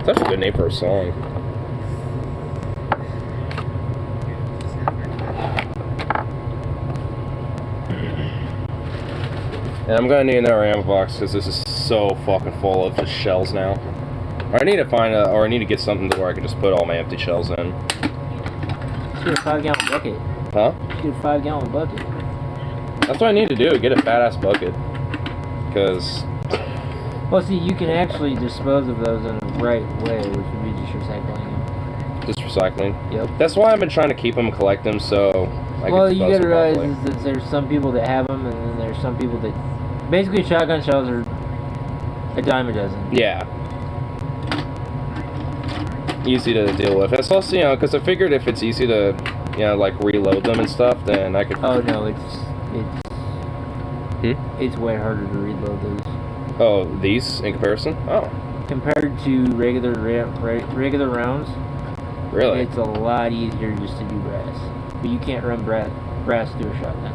Such a good name for a song. And I'm gonna need another ammo box because this is so fucking full of just shells now. I need to find or I need to get something to where I can just put all my empty shells in. Just get a 5-gallon bucket. Huh? Just get a 5-gallon bucket. That's what I need to do, get a fat ass bucket. Because... Well, see, you can actually dispose of those in the right way, which would be just recycling them. Just recycling? Yep. That's why I've been trying to keep them, collect them, so I can Well, you dispose gotta them realize properly. is that there's some people that have them, and then there's some people that... Basically, shotgun shells are a dime a dozen. Yeah. Easy to deal with. It's also, you know, because I figured if it's easy to, you know, like reload them and stuff, then I could... Oh, no, it's way harder to reload those. Oh, these in comparison? Oh. Compared to regular rounds, Really? it's a lot easier just to do brass. But you can't run brass through a shotgun.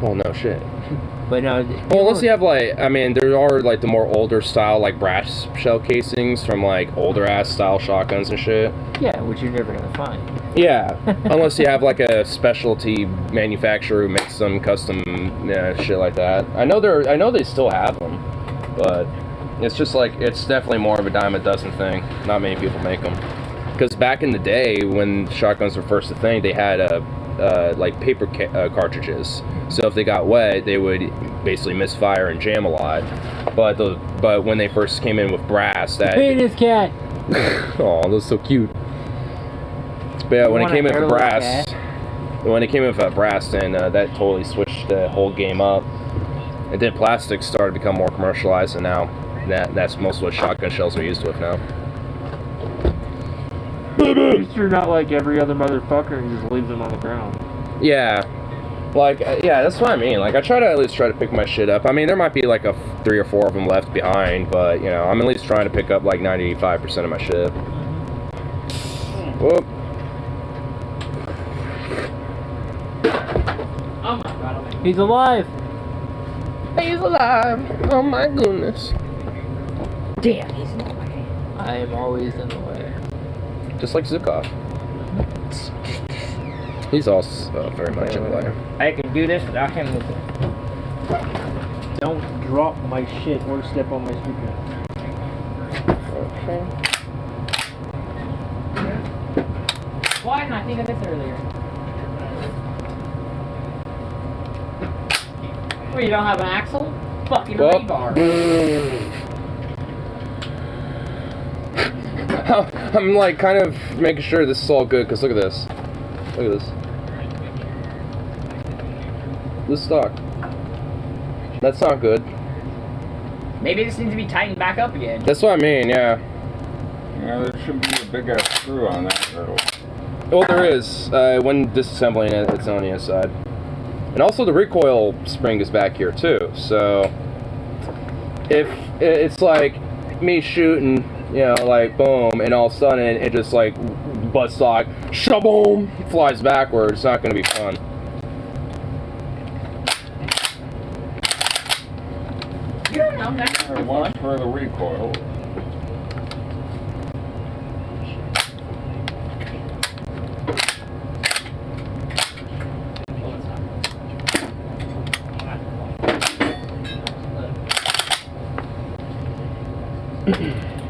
Well, no shit. But no. Well, unless you have like, I mean, there are like the more older style like brass shell casings from like older ass style shotguns and shit. Yeah, which you're never gonna find. Yeah, unless you have like a specialty manufacturer who makes some custom shit like that. I know they still have them, but it's just like it's definitely more of a dime a dozen thing. Not many people make them. Because back in the day when shotguns were first a thing, they had like paper cartridges. So if they got wet, they would basically misfire and jam a lot. But when they first came in with brass, that Penis cat. oh, that's so cute. But yeah, when it came in with brass, then that totally switched the whole game up. And then plastics started to become more commercialized, and now that's most of what shotgun shells are used with now. At least you're not like every other motherfucker and just leave them on the ground. Yeah. Like, yeah, that's what I mean. Like, I try to at least pick my shit up. I mean, there might be like 3 or 4 of them left behind, but, you know, I'm at least trying to pick up like 95% of my shit. Whoop. Oh my god. He's alive! He's alive! Oh my goodness. Damn, he's in the way. I am always in the way. Just like Zukov. He's also very much in the way. I can do this without him looking. Don't drop my shit or step on my speaker. Okay. Why didn't I think of this earlier? Well, you don't have an axle? Fucking rebar. I'm like kind of making sure this is all good, because look at this. Look at this. This stock. That's not good. Maybe this needs to be tightened back up again. That's what I mean, yeah. Yeah, there should be a big ass screw on that griddle. Well, there is. When disassembling it, it's on the inside. And also the recoil spring is back here too, so if it's like me shooting, you know, like boom, and all of a sudden it just like buttstock, shaboom, flies backwards, it's not going to be fun. You don't know that. Watch for the recoil.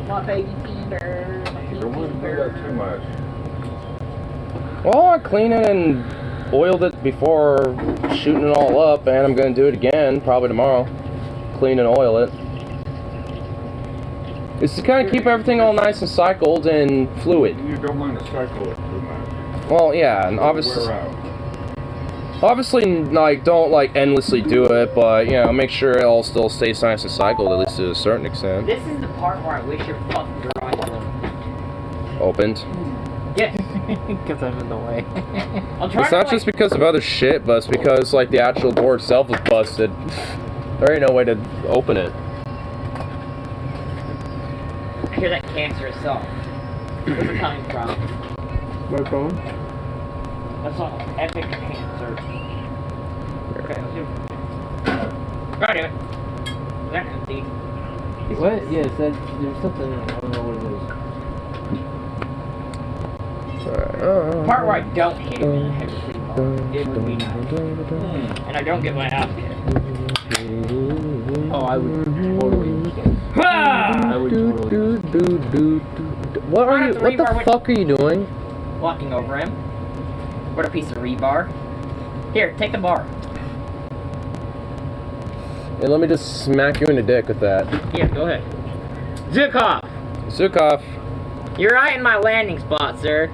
My baby Peter. You wouldn't do that too much. Well, I cleaned it and oiled it before shooting it all up, and I'm going to do it again, probably tomorrow. Clean and oil it. It's to kind of keep everything all nice and cycled and fluid. You don't want to cycle it too much. Well, yeah, and obviously, like, don't like endlessly do it, but you know, make sure it all still stays nice and cycled, at least to a certain extent. This is the part where I wish your fucking drawing was Opened. Yes. Because I'm in the way. I'll try It's to not just because of other shit, but it's because like the actual board itself was busted. There ain't no way to open it. I hear that cancer itself. Where's it coming from? My phone? That's all epic cancer. Okay, let's do it. Right, anyway. That empty. What? Yes, there's something, I don't know what it is. part where I don't hit him in the head with rebar, it would be nice. And I don't get my ass kicked. Oh, I would totally kick. I would totally kick. What are you? What the fuck are you doing? Walking over him. What a piece of rebar. Here, take the bar. Hey, let me just smack you in the dick with that. Here, go ahead. Zukov! Zukov. You're right in my landing spot, sir.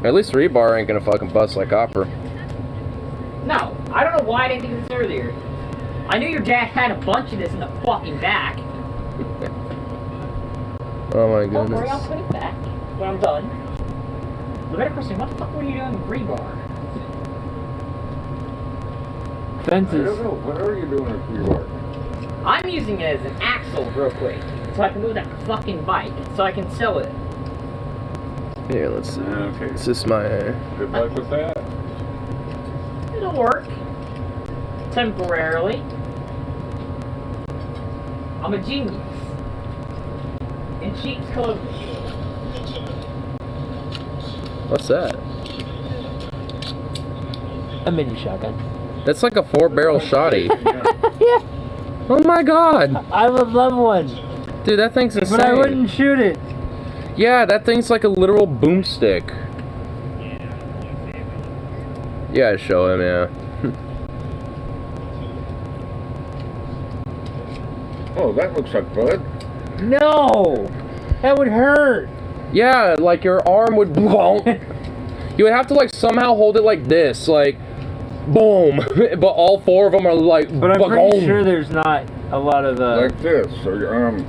At least rebar ain't gonna fucking bust like copper. No, I don't know why I didn't think of this earlier. I knew your dad had a bunch of this in the fucking back. Oh my Don't worry, goodness. I'll put it back when I'm done. The better question, what the fuck were you doing with rebar? I Fences. don't know. What are you doing with rebar? I'm using it as an axle real quick, so I can move that fucking bike, so I can sell it. Here, let's see. Okay. This is my. Good luck with that. It'll work. Temporarily. I'm a genius. In sheep's clothing. What's that? A mini shotgun. That's like a 4-barrel shotty. Yeah. Oh my god. I would love one. Dude, that thing's insane. But I wouldn't shoot it. Yeah, that thing's like a literal boomstick. Yeah, show him, yeah. Oh, that looks like bud. No. That would hurt. Yeah, like your arm would You would have to like somehow hold it like this, like boom. But all 4 of them are like But I'm pretty boom. sure there's not a lot of Like this, so your arm.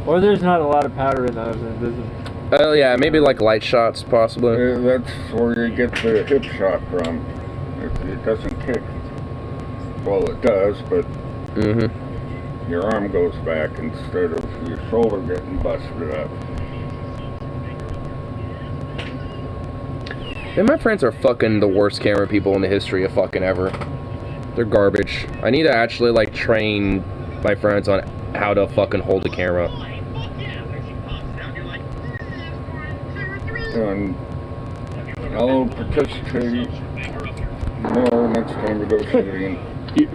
or there's not a lot of powder in those. Yeah, maybe like light shots possibly. That's where you get the hip shot from. It doesn't kick. Well, it does, but your arm goes back instead of your shoulder getting busted up. And my friends are fucking the worst camera people in the history of fucking ever. They're garbage. I need to actually like train my friends on how to fucking hold the camera. And I'll participate more next time we go shooting.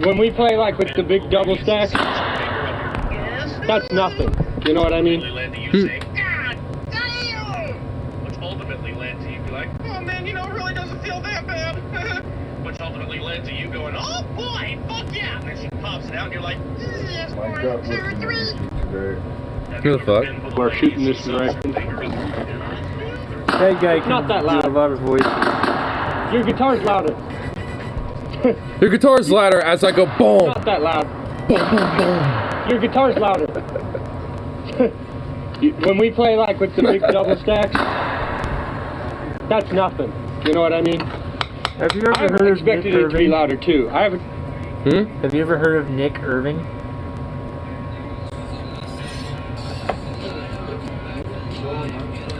When we play like with the big double stack, that's nothing. You know what I mean? Which ultimately led to you be like, oh man, you know, it really doesn't feel that bad. Which ultimately led to you going, oh boy, fuck yeah. And then she pops it out and you're like, yes, My boy, gut 2 or looking 3. at you today. Who the fuck? We're shooting this direction. That guy can Not that loud. do a lot of voices. Your guitar's louder. Your guitar's louder as I go boom. Not that loud. Boom, boom, boom. Your guitar's louder. When we play like with the big double stacks, that's nothing. You know what I mean? Have you I ever heard of Nick expected it to be Irving? louder too. I haven't. Have you ever heard of Nick Irving?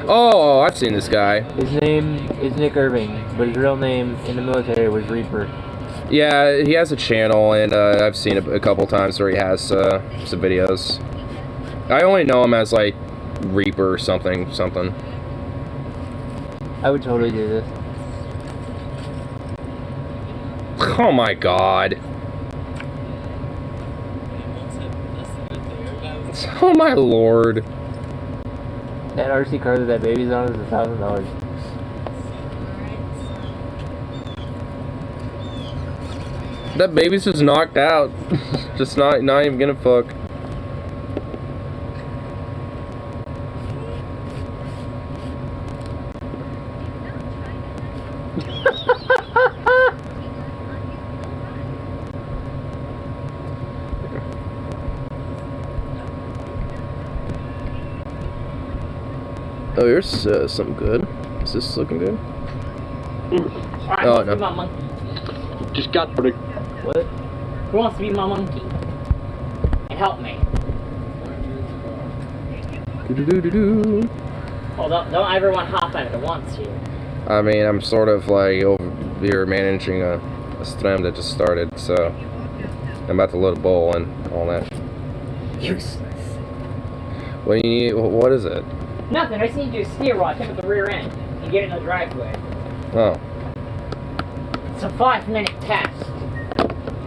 Oh, I've seen this guy. His name is Nick Irving, but his real name in the military was Reaper. Yeah, he has a channel, and I've seen it a couple times where he has some videos. I only know him as like Reaper or something. I would totally do this. Oh my god. Oh my lord. That RC car that baby's on is $1,000. That baby's just knocked out. Just not even gonna fuck. Oh, here's something good. Is this looking good? Alright, Oh, who wants to no. be my monkey? Just got the. What? Who wants to be my monkey? And help me. Do-do-do-do-do. Oh, don't everyone hop at it at once here. I mean, I'm sort of like over here managing a stream that just started, so I'm about to load a bowl and all that. Useless. What do you need? What is it? Nothing. I just need you to steer while I pick up the rear end and get in the driveway. Oh. It's a 5-minute task.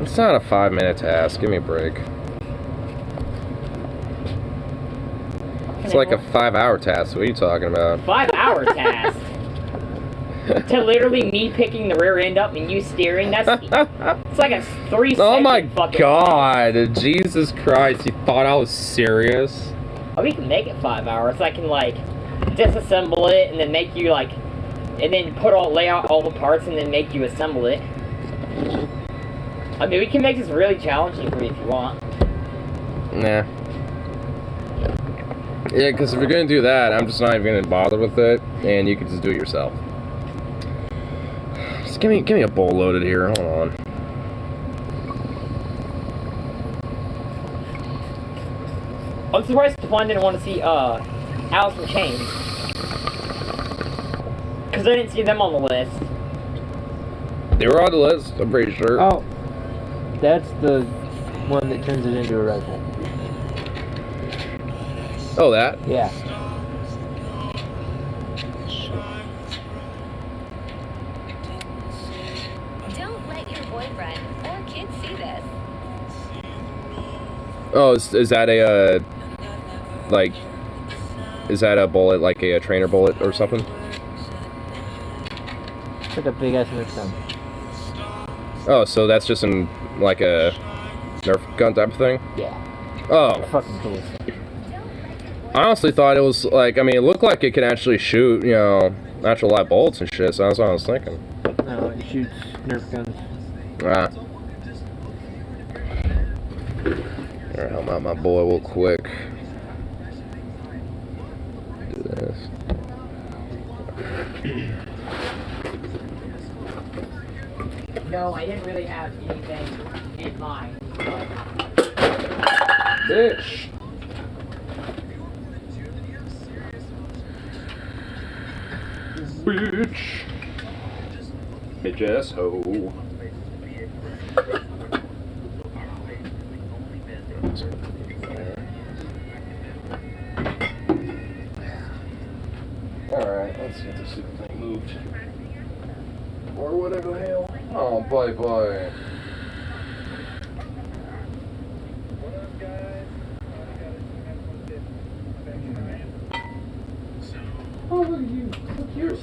It's not a 5-minute task. Give me a break. It's like a 5-hour task. What are you talking about? 5-hour task. To literally me picking the rear end up and you steering, that's it's like a 3-second Oh my fucking god, Jesus Christ, you thought I was serious? Oh, we can make it 5 hours. I can like disassemble it and then make you like, and then lay out all the parts and then make you assemble it. I mean, we can make this really challenging for you if you want. Nah. Yeah, because if you're gonna do that, I'm just not even gonna bother with it, and you can just do it yourself. Just give me a bowl loaded here. Hold on. I'm surprised Devon didn't want to see Alice in Chains, because I didn't see them on the list. They were on the list, I'm pretty sure. Oh, that's the one that turns it into a rifle. Oh, that? Yeah. Don't let your boyfriend or kids see this. Oh, is that a, like, is that a bullet, like a trainer bullet or something? It's like a big ass Nerf gun. Oh, so that's just like a Nerf gun type of thing? Yeah. Oh. Fucking cool. I honestly thought it was like, I mean, it looked like it could actually shoot, you know, actual live bullets and shit, so that's what I was thinking. No, it shoots Nerf guns. Ah. Alright, help out my boy real quick. Do this. No, I didn't really have anything in mind. Bitch! Bitch! Bitch asshole. Alright, let's get this stupid thing moved. Or whatever the hell. Oh, bye. Oh, look at you. Look, you're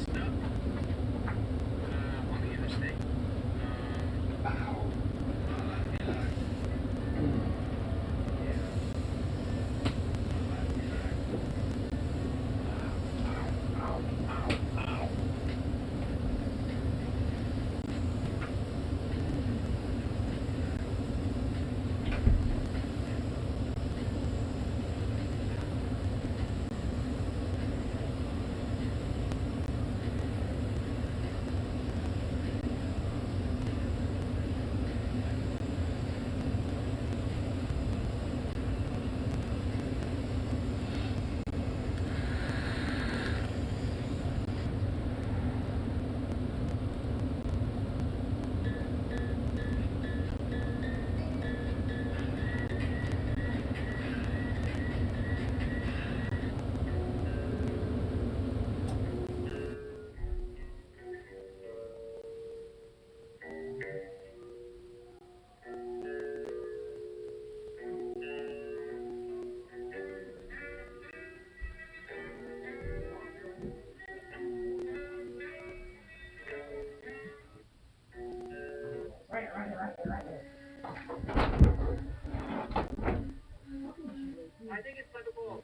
I think it's like a ball.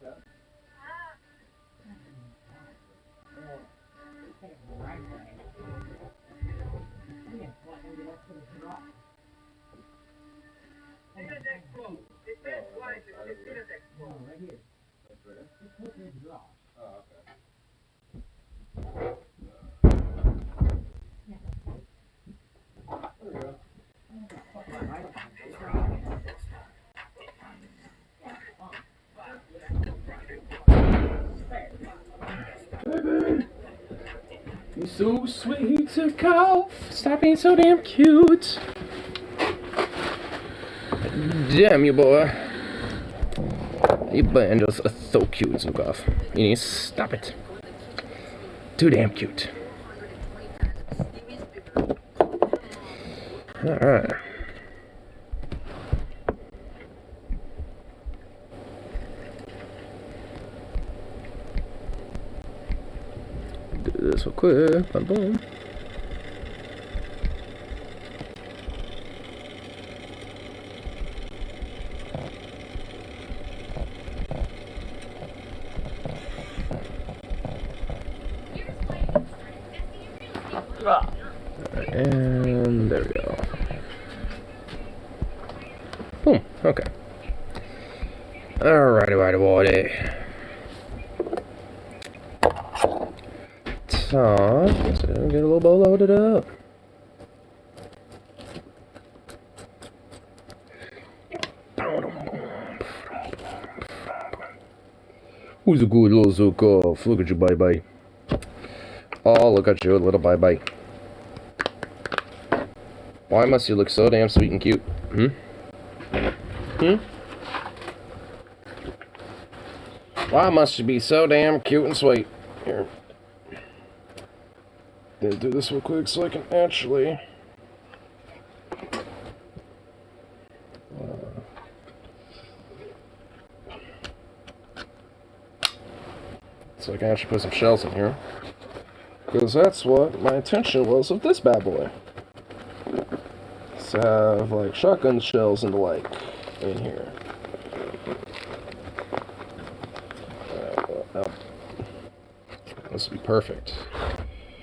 It does explode. It says twice. It does explode. Right here. Oh, okay. You're so sweet to call. Stop being so damn cute. Damn you, boy. You banjos are so cute, Zukov. You need to stop it. Too damn cute. Alright. Do this real quick. Boom, boom. And there we go. Boom. Okay. Alrighty. So, get a little bow loaded up. Who's a good little Zukov? Look at you, bye-bye. Oh, look at you, little bye-bye. Why must you look so damn sweet and cute? Why must you be so damn cute and sweet? Here. Gonna do this real quick so I can actually... so I can actually put some shells in here. Because that's what my intention was with this bad boy. To have like shotgun shells and the like in here. This would be perfect.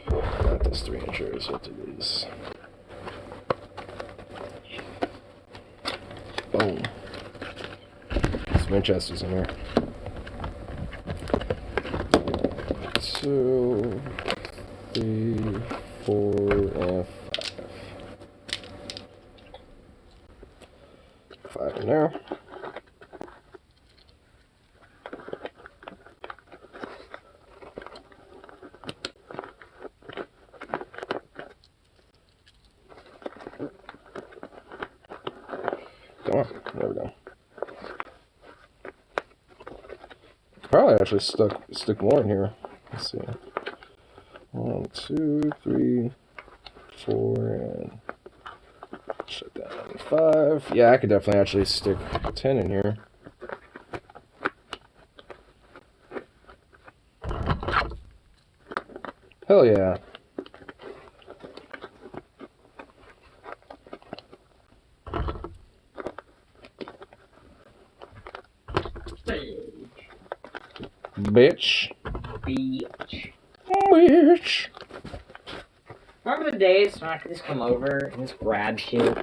Not this 3-inchers, we'll do these. Boom. Some Winchesters in here. 2, 3, 4, and 5 in there. Come on, there we go. Probably actually stick more in here. Let's see. 1, 2, 3, 4, and shut down 5. Yeah, I could definitely actually stick 10 in here. Hell yeah. Bitch. Bitch. Remember the days when I could just come over and just grab shit,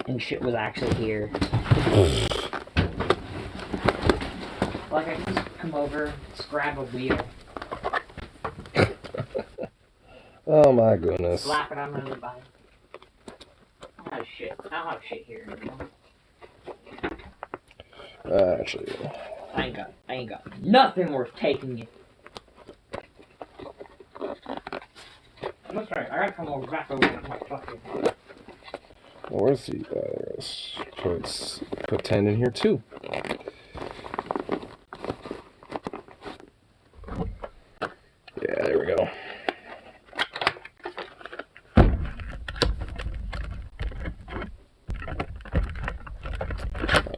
and shit was actually here? Like I could just come over, just grab a wheel. Oh my goodness. Slap it on the bike. I don't have shit here anymore. Actually, I ain't got nothing worth taking you. That's right, I gotta come over back over with my fucking... well, where's the put 10 in here too. Yeah, there we go.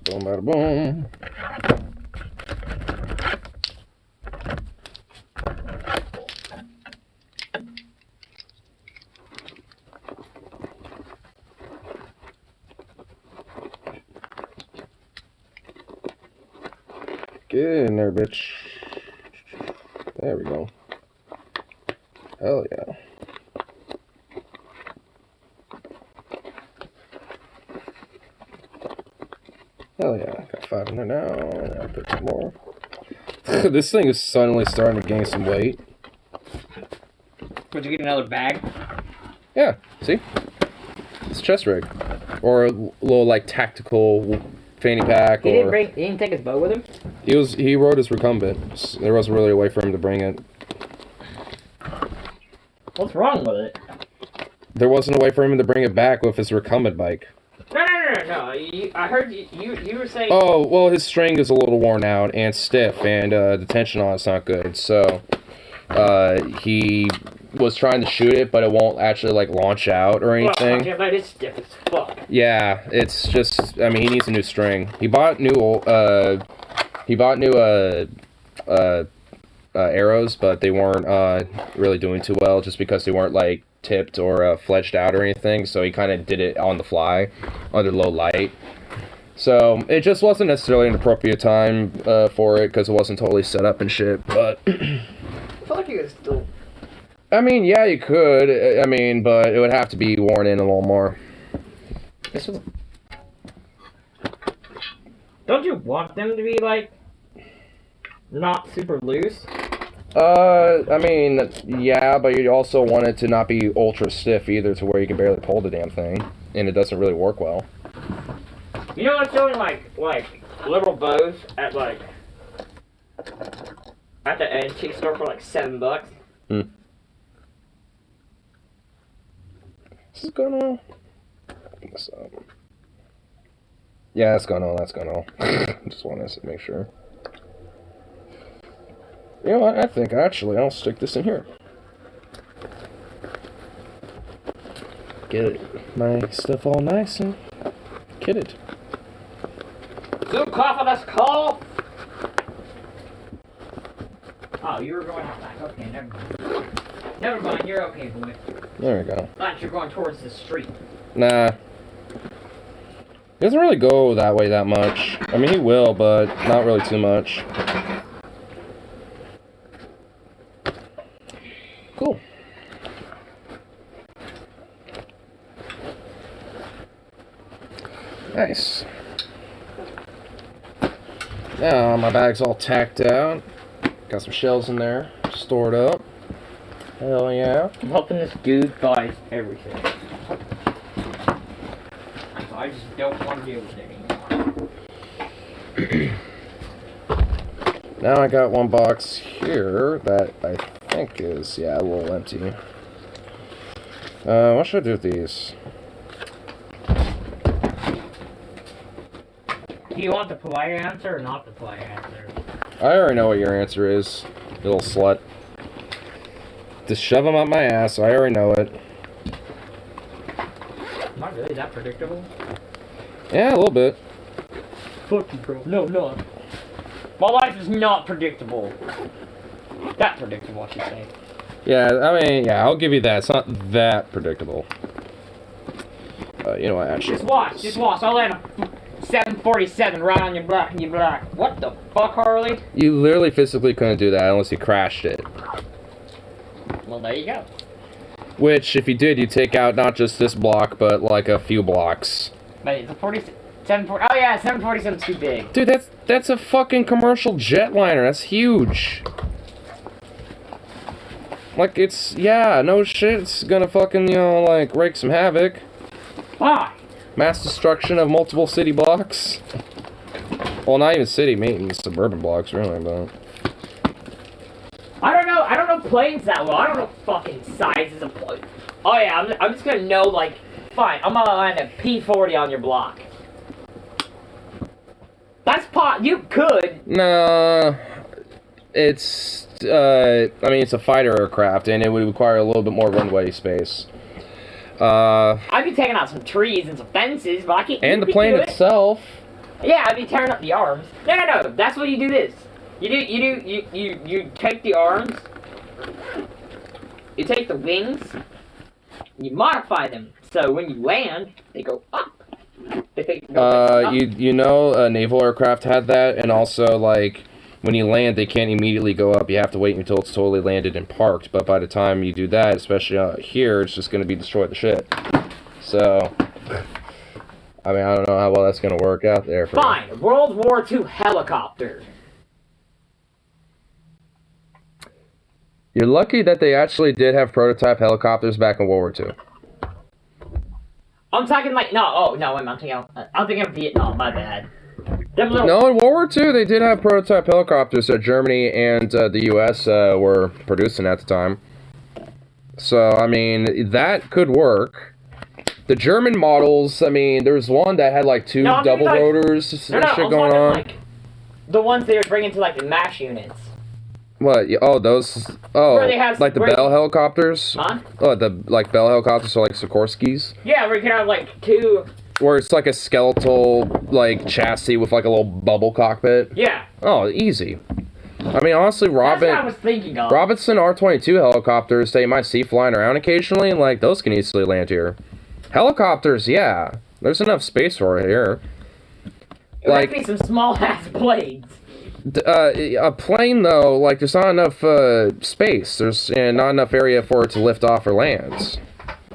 Boom, bada boom. Get in there, bitch. There we go. Hell yeah. Hell yeah. Got 5 in there now. I'll put some more. This thing is suddenly starting to gain some weight. Would you get another bag? Yeah, see? It's a chest rig. Or a little, like, tactical fanny pack. He didn't take his bow with him? He rode his recumbent. There wasn't really a way for him to bring it. What's wrong with it? There wasn't a way for him to bring it back with his recumbent bike. No. no. I heard you were saying. Oh, well, his string is a little worn out and stiff, and the tension on it's not good. So, he was trying to shoot it, but it won't actually like launch out or anything. Yeah, that is stiff as fuck. Yeah, it's just. I mean, he needs a new string. He bought new. Arrows, but they weren't really doing too well, just because they weren't like tipped or fledged out or anything. So he kind of did it on the fly, under low light. So it just wasn't necessarily an appropriate time for it, because it wasn't totally set up and shit. But I feel like you could still. I mean, yeah, you could. I mean, but it would have to be worn in a little more. This was. Don't you want them to be like not super loose? I mean, yeah, but you also want it to not be ultra stiff either, to where you can barely pull the damn thing, and it doesn't really work well. You know what's selling like little bows at like at the antique store for like $7? Hmm. This is going on. Open this up. Yeah, that's going on. That's going on. Just wanted to make sure. You know what? I think actually I'll stick this in here. Get my stuff all nice and kitted. Two cough on us call. Oh, you were going out back. Okay, never mind. Never mind, you're okay, boy. There we go. Thought you're going towards the street. Nah. He doesn't really go that way that much. I mean, he will, but not really too much. Cool. Nice. Now my bag's all tacked out. Got some shells in there, stored up. Hell yeah. I'm hoping this dude buys everything. I just don't want to deal with it anymore. Now I got one box here that I think is, yeah, a little empty. What should I do with these? Do you want the polite answer or not the polite answer? I already know what your answer is, you little slut. Just shove them up my ass, I already know it. Not really that predictable. Yeah, a little bit. Fuck you, bro. No, not. My life is not predictable. That predictable, I should say. Yeah, I mean, yeah, I'll give you that. It's not that predictable. You know what, actually. Just watch. I'll land a 747 right on your back and you're like, what the fuck, Harley? You literally physically couldn't do that unless you crashed it. Well, there you go. Which, if you did, you'd take out not just this block, but like a few blocks. But it's a 740. Oh yeah, 747's too big. Dude, that's a fucking commercial jetliner. That's huge. Like, it's, yeah, no shit. It's gonna fucking, you know, like, wreak some havoc. Why? Mass destruction of multiple city blocks. Well, not even city, maybe suburban blocks, really, but... I don't know planes that well. I don't know fucking sizes of planes. Oh yeah, I'm just gonna know, like, fine, I'm gonna land a P-40 on your block. That's you could. Nah, it's, I mean, it's a fighter aircraft, and it would require a little bit more runway space. I'd be taking out some trees and some fences, but I can't. And the plane itself. Yeah, I'd be tearing up the arms. No. That's what you do. This. You take the arms. You take the wings. You modify them so when you land, they go up. You know, a naval aircraft had that, and also like when you land, they can't immediately go up. You have to wait until it's totally landed and parked. But by the time you do that, especially out here, it's just going to be destroyed to shit. So, I mean, I don't know how well that's going to work out there. Fine, World War II helicopter. You're lucky that they actually did have prototype helicopters back in World War II. I'm talking like I'm thinking of Vietnam. My bad. No, in World War II, they did have prototype helicopters that Germany and the U.S. Were producing at the time. So, I mean, that could work. The German models, I mean, there's one that had like 2 No, double like, rotors and no, shit I'm going talking, on. like, the ones they were bringing to, like, the MASH units. What? Oh, those. Oh, Where they have- like the where- Bell helicopters. Huh? Oh, the like Bell helicopters, so like Sikorsky's. Yeah, where you can have, like, 2... Where it's like a skeletal like chassis with like a little bubble cockpit. Yeah. Oh, easy. I mean, honestly, That's what I was thinking of. Robinson R-22 helicopters that you might see flying around occasionally, like those can easily land here. Helicopters, yeah, there's enough space for it here. It might be some small-ass blades. A plane though, like there's not enough space. There's not enough area for it to lift off or land.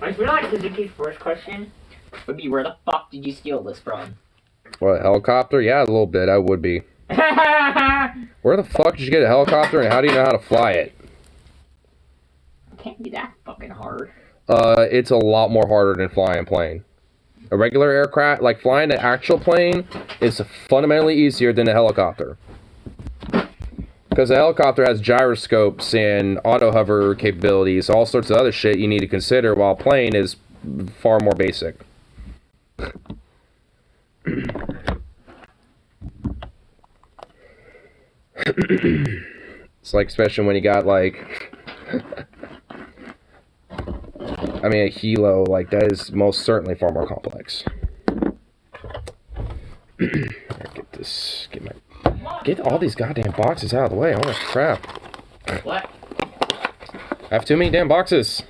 I feel like Suzuki's first question would be, where the fuck did you steal this from? What, a helicopter? Yeah, a little bit. I would be. Where the fuck did you get a helicopter, and how do you know how to fly it? Can't be that fucking hard. It's a lot more harder than flying a plane. A regular aircraft, like flying an actual plane, is fundamentally easier than a helicopter. Because a helicopter has gyroscopes and auto-hover capabilities, all sorts of other shit you need to consider, while a plane is far more basic. It's like, especially when you got like I mean, a helo, like, that is most certainly far more complex. Get all these goddamn boxes out of the way. Holy crap. What? I have too many damn boxes.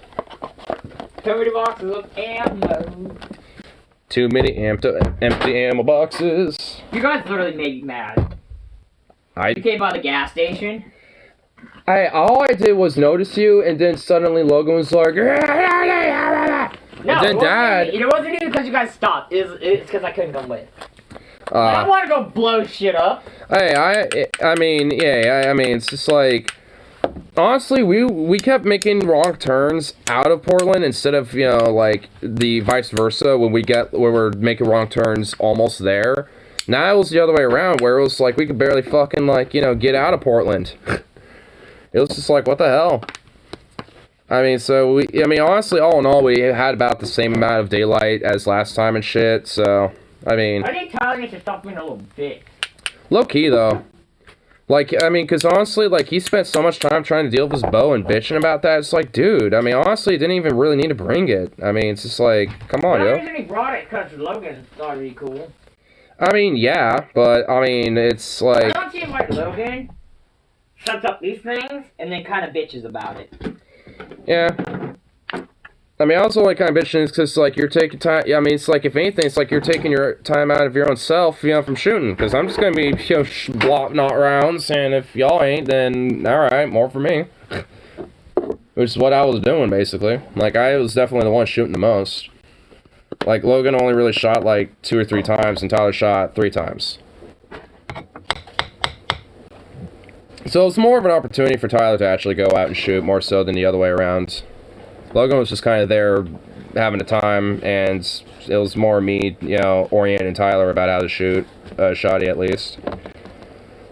Too many boxes of ammo. Too many empty ammo boxes. You guys literally made me mad. You came by the gas station. All I did was notice you, and then suddenly Logan was like, No, and then it wasn't even because you guys stopped. It's because I couldn't come with. I don't want to go blow shit up. Hey, I mean, yeah, I mean, it's just like, honestly, we kept making wrong turns out of Portland instead of, you know, like, the vice versa when we're making wrong turns almost there. Now it was the other way around, where it was like, we could barely fucking, like, you know, get out of Portland. It was just like, what the hell? I mean, so, honestly, all in all, we had about the same amount of daylight as last time and shit, so, I mean... I think Tyler needs to stop being a little bitch. Low-key, though. Like, I mean, because honestly, like, he spent so much time trying to deal with his bow and bitching about that, it's like, dude, I mean, honestly, he didn't even really need to bring it. I mean, it's just like, come on, yo. The reason he brought it because Logan thought it'd be cool. I mean, yeah, but, I mean, it's like... I don't see why Logan sets up these things and then kind of bitches about it. Yeah. I mean, I also like kind of bitching because, like, you're taking time... Yeah, I mean, it's like, if anything, it's like you're taking your time out of your own self, you know, from shooting. Because I'm just going to be, you know, blotting out rounds, and if y'all ain't, then, alright, more for me. Which is what I was doing, basically. Like, I was definitely the one shooting the most. Like, Logan only really shot, like, 2 or 3 times, and Tyler shot 3 times. So it's more of an opportunity for Tyler to actually go out and shoot, more so than the other way around. Logan was just kind of there having a time, and it was more me, you know, orienting Tyler about how to shoot, shotty at least.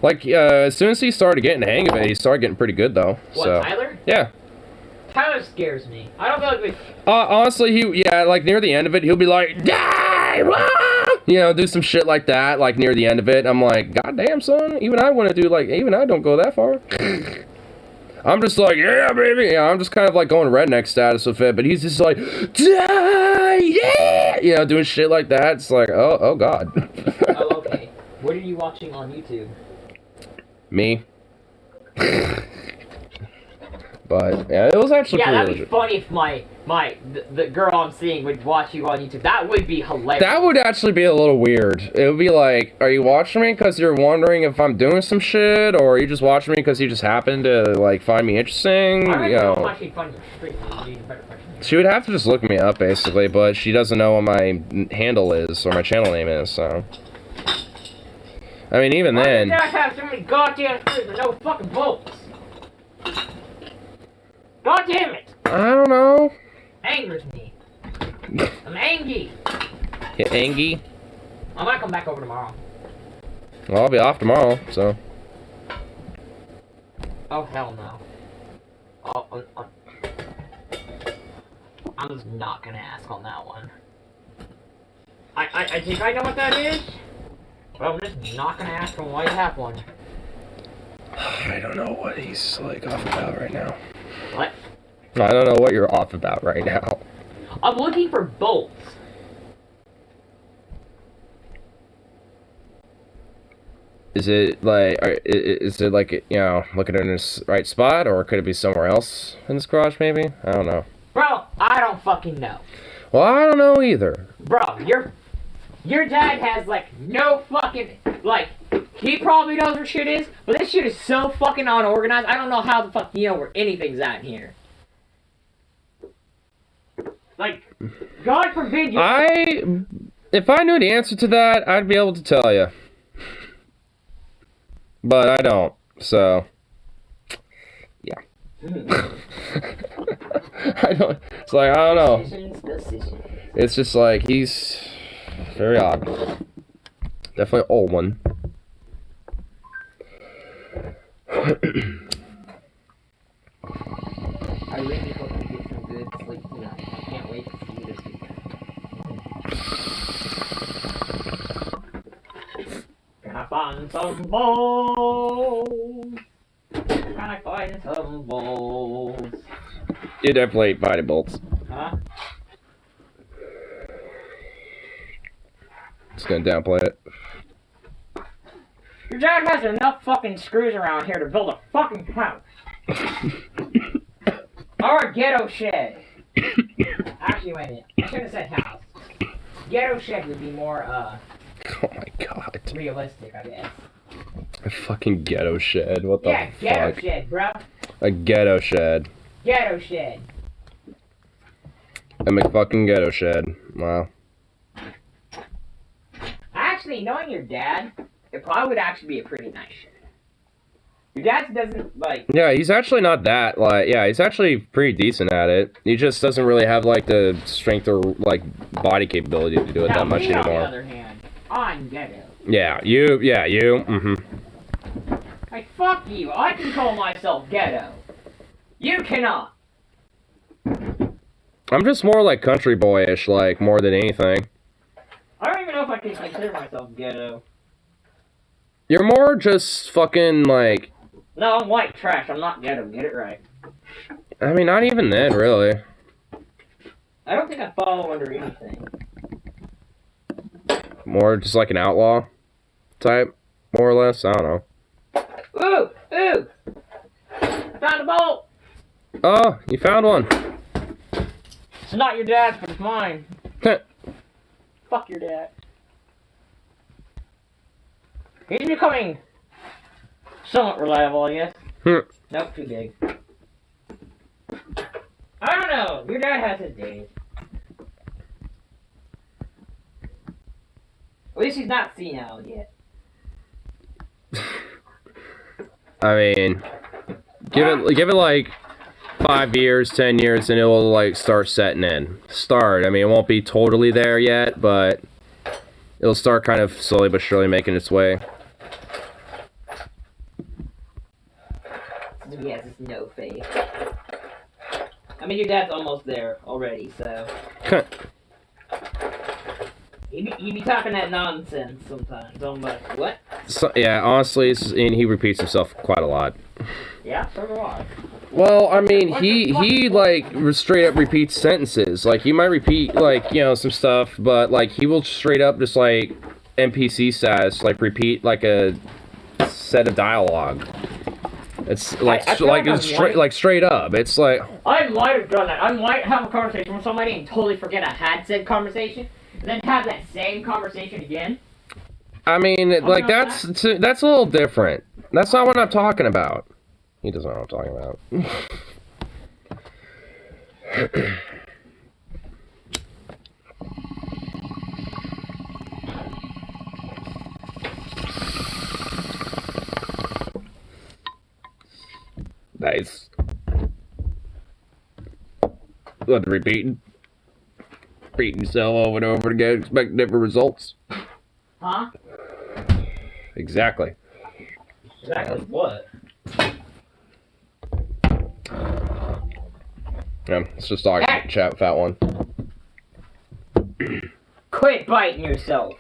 Like, as soon as he started getting the hang of it, he started getting pretty good, though. What, so. Tyler? Yeah. Tyler scares me. I don't feel like honestly, like, near the end of it, he'll be like, die! Wah! You know, do some shit like that, like, near the end of it. I'm like, goddamn, son, even I want to do, like, even I don't go that far. I'm just like, yeah, baby. Yeah, I'm just kind of, like, going redneck status with it, but he's just like, die! Yeah! You know, doing shit like that. It's like, oh, God. Oh, okay. What are you watching on YouTube? Me. But, yeah, it was actually pretty that'd be funny if the girl I'm seeing would watch you on YouTube. That would be hilarious. That would actually be a little weird. It would be like, are you watching me because you're wondering if I'm doing some shit, or are you just watching me because you just happen to, like, find me interesting? You know. She would have to just look me up, basically, but she doesn't know what my handle is, or my channel name is, so. I mean, even then. Why do you guys have so many goddamn screws with no fucking bolts? God damn it! I don't know. Angers me. I'm angry. You angy? I might come back over tomorrow. Well, I'll be off tomorrow, so. Oh, hell no. I'm just not gonna ask on that one. I think I know what that is. But I'm just not gonna ask him why you have one. I don't know what he's like off about right now. What? I don't know what you're off about right now. I'm looking for bolts. Is it like, you know, looking in this right spot, or could it be somewhere else in this garage maybe? I don't know. Bro, I don't fucking know. Well, I don't know either. Bro, your dad has, like, no fucking, like, he probably knows where shit is, but this shit is so fucking unorganized, I don't know how the fuck you know where anything's at in here. Like, God forbid you... If I knew the answer to that, I'd be able to tell you. But I don't, so... Yeah. I don't... It's like, I don't know. It's just like, he's... very odd. Definitely an old one. I really hope you get some good sleep tonight. I can't wait to see you this weekend. Gonna find some balls. Gonna find some balls. You definitely ate body bolts. Huh? Just gonna downplay it. Your dad has enough fucking screws around here to build a fucking house. Or a ghetto shed. Actually, wait a minute. I should have said house. Ghetto shed would be more, Oh my god. realistic, I guess. A fucking ghetto shed. What the Yeah, ghetto fuck? shed, bro. A ghetto shed. Ghetto shed. A McFucking ghetto shed. Wow. Actually, knowing your dad, it probably would actually be a pretty nice shed. Your dad doesn't, like... Yeah, he's actually not that, like, yeah, he's actually pretty decent at it. He just doesn't really have, like, the strength or, like, body capability to do it that much anymore. on the other hand, I'm ghetto. Yeah, you, mm-hmm. Like, fuck you, I can call myself ghetto. You cannot. I'm just more, like, country boyish, like, more than anything. I don't even know if I can consider myself ghetto. You're more just fucking, like... No, I'm white trash, I'm not ghetto, get it right. I mean, not even then, really. I don't think I fall under anything. More just like an outlaw type, more or less. I don't know. Ooh! Ooh! I found a bolt! Oh, you found one. It's not your dad's, but it's mine. Fuck your dad. He's becoming somewhat reliable, I guess. Nope, too big. I don't know. Your dad has his days. At least he's not senile yet. I mean, give it like 5 years, 10 years, and it will like start setting in. I mean, it won't be totally there yet, but it'll start kind of slowly but surely making its way. He has this no faith. I mean, your dad's almost there already, so. You be talking that nonsense sometimes. I'm like, what? So, yeah, honestly, and he repeats himself quite a lot. Yeah, so do I. Well, I mean, he like straight up repeats sentences. Like, he might repeat, like, you know, some stuff, but, like, he will straight up just, like, NPC status, like, repeat, like, a set of dialogue. It's, like, straight up. It's, like... I might have done that. I might have a conversation with somebody and totally forget I had said conversation, and then have that same conversation again. I mean, like, that's a little different. That's not what I'm talking about. He doesn't know what I'm talking about. Nice. Let the repeating yourself over and over again, expect different results. Huh? Exactly. Exactly what? Yeah, it's just talking chat, fat one. Quit biting yourself.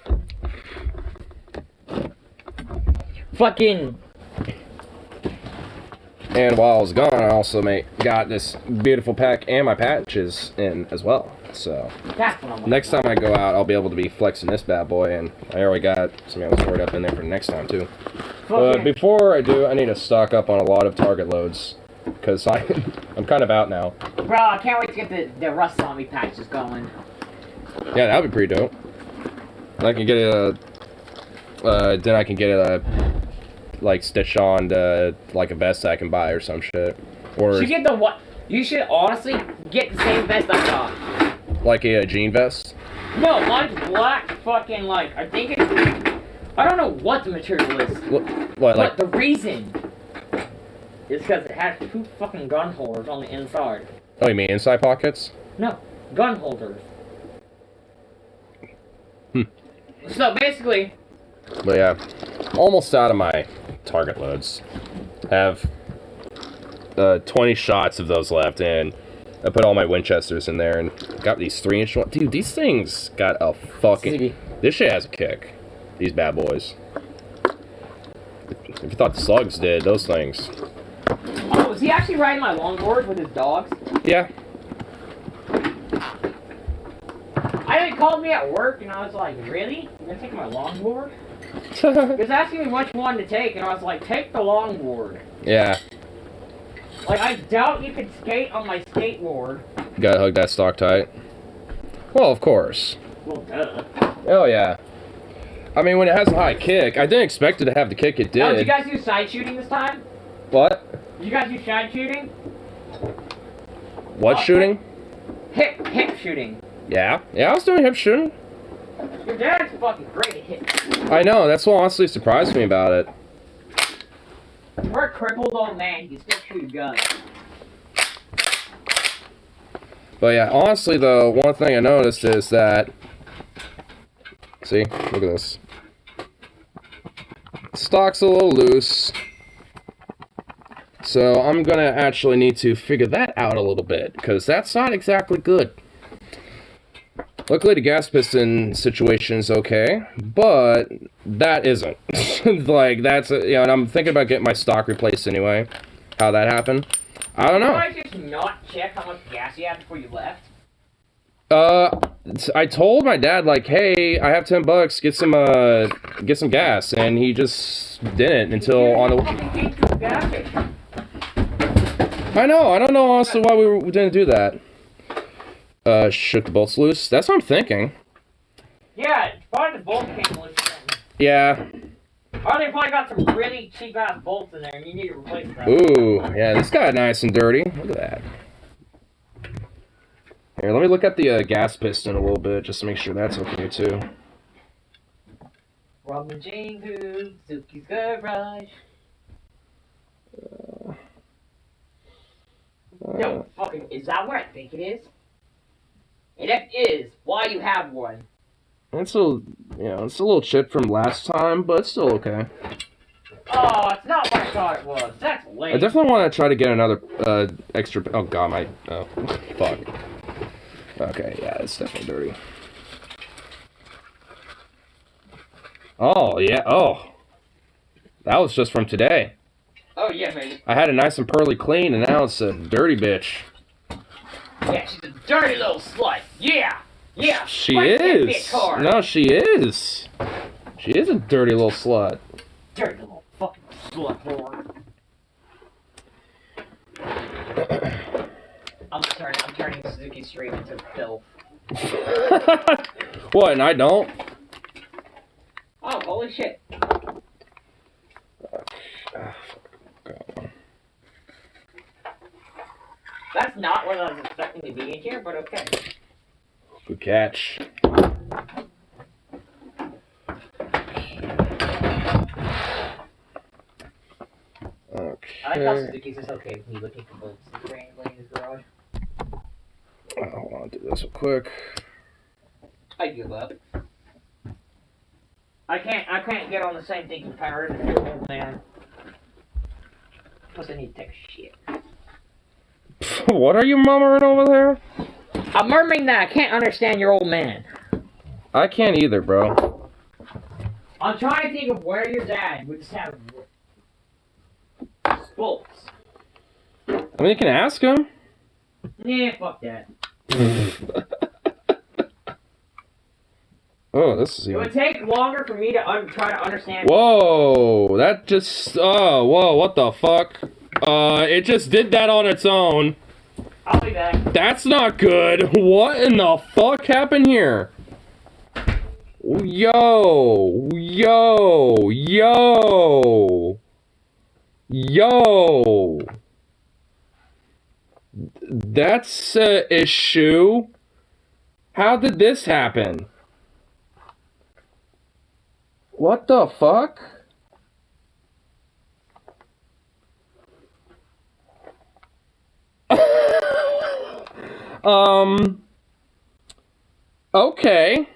Fucking. And while I was gone, I also got this beautiful pack and my patches in as well. So That's what I'm next time I go out, I'll be able to be flexing this bad boy, and I already got some else stored up in there for the next time too. But before I do, I need to stock up on a lot of target loads because I'm kind of out now. Bro, I can't wait to get the Rust Zombie patches going. Yeah, that'd be pretty dope. I can get it. Then I can get it like stitched on to like a vest I can buy or some shit. Or You should get the what? You should honestly get the same vest I got. like a jean vest. No, mine's black. Fucking like I think it's. I don't know what the material is. What, But like the reason is because it has 2 fucking gun holders on the inside. oh, you mean inside pockets? No, gun holders. Hmm. So basically, But yeah, almost out of my target loads. Have 20 shots of those left, and I put all my Winchesters in there and got these 3-inch ones. Dude, these things got a fucking. This shit has a kick. These bad boys. If you thought the slugs did, those things. oh, is he actually riding my longboard with his dogs? Yeah. They called me at work, and I was like, really? You're gonna take my longboard? He was asking me which one to take, and I was like, take the longboard. Yeah. Like, I doubt you could skate on my skateboard. Gotta hug that stock tight. Well, of course. Well, duh. Oh, yeah. I mean, when it has a high kick, I didn't expect it to have the kick it did. Oh, did you guys do side shooting this time? What? Did you guys do side shooting? What shooting? Hip shooting. Yeah. Yeah, I was doing hip shooting. Your dad's fucking great at hip. I know, that's what honestly surprised me about it. We're a crippled old man, he can still shoot a gun. But yeah, honestly though, one thing I noticed is that... See? Look at this. Stock's a little loose. So I'm gonna actually need to figure that out a little bit, because that's not exactly good. Luckily the gas piston situation is okay, but that isn't. Like, that's, you know, and I'm thinking about getting my stock replaced anyway. How that happened? I don't know. Did you guys just not check how much gas you had before you left? I told my dad, like, hey, I have $10, get some gas, and he just didn't until on the... I know, I don't know honestly why we didn't do that. Shook the bolts loose? That's what I'm thinking. Yeah, probably the bolt came loose. Yeah. Or they probably got some really cheap ass bolts in there and you need to replace them. Ooh, yeah, this got nice and dirty. Look at that. Here, let me look at the gas piston a little bit, just to make sure that's okay too. Robin Jingu, Suki's Garage. No, fucking, is that where I think it is? And if it is, why you have one? It's a, you know, it's a little chipped from last time, but it's still okay. Oh, it's not what I thought it was. That's lame. I definitely want to try to get another extra. Oh god, my oh fuck. Okay, yeah, it's definitely dirty. Oh yeah, oh, that was just from today. Oh yeah, baby. I had it nice and pearly clean, and now it's a dirty bitch. Yeah, she's a dirty little slut. Yeah, yeah. She Fight that is. bitch hard. No, she is. She is a dirty little slut. Dirty little fucking slut whore. I'm turning Suzuki straight into filth. What? And I don't. Oh, holy shit. That's not what I was expecting to be in here, but okay. Good catch. Okay. I like how Suzuki's is okay with me looking for bolts randomly in his garage. Hold on, do this real quick. I give up. I can't get on the same thinking power as your old man. Plus I need to take a shit. What are you murmuring over there? I'm murmuring that I can't understand your old man. I can't either, bro. I'm trying to think of where your dad would just have bolts. I mean, you can ask him. Nah, fuck that. Oh, this is It even... would take longer for me to try to understand. Whoa, that just... Oh, whoa, what the fuck? It just did that on its own. I'll be back. That's not good. What in the fuck happened here? Yo, yo, yo, yo. That's an issue. How did this happen? What the fuck? Okay.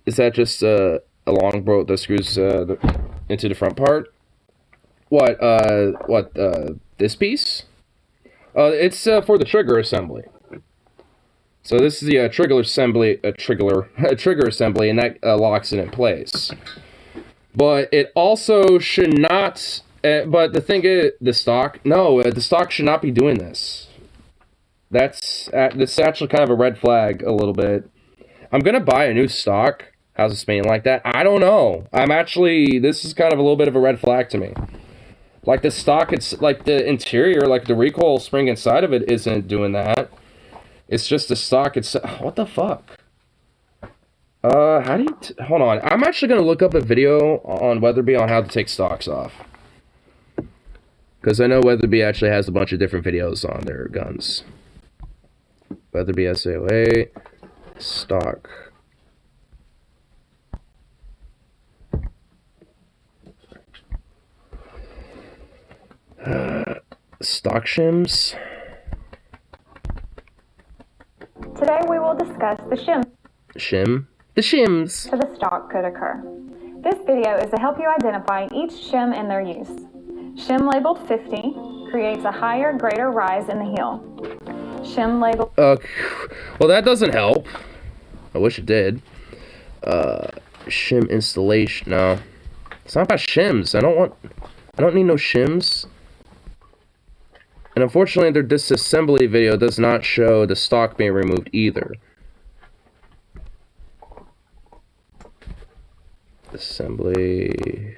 Is that just a long bolt that screws into the front part? What, this piece? It's for the trigger assembly. So this is the trigger assembly, trigger assembly, and that locks it in place. But it also should not, but the thing is, the stock should not be doing this. This is actually kind of a red flag a little bit. I'm gonna buy a new stock. How's it spinning like that? I don't know. This is kind of a little bit of a red flag to me. Like the stock, it's like the interior, like the recoil spring inside of it isn't doing that. It's just the stock. What the fuck? How do you... hold on. I'm actually going to look up a video on Weatherby on how to take stocks off. Because I know Weatherby actually has a bunch of different videos on their guns. Weatherby SAOA. Stock. Stock shims. Today we will discuss the shim. Shim? The shims. To the stock could occur. This video is to help you identify each shim and their use. Shim labeled 50 creates a higher, greater rise in the heel. Shim labeled... well, that doesn't help. I wish it did. Shim installation. No. It's not about shims. I don't need no shims. And unfortunately, their disassembly video does not show the stock being removed either. Assembly.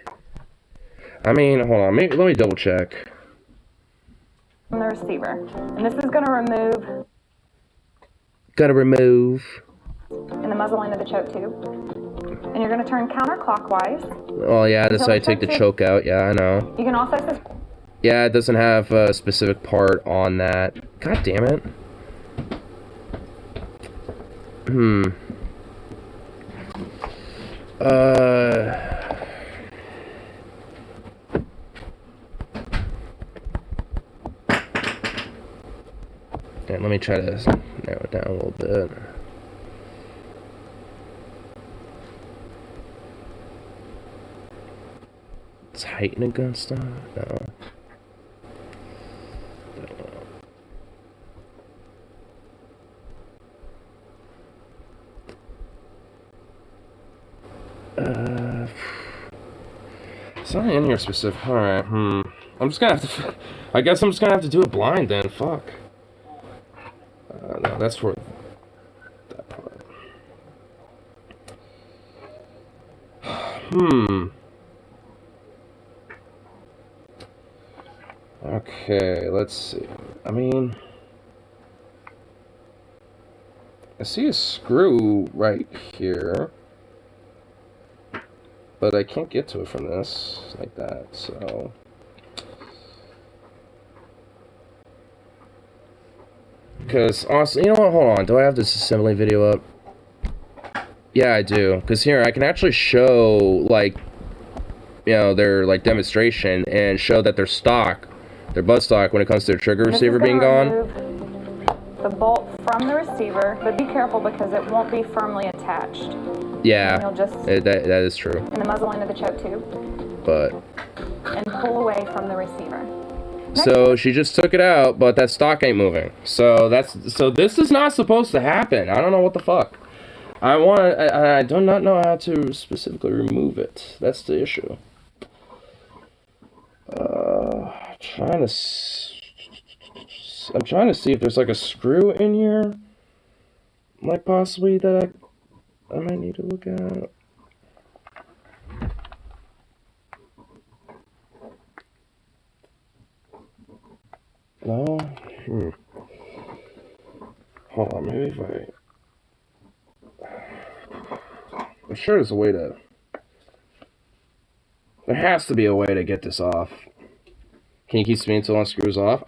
I mean, hold on. Let me double check. From the receiver. And this is going to remove... Gotta remove. In the muzzle end of the choke tube. And you're going to turn counterclockwise. Oh, yeah, that's how I take the choke out. Yeah, I know. You can also... Yeah, it doesn't have a specific part on that. God damn it. Yeah, let me try to narrow it down a little bit. Tighten a gun stock? No. It's not in here specific. Alright, I'm just gonna have to... I guess I'm just gonna have to do it blind then. Fuck. No, that's for that part. Okay, let's see. I mean... I see a screw right here. But I can't get to it from this, like that, so... Because, honestly, you know what, hold on, do I have this assembly video up? Yeah, I do, because here, I can actually show, like, you know, their, like, demonstration, and show that their stock, their butt stock, when it comes to their trigger receiver being gone. The bolt from the receiver, but be careful because it won't be firmly attached. Yeah, you'll just that is true. In the muzzle end of the choke tube. But... And pull away from the receiver. So she just took it out, but that stock ain't moving. So this is not supposed to happen. I don't know what the fuck. I do not know how to specifically remove it. That's the issue. I'm trying to see if there's like a screw in here, like possibly that I might need to look at. No? Hold on, maybe if I'm sure there's a way to... There has to be a way to get this off. Can you keep spinning until one screws off?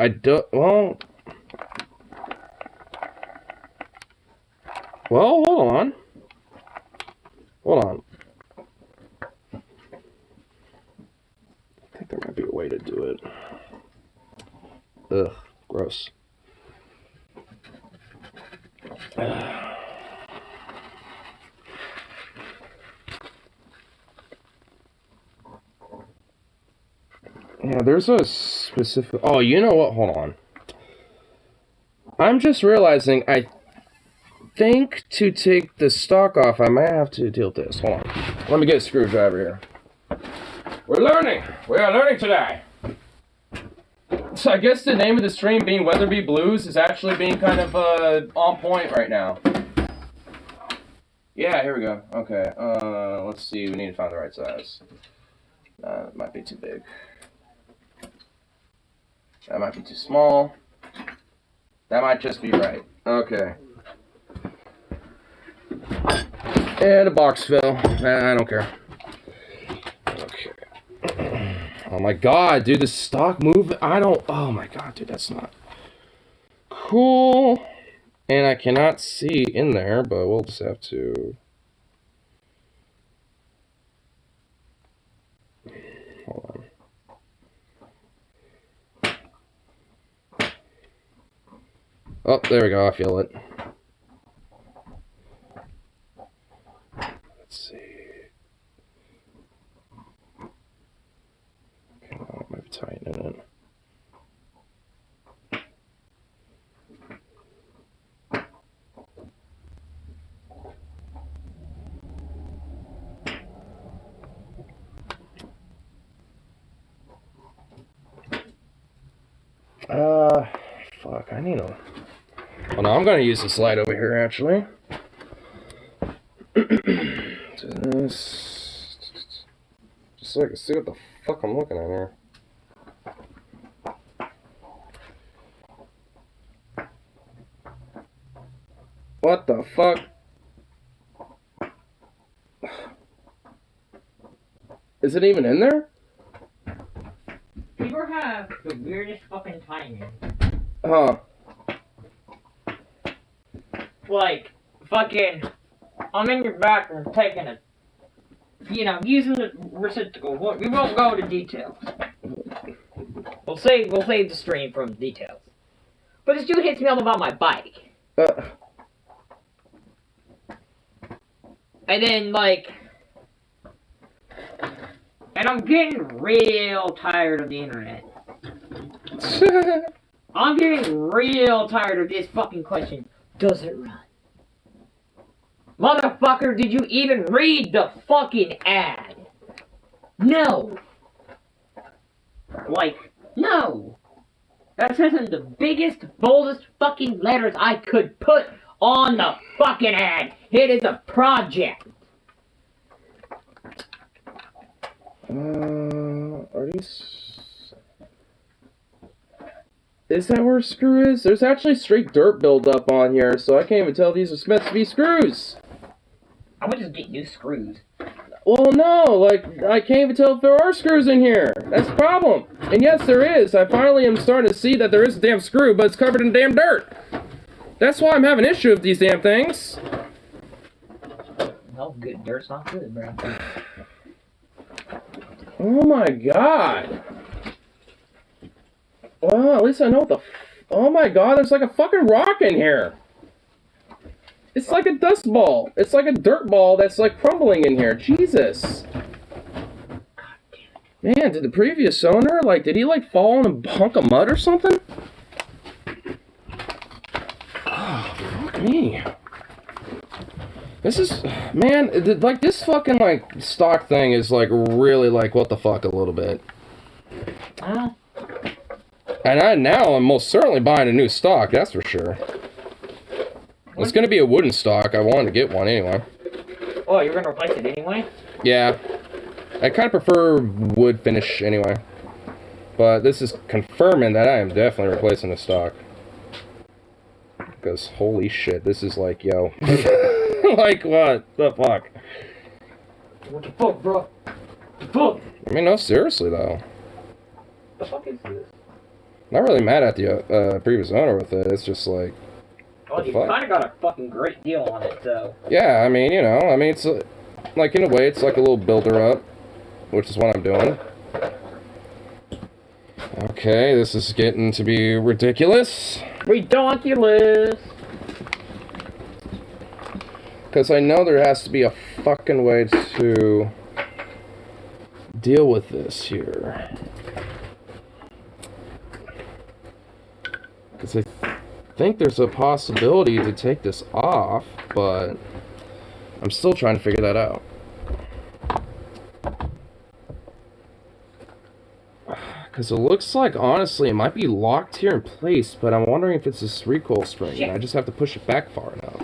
Well, hold on. Hold on. I think there might be a way to do it. Ugh, gross. Yeah, there's a specific... Oh, you know what? Hold on. I'm just realizing, I think to take the stock off, I might have to deal with this. Hold on. Let me get a screwdriver here. We're learning! We are learning today! So I guess the name of the stream being Weatherby Blues is actually being kind of on point right now. Yeah, here we go. Okay, let's see. We need to find the right size. It might be too big. That might be too small. That might just be right. Okay. And a box fell. I don't care. Okay. Oh my god, dude, the stock move. Oh my god, dude, that's not cool. And I cannot see in there, but we'll just have to. Hold on. Oh, there we go. I feel it. Let's see. Okay, well, it might be tightening it. Fuck, I need a... Oh no, I'm gonna use this light over here, actually. Just so I can see what the fuck I'm looking at here. What the fuck? Is it even in there? People have the weirdest fucking timing. Huh. Like, fucking, I'm in your bathroom taking a, using the receptacle. We won't go into details. We'll save the stream from details. But this dude hits me up about my bike. And then, like, and I'm getting real tired of the internet. I'm getting real tired of this fucking question. Does it run? Motherfucker, did you even read the fucking ad? No. Like, no. That says in the biggest, boldest fucking letters I could put on the fucking ad. It is a project. Are these... Is that where a screw is? There's actually straight dirt buildup on here, so I can't even tell these are meant to be screws. I would just get new screws. Well, no, like, I can't even tell if there are screws in here. That's the problem. And yes, there is. I finally am starting to see that there is a damn screw, but it's covered in damn dirt. That's why I'm having an issue with these damn things. No, good dirt's not good, bro. Oh my god. Well, at least I know what the oh my god, there's like a fucking rock in here. It's like a dust ball. It's like a dirt ball that's like crumbling in here. Jesus. Man, did the previous owner, like, did he, like, fall in a hunk of mud or something? Oh, fuck me. This is, man, like, this fucking, like, stock thing is, like, really, like, what the fuck a little bit. And now I'm most certainly buying a new stock, that's for sure. It's gonna be a wooden stock. I wanted to get one anyway. Oh, you're gonna replace it anyway? Yeah. I kind of prefer wood finish anyway. But this is confirming that I am definitely replacing the stock. Because holy shit, this is like, yo. Like what the fuck? What the fuck, bro? The fuck? I mean, no, seriously though. The fuck is this? Not really mad at the previous owner with it. It's just like. Oh, you kind of got a fucking great deal on it, though. Yeah, I mean, you know, I mean, it's like in a way, it's like a little builder up, which is what I'm doing. Okay, this is getting to be ridiculous. Redonkulous! Because I know there has to be a fucking way to deal with this here. Because I think there's a possibility to take this off, but I'm still trying to figure that out. Because it looks like, honestly, it might be locked here in place, but I'm wondering if it's this recoil spring. And I just have to push it back far enough.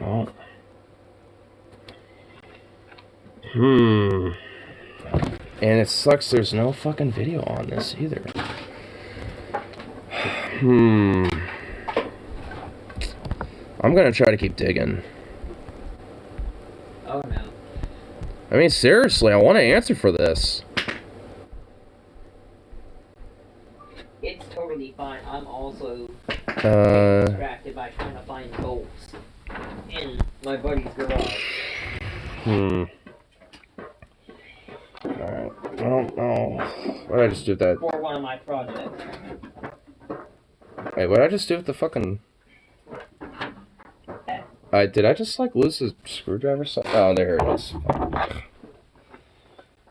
Well. And it sucks there's no fucking video on this either. I'm gonna try to keep digging. Oh no. I mean, seriously, I want to answer for this. It's totally fine. I'm also distracted by trying to find bolts in my buddy's garage. Alright. Well, oh. What did I just do with that? For one of my projects. Wait, what did I just do with the fucking... did I just, like, lose the screwdriver? Oh, there it is.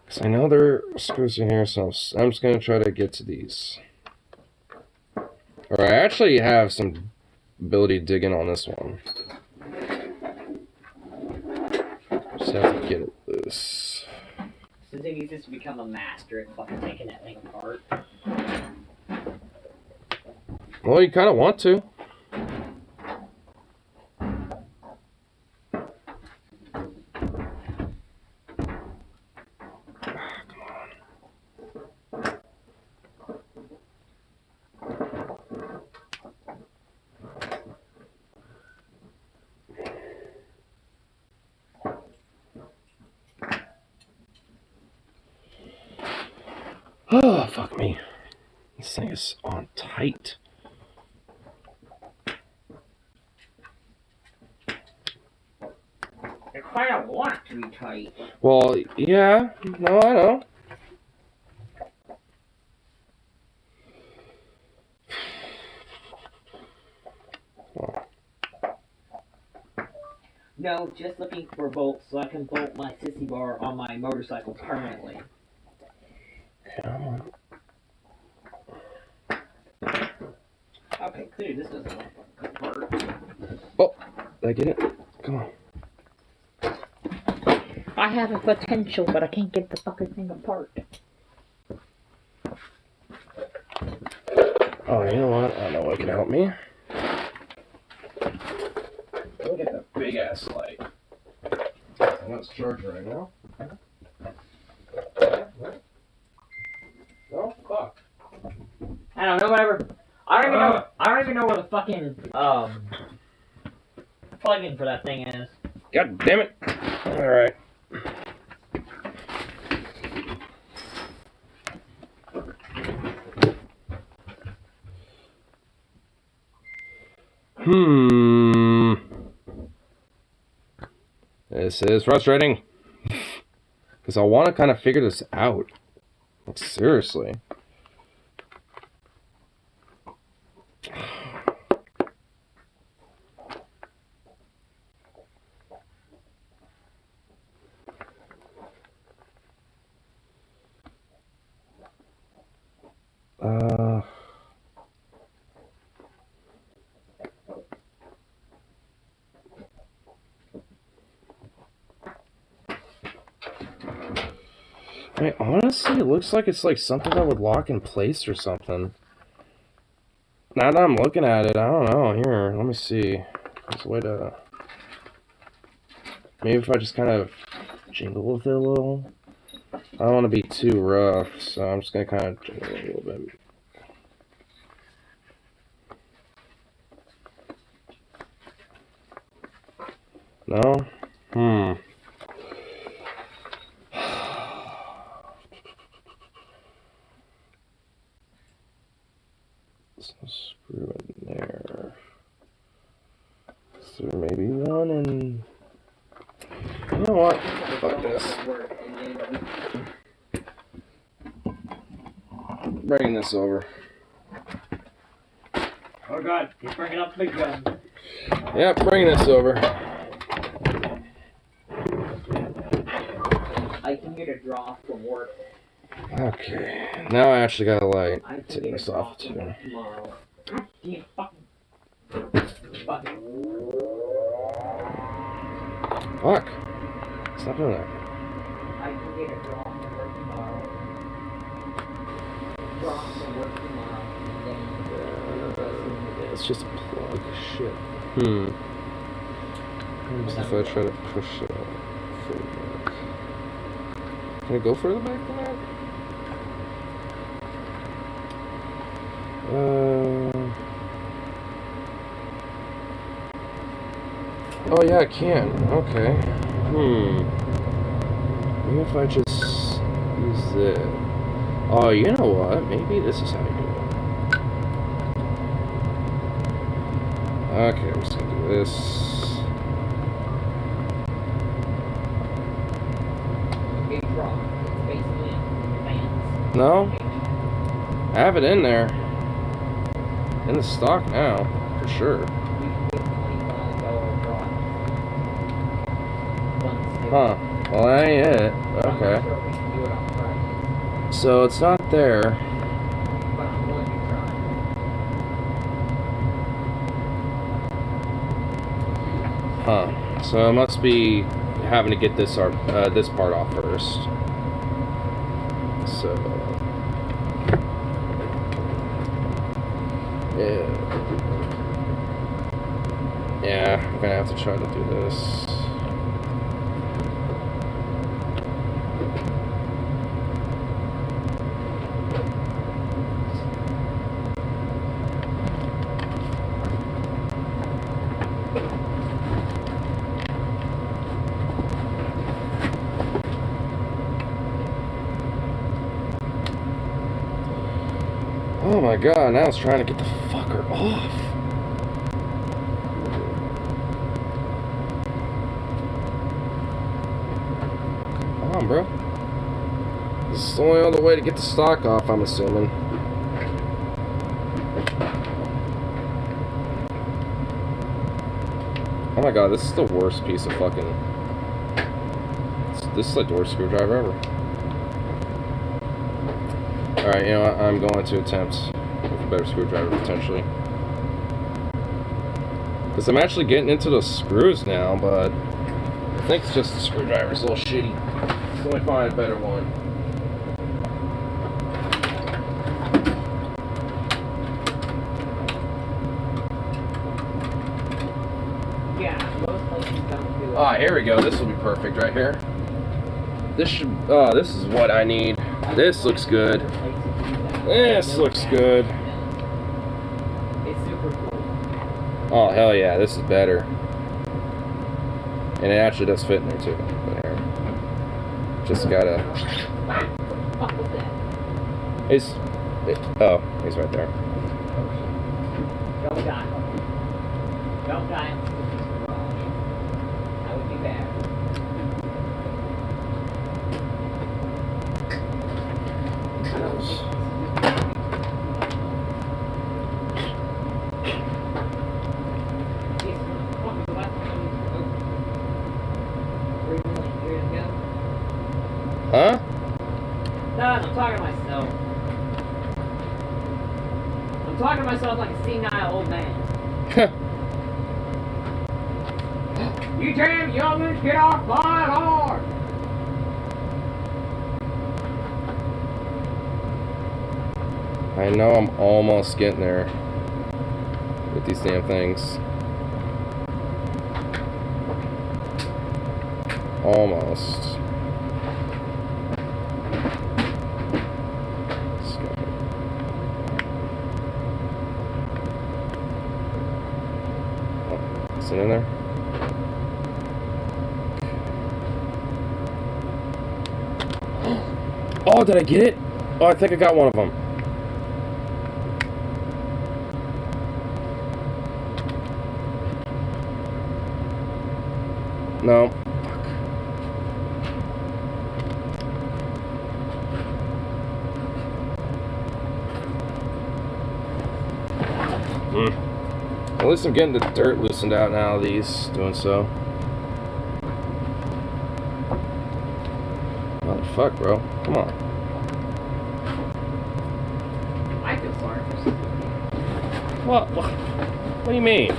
Because I know there are screws in here, so I'm just going to try to get to these. Or I actually have some ability to dig in on this one. Just have to get it loose. So I think he's just become a master at fucking taking that thing apart. Well, you kind of want to. Oh, fuck me. This thing is on tight. It kind of wants to be tight. Well, yeah. No, I know. No, just looking for bolts so I can bolt my sissy bar on my motorcycle permanently. Come on. Okay, clear. This doesn't work. Oh, did I get it? Come on. I have a potential, but I can't get the fucking thing apart. Oh, you know what? I know what can help me. Look at that big ass light. I'm not charging right now. No, fuck. I don't know, whatever. I don't even know. I don't even know where the fucking plug-in for that thing is. God damn it! All right. This is frustrating. Because I want to kind of figure this out. Like, seriously. I mean, honestly, it looks like it's like something that would lock in place or something. Now that I'm looking at it, I don't know. Here, let me see. There's a way to... Maybe if I just kind of jingle with it a little. I don't want to be too rough, so I'm just going to kind of jingle it a little bit. No? So screw in there. So maybe one and... You know what? Fuck this. Bringing this over. Oh god, he's bringing up the big gun. Yep, bringing this over. I can get a draw from work. Okay, now I actually gotta like take this off too. Tomorrow. God damn fucking. Fuck. Stop doing that. I can get a draw from work tomorrow. Draw from work tomorrow. And then It's just a plug. Shit. What if I try to push it further back? Can it go further back than that? Oh yeah, I can. Okay. Maybe if I just use it. Oh, you know what? Maybe this is how you do it. Okay, I'm just gonna do this. big draw. It's basically fans. No? I have it in there. In the stock now, for sure. Huh. Well, that ain't it. Okay. So it's not there. Huh. So I must be having to get this part off first. So yeah, I'm gonna have to try to do this. Oh my god, now it's trying to get the fucker off. Come on, bro. This is the only other way to get the stock off, I'm assuming. Oh my god, this is the worst piece of fucking... This is like the worst screwdriver ever. Alright, you know what? I'm going to attempt with a better screwdriver, potentially. Because I'm actually getting into the screws now, but I think it's just the screwdriver's a little shitty. So let me find a better one. Yeah, most places don't do it. Ah, here we go. This will be perfect right here. This should... Oh, this is what I need. This looks good. This looks good. It's super cool. Oh, hell yeah. This is better. And it actually does fit in there, too. But here. Just gotta... He's... Oh, he's right there. Don't die. Don't die. That would be bad. talking to myself like a senile old man. You damn youngins, get off my lawn! I know I'm almost getting there with these damn things. Almost. Oh, is it in there? Oh, did I get it? Oh, I think I got one of them. No. Fuck. At least I'm getting the dirt loosened out now of these, doing so. Motherfuck, bro. Come on. I feel sorry for some. What do you mean?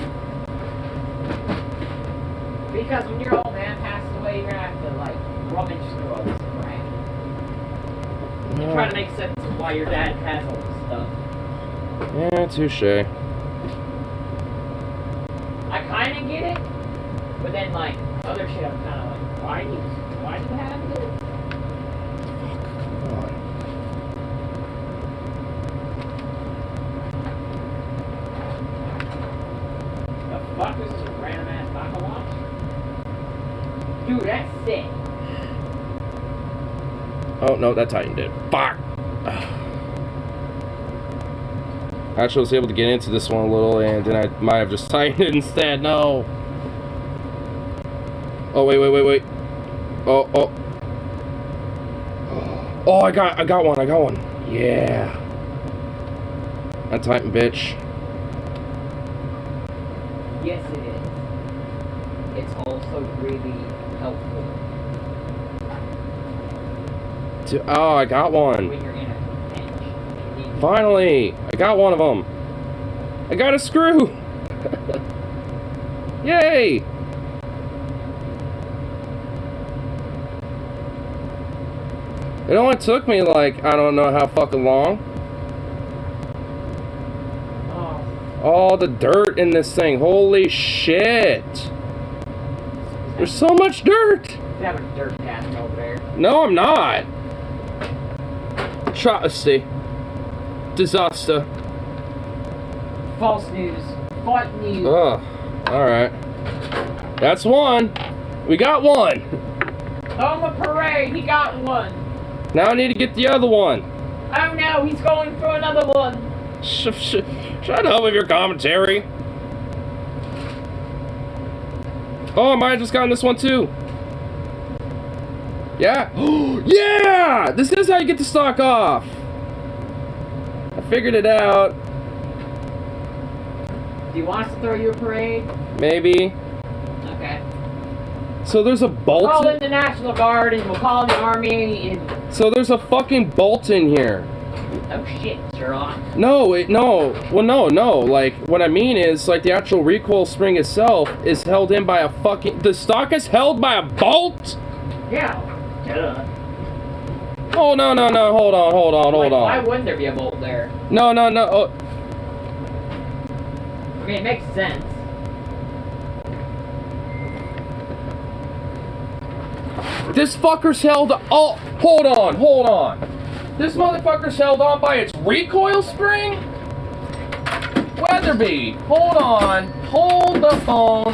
Because when your old man passes away, you're gonna have to, like, rummage through all this crap. And try to make sense of why your dad has all this stuff. Yeah, touche. I kinda get it, but then, like, other shit I'm kinda like, why do you have this? Come on. The fuck is this random ass taco watch? Dude, that's sick. Oh, no, that tightened it. Fuck! Actually, I was able to get into this one a little, and then I might have just tightened it instead. No! Oh, wait. Oh. Oh, I got one. Yeah. Untightened, bitch. Yes, it is. It's also really helpful Oh, I got one. when you're in a pinch. Finally! I got one of them. I got a screw! Yay! It only took me like, I don't know how fucking long. Oh, All the dirt in this thing. Holy shit! There's so much dirt! you have a dirt cabin over there. No, I'm not! Travesty. Disaster. False news. False news. Ugh. Alright. That's one. We got one. On the parade, he got one. Now I need to get the other one. Oh no, he's going for another one. Shut up with your commentary. Oh, I might have just gotten this one too. Yeah. Yeah! This is how you get the stock off. I figured it out. Do you want us to throw you a parade? Maybe. Okay. So there's a bolt. Call in the National Guard and we'll call in the Army and... So there's a fucking bolt in here. Oh shit, Sherlock. No. Well, no. Like, what I mean is, like, the actual recoil spring itself is held in by a fucking... The stock is held by a bolt? Yeah. Duh. Oh, no. Hold on. Why wouldn't there be a bolt there? No. Oh. I mean, it makes sense. This fucker's held... Oh, hold on. This motherfucker's held on by its recoil spring? Weatherby, hold on. Hold the phone.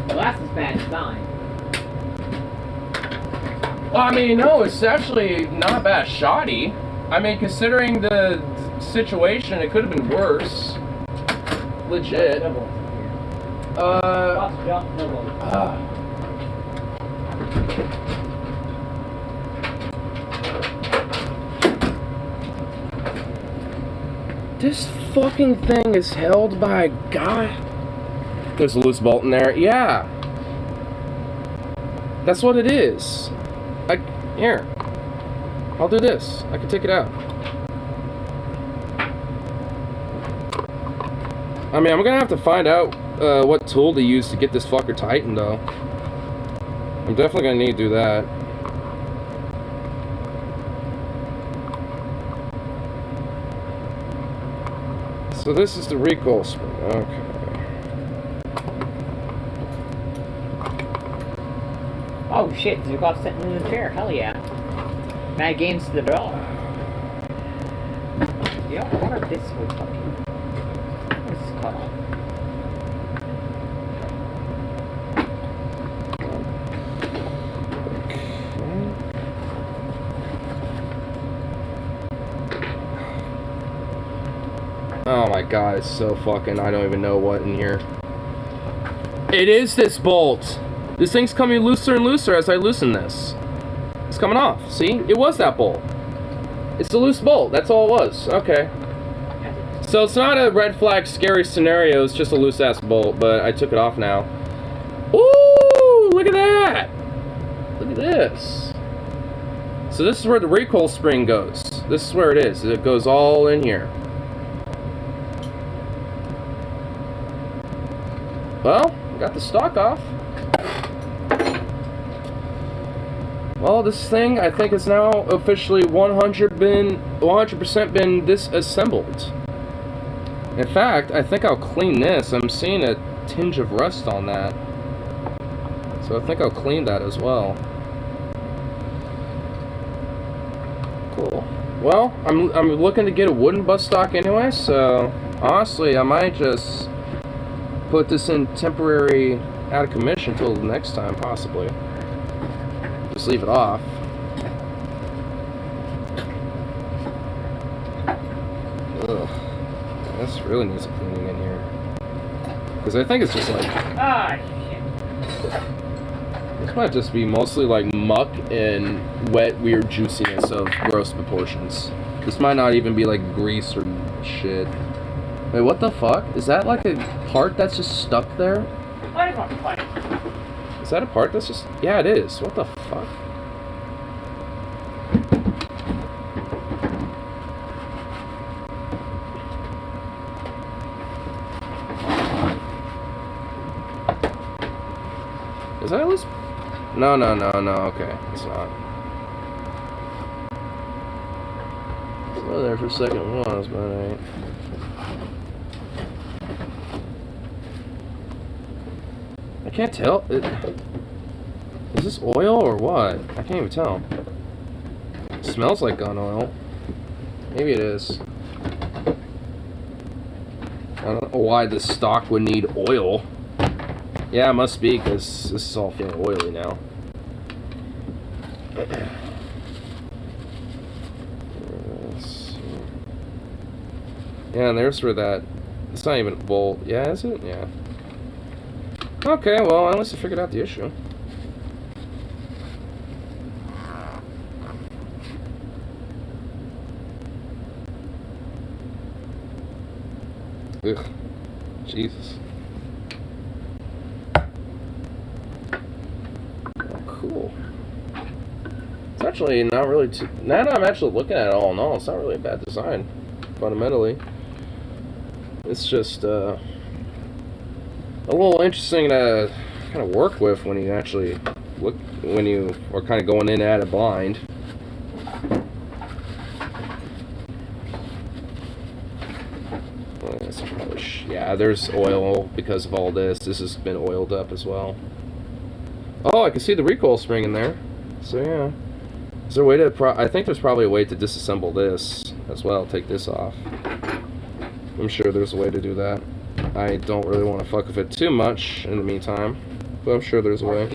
Well, that's as bad as mine. Well, I mean, no, it's actually not bad shoddy. I mean, considering the situation, it could have been worse. Legit. This fucking thing is held by a guy. There's a loose bolt in there. Yeah. That's what it is. Here. I'll do this. I can take it out. I mean, I'm gonna have to find out what tool to use to get this fucker tightened, though. I'm definitely gonna need to do that. So this is the recoil spring. Okay. Oh shit, Zukov sitting in the chair. Hell yeah. Mad games to the dog. Yeah, I wonder if this would fucking. What is this called? Oh my god, it's so fucking, I don't even know what in here. It is this bolt. This thing's coming looser and looser as I loosen this. It's coming off, see? It was that bolt. It's a loose bolt, that's all it was. Okay. So it's not a red flag scary scenario, it's just a loose ass bolt, but I took it off now. Ooh, look at that! Look at this. So this is where the recoil spring goes. This is where it is. It goes all in here. Well, got the stock off. Well, this thing I think is now officially 100% been disassembled. In fact, I think I'll clean this. I'm seeing a tinge of rust on that, so I think I'll clean that as well. Cool. Well, I'm looking to get a wooden bus stock anyway, so honestly, I might just put this in temporary out of commission until the next time, possibly. Just leave it off. Ugh. This really needs a cleaning in here. Because I think it's just like... Ah, shit. This might just be mostly like muck and wet, weird juiciness of gross proportions. This might not even be like grease or shit. Wait, what the fuck? Is that like a part that's just stuck there? Is that a part that's just... Yeah, it is. What the fuck? Is that at least... No, okay. It's not. It's not there for a second. It was, but it ain't. I can't tell. Is this oil or what? I can't even tell. It smells like gun oil. Maybe it is. I don't know why this stock would need oil. Yeah, it must be, because this is all feeling oily now. Yeah, and there's where that... It's not even a bolt. Yeah, is it? Yeah. Okay, well, at least I figured out the issue. Ugh. Jesus. Oh, cool. It's actually not really too... Now that I'm actually looking at it all in all, it's not really a bad design, fundamentally. It's just, a little interesting to kind of work with when you actually look, when you are kind of going in at it blind. Yeah, there's oil because of all this. This has been oiled up as well. Oh, I can see the recoil spring in there. So yeah, is there a way to? I think there's probably a way to disassemble this as well. Take this off. I'm sure there's a way to do that. I don't really want to fuck with it too much in the meantime, but I'm sure there's a way.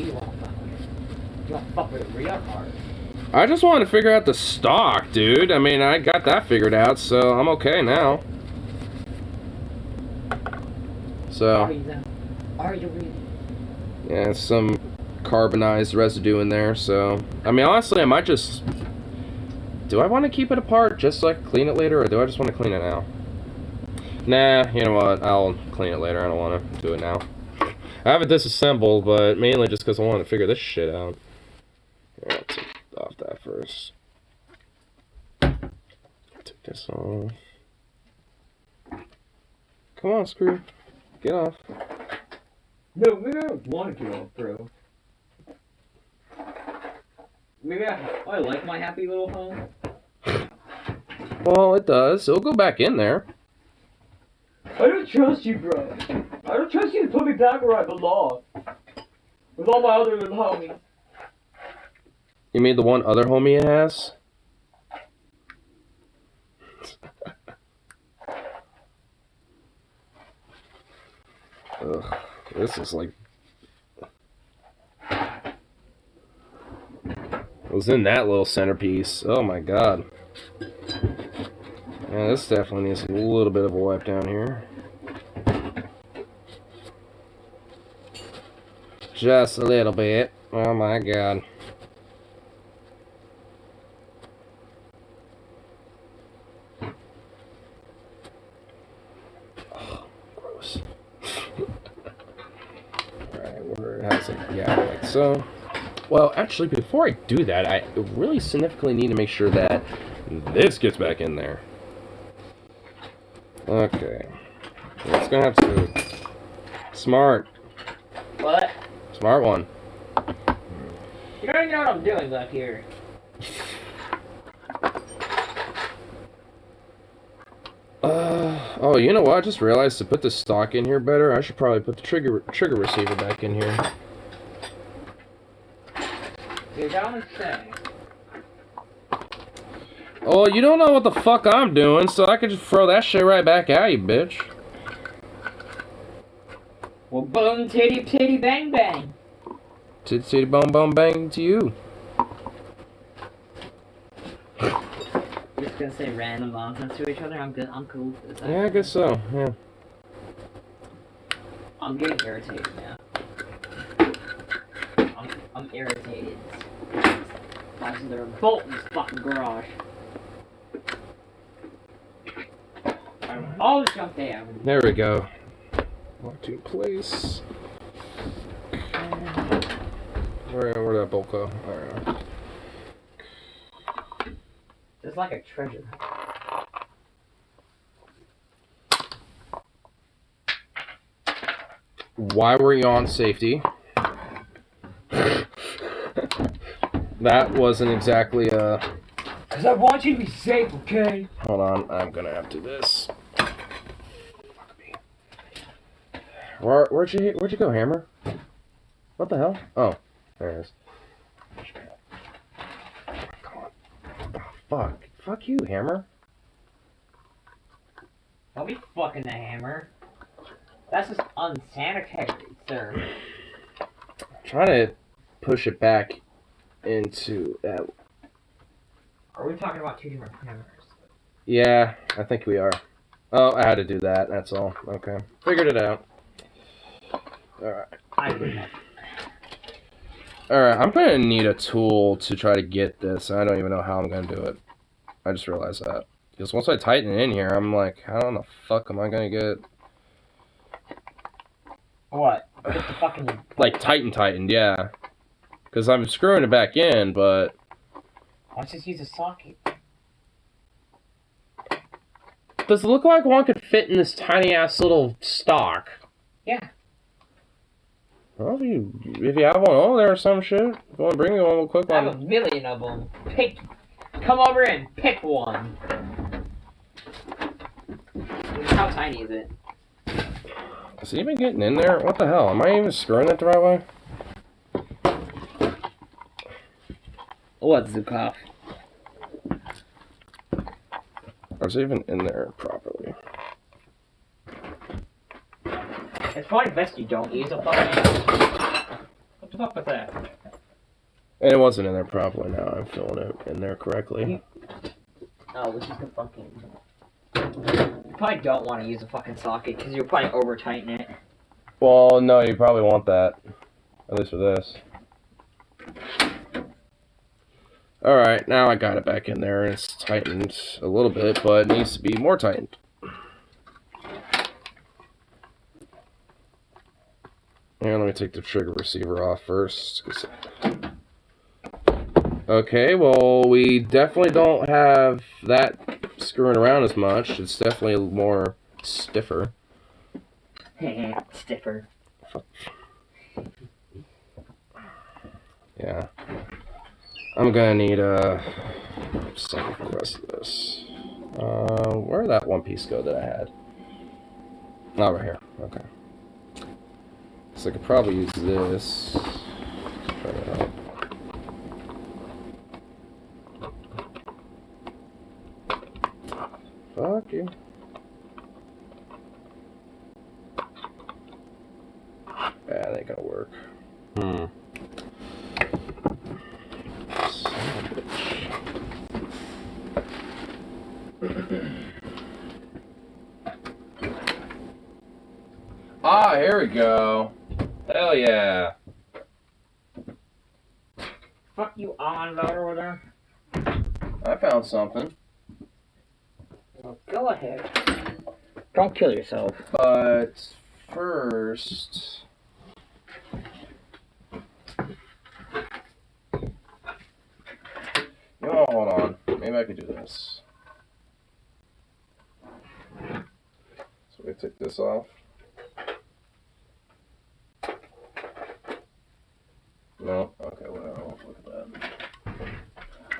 I just want to figure out the stock, dude. I mean, I got that figured out, so I'm okay now. So, yeah, some carbonized residue in there, so, I mean, honestly, I might just, do I want to keep it apart just so I can clean it later, or do I just want to clean it now? Nah, you know what, I'll clean it later, I don't want to do it now. I have it disassembled, but mainly just because I wanted to figure this shit out. Here, I'll take off that first. Take this off. Come on, Screw. Get off. No, maybe I don't want to get off, bro. Maybe I like my happy little home. Well, it does. It'll go back in there. I don't trust you, bro. I don't trust you to put me back where I belong. With all my other little homies. You mean the one other homie it has? Ugh, this is like... It was in that little centerpiece. Oh my god. Yeah, this definitely needs a little bit of a wipe down here. Just a little bit. Oh my god. Oh, gross. Alright, where has it? Yeah, like so. Well, actually, before I do that, I really significantly need to make sure that this gets back in there. Okay. It's gonna have to be smart. What? Smart one. You don't even know what I'm doing back here. Oh, you know what? I just realized to put the stock in here better, I should probably put the trigger receiver back in here. You're down to say. Oh, you don't know what the fuck I'm doing, so I could just throw that shit right back at you, bitch. Well, boom, titty, titty, bang, bang. Titty, titty, bum, bum, bang to you. We're just gonna say random nonsense to each other. I'm good. I'm cool with this. Yeah, I guess so, yeah. I'm getting irritated now. I'm irritated. Why is there a bolt in this fucking garage? I'll just jump down. There we go. Locked in place. Where'd that bolt go? Alright. It's like a treasure. Why were you on safety? That wasn't exactly a... Cause I want you to be safe, okay? Hold on, I'm gonna have to do this. Fuck me. Where'd you go, Hammer? What the hell? Oh, there it is. Come on. Oh, fuck. Fuck you, Hammer. Don't be fucking the hammer. That's just unsanitary, sir. I'm trying to push it back into that. Are we talking about two different hammers? Yeah, I think we are. Oh, I had to do that, that's all. Okay. Figured it out. Alright. I did that. Alright, I'm gonna need a tool to try to get this. I don't even know how I'm gonna do it. I just realized that. Because once I tighten it in here, I'm like, how in the fuck am I gonna get... What? Get the fucking... Like, tightened, yeah. Because I'm screwing it back in, but... Let's just use a socket. Does it look like one could fit in this tiny-ass little stock? Yeah. Well, if you have one over there or some shit, if you want to bring me one, we'll click I on have a million of them. Come over and pick one. How tiny is it? Is it even getting in there? What the hell? Am I even screwing it the right way? What's the cough? Or is it even in there properly? It's probably best you don't use a fucking... What the fuck was that? And it wasn't in there properly now. I'm filling it in there correctly. Oh, this is the fucking... You probably don't want to use a fucking socket because you'll probably over tighten it. Well, no, you probably want that. At least for this. Alright, now I got it back in there. It's tightened a little bit, but it needs to be more tightened. Here, let me take the trigger receiver off first. Okay, well, we definitely don't have that screwing around as much. It's definitely more stiffer. Stiffer. Yeah. I'm gonna need something for the rest of this. Where did that one piece go that I had? Oh, right here. Okay. So I could probably use this. Try that out. Fuck you. Yeah, that ain't gonna work. Son of a bitch. Ah, here we go. Hell yeah. Fuck you on loader over there. I found something. Well, go ahead. Don't kill yourself. But first... Oh, hold on. Maybe I could do this. So we take this off. No? Okay, well, look at that.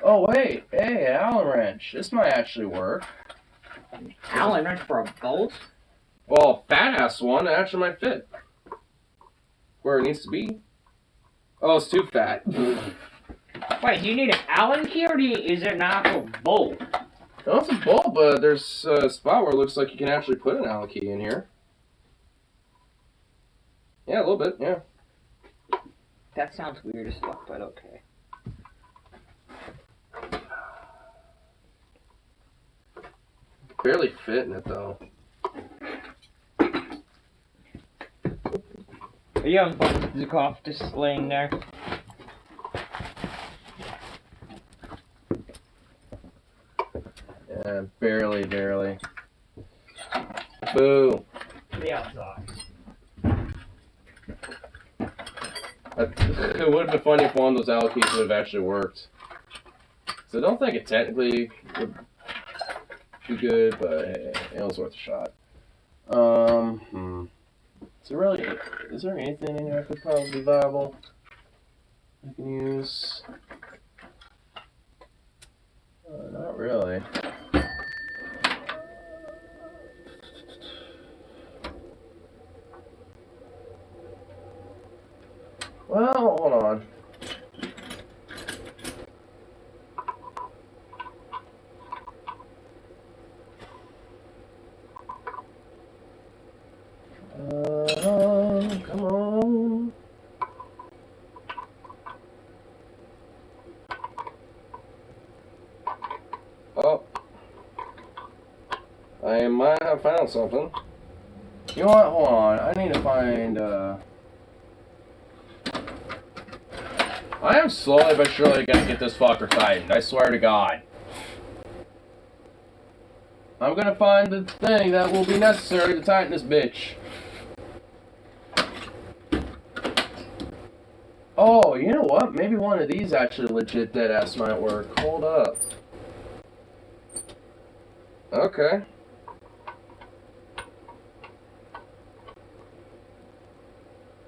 Oh, wait. Hey, Allen wrench. This might actually work. Allen wrench for a bolt? Well, fat ass one. It actually might fit. Where it needs to be. Oh, it's too fat. Wait, do you need an Allen key or is it an actual bolt? No, it's a bolt, but there's a spot where it looks like you can actually put an Allen key in here. Yeah, a little bit, yeah. That sounds weird as fuck, but okay. Barely fit in it, though. Are you having fun with the cough just laying there? Yeah, barely, barely. Boo. The outside. It would have been funny if one of those Allen keys would have actually worked. So I don't think it technically would be good, but hey, it was worth a shot. Is there anything in here that could probably be viable? I can use. Not really. Well, hold on. Come on. Oh. I might have found something. You know what? Hold on. I need to find, I am slowly but surely gonna get this fucker tightened. I swear to God. I'm gonna find the thing that will be necessary to tighten this bitch. Oh, you know what? Maybe one of these actually legit deadass might work. Hold up. Okay.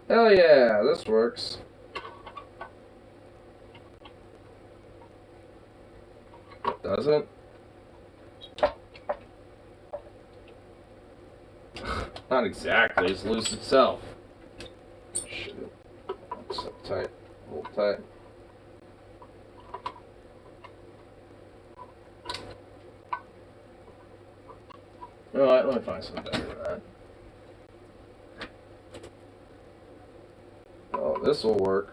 Hell yeah, this works. It doesn't. Not exactly, it's loose itself. Shit. It's up tight. Hold tight. Alright, let me find something better than that. Oh, this will work.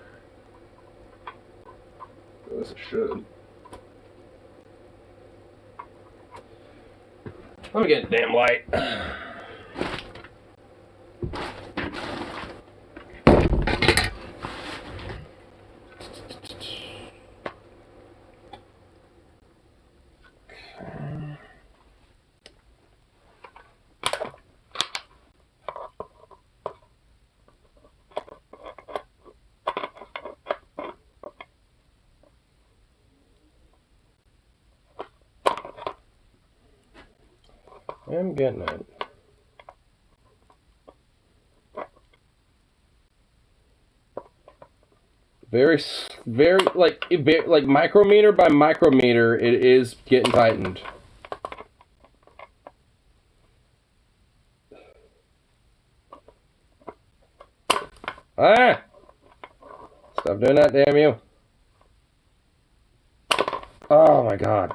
At least it should. Let me get a damn light. I'm getting it. Very, like micrometer by micrometer, it is getting tightened. Ah! Stop doing that, damn you. Oh my god.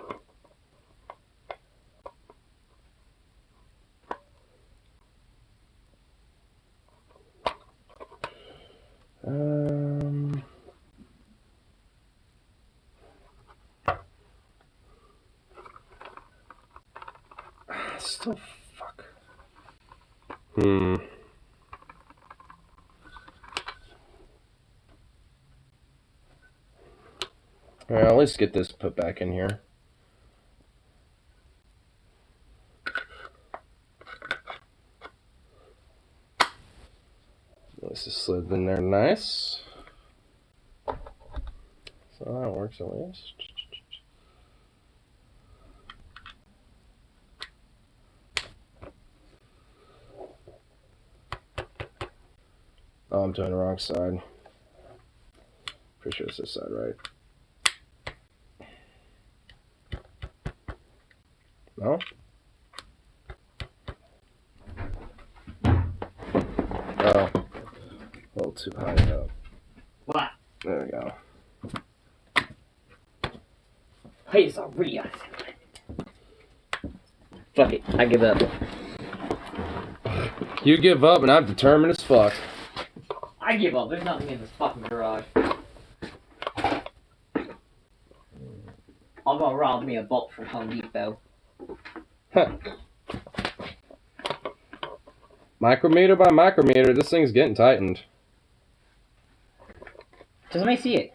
Still fuck. Alright, let's get this put back in here. This is slid in there nice. So that works at least. Oh, I'm doing the wrong side. Pretty sure it's this side, right? No? Oh. A little too high up. What? There we go. Hey, sorry. Fuck it, I give up. You give up and I'm determined as fuck. I give up, there's nothing in this fucking garage. I'll go rob me a bolt from Home Depot. Huh. Micrometer by micrometer, this thing's getting tightened. Just let me see it.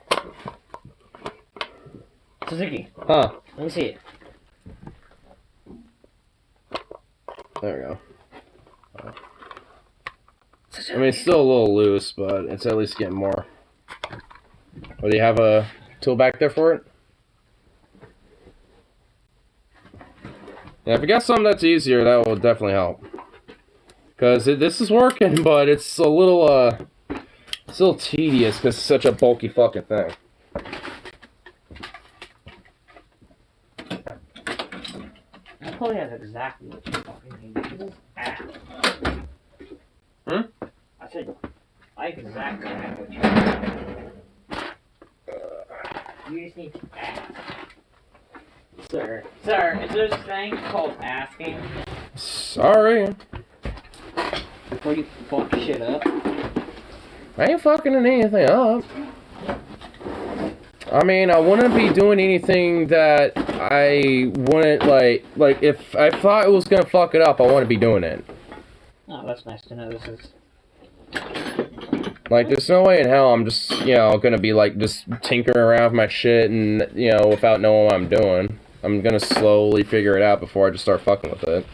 Suzuki. Huh. Let me see it. There we go. I mean, it's still a little loose, but it's at least getting more. Oh, do you have a tool back there for it? Yeah, if you got something that's easier, that will definitely help. Because this is working, but it's a little tedious because it's such a bulky fucking thing. I probably have exactly what you fucking need. This is ass. I said, I exactly have what you need. You just need to ask. Sir, is there this thing called asking? Sorry. Before you fuck shit up? I ain't fucking anything up. I mean, I wouldn't be doing anything that I wouldn't, like if I thought it was gonna fuck it up, I wouldn't be doing it. Oh, that's nice to know. This is... Like, there's no way in hell I'm just, you know, gonna be, like, just tinkering around with my shit and, you know, without knowing what I'm doing. I'm gonna slowly figure it out before I just start fucking with it.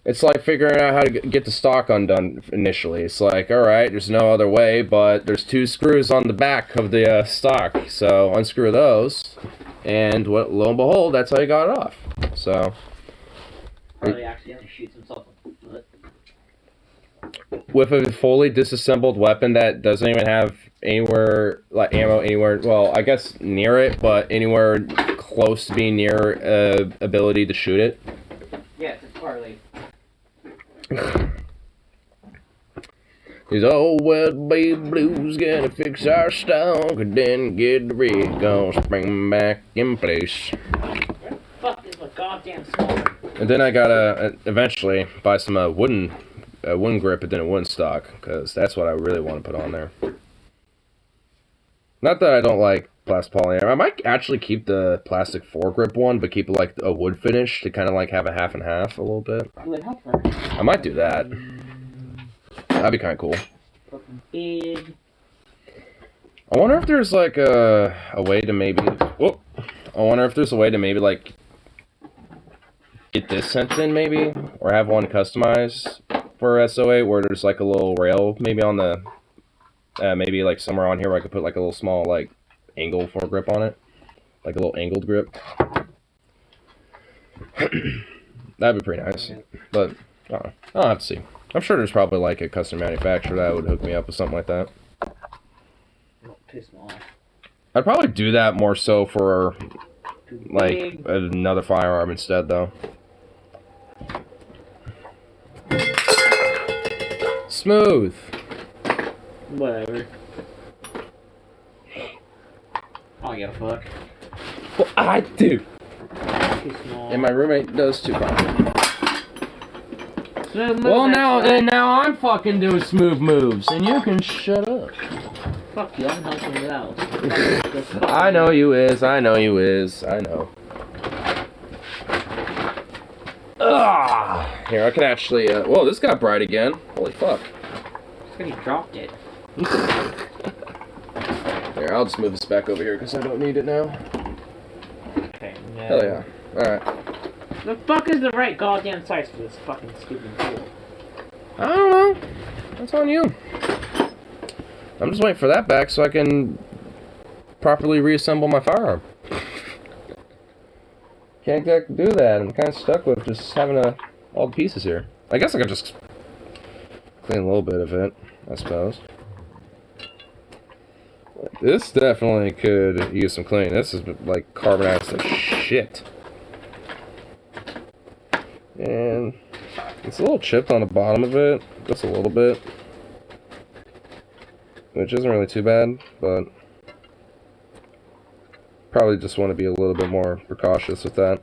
It's like figuring out how to get the stock undone initially. It's like, alright, there's no other way, but there's 2 screws on the back of the stock. So, unscrew those, and lo and behold, that's how you got it off. So... Probably accidentally shoots himself in the foot. With a fully disassembled weapon that doesn't even have anywhere, like, ammo anywhere, well, I guess near it, but anywhere close to being near ability to shoot it. Yes, it's partly. These old Weatherby Blues gonna fix our stock and then get the rig gonna spring back in place. Where the fuck is my goddamn smoke? And then I gotta eventually buy some wooden grip and then a wooden stock, because that's what I really want to put on there. Not that I don't like plastic polyamide. I might actually keep the plastic foregrip one, but keep like a wood finish to kind of like have a half and half a little bit. Would help her. I might do that. That'd be kind of cool. Fucking big. I wonder if there's like a way to maybe... Whoop! I wonder if there's a way to maybe like get this sent in maybe, or have one customized for SO8 where there's like a little rail maybe on the maybe like somewhere on here where I could put like a little small like angle foregrip on it, like a little angled grip. That'd be pretty nice, but I don't know. I'll have to see. I'm sure there's probably like a custom manufacturer that would hook me up with something like that. too small. I'd probably do that more so for Too like big. another firearm instead, though. Smooth. Whatever. I don't give a fuck. Well, I do. Too small. And my roommate does too. Smooth move, Well, that's right. now I'm fucking doing smooth moves, and you can shut up. Fuck you, I'm helping you out. I know you is. I know. Ah, here I can actually. Whoa, this got bright again. Holy fuck. It's when you dropped it. Here, I'll just move this back over here because I don't need it now. Okay, no. Hell yeah. All right. The fuck is the right goddamn size for this fucking stupid tool? I don't know. That's on you. I'm just waiting for that back so I can properly reassemble my firearm. Can't exactly do that. I'm kind of stuck with just having all the pieces here. I guess I could just clean a little bit of it, I suppose. This definitely could use some cleaning. This is like carbonized as shit. And it's a little chipped on the bottom of it, just a little bit. Which isn't really too bad, but probably just want to be a little bit more precautious with that.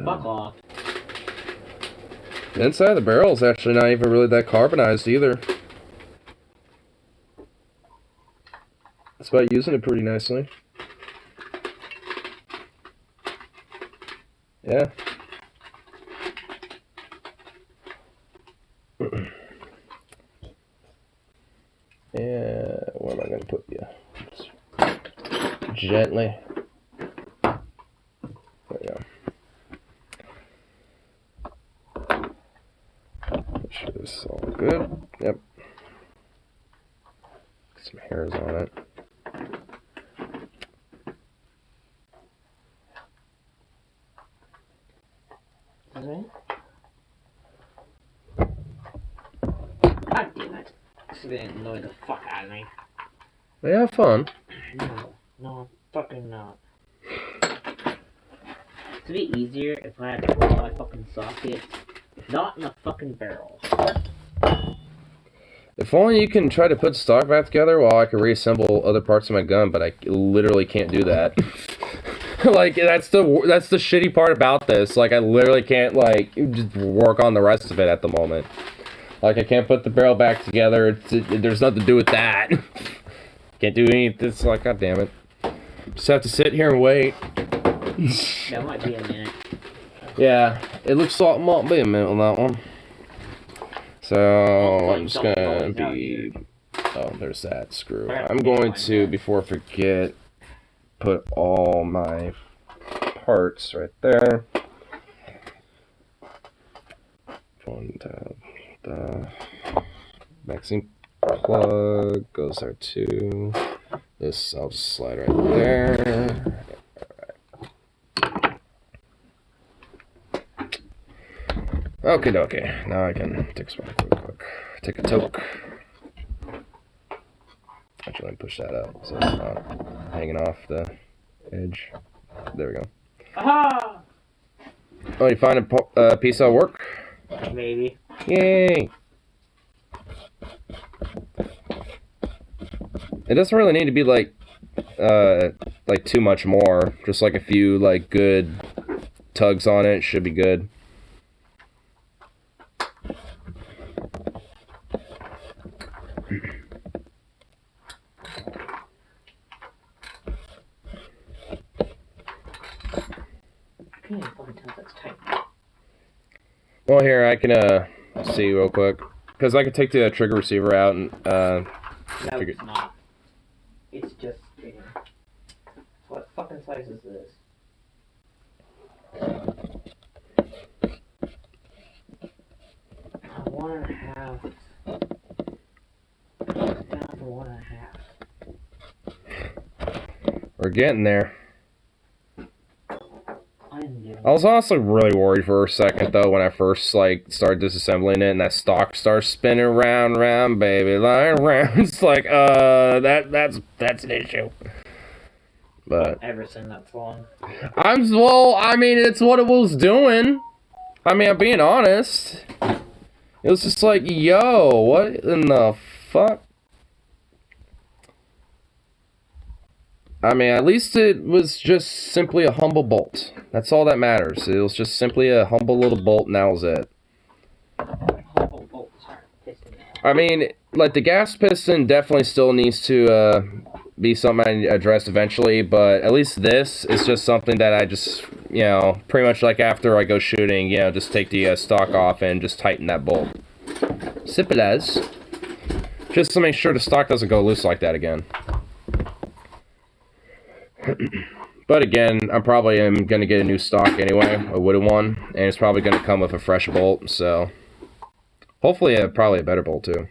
Fuck off. The inside of the barrel is actually not even really that carbonized either. It's about using it pretty nicely. Yeah. Yeah, where am I going to put you? Just gently. There we go. Make sure this is all good. Yep. Some hairs on it. Okay. God damn it. This is gonna annoy the fuck out of me. Yeah, have fun. No, fucking not. It'd be easier if I had to pull my fucking socket, not in the fucking barrel. If only you can try to put stock back together while I can reassemble other parts of my gun, but I literally can't do that. Like, that's the shitty part about this. Like, I literally can't, like, just work on the rest of it at the moment. Like, I can't put the barrel back together. There's nothing to do with that. Can't do anything. It's like, god damn it. Just have to sit here and wait. That might be a minute. Yeah, it looks like it might be a minute on that one. So, I'm just gonna be... Oh, there's that screw. I'm going to, before I forget, put all my parts right there. The magazine plug goes there too. This I'll just slide right there. Okay. Now I can take a smoke real quick. Take a toke. Actually, let me push that up so it's not hanging off the edge. There we go. Aha! Oh, you find a piece that'll work? Maybe. Yay! It doesn't really need to be like too much more. Just like a few like good tugs on it should be good. Well, here I can see real quick because I can take the trigger receiver out and No, it's not. It's just bigger. What fucking size is this? One and a half. Down to 1.5. We're getting there. I'm doing I was honestly really worried for a second though when I first like started disassembling it and that stock starts spinning round, baby, lying round. It's like that's an issue. But Ever since that's long. I mean it's what it was doing. I mean I'm being honest. It was just like, yo, what in the fuck? I mean, at least it was just simply a humble bolt. That's all that matters. It was just simply a humble little bolt, and that was it. I mean, like, the gas piston definitely still needs to be something I address eventually, but at least this is just something that I just, you know, pretty much like after I go shooting, you know, just take the stock off and just tighten that bolt. Simple as. Just to make sure the stock doesn't go loose like that again. But again, I'm probably going to get a new stock anyway, a wooden one, and it's probably going to come with a fresh bolt, so hopefully probably a better bolt too.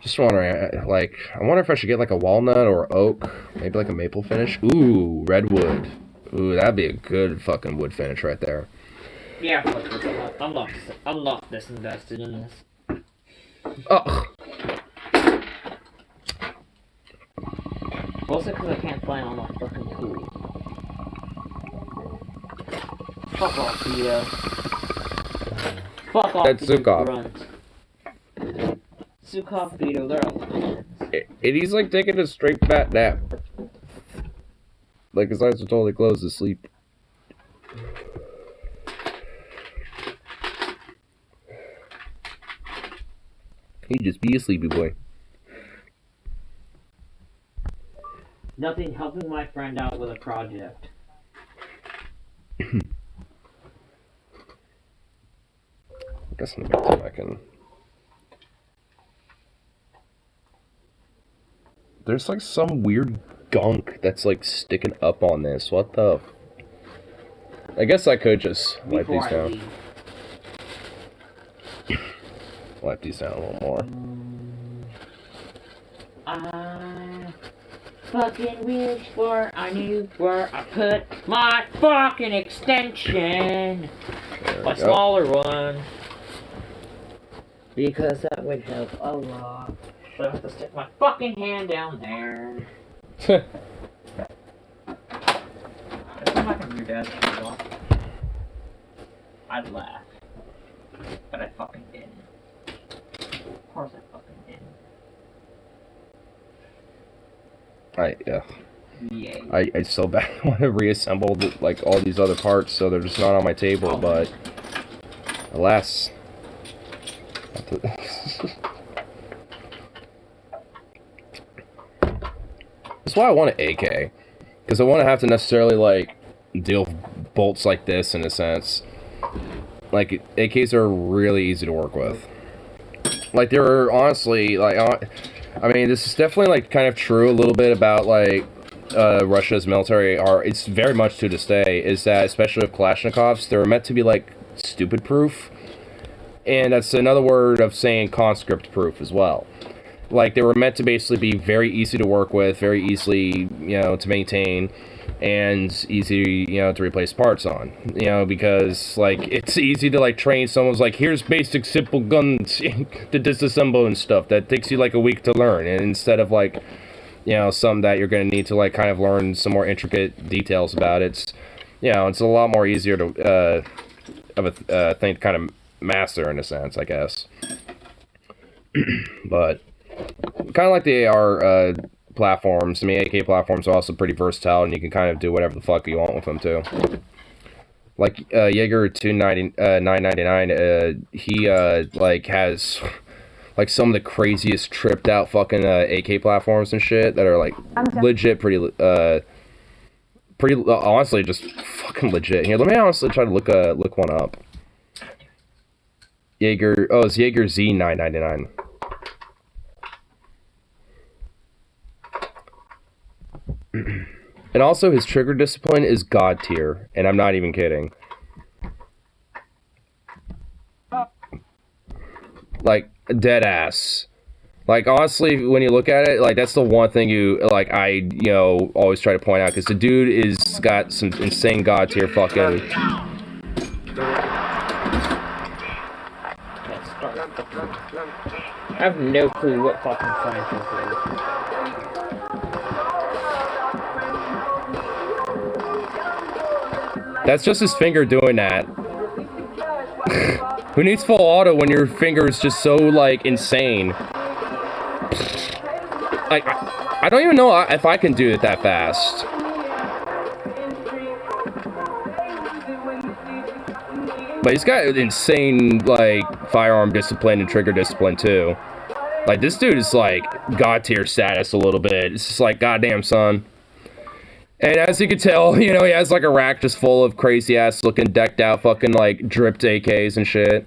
Just wondering, like, I wonder if I should get like a walnut or oak, maybe like a maple finish. Ooh, redwood. Ooh, that'd be a good fucking wood finish right there. Yeah, I'm not this invested in this. Ugh. Also because I can't find all my fucking tools. Fuck off, Vito. Fuck off, That's Zukov. Zukov, Vito, they're all He's like taking a straight fat nap. Like his eyes are totally closed to sleep. He'd just be a sleepy boy. Nothing helping my friend out with a project. I guess in the meantime I can... There's like some weird gunk that's like sticking up on this. What the... I guess I could just wipe these down. Wipe these down a little more. Fucking wish for I knew where I put my fucking extension. A smaller one. Because that would help a lot. So I have to stick my fucking hand down there. If I'm not gonna do that, I'd laugh. But I fucking didn't. Of course I fucking didn't. I so bad want to reassemble like all these other parts so they're just not on my table, but alas. That's why I want an AK, because I want to have to necessarily like deal with bolts like this in a sense. Like AKs are really easy to work with. Like they're honestly like. I mean, this is definitely, like, kind of true a little bit about, like, Russia's military art. It's very much to this day, is that, especially with Kalashnikovs, they're meant to be, like, stupid-proof. And that's another word of saying conscript-proof as well. Like, they were meant to basically be very easy to work with, very easily, you know, to maintain, and easy, you know, to replace parts on. You know, because, like, it's easy to, like, train someone's like, here's basic simple guns to disassemble and stuff. That takes you, like, a week to learn. And instead of, like, you know, some that you're going to need to, like, kind of learn some more intricate details about, it's, you know, it's a lot more easier to, of a thing to kind of master, in a sense, I guess. But kind of like the AR, platforms. I mean, AK platforms are also pretty versatile, and you can kind of do whatever the fuck you want with them too. Like Jaeger 999, he like has like some of the craziest tripped out fucking AK platforms and shit that are like legit pretty honestly just fucking legit. Here, let me honestly try to look one up. Jaeger, oh, it's Jaeger Z999. And also, his trigger discipline is god tier, and I'm not even kidding. Like, dead ass. Like, honestly, when you look at it, like, that's the one thing I always try to point out, because the dude is got some insane god tier fucking... I have no clue what fucking science this is. That's just his finger doing that. Who needs full auto when your finger is just so, like, insane? Like, I don't even know if I can do it that fast. But he's got insane, like, firearm discipline and trigger discipline, too. Like, this dude is, like, god tier status a little bit. It's just like, goddamn, son. And as you can tell, you know, he has, like, a rack just full of crazy-ass looking decked out fucking, like, dripped AKs and shit.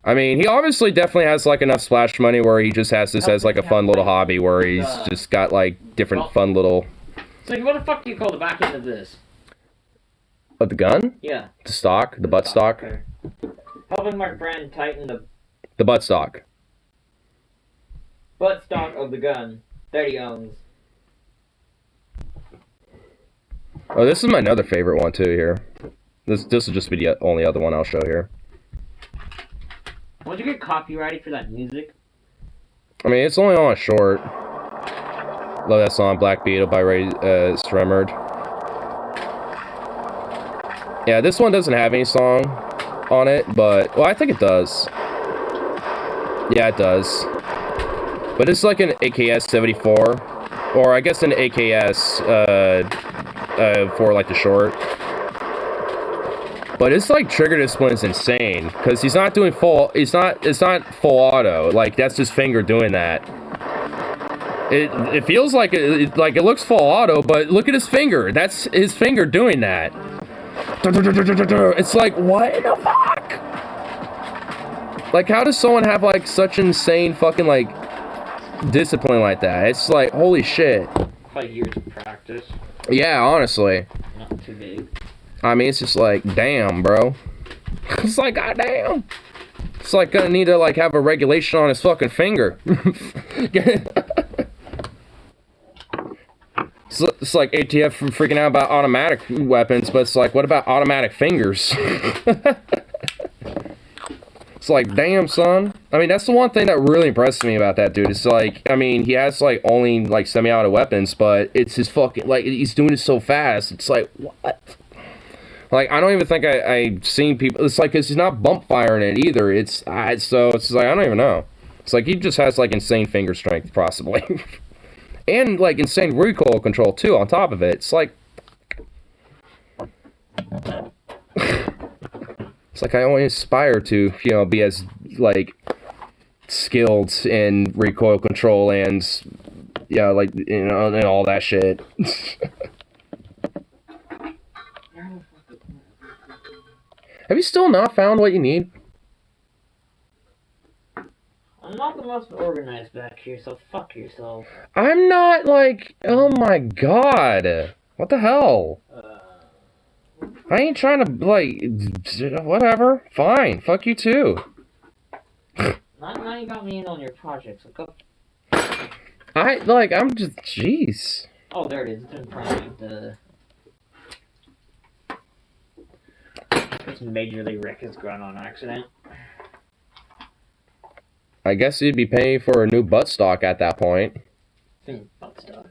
I mean, he obviously definitely has, like, enough splash money where he just has this as, like, a fun little hobby where he's just got, like, different fun little... So what the fuck do you call the back end of this? Of the gun? Yeah. The stock? The butt stock? Okay. Helping my friend tighten the butt stock. Butt stock of the gun that he owns. Oh, this is my other favorite one, too, here. This will just be the only other one I'll show here. Why'd you get copyrighted for that music? I mean, it's only on a short. Love that song, Black Beetle by Ray Stremerd. Yeah, this one doesn't have any song on it, but... Well, I think it does. Yeah, it does. But it's like an AKS 74. Or I guess an AKS for like the short. But it's like trigger discipline is insane. Because he's not doing full... It's not full auto. Like, that's his finger doing that. It feels like it looks full auto, but look at his finger. That's his finger doing that. It's like, what the fuck? Like, how does someone have, like, such insane fucking, like, discipline like that? It's like, holy shit. Probably years of practice. Yeah, honestly. Not too big. I mean, it's just like, damn, bro. It's like, goddamn. It's like gonna need to, like, have a regulation on his fucking finger. It's like ATF freaking out about automatic weapons, but it's like, what about automatic fingers? It's like, damn, son. I mean, that's the one thing that really impressed me about that dude. It's like, I mean, he has, like, only, like, semi-auto weapons, but it's his fucking, like, he's doing it so fast. It's like, what? Like, I don't even think I've seen people, it's like, because he's not bump firing it either. So it's like, I don't even know. It's like, he just has, like, insane finger strength, possibly. And, like, insane recoil control, too, on top of it. It's like... It's like I only aspire to, you know, be as, like, skilled in recoil control and, yeah, like, you know, and all that shit. Have you still not found what you need? I'm not the most organized back here, so fuck yourself. I'm not, like, oh my god. What the hell? I ain't trying to, like, whatever. Fine. Fuck you too. Now you got me in on your projects. So go. I'm just, jeez. Oh, there it is. It's in front of the... This Major League Wreck is going on accident. I guess you'd be paying for a new butt stock at that point. Butt stock.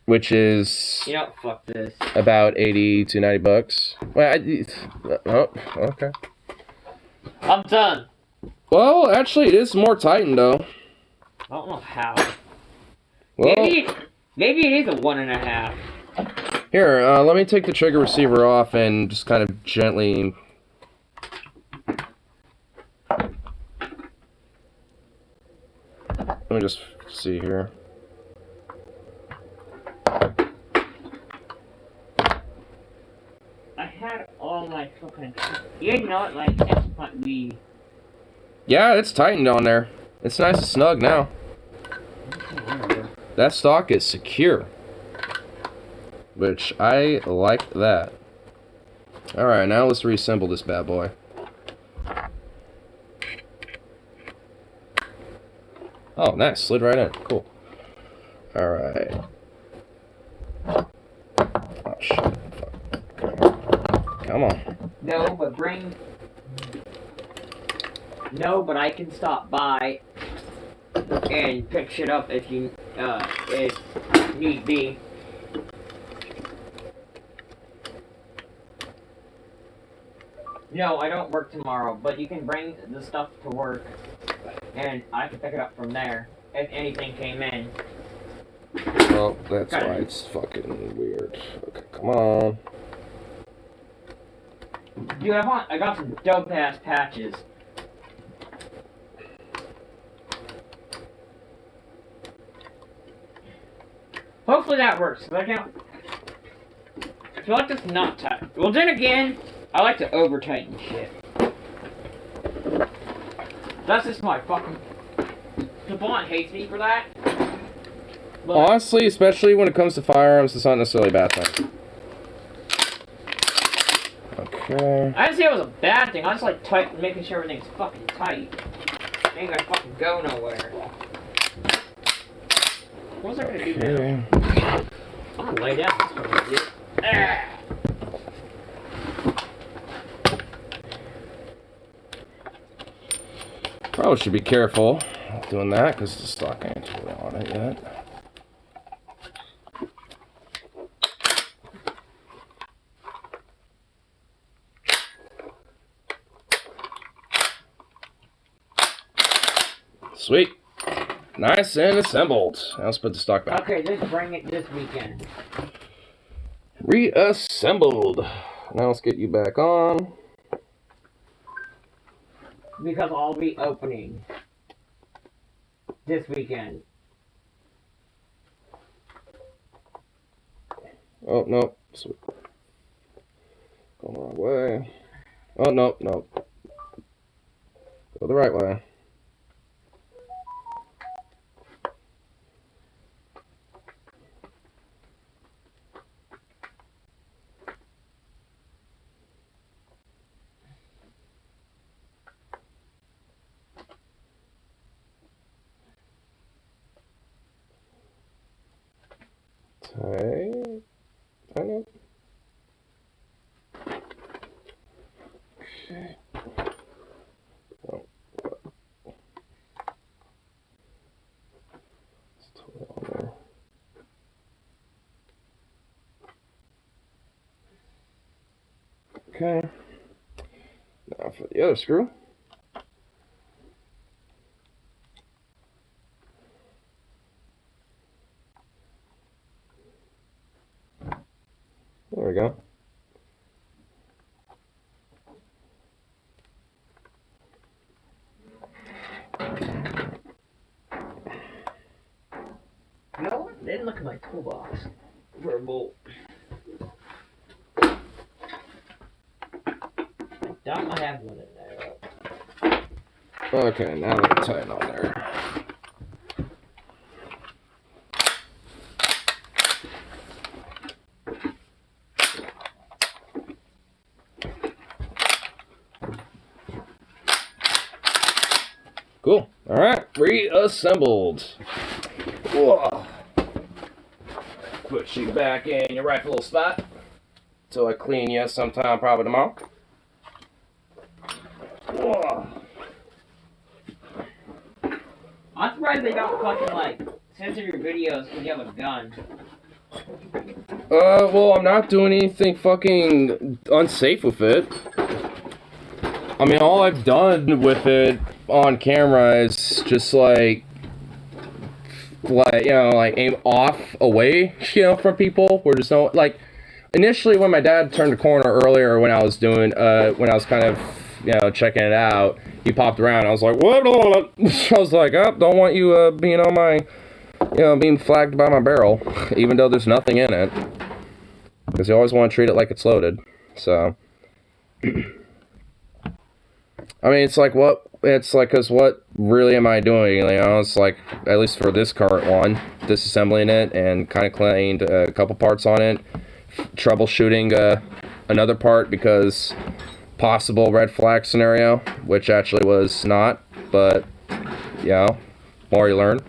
Which is... You know, fuck this. About 80 to 90 bucks. Well, oh, okay. I'm done. Well, actually, it is more Titan, though. I don't know how. Well, maybe it is a 1.5. Here, let me take the trigger receiver off and just kind of gently... Let me just see here. I had all my fucking... You're not like X.B. Yeah, it's tightened on there. It's nice and snug now. That stock is secure. Which, I like that. Alright, now let's reassemble this bad boy. Oh, nice. Slid right in. Cool. Alright. Oh, shit. Fuck. Come on. No, but bring... No, but I can stop by and pick shit up if need be. No, I don't work tomorrow, but you can bring the stuff to work, and I can pick it up from there if anything came in. Oh, that's why it's fucking weird. Okay, come on. Dude, I got some dope ass patches. Hopefully that works. I can't. I feel like that's not tight. Well, then again, I like to over tighten shit. That's just my fucking. Savant hates me for that. But Honestly, especially when it comes to firearms, it's not necessarily a bad thing. Okay. I didn't say it was a bad thing. I just like making sure everything's fucking tight. Ain't gonna fucking go nowhere. What was I gonna do now? I'm gonna lay down. That's what I'm gonna do. Ah. Probably should be careful doing that because the stock ain't really on it yet. Sweet. Nice and assembled. Now let's put the stock back. Okay, just bring it this weekend. Reassembled. Now let's get you back on. Because I'll be opening this weekend. Oh, no. Sweet. Going the wrong way. Oh, no, no. Go the right way. Tight up. Okay. Oh, it's totally on there. Okay. Now for the other screw. There we go. You know what? They didn't look at my toolbox for a bolt. I don't have one in there. Okay, now we can tighten on there. Cool. Alright, reassembled. Whoa. Put you back in your rightful spot. So I clean you sometime probably tomorrow. Whoa. I'm surprised they don't fucking like censor your videos when you have a gun. Well, I'm not doing anything fucking unsafe with it. I mean, all I've done with it on camera is just like you know, like aim off away, you know, from people. Where there's no, like, initially when my dad turned the corner earlier when I was doing, when I was kind of, you know, checking it out, he popped around. I was like, what? I was like, oh, don't want you, being on my, you know, being flagged by my barrel, even though there's nothing in it. Because you always want to treat it like it's loaded. So, I mean, it's like, what, it's like, because what really am I doing, you know? It's like, at least for this current one, disassembling it and kind of cleaned a couple parts on it, troubleshooting another part because possible red flag scenario, which actually was not, but, you know, more you learn.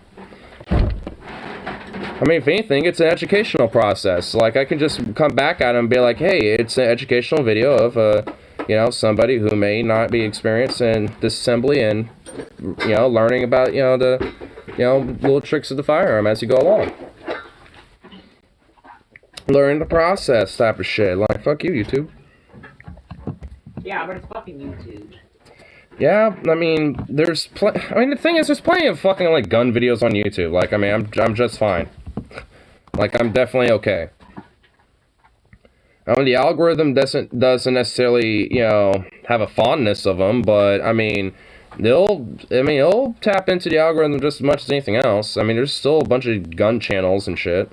I mean, if anything, it's an educational process. Like, I can just come back at him and be like, hey, it's an educational video of, you know, somebody who may not be experienced in disassembly and, you know, learning about, you know, the, you know, little tricks of the firearm as you go along. Learn the process type of shit. Like, fuck you, YouTube. Yeah, but it's fucking YouTube. Yeah, I mean, the thing is, there's plenty of fucking, like, gun videos on YouTube. Like, I mean, I'm just fine. Like, I'm definitely okay. I mean, the algorithm doesn't necessarily, you know, have a fondness of them, but, I mean, it'll tap into the algorithm just as much as anything else. I mean, there's still a bunch of gun channels and shit.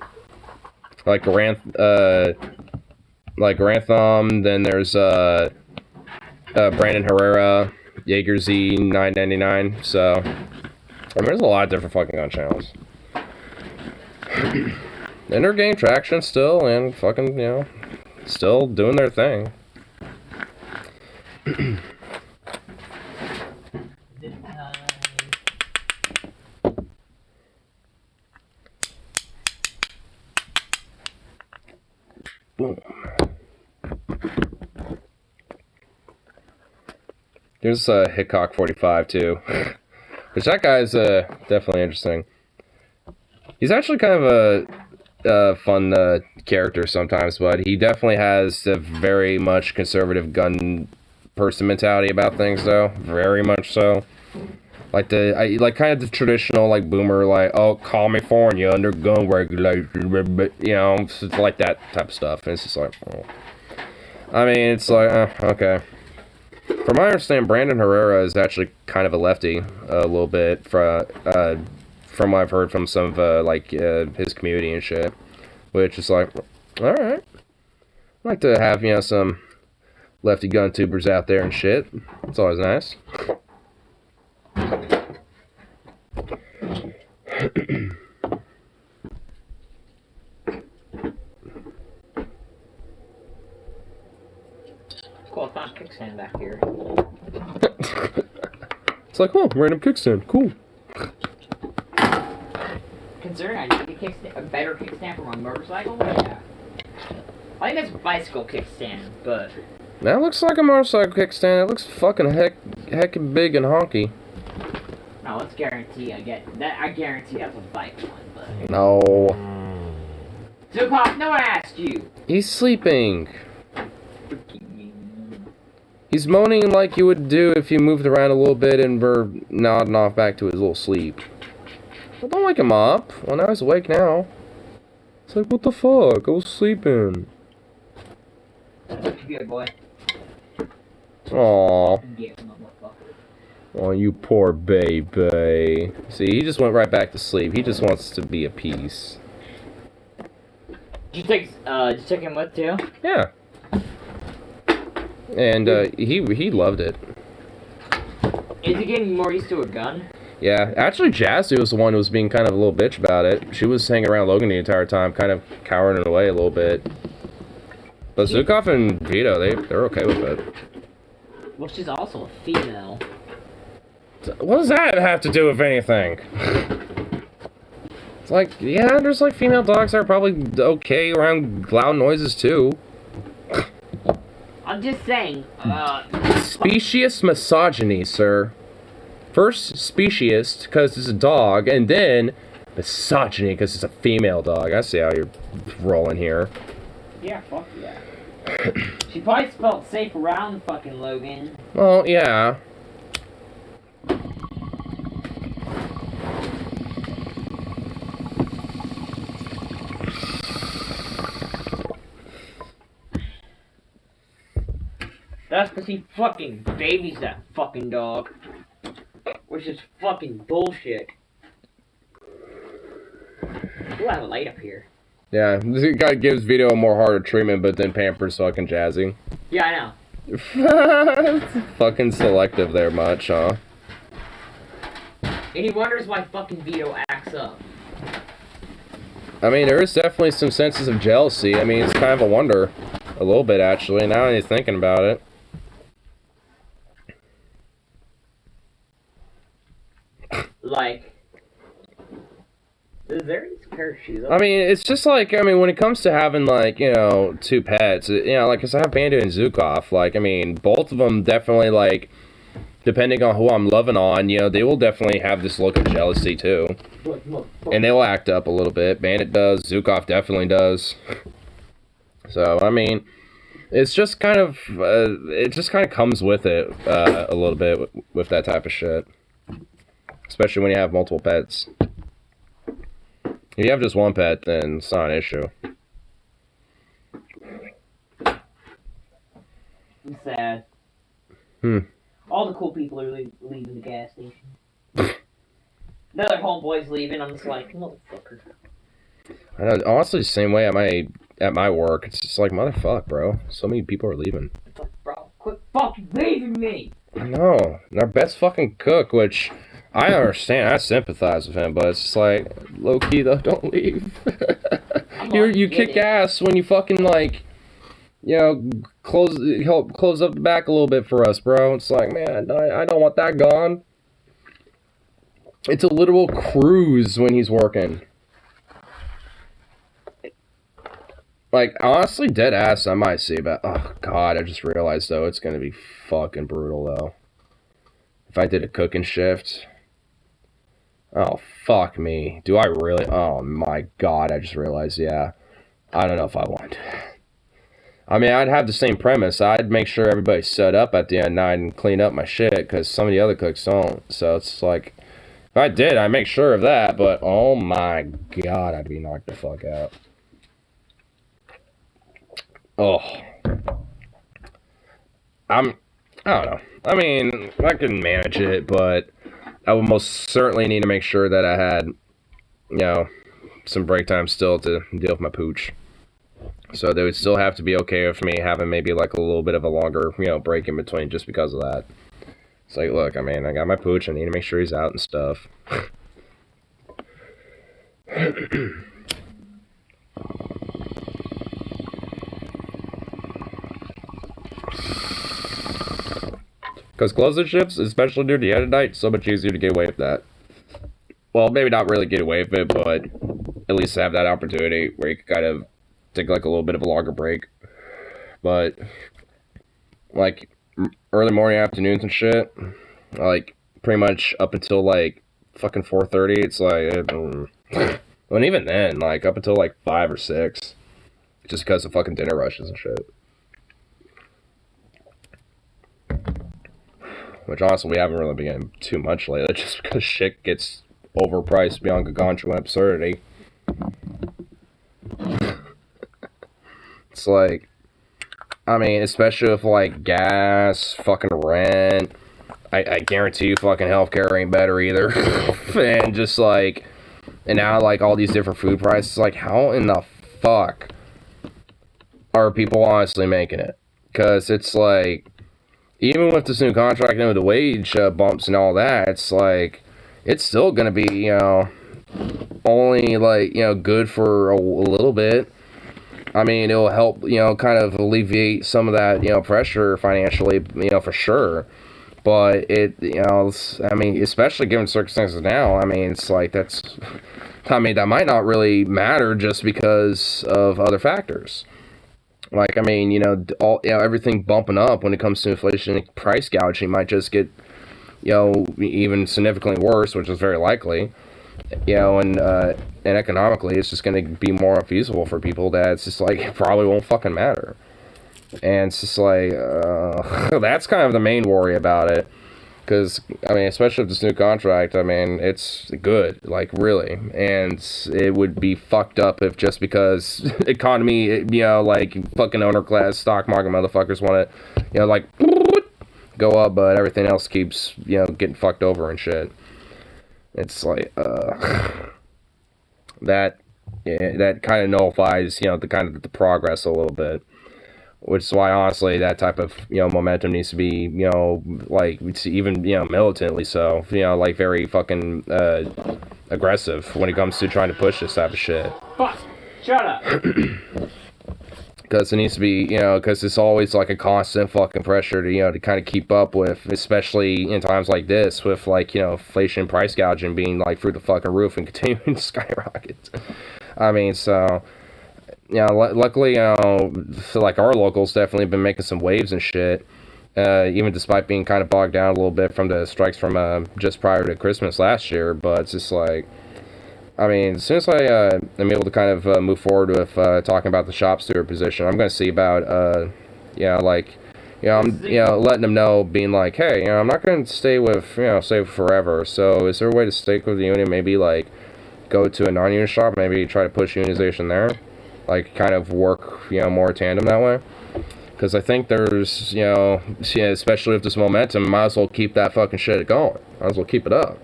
Like Grantham, then there's, Brandon Herrera, Jaeger Z 999, so, I mean, there's a lot of different fucking gun channels. And they're gaining traction still, and fucking, you know, still doing their thing. Boom. There's Hickok 45 too, which that guy's definitely interesting. He's actually kind of a fun character sometimes, but he definitely has a very much conservative gun person mentality about things, though. Very much so. Like like kind of the traditional like boomer, like, oh, California under gun regulations, you know, it's like that type of stuff. And it's just like, oh. I mean, it's like, okay. From my understanding, Brandon Herrera is actually kind of a lefty, a little bit, from what I've heard from some of, like, his community and shit. Which is like, alright. I'd like to have, you know, some lefty gun tubers out there and shit. It's always nice. Cool, I found a kickstand back here. It's like, oh, random kickstand, cool. Considering I need a better kickstand for my motorcycle, yeah. I think that's a bicycle kickstand, but... That looks like a motorcycle kickstand. It looks fucking heckin' big and honky. No, let's guarantee I get that. I guarantee that's a bike one, but... No. Zukov, no one asked you! He's sleeping. He's moaning like you would do if you moved around a little bit and were nodding off back to his little sleep. Well, don't wake him up. Well, now he's awake now. It's like, what the fuck? I was sleeping. Good boy. Aww. Oh, you poor baby. See, he just went right back to sleep. He just wants to be at peace. Did you take him with too? Yeah. And he loved it. Is he getting more used to a gun? Yeah, actually Jazzy was the one who was being kind of a little bitch about it. She was hanging around Logan the entire time, kind of cowering it away a little bit. But Zukov and Vito, they're okay with it. Well, she's also a female. What does that have to do with anything? It's like, yeah, there's like female dogs that are probably okay around loud noises too. I'm just saying, Specious misogyny, sir. First, specious, because it's a dog, and then misogyny, because it's a female dog. I see how you're rolling here. Yeah, fuck yeah. She probably felt safe around fucking Logan. Well, yeah. That's because he fucking babies that fucking dog. Which is fucking bullshit. Ooh, I have a light up here. Yeah, this guy gives Vito a more harder treatment, but then pampers fucking Jazzy. Yeah, I know. Fucking selective there much, huh? And he wonders why fucking Vito acts up. I mean, there is definitely some senses of jealousy. I mean, it's kind of a wonder. A little bit, actually, now that he's thinking about it. Like, I mean, it's just like, I mean, when it comes to having, like, you know, two pets, you know, like, because I have Bandit and Zukov, like, I mean, both of them definitely, like, depending on who I'm loving on, you know, they will definitely have this look of jealousy, too. And they will act up a little bit. Bandit does. Zukov definitely does. So, I mean, it's just kind of, it just kind of comes with it a little bit with that type of shit. Especially when you have multiple pets. If you have just one pet, then it's not an issue. I'm sad. All the cool people are leaving the gas station. Another homeboy's leaving. I'm just like, motherfucker. I know, honestly, the same way at my work. It's just like, motherfuck, bro. So many people are leaving. It's like, bro, quit fucking leaving me. I know. And our best fucking cook, which I understand. I sympathize with him, but it's just like, low key though, don't leave. you kick ass when you fucking like, you know, help close up the back a little bit for us, bro. It's like, man, I don't want that gone. It's a literal cruise when he's working. Like, honestly, dead ass, I might see about... Oh, God, I just realized, though, it's gonna be fucking brutal, though. If I did a cooking shift... Oh, fuck me. Do I really... Oh, my God, I just realized, yeah. I don't know if I want. I mean, I'd have the same premise. I'd make sure everybody's set up at the end of the night and clean up my shit, because some of the other cooks don't. So it's like... If I did, I'd make sure of that, but oh my God, I'd be knocked the fuck out. Oh. I don't know. I mean, I can manage it, but I would most certainly need to make sure that I had, you know, some break time still to deal with my pooch. So they would still have to be okay with me having maybe like a little bit of a longer, you know, break in between just because of that. It's like, look, I mean, I got my pooch, I need to make sure he's out and stuff. Because closing shifts, especially during the end of the night, it's so much easier to get away with that. Well, maybe not really get away with it, but at least have that opportunity where you can kind of take like a little bit of a longer break. But, like, early morning, afternoons and shit, like, pretty much up until, like, fucking 4:30, it's like, and even then, like, up until, like, 5 or 6, just because of fucking dinner rushes and shit. Which, honestly, we haven't really been getting too much lately, just because shit gets overpriced beyond gargantuan absurdity. It's like, I mean, especially with, like, gas, fucking rent, I guarantee you fucking healthcare ain't better either. And just, like, and now, like, all these different food prices, like, how in the fuck are people honestly making it? Because it's, like, even with this new contract and with the wage bumps and all that, it's, like, it's still gonna be, you know, only, like, you know, good for a little bit. I mean, it'll help, you know, kind of alleviate some of that, you know, pressure financially, you know, for sure. But it, you know, I mean, especially given circumstances now, I mean, it's like that's, I mean, that might not really matter just because of other factors. Like, I mean, you know, everything bumping up when it comes to inflation and price gouging might just get, you know, even significantly worse, which is very likely. You know, and economically, it's just going to be more unfeasible for people that it's just like, it probably won't fucking matter. And it's just like, that's kind of the main worry about it. Because, I mean, especially with this new contract, I mean, it's good, like, really. And it would be fucked up if just because economy, you know, like, fucking owner class, stock market motherfuckers want to, you know, like, go up, but everything else keeps, you know, getting fucked over and shit. It's like, that kind of nullifies, you know, the progress a little bit. Which is why, honestly, that type of, you know, momentum needs to be, you know, like, even, you know, militantly so, you know, like, very fucking, aggressive when it comes to trying to push this type of shit. Fuck! Shut up! Because it needs to be, you know, because it's always, like, a constant fucking pressure to, you know, to kind of keep up with, especially in times like this, with, like, you know, inflation, price gouging being, like, through the fucking roof and continuing to skyrocket. I mean, so, luckily, like our locals definitely been making some waves and shit. Even despite being kind of bogged down a little bit from the strikes from just prior to Christmas last year, but it's just like, I mean, as soon as I am able to kind of move forward with talking about the shop steward position, I'm going to see about, I'm letting them know, being like, hey, I'm not going to stay with forever. So is there a way to stick with the union? Maybe like go to a non-union shop, maybe try to push unionization there, like kind of work more tandem that way. Because I think there's, especially with this momentum, might as well keep that fucking shit going. Might as well keep it up.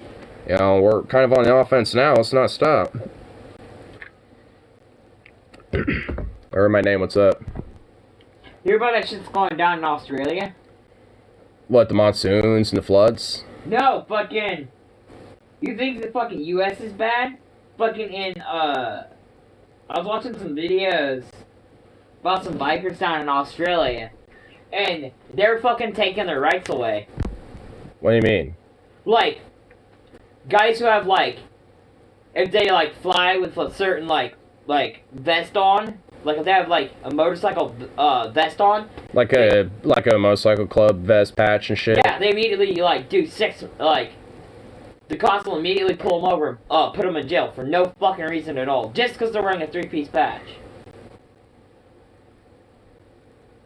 We're kind of on the offense now. Let's not stop. I heard my name. What's up? You hear about that shit's going down in Australia? What, the monsoons and the floods? No, fucking... You think the fucking U.S. is bad? Fucking I was watching some videos about some bikers down in Australia, and they're fucking taking their rights away. What do you mean? Like, guys who have, like, if they, like, fly with a certain, like vest on, like, if they have, like, a motorcycle, vest on. Like a motorcycle club vest patch and shit? Yeah, they immediately, like, do the cops will immediately pull them over, put them in jail for no fucking reason at all, just because they're wearing a three-piece patch.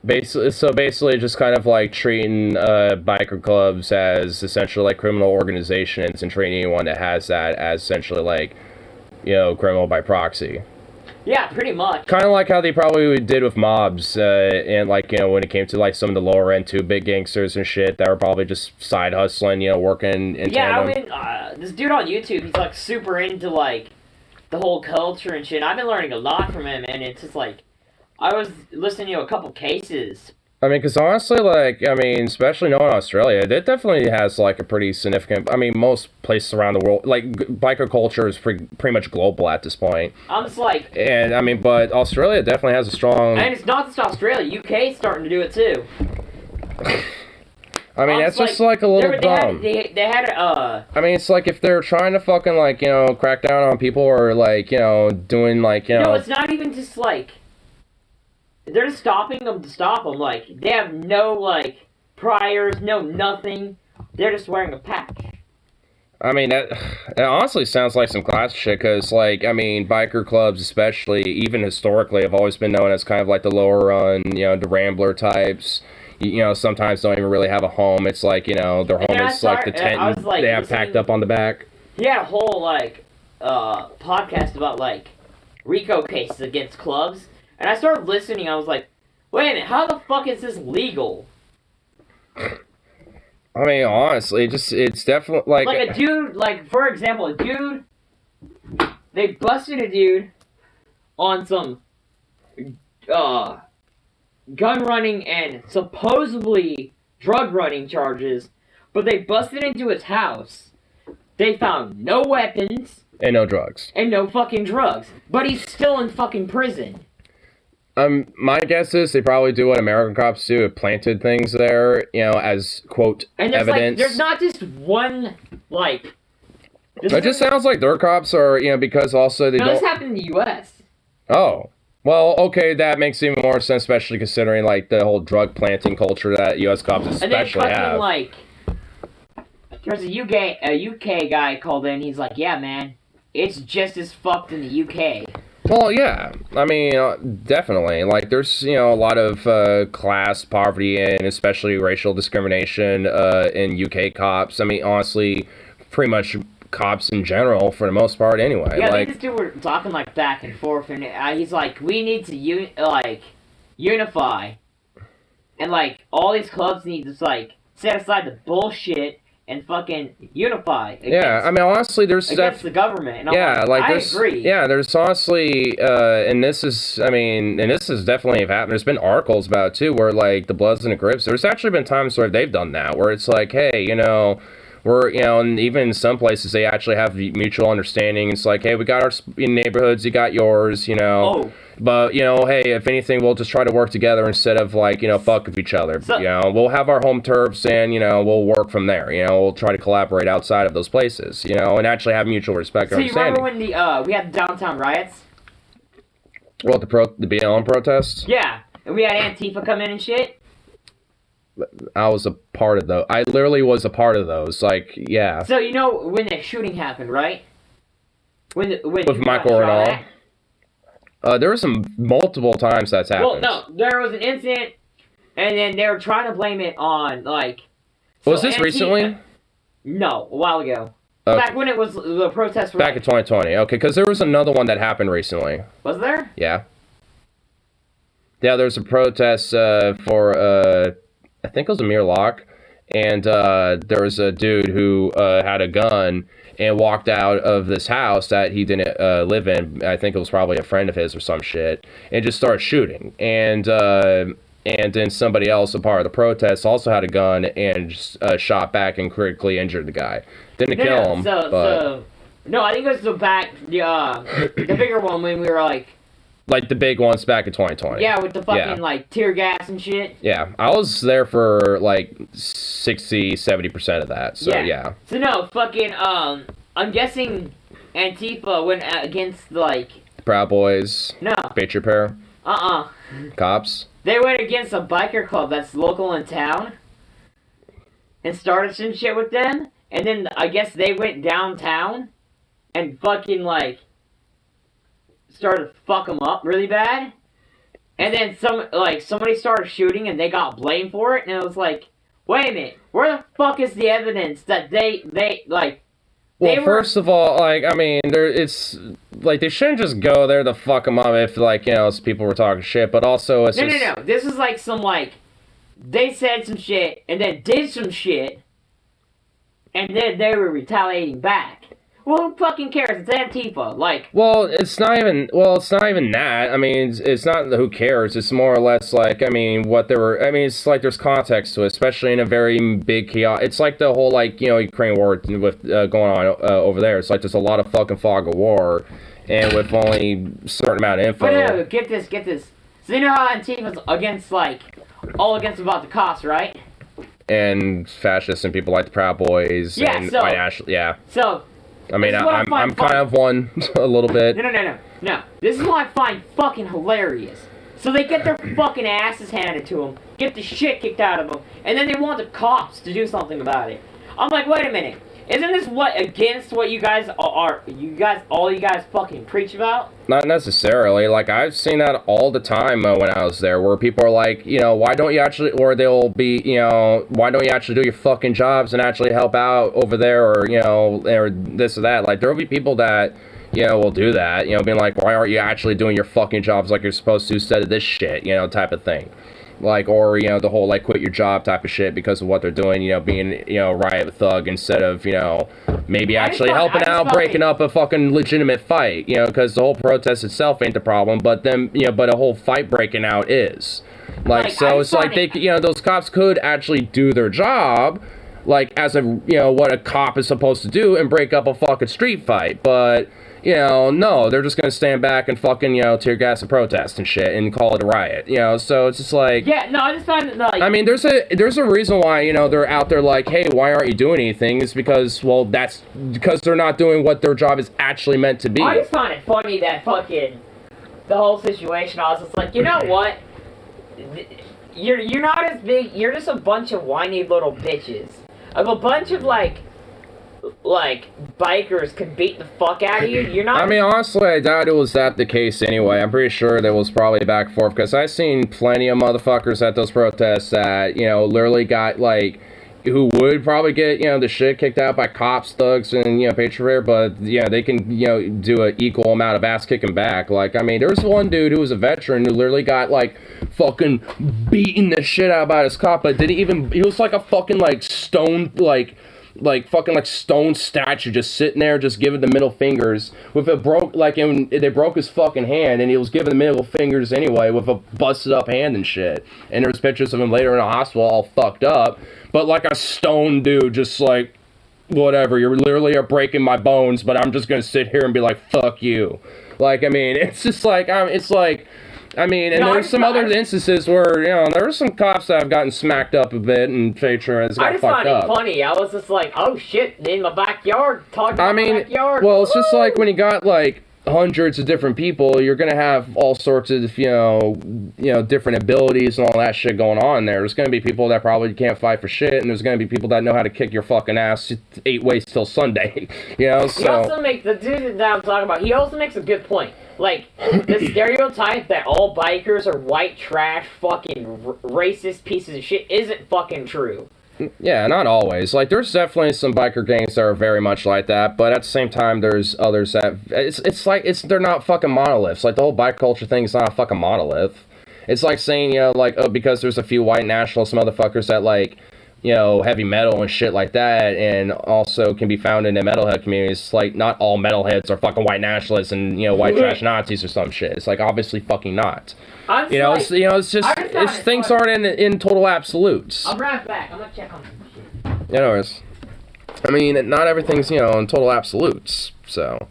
Basically just kind of like treating biker clubs as essentially like criminal organizations and treating anyone that has that as essentially like, criminal by proxy. Yeah, pretty much. Kind of like how they probably did with mobs, and like, when it came to like some of the lower end too big gangsters and shit that were probably just side hustling, working in tandem. I mean, this dude on YouTube, he's like super into like the whole culture and shit. I've been learning a lot from him, and it's just like, I was listening to a couple cases. I mean, because honestly, like, especially knowing Australia, it definitely has, like, a pretty significant... most places around the world, like, biker culture is pretty much global at this point. I'm just like... And, but Australia definitely has a strong... And it's not just Australia. UK's starting to do it, too. That's just, like, a little dumb. They had it's like if they're trying to fucking, like, crack down on people or, like, doing, like, No, it's not even just, like... They're just stopping them to stop them. Like, they have no, like, priors, no nothing. They're just wearing a patch. That honestly sounds like some classic shit, because, like, biker clubs especially, even historically, have always been known as kind of like the lower run, the Rambler types. Sometimes don't even really have a home. It's like, their home is like the tent they have packed up on the back. He had a whole, like, podcast about, like, RICO cases against clubs. And I started listening, I was like, wait a minute, how the fuck is this legal? Honestly, it's definitely, like... Like a dude, like, for example, they busted a dude on some, gun running and supposedly drug running charges, but they busted into his house. They found no weapons. And no drugs. And no fucking drugs. But he's still in fucking prison. My guess is they probably do what American cops do, planted things there, as, quote, and evidence. Like, there's not just one, like... It just sounds like their cops are, because also they don't... this happened in the U.S. Oh. Well, okay, that makes even more sense, especially considering, like, the whole drug planting culture that U.S. cops especially have. And then like... There's a UK guy called in, he's like, yeah, man, it's just as fucked in the UK. Well, yeah. Definitely. Like, there's, a lot of class poverty and especially racial discrimination in UK cops. honestly, pretty much cops in general, for the most part, anyway. Yeah, like, this dude were talking, like, back and forth, and he's like, we need to, unify. And, like, all these clubs need to, like, set aside the bullshit and fucking unify against, honestly, there's against the government. And I agree. Yeah, there's honestly, and this is definitely happened. There's been articles about it too, where like the Bloods and the Crips. There's actually been times where they've done that, where it's like, hey, we're, and even in some places they actually have mutual understanding. It's like, hey, we got our neighborhoods, you got yours, Oh. But, hey, if anything, we'll just try to work together instead of, like, fuck with each other. So, we'll have our home turfs and, we'll work from there. We'll try to collaborate outside of those places, and actually have mutual respect and understanding. So you remember when we had the downtown riots? What, the BLM protests? Yeah, and we had Antifa come in and shit. I was a part of those. I literally was a part of those. Like, yeah. So you know when the shooting happened, right? When with Michael and all. There were some multiple times that's happened. Well, no, there was an incident, and then they were trying to blame it on like. Was this recently? No, a while ago. Back when it was the protest. Back in 2020, okay, because there was another one that happened recently. Was there? Yeah. Yeah, there was a protest for I think it was Amir Locke, and there was a dude who had a gun and walked out of this house that he didn't live in. I think it was probably a friend of his or some shit, and just started shooting. And then somebody else, a part of the protest, also had a gun and just, shot back and critically injured the guy. Didn't kill him, but... No, I think it was the bigger one when we were like the big ones back in 2020. Yeah, with the fucking, like, tear gas and shit. Yeah, I was there for, like, 60-70% of that, so yeah. So, no, fucking, I'm guessing Antifa went against, like... The Proud Boys. No. Bait Repair. Cops. They went against a biker club that's local in town and started some shit with them, and then I guess they went downtown and fucking, like... started to fuck them up really bad, and then somebody started shooting and they got blamed for it, and it was like, wait a minute, where the fuck is the evidence that first of all, like, I mean, it's like they shouldn't just go there to fuck them up if, like, you know, people were talking shit, but also it's no, this is like some, like, they said some shit and then did some shit and then they were retaliating back. Well, who fucking cares? It's Antifa. Like, well, it's not even that. I mean, it's not who cares. It's more or less like, I mean, what they were. I mean, it's like there's context to it, especially in a very big chaos. It's like the whole, like, you know, Ukraine war with going on over there. It's like there's a lot of fucking fog of war, and with only a certain amount of info. But no, get this. So you know how Antifa's against, like, all against about the cops, right? And fascists and people like the Proud Boys. Yeah. And So. White Ash, yeah. So. I mean, I'm kind of one a little bit. No. This is what I find fucking hilarious. So they get their fucking asses handed to them, get the shit kicked out of them, and then they want the cops to do something about it. I'm like, wait a minute. Isn't this against what you guys fucking preach about? Not necessarily. Like, I've seen that all the time when I was there, where people are like, you know, why don't you actually, or they'll be, you know, why don't you actually do your fucking jobs and actually help out over there, or, you know, or this or that. Like, there'll be people that, you know, will do that, you know, being like, why aren't you actually doing your fucking jobs like you're supposed to instead of this shit, you know, type of thing. Like, or, you know, the whole, like, quit your job type of shit because of what they're doing, you know, being, you know, riot thug instead of, you know, maybe actually helping out, breaking up a fucking legitimate fight, you know, because the whole protest itself ain't the problem, but then, you know, but a whole fight breaking out is. Like, so it's like they, you know, those cops could actually do their job, like, as a, you know, what a cop is supposed to do and break up a fucking street fight, but... You know, no, they're just gonna stand back and fucking, you know, tear gas and protest and shit and call it a riot, you know, so it's just like... Yeah, no, I just find it, like... I mean, there's a reason why, you know, they're out there like, hey, why aren't you doing anything? It's because, well, that's because they're not doing what their job is actually meant to be. I just find it funny that fucking... The whole situation, I was just like, you know what? You're not as big, you're just a bunch of whiny little bitches. Of a bunch of, like, bikers could beat the fuck out of you. You're not... I mean, honestly, I doubt it was that the case anyway. I'm pretty sure there was probably back and forth, because I've seen plenty of motherfuckers at those protests that, you know, literally got, like, who would probably get, you know, the shit kicked out by cops, thugs, and, you know, patriot, but, yeah, they can, you know, do an equal amount of ass kicking back. Like, I mean, there was one dude who was a veteran who literally got, like, fucking beating the shit out by his cop, but didn't even... He was like a fucking, like, stone, like fucking like stone statue just sitting there just giving the middle fingers with a they broke his fucking hand and he was giving the middle fingers anyway with a busted up hand and shit, and there's pictures of him later in the hospital all fucked up, but like a stone dude just like, whatever, you're literally are breaking my bones, but I'm just gonna sit here and be like, fuck you. Like, I mean, it's just like, it's like, I mean, and there's some other instances where, you know, there were some cops that have gotten smacked up a bit and patrons got fucked up. I just find it funny. I was just like, oh shit, in my backyard, talking about my backyard. Well, it's just like when you got like hundreds of different people, you're gonna have all sorts of different abilities and all that shit going on there. There's gonna be people that probably can't fight for shit, and there's gonna be people that know how to kick your fucking ass 8 ways till Sunday. He So also makes the dude that I'm talking about. He also makes a good point. Like the stereotype that all bikers are white trash, fucking racist pieces of shit isn't fucking true. yeah, not always. Like, there's definitely some biker gangs that are very much like that, but at the same time, there's others that they're not fucking monoliths. Like, the whole bike culture thing is not a fucking monolith. It's like saying, because there's a few white nationalist motherfuckers that like, heavy metal and shit like that, and also can be found in the metalhead communities. It's like, not all metalheads are fucking white nationalists and white trash Nazis or some shit. It's like, obviously fucking not. It's just things aren't in total absolutes. I'll be right back. I'm gonna check on some shit. Anyways, I mean, not everything's in total absolutes. So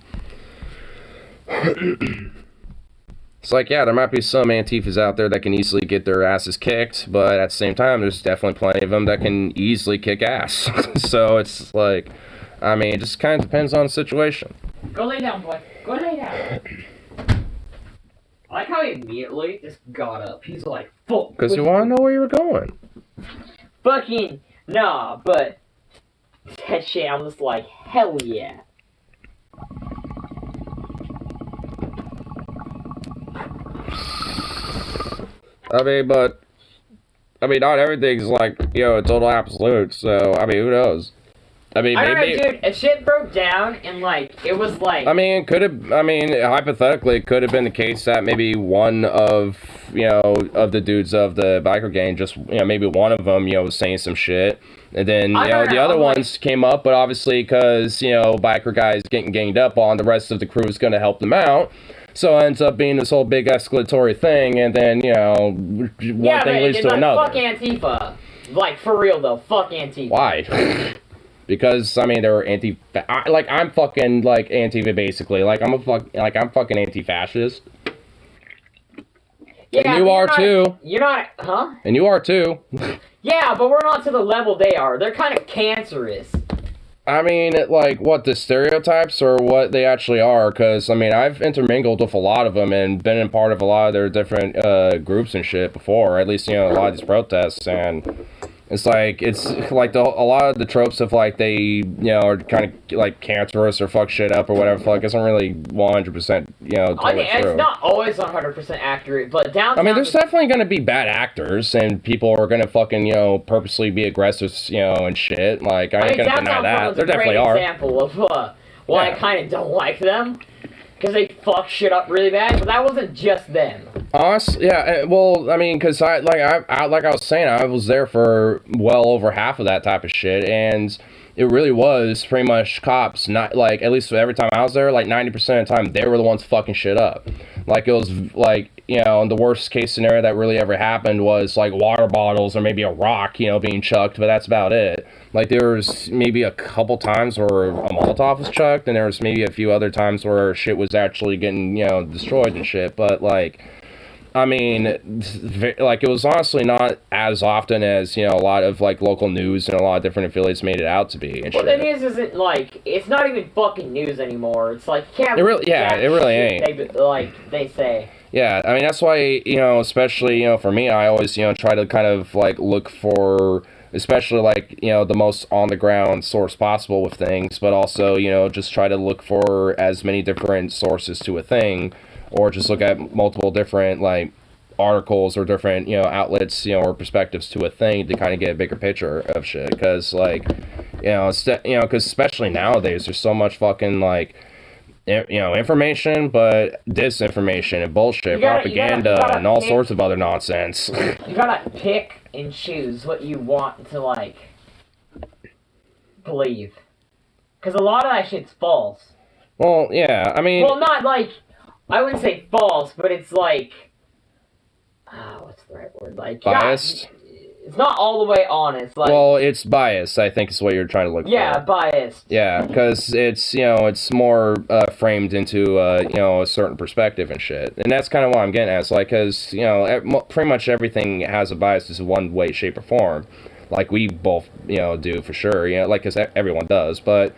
it's like, yeah, there might be some Antifas out there that can easily get their asses kicked, but at the same time, there's definitely plenty of them that can easily kick ass. So it's like, I mean, it just kind of depends on the situation. Go lay down, boy. Go lay down. I like how he immediately just got up. He's like, fuck. Because you want to know where you were going. Fucking, nah, but that shit, I'm just like, hell yeah. I mean, not everything's like, a total absolute, so, I mean, who knows? I mean, I don't maybe... know, dude, if shit broke down and, like, it was like... hypothetically, it could have been the case that maybe one of, of the dudes of the biker gang just, maybe one of them, was saying some shit. And then, the other ones came up, but obviously because, biker guys getting ganged up on, the rest of the crew is going to help them out. So it ends up being this whole big escalatory thing, and then, one thing leads to another. Fuck Antifa. Like, for real, though. Fuck Antifa. Why? Because, I mean, they're I'm fucking, like, Antifa, basically. Like, I'm fucking anti-fascist. Yeah, and you are, too. You're not, huh? And you are, too. Yeah, but we're not to the level they are. They're kind of cancerous. I mean, like, what, the stereotypes or what they actually are? Because, I mean, I've intermingled with a lot of them and been in part of a lot of their different groups and shit before, or at least, a lot of these protests, and it's like a lot of the tropes of, like, they, are kind of, like, cancerous or fuck shit up or whatever, fuck, isn't really 100%, totally I mean, true. it's not always 100% accurate, but downtown... I mean, there's definitely going to be bad actors, and people are going to fucking, purposely be aggressive, and shit. Like, I ain't going to deny that. There definitely are. Example of why I kind of don't like them, because they fuck shit up really bad, but that wasn't just them. Honestly, yeah, well, I mean, because like I was saying, I was there for well over half of that type of shit, and it really was pretty much cops, not, like, at least every time I was there, like, 90% of the time, they were the ones fucking shit up. Like, it was, like, the worst case scenario that really ever happened was, like, water bottles or maybe a rock, being chucked, but that's about it. Like, there was maybe a couple times where a Molotov was chucked, and there was maybe a few other times where shit was actually getting, destroyed and shit, but, like... I mean, like, it was honestly not as often as, a lot of, like, local news and a lot of different affiliates made it out to be. And well, the news isn't, like, it's not even fucking news anymore. It's like, it really ain't. They say. Yeah, I mean, that's why, especially, for me, I always, try to kind of, like, look for, especially, like, the most on-the-ground source possible with things, but also, just try to look for as many different sources to a thing, or just look at multiple different, like, articles or different, outlets, or perspectives to a thing to kind of get a bigger picture of shit. Because, like, because especially nowadays, there's so much fucking, like, information, but disinformation and bullshit, propaganda, and all sorts of other nonsense. You gotta pick and choose what you want to, like, believe. Because a lot of that shit's false. Well, yeah, I mean... Well, not, like... I wouldn't say false, but it's like... what's the right word? Like... Biased? It's not all the way honest. Like, well, it's biased, I think is what you're trying to look for. Yeah, biased. Yeah, because it's, it's more framed into, a certain perspective and shit. And that's kind of what I'm getting at. It's like, because, pretty much everything has a bias in one way, shape, or form. like we both, do for sure, like, because everyone does, but,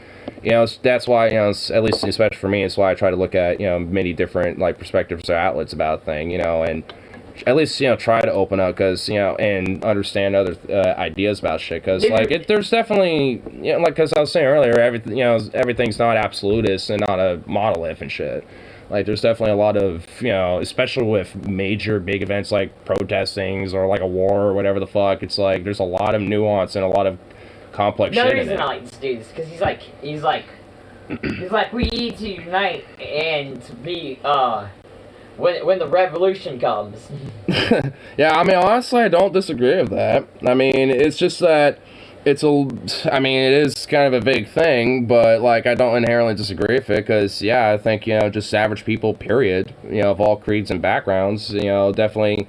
that's why, at least especially for me, it's why I try to look at, many different, like, perspectives or outlets about a thing, and at least, try to open up, because, and understand other ideas about shit, because, like, there's definitely, like, because I was saying earlier, everything, everything's not absolutist and not a monolith and shit. Like, there's definitely a lot of, especially with major big events like protestings or like a war or whatever the fuck, it's like, there's a lot of nuance and a lot of complex shit in it. The reason I like this dude is because he's like, we need to unite and be, when the revolution comes. Yeah, I mean, honestly, I don't disagree with that. I mean, it's just that it is kind of a big thing, but, like, I don't inherently disagree with it, because, yeah, I think, just average people, period, of all creeds and backgrounds, definitely,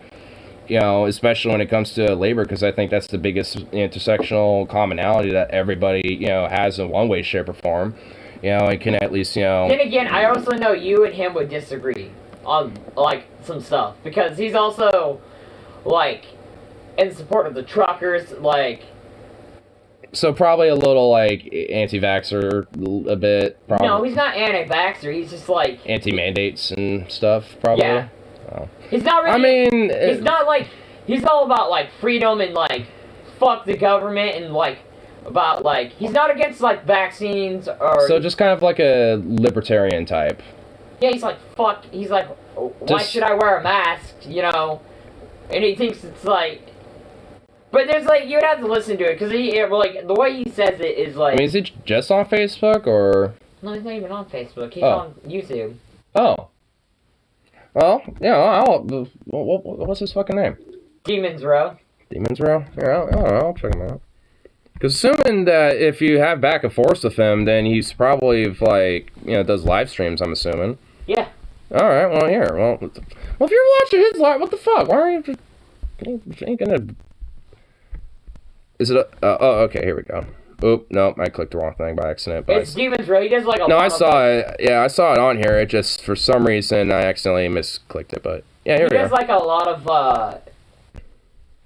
especially when it comes to labor, because I think that's the biggest intersectional commonality that everybody, has in one way, shape, or form, and can at least, Then again, I also know you and him would disagree on, like, some stuff, because he's also, like, in support of the truckers, like... So probably a little, like, anti-vaxxer, a bit, probably. No, he's not anti-vaxxer, he's just, like... Anti-mandates and stuff, probably? Yeah. Oh. He's not really... I mean... He's not, like... He's all about, like, freedom and, like, fuck the government and, like, about, like... He's not against, like, vaccines or... So just kind of like a libertarian type. Yeah, he's like, fuck... He's like, why should I wear a mask, And he thinks it's, like... But there's, like, you'd have to listen to it, because like, the way he says it is, like... I mean, is he just on Facebook, or...? No, he's not even on Facebook. He's on YouTube. Oh. Well, yeah, what's his fucking name? Demons Row. Demons Row? Yeah, I'll check him out. Because assuming that if you have back and forth with him, then he's probably, like, does live streams, I'm assuming. Yeah. Alright, well, here. Well, if you're watching his live, what the fuck? Why aren't you just... ain't gonna... Is it oh, okay, here we go. Oop, no, I clicked the wrong thing by accident. But it's Demons Row, he does like a No, I saw it. Yeah, I saw it on here. It just, for some reason, I accidentally misclicked it, but... Yeah, here we go. He does like a lot of,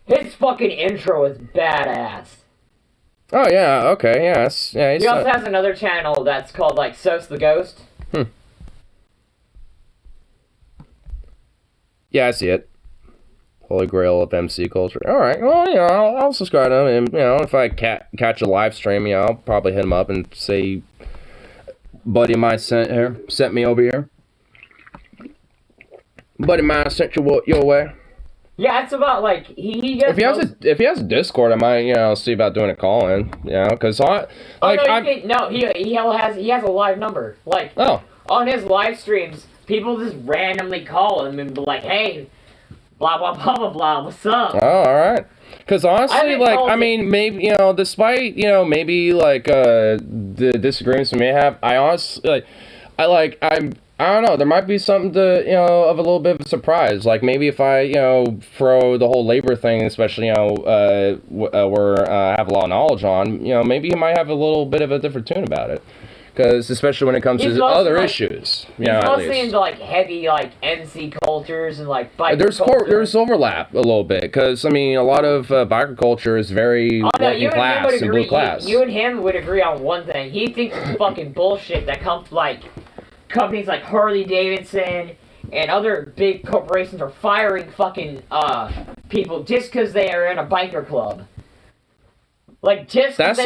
his fucking intro is badass. Oh, yeah, okay, yes. Yeah, he also has another channel that's called, like, Sos the Ghost. Yeah, I see it. Holy Grail of MC culture. Alright, well, I'll subscribe to him, and, if I catch a live stream, I'll probably hit him up and say, buddy of mine sent me over here. Buddy of mine sent you your way. Yeah, it's about, like, he gets... If he has a Discord, I might, see about doing a call-in, because he has a live number. Like, on his live streams, people just randomly call him and be like, hey... Blah, blah, blah, blah, blah, what's up? Oh, alright. Because honestly, like, I mean, maybe, despite, maybe, like, the disagreements we may have, I honestly, like, I don't know, there might be something to, of a little bit of a surprise. Like, maybe if I, throw the whole labor thing, especially, have a lot of knowledge on, maybe he might have a little bit of a different tune about it. Because, especially when it comes to other issues. He's mostly into, like, heavy, like, MC cultures and, like, biker culture. There's overlap a little bit. Because, I mean, a lot of biker culture is very working class and blue class. You and him would agree on one thing. He thinks it's fucking bullshit that companies like Harley Davidson and other big corporations are firing fucking, people just because they are in a biker club. Like, just that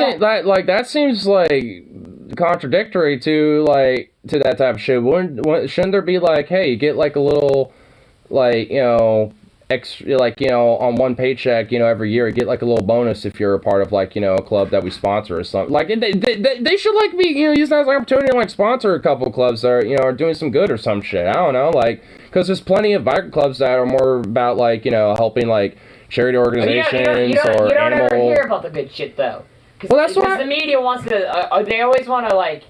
seems like contradictory to that type of shit. Shouldn't there be like, hey, you get like a little, like, extra, like, on one paycheck, every year, you get like a little bonus if you're a part of, like, a club that we sponsor or something. Like, they should, like, be, use that as an opportunity to, like, sponsor a couple clubs that are, are doing some good or some shit. I don't know, like, because there's plenty of biker clubs that are more about, like, helping, like, charity organizations you don't animal... ever hear about the good shit, though. Well, that's why the media wants to, they always want to, like,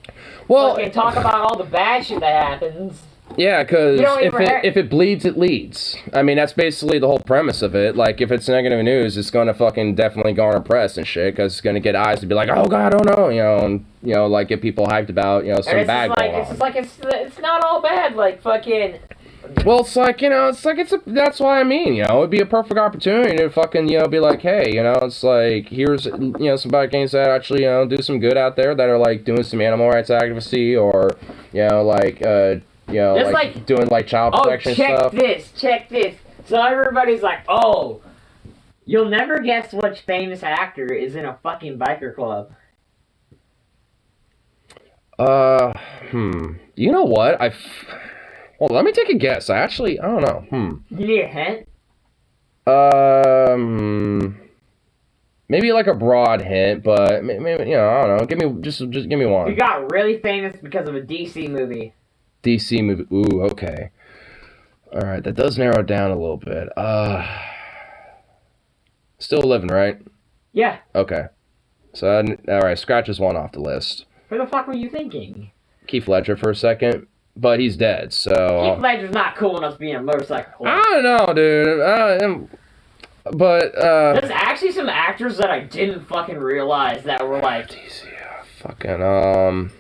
talk about all the bad shit that happens. Yeah, because if it bleeds, it leads. I mean, that's basically the whole premise of it. Like, if it's negative news, it's going to fucking definitely garner press and shit, because it's going to get eyes to be like, oh god, oh no, and, like, get people hyped about, some bad going on. It's just like, it's not all bad, like, fucking... Well, it's like, you know, that's why I mean, you know, it'd be a perfect opportunity to fucking, you know, be like, hey, you know, it's like, here's, you know, some bike gangs that actually, you know, do some good out there that are, like, doing some animal rights advocacy or, you know, like, you know, like, doing, like, child protection stuff. Check this. So everybody's like, oh, you'll never guess which famous actor is in a fucking biker club. You know what? Well, let me take a guess. I don't know. You need a hint? Maybe like a broad hint, but maybe, you know, I don't know. Give me just give me one. He got really famous because of a DC movie. DC movie. Ooh, okay. All right, that does narrow it down a little bit. Still living, right? Yeah. Okay. So, all right, scratches one off the list. Who the fuck were you thinking? Keith Ledger for a second, but he's dead, so... Keith Ledger's not cool enough to be in a motorcycle club. I don't know, dude. But, There's actually some actors that I didn't fucking realize that were like... Fucking,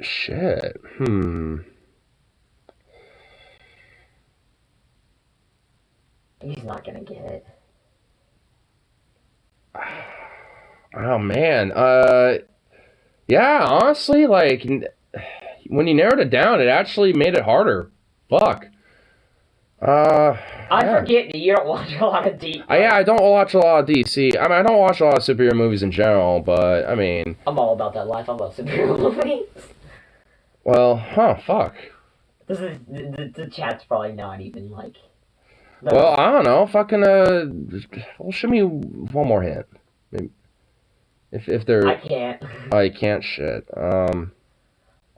shit. He's not gonna get it. Oh, man. Yeah, honestly, like, when you narrowed it down, it actually made it harder. Fuck. I forget that you don't watch a lot of DC. Yeah, I don't watch a lot of DC. I mean, I don't watch a lot of superhero movies in general, but, I mean... I'm all about that life. I love superhero movies. Well, fuck. The chat's probably not even, like... Well, I don't know. Fucking, well, show me one more hint. Maybe. If they're... I can't. Oh, you can't? Shit.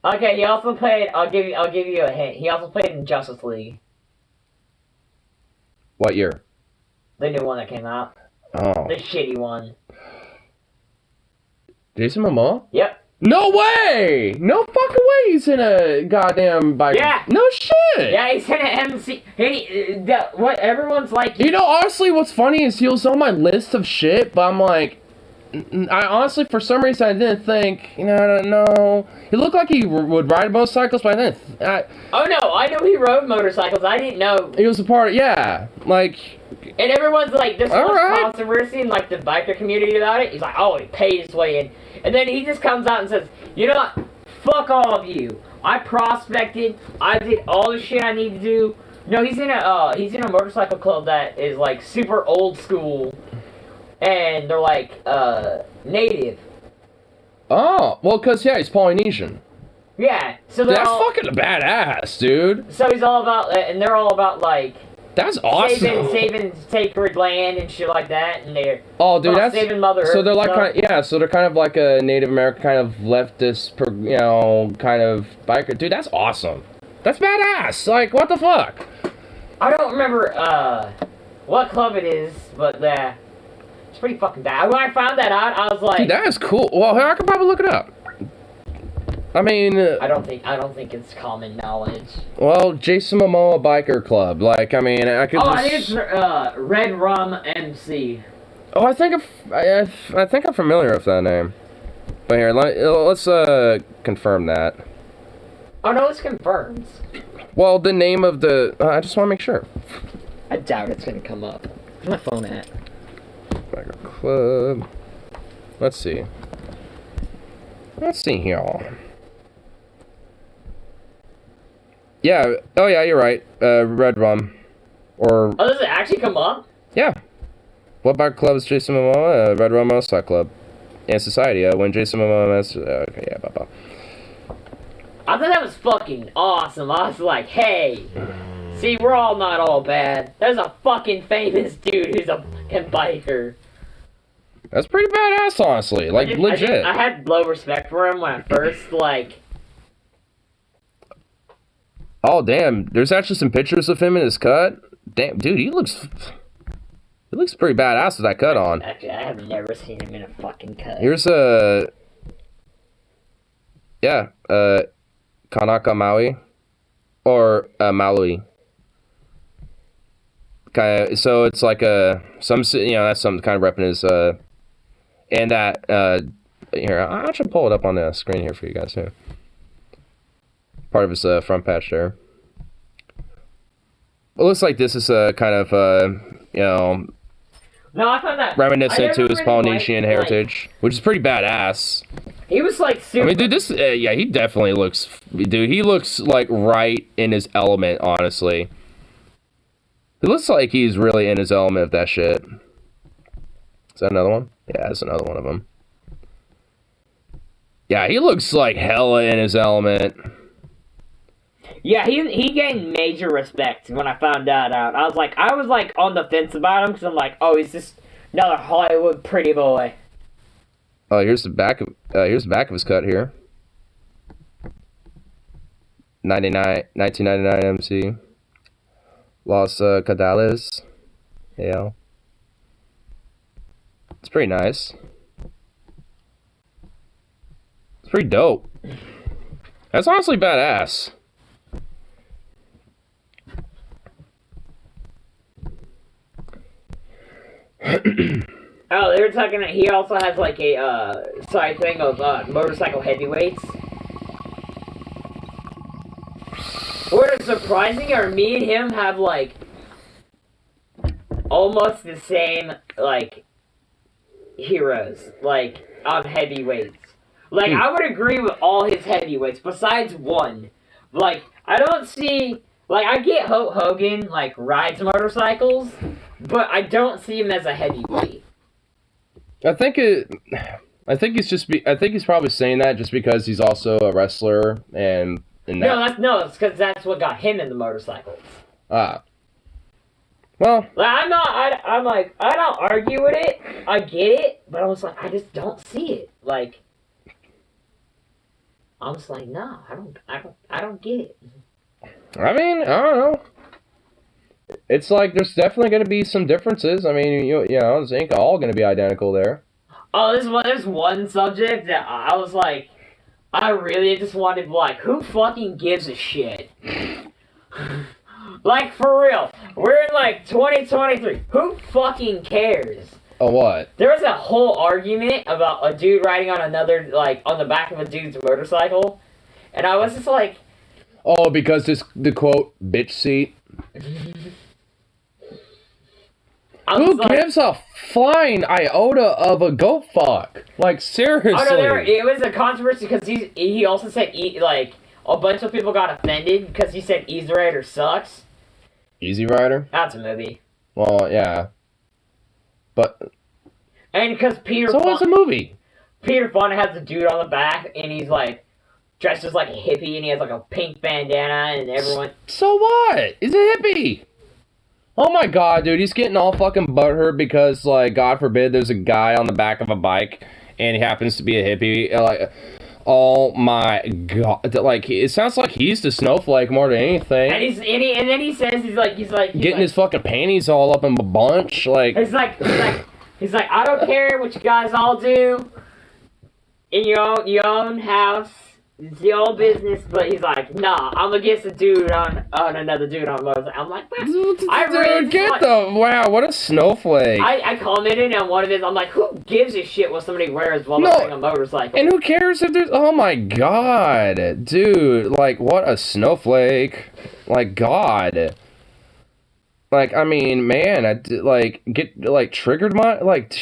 Okay, he also played... I'll give you a hint. He also played in Justice League. What year? The new one that came out. Oh. The shitty one. Jason Momoa? Yep. No way! No fucking way he's in a goddamn bike. Yeah. No shit! Yeah, he's in an MC. What everyone's like... You know, honestly, what's funny is he was on my list of shit, but I'm like... I honestly, for some reason, I didn't think, you know, I don't know. He looked like he would ride motorcycles, but I didn't. Oh no, I know he rode motorcycles. I didn't know. He was a part of, yeah, like. And everyone's like, there's so much right. controversy in like the biker community about it. He's like, oh, he paid his way in. And then he just comes out and says, you know what? Fuck all of you. I prospected. I did all the shit I need to do. No, he's in a motorcycle club that is like super old school. And they're like, native. Oh, well, because, yeah, he's Polynesian. Yeah, so that's fucking badass, dude. So he's all about, and they're all about, like... That's awesome. Saving sacred land and shit like that, and they're... Oh, dude, that's... saving Mother Earth. So they're like, kind of, yeah, so they're kind of like a Native American kind of leftist, you know, kind of biker. Dude, that's awesome. That's badass. Like, what the fuck? I don't remember, what club it is, but, it's pretty fucking bad. When I found that out, I was like... Dude, that is cool. Well, I could probably look it up. I mean... I don't think it's common knowledge. Well, Jason Momoa Biker Club. Like, I mean, I could I think it's, Red Rum MC. Oh, I think I'm familiar with that name. But here, let's confirm that. Oh, no, it's confirmed. Well, the name of the... I just want to make sure. I doubt it's going to come up. Where's my phone at? Biker Club. Let's see. Let's see here. Yeah. Oh, yeah, you're right. Red Rum. Or... Oh, does it actually come up? Yeah. What Biker Club is Jason Momoa? Red Rum Motorcycle Club. And Society. When Jason Momoa... okay, yeah, blah. I thought that was fucking awesome. I was like, hey... See, we're all not all bad. There's a fucking famous dude who's a fucking biker. That's pretty badass, honestly. Like, legit. I had low respect for him when I first, like... Oh, damn. There's actually some pictures of him in his cut. Damn, dude, he looks pretty badass with that cut on. Actually, I have never seen him in a fucking cut. Here's a... Yeah, Kanaka Maui. Or, Maui. Kind of, so it's like that's some kind of repping his, and that, here, I should pull it up on the screen here for you guys too. part of his front patch there. It looks like this is a kind of, you know, No, I found that reminiscent to his really Polynesian liked, heritage, which is pretty badass. He was like super. I mean, dude, this, yeah, he definitely looks, dude, he looks like right in his element, honestly. He looks like he's really in his element of that shit. Is that another one? Yeah, that's another one of them. Yeah, he looks like hella in his element. Yeah, he gained major respect when I found that out. I was like on the fence about him because I'm like, oh, he's just another Hollywood pretty boy. Oh, here's the back of his cut here. 1999 MC. Los Cadales. Yeah. It's pretty nice. It's pretty dope. That's honestly badass. Oh, they were talking. He also has like a side thing of motorcycle heavyweights. What is surprising are me and him have like almost the same like heroes, like on heavyweights. Like I would agree with all his heavyweights besides one. Like I don't see. Like, I get Hulk Hogan, like, rides motorcycles, but I don't see him as a heavyweight. I think he's probably saying that just because he's also a wrestler and It's because that's what got him in the motorcycles. Ah. Well. Like, I don't argue with it. I get it, but I was like, I just don't see it. Like, I'm just like, no, I don't get it. I mean, I don't know. It's like there's definitely going to be some differences. I mean, you know, this ain't all going to be identical there. Oh, there's one subject that I was like, I really just wanted to be like, who fucking gives a shit? Like, for real. We're in, like, 2023. Who fucking cares? Oh, what? There was a whole argument about a dude riding on another, like, on the back of a dude's motorcycle. And I was just like... Oh, because the quote, bitch seat? Who gives a flying iota of a goat fuck? Like, seriously. Oh, no, it was a controversy because he also said, like, a bunch of people got offended because he said Easy Rider sucks. Easy Rider? That's a movie. Well, yeah. But... And because Peter... So what's a movie? Peter Fonda has a dude on the back, and he's, like, dressed as, like, a hippie, and he has, like, a pink bandana, and everyone... So what? He's a hippie! Oh my god, dude, he's getting all fucking butthurt because, like, God forbid there's a guy on the back of a bike, and he happens to be a hippie. Like, oh my god. Like, it sounds like he's the snowflake more than anything. And then he says, he's like... Getting his fucking panties all up in a bunch, like... He's like, I don't care what you guys all do in your own house. It's your own business, but he's like, nah, I'm against a dude on another dude on a motorcycle. I'm like, I really get the wow, what a snowflake. I commented on one of his. I'm like, who gives a shit what somebody wears while they're on a motorcycle? And who cares if there's? Oh my god, dude, like what a snowflake, like God. Like I mean, man, I get like triggered my like,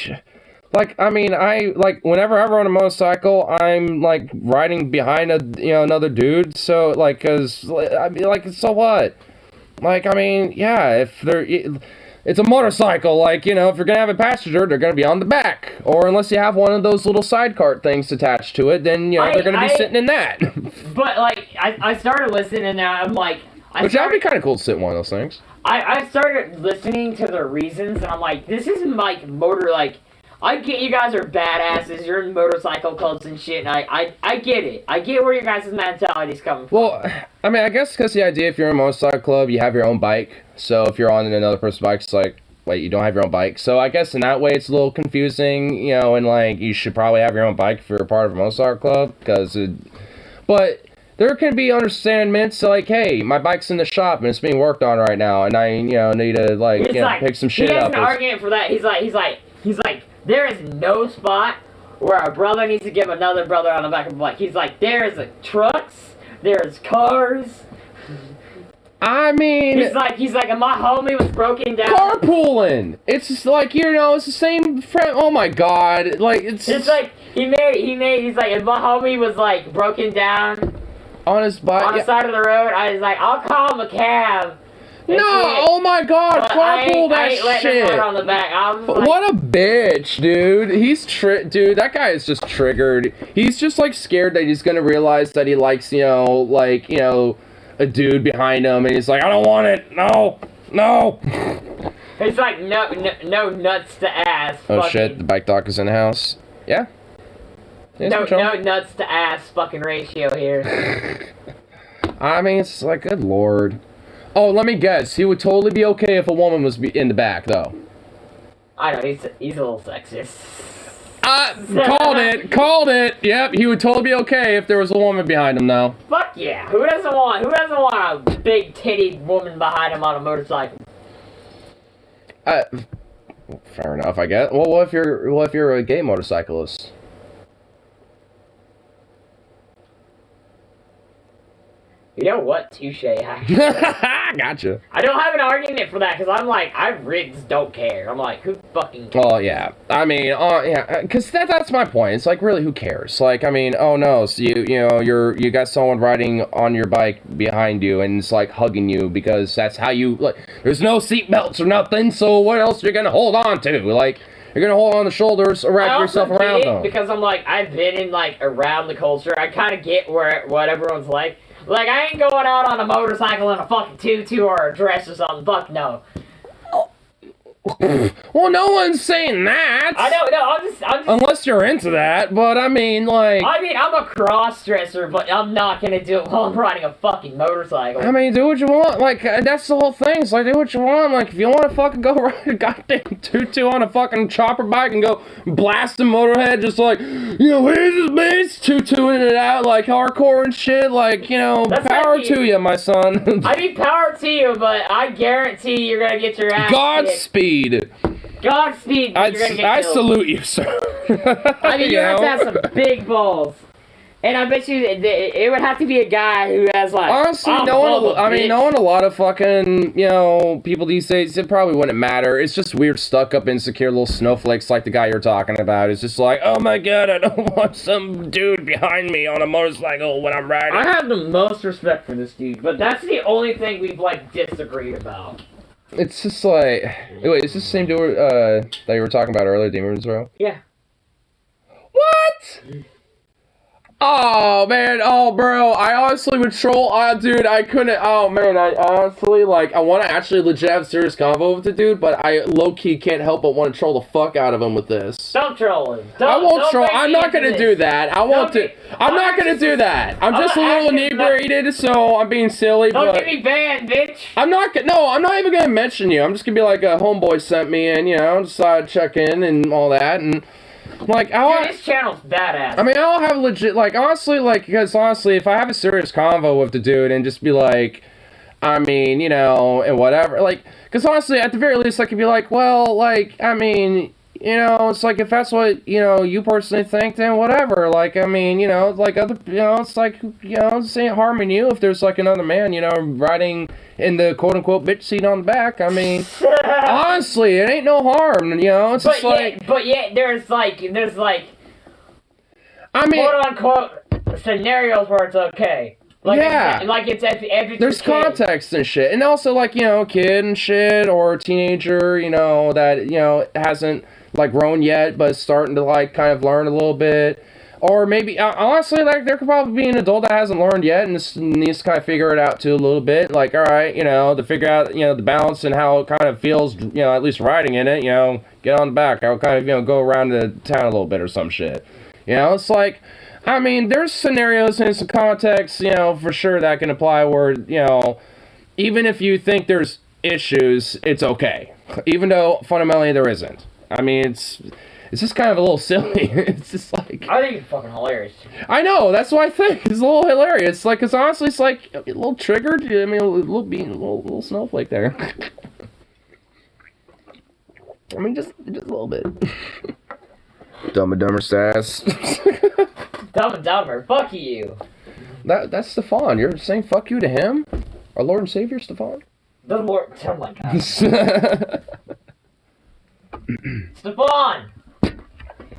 I mean, whenever I ride a motorcycle, I'm, like, riding behind another dude, so, like, I mean, like, so what? Like, I mean, yeah, it's a motorcycle, like, you know, if you're gonna have a passenger, they're gonna be on the back, or unless you have one of those little side cart things attached to it, then, you know, they're gonna be sitting in that. But, like, I started listening, and I'm like... Which that'd be kind of cool to sit in one of those things. I started listening to the reasons, and I'm like, this isn't, like, I get you guys are badasses, you're in motorcycle clubs and shit, and I get it. I get where your guys' mentality's coming from. Well, I mean, I guess because the idea, if you're in a motorcycle club, you have your own bike. So if you're on another person's bike, it's like, wait, you don't have your own bike. So I guess in that way, it's a little confusing, you know, and like, you should probably have your own bike if you're a part of a motorcycle club, but there can be understandings like, hey, my bike's in the shop and it's being worked on right now, and I, you know, need to, like, pick some shit up. He has an argument for that. He's like, there is no spot where a brother needs to give another brother on the back of a bike. He's like, there is trucks, There's cars. I mean, He's like, and my homie was broken down. carpooling. It's just like, you know, it's the same friend. Oh my god, like It's like he's like, and my homie was like broken down on his bike on the side of the road. I was like, I'll call him a cab. No, oh my god, But carpool I ain't that letting him shit. ride on the back. I was like, What a bitch, dude. Dude, that guy is just triggered. He's just like scared that he's gonna realize that he likes, you know, like, you know, a dude behind him, and he's like, I don't want it. No. It's like no nuts to ass. Oh fucking, shit, the bike doc is in the house. Yeah. No nuts to ass fucking ratio here. I mean, it's like, good lord. Oh, let me guess. He would totally be okay if a woman was in the back, though. I know, he's a little sexist. Called it. Yep, he would totally be okay if there was a woman behind him, though. Fuck yeah. Who doesn't want a big titty woman behind him on a motorcycle? Fair enough, I guess. Well, what if you're a gay motorcyclist? You know what? Touche. Gotcha. I don't have an argument for that, because I'm like, I rigs don't care. I'm like, who fucking cares? Well, yeah. I mean, yeah, because that's my point. It's like, really, who cares? Like, I mean, oh no, so you know, you got someone riding on your bike behind you, and it's like hugging you because that's how you, like, there's no seat belts or nothing, so what else are you gonna hold on to? Like, you're gonna hold on the shoulders, wrap yourself around them. Because I'm like, I've been in, like, around the culture. I kind of get what everyone's like. Like, I ain't going out on a motorcycle in a fucking tutu or a dress or something. Fuck no. Well, no one's saying that. I know, no, I'm just... Unless you're into that, but I mean, like... I mean, I'm a cross-dresser, but I'm not gonna do it while I'm riding a fucking motorcycle. I mean, do what you want. Like, that's the whole thing. It's like, do what you want. Like, if you want to fucking go ride a goddamn tutu on a fucking chopper bike and go blast the motorhead, just like, you know, here's this bitch, tutuing it out, like, hardcore and shit, like, you know, That's power like to you, my son. I mean, power to you, but I guarantee you're gonna get your ass Godspeed. Godspeed, but you're gonna get I killed. salute you, sir. I mean, you have to have some big balls. And I bet you it would have to be a guy who has, like... Honestly, knowing a lot of fucking, you know, people these days, it probably wouldn't matter. It's just weird, stuck-up, insecure little snowflakes like the guy you're talking about. It's just like, oh my god, I don't want some dude behind me on a motorcycle when I'm riding. I have the most respect for this dude, but that's the only thing we've, like, disagreed about. It's just like... Wait, is this the same dude that you were talking about earlier, Demon Israel? Yeah. What? Oh, man. Oh, bro. I honestly would troll... dude, I couldn't... Oh, man. I honestly, like, I want to actually legit have a serious convo with the dude, but I low-key can't help but want to troll the fuck out of him with this. Don't troll him. I won't troll. I'm not going to do that. I'm not going to do that. I'm just a little inebriated, so I'm being silly, Don't but... get me banned, bitch. I'm not even going to mention you. I'm just going to be like, a homeboy sent me in, you know, decided to check in and all that, and... Like, Dude, this channel's badass. I mean, I'll have legit, like, honestly, like, because honestly, if I have a serious convo with the dude and just be like, I mean, you know, and whatever, like, because honestly, at the very least, I could be like, well, like, I mean, you know, it's like, if that's what, you know, you personally think, then whatever, like, I mean, you know, like, other, you know, it's like, you know, this ain't harming you if there's, like, another man, you know, riding in the quote-unquote bitch seat on the back. I mean, honestly, it ain't no harm, you know, it's just like... But yet, there's like, I mean... quote-unquote scenarios where it's okay. Like, yeah. If it's there's context and shit. And also, like, you know, kid and shit, or a teenager, you know, that, you know, hasn't, like, grown yet, but is starting to, like, kind of learn a little bit. Or maybe, honestly, like, there could probably be an adult that hasn't learned yet and needs to kind of figure it out, too, a little bit. Like, alright, you know, to figure out, you know, the balance and how it kind of feels, you know, at least riding in it, you know, get on the back. I'll kind of, you know, go around the town a little bit or some shit. You know, it's like... I mean, there's scenarios and some context, you know, for sure that can apply where, you know, even if you think there's issues, it's okay. Even though, fundamentally, there isn't. I mean, it's just kind of a little silly. It's just like... I think it's fucking hilarious. I know, that's what I think. It's a little hilarious. Like, because honestly, it's like a little triggered. I mean, a little snowflake there. I mean, just a little bit. Dumb and Dumber status. Dumb and Dumber, fuck you. That's Stefan. You're saying fuck you to him? Our Lord and Savior, Stefan? The Lord. Oh my god. Stefan!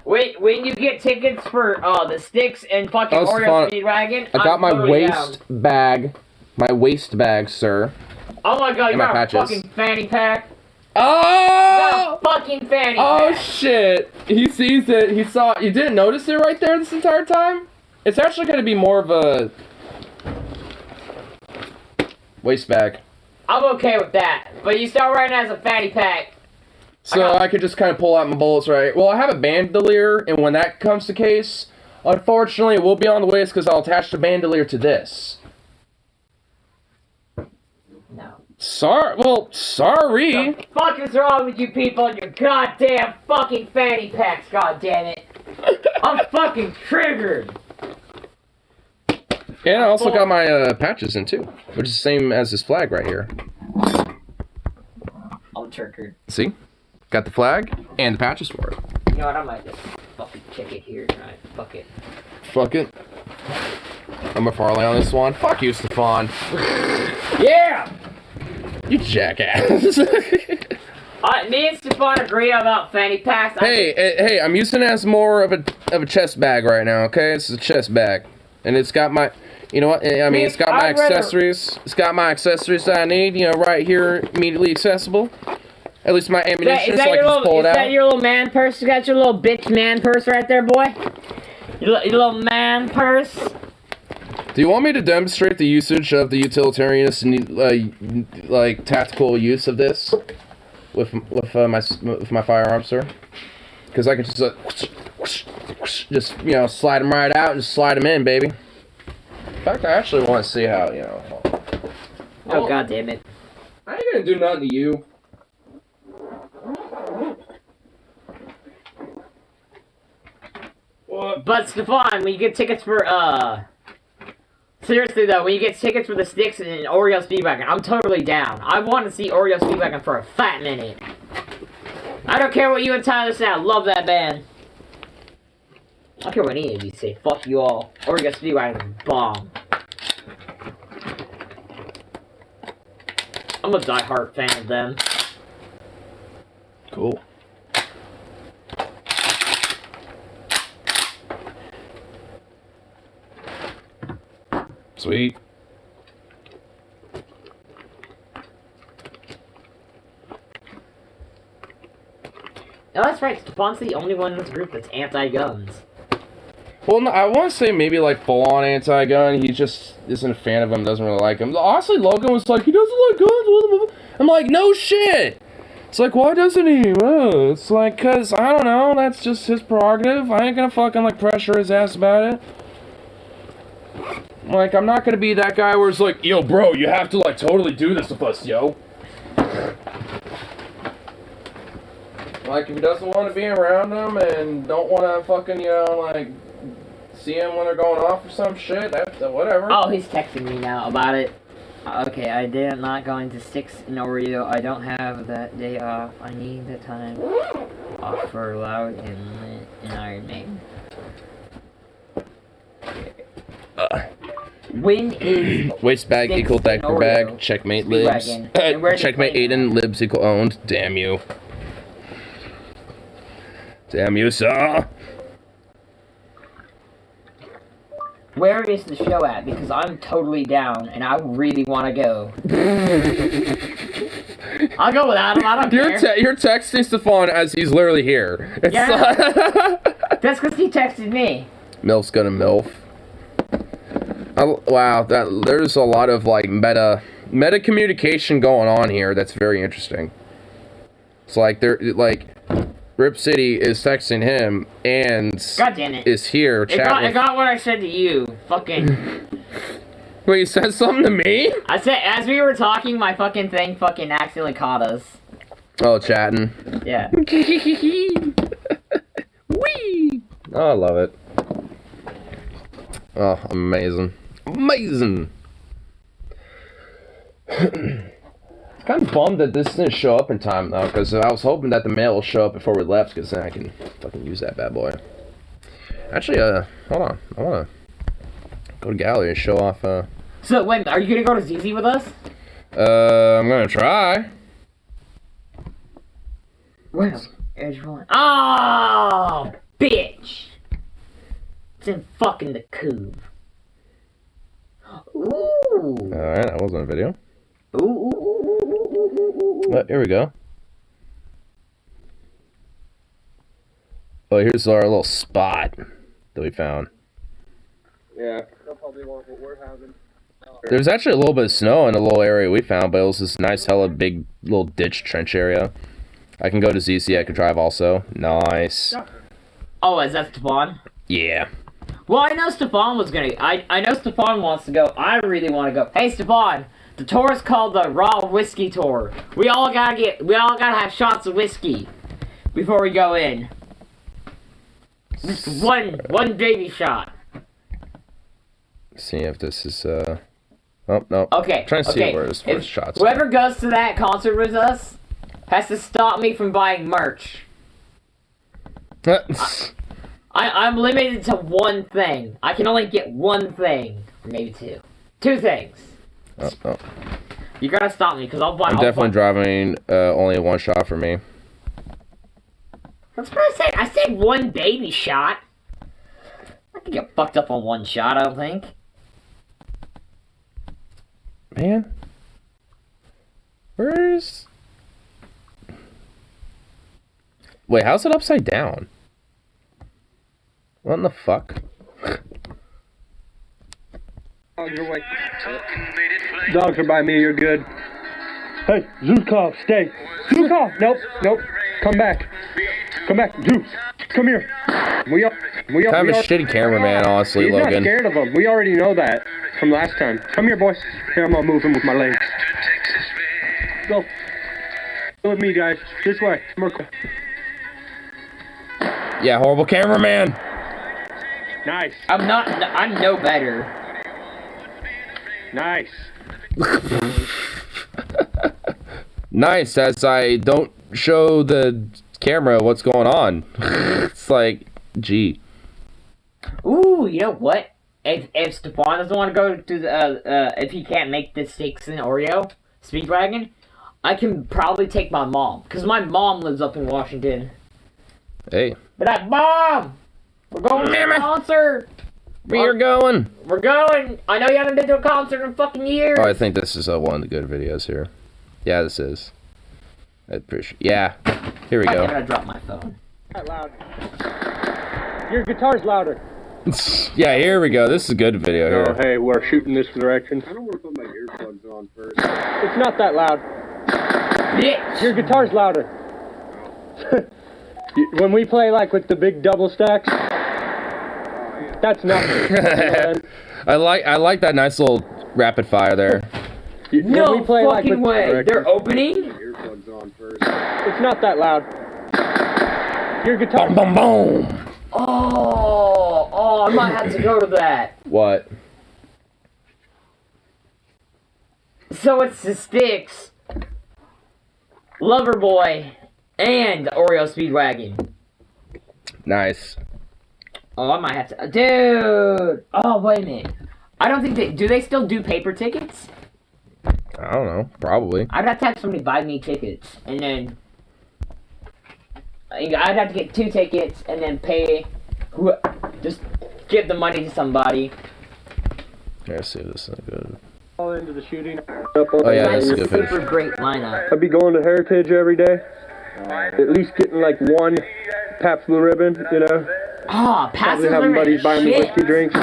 Wait, when you get tickets for the Sticks and fucking Oreo Speedwagon, I got my totally waist bag. My waist bag, sir. Oh my god, you got a patches. fucking fanny pack. Oh! Fucking fanny pack. Oh shit! He sees it. He saw it. You didn't notice it right there this entire time? It's actually going to be more of a waist bag. I'm okay with that, but you start wearing it as a fanny pack. So I could just kind of pull out my bullets, right? Well, I have a bandolier, and when that comes to case, unfortunately, it will be on the waist because I'll attach the bandolier to this. No. Sorry. What the fuck is wrong with you people and your goddamn fucking fanny packs, goddammit? I'm fucking triggered. And I also got my patches in too, which is the same as this flag right here. I'm triggered. See? Got the flag and the patches for it. You know what? I might just fucking kick it here. Alright, fuck it. Fuck it. I'm a parlay on this one. Fuck you, Stefan. Yeah! You jackass. Me and Stefan agree about fanny packs. Hey, I'm using it as more of a chest bag right now, okay? It's a chest bag. And it's got my, you know what, I mean, it's got my accessories. It's got my accessories that I need, you know, right here, immediately accessible. At least my ammunition, so I can just pull it out. Is that your little man purse? You got your little bitch man purse right there, boy? Your little man purse? Do you want me to demonstrate the usage of the utilitarianist, like, tactical use of this? With my firearm, sir? Because I can just, you know, slide them right out and just slide them in, baby. In fact, I actually want to see how, you know. Oh, god damn it. I ain't gonna do nothing to you. But, Stefan, when you get tickets for, seriously, though, when you get tickets for the Sticks and Oreo Speedwagon, I'm totally down. I want to see Oreo Speedwagon for a fat minute. I don't care what you and Tyler say, I love that band. I don't care what any of you say. Fuck you all. Oreo Speedwagon is bomb. I'm a diehard fan of them. Cool. Sweet. Oh, that's right. Stefan's the only one in this group that's anti-guns. Well, no, I want to say maybe like full-on anti-gun. He just isn't a fan of them, doesn't really like them. Honestly, Logan was like, he doesn't like guns. I'm like, no shit. It's like, why doesn't he? Oh, it's like, cause I don't know. That's just his prerogative. I ain't gonna fucking like pressure his ass about it. Like, I'm not gonna be that guy where it's like, yo, bro, you have to like totally do this with us, yo. Like, if he doesn't want to be around them and don't want to fucking, you know, like, see them when they're going off or some shit, that's whatever. Oh, he's texting me now about it. Okay, I did not going to Sticks and Oreo. I don't have that day off. I need the time off for Loud and Iron Maiden. When is waist bag equal diaper bag? Checkmate libs. Checkmate Aiden libs equal owned. Damn you. Damn you, sir. Where is the show at? Because I'm totally down and I really want to go. I'll go without him. I don't care. You're texting Stefan as he's literally here. It's yeah. That's because he texted me. MILF's gonna MILF. Wow, there's a lot of like meta communication going on here. That's very interesting. It's like Rip City is texting him and God damn it. is here chatting. I got what I said to you. Fucking. Wait, you said something to me? I said as we were talking, my fucking thing fucking accidentally caught us. Oh, chatting. Yeah. Whee! Oh, I love it. Oh, amazing. Amazing! Kind of bummed that this didn't show up in time, though, because I was hoping that the mail will show up before we left, because then I can fucking use that bad boy. Actually, hold on. I want to Go to gallery and show off. So wait, are you gonna go to ZZ with us? I'm gonna try. Well, there's one. Oh, bitch! It's in fucking the cube. Ooh. Alright, that wasn't a video. Ooh. Oh, here we go. Oh, here's our little spot that we found. Yeah, that's probably what we're having. There's actually a little bit of snow in the little area we found, but it was this nice, hella big little ditch trench area. I can go to ZC, I can drive also. Nice. Oh, is that Stefan? Yeah. Well, I know Stefan was gonna. I know Stefan wants to go. I really want to go. Hey, Stefan, the tour is called the Raw Whiskey Tour. We all gotta have shots of whiskey before we go in. Just one baby shot. See if this is oh no. Okay. Trying to see okay. where his first shots. Whoever goes to that concert with us has to stop me from buying merch. I'm limited to one thing. I can only get one thing, or maybe two. Two things. Oh. You gotta stop me, because I'll buy. I'm definitely driving only one shot for me. That's what I said. I said one baby shot. I can get fucked up on one shot, I don't think. Man. Where's... Wait, how's it upside down? What in the fuck? Dogs are by me, you're good. Hey, Zukov, stay. Zukov! Nope. Come back. Zeus, come here. We Kind of a shitty cameraman, honestly, he's Logan. Not scared of him. We already know that from last time. Come here, boy. Here, I'm gonna move him with my legs. Go. Go with me, guys. This way. Yeah, horrible cameraman. Nice. I'm no better. Nice. Nice, as I don't show the camera what's going on. It's like, gee. Ooh, you know what? If Stefan doesn't want to go to the if he can't make the steaks and Oreo Speedwagon, I can probably take my mom, because my mom lives up in Washington. Hey. But like, Mom, we're going to a concert. We're going. We're going. I know you haven't been to a concert in fucking years. Oh, I think this is one of the good videos here. Yeah, this is. I appreciate. Yeah. Here we I'm go. gonna drop my phone. Not loud. Your guitar's louder. Yeah, here we go. This is a good video Oh, here. hey, we're shooting this direction. I don't want to put my earplugs on first. It's not that loud. Bitch. Your guitar's louder. When we play like with the big double stacks, that's nothing. I like that nice little rapid fire there. No when we play fucking like with way. They're opening? Earplugs on first. It's not that loud. Your guitar. Boom, boom, boom. Oh, I might have to go to that. What? So it's the Sticks, Loverboy, and Oreo Speedwagon. Nice. Oh, I might have to. Dude! Oh, wait a minute. I don't think they. Do they still do paper tickets? I don't know. Probably. I'd have to have somebody buy me tickets, and then I'd have to get 2 tickets, and then pay. Just give the money to somebody. Let's see if this is good. All into the shooting. Oh yeah, that's a good Super finish. great lineup. I'd be going to Heritage every day. At least getting like one Pabst Blue Ribbon, you know. Ah, pass Probably having buddies buying me whiskey drinks.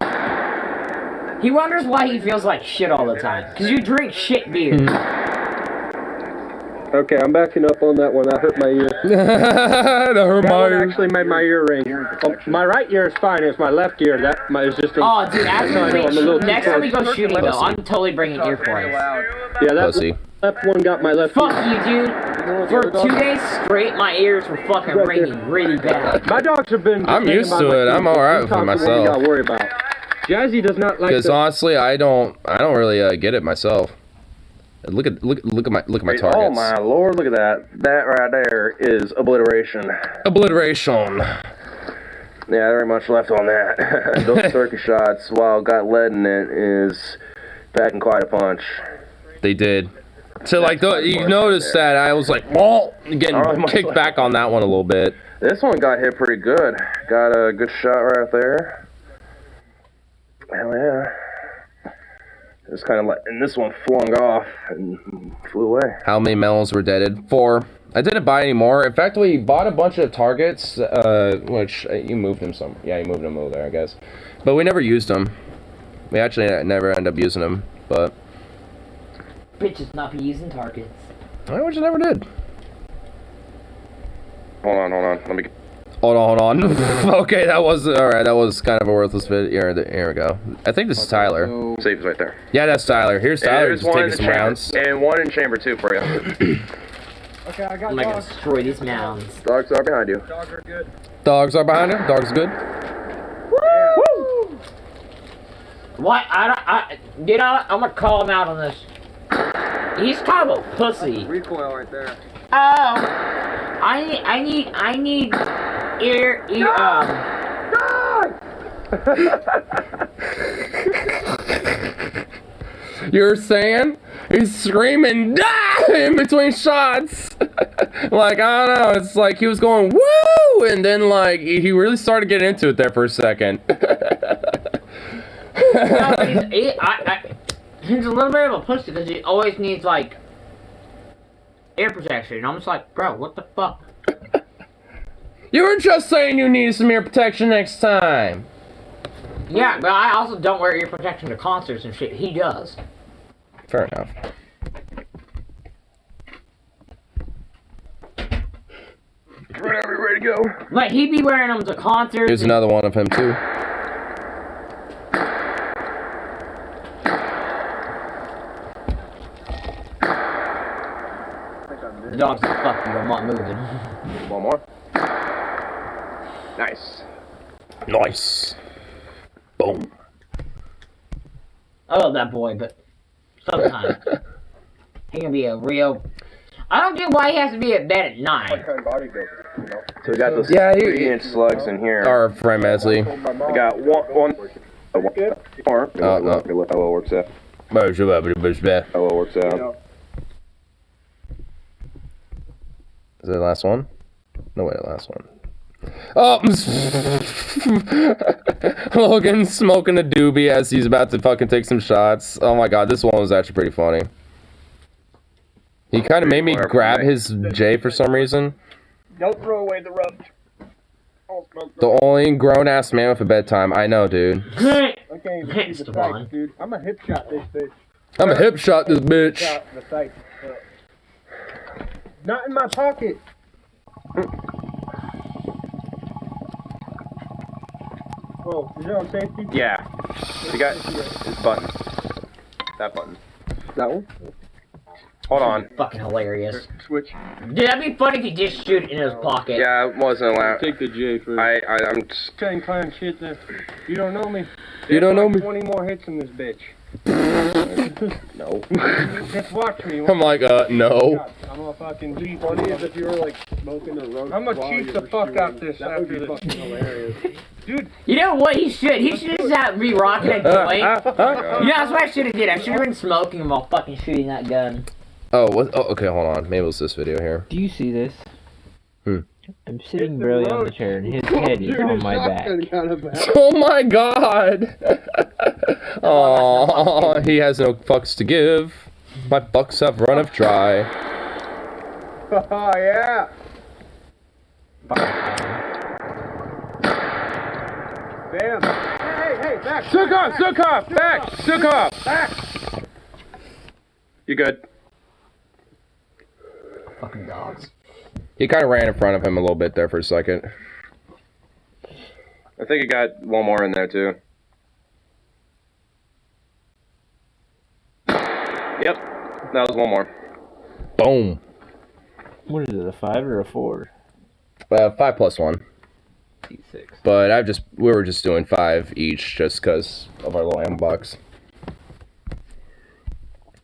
He wonders why he feels like shit all the time. Because you drink shit beer. Okay, I'm backing up on that one. That hurt my ear. That hurt That my one ear. actually made my ear ring. My right ear is fine. It's my left ear that is just. Oh, dude, I know, I'm a little too next time we close. go shooting, though, I'm totally bringing earplugs. Yeah, that Pussy. left one got my left. Fuck you, dude. For 2 days straight, my ears were fucking ringing really bad. My dogs have been. I'm used to it. I'm alright with it myself. You gotta worry about. Jazzy does not like. Because honestly, I don't really get it myself. Look at my targets. Oh my lord! Look at that. That right there is obliteration. Obliteration. Yeah, there ain't much left on that. Those turkey shots, while it got lead in it, is packing quite a punch. They did. So, like, you noticed that I was like, whoa, getting kicked back on that one a little bit. This one got hit pretty good. Got a good shot right there. Hell yeah. Just kind of like, and this one flung off and flew away. How many melons were deaded? 4. I didn't buy any more. In fact, we bought a bunch of targets, which you moved them some. Yeah, you moved them over there, I guess. But we never used them. We actually never end up using them, but. Bitches not be using targets. I just never did. Hold on. Let me. Hold on. Okay, that was alright. That was kind of a worthless video. Here we go. I think this is Tyler. Safe is right there. Yeah, that's Tyler. Here's Tyler. Just taking some rounds. And one in chamber 2 for you. Okay, I got I'm gonna destroy these mounds. Dogs are behind you. Dogs are good. Dogs are behind you. Dogs good. Woo! What? You know what? I'm gonna call him out on this. He's kind of a pussy. Recoil right there. Oh, I need You're saying he's screaming "die" in between shots. Like, I don't know, it's like he was going woo, and then like he really started getting into it there for a second. No, he's a little bit of a pussy because he always needs like air protection. And I'm just like, bro, what the fuck? You were just saying you need some ear protection next time. Yeah, but I also don't wear ear protection to concerts and shit. He does. Fair enough. Whenever you're ready to go. Like, he be wearing them to concerts. Here's another one of him, too. The dog's like, fuck you, I'm not moving. One more. Nice. Boom. I love that boy, but sometimes he can be a real. I don't get why he has to be at bed at 9. So we got those 3-inch slugs in here. Our friend Mesley. We got one more. Oh, no. How well works out. How well works out. Is it the last one? No way, the last one. Oh! Logan smoking a doobie as he's about to fucking take some shots. Oh my god, this one was actually pretty funny. He kind of made me grab his J for some reason. Don't throw away the rub. The only grown-ass man with a bedtime. I know, dude. Okay, see the sights, dude. I'm a hip shot this bitch. I'm a hip shot this bitch. The sights. Not in my pocket. Oh, is it on safety? Yeah. You got this button. That button. That one? Hold on. Fucking hilarious. Switch. Dude, that'd be funny if he just shoot it in his pocket. Yeah, I wasn't allowed. Take the J first. I'm just... Trying clown shit there. You don't know me. You don't know me? 20 more hits in this bitch. No. Just watch me. I'm like, no. I'm a fucking cheat. Funny is if you were like smoking a roach. I'm gonna cheat the fuck out this after this. Fucking hilarious. Dude. You know what he should? He should just be rocking a joint. You know, that's what I should have did. I should have been smoking him while fucking shooting that gun. Oh, what? Oh, okay, hold on. Maybe it was this video here. Do you see this? I'm sitting really on the chair and his head is on my back. Oh my god! Oh, he has no fucks to give. My bucks have run of dry. Oh yeah! Damn! Hey, back! Sukov! Back! Sukov! Back! You good? Fucking dogs. He kind of ran in front of him a little bit there for a second. I think he got one more in there too. Yep, that was one more. Boom. What is it, a 5 or a 4? 5 plus 1. D6. But we were just doing 5 each just because of our little ammo box.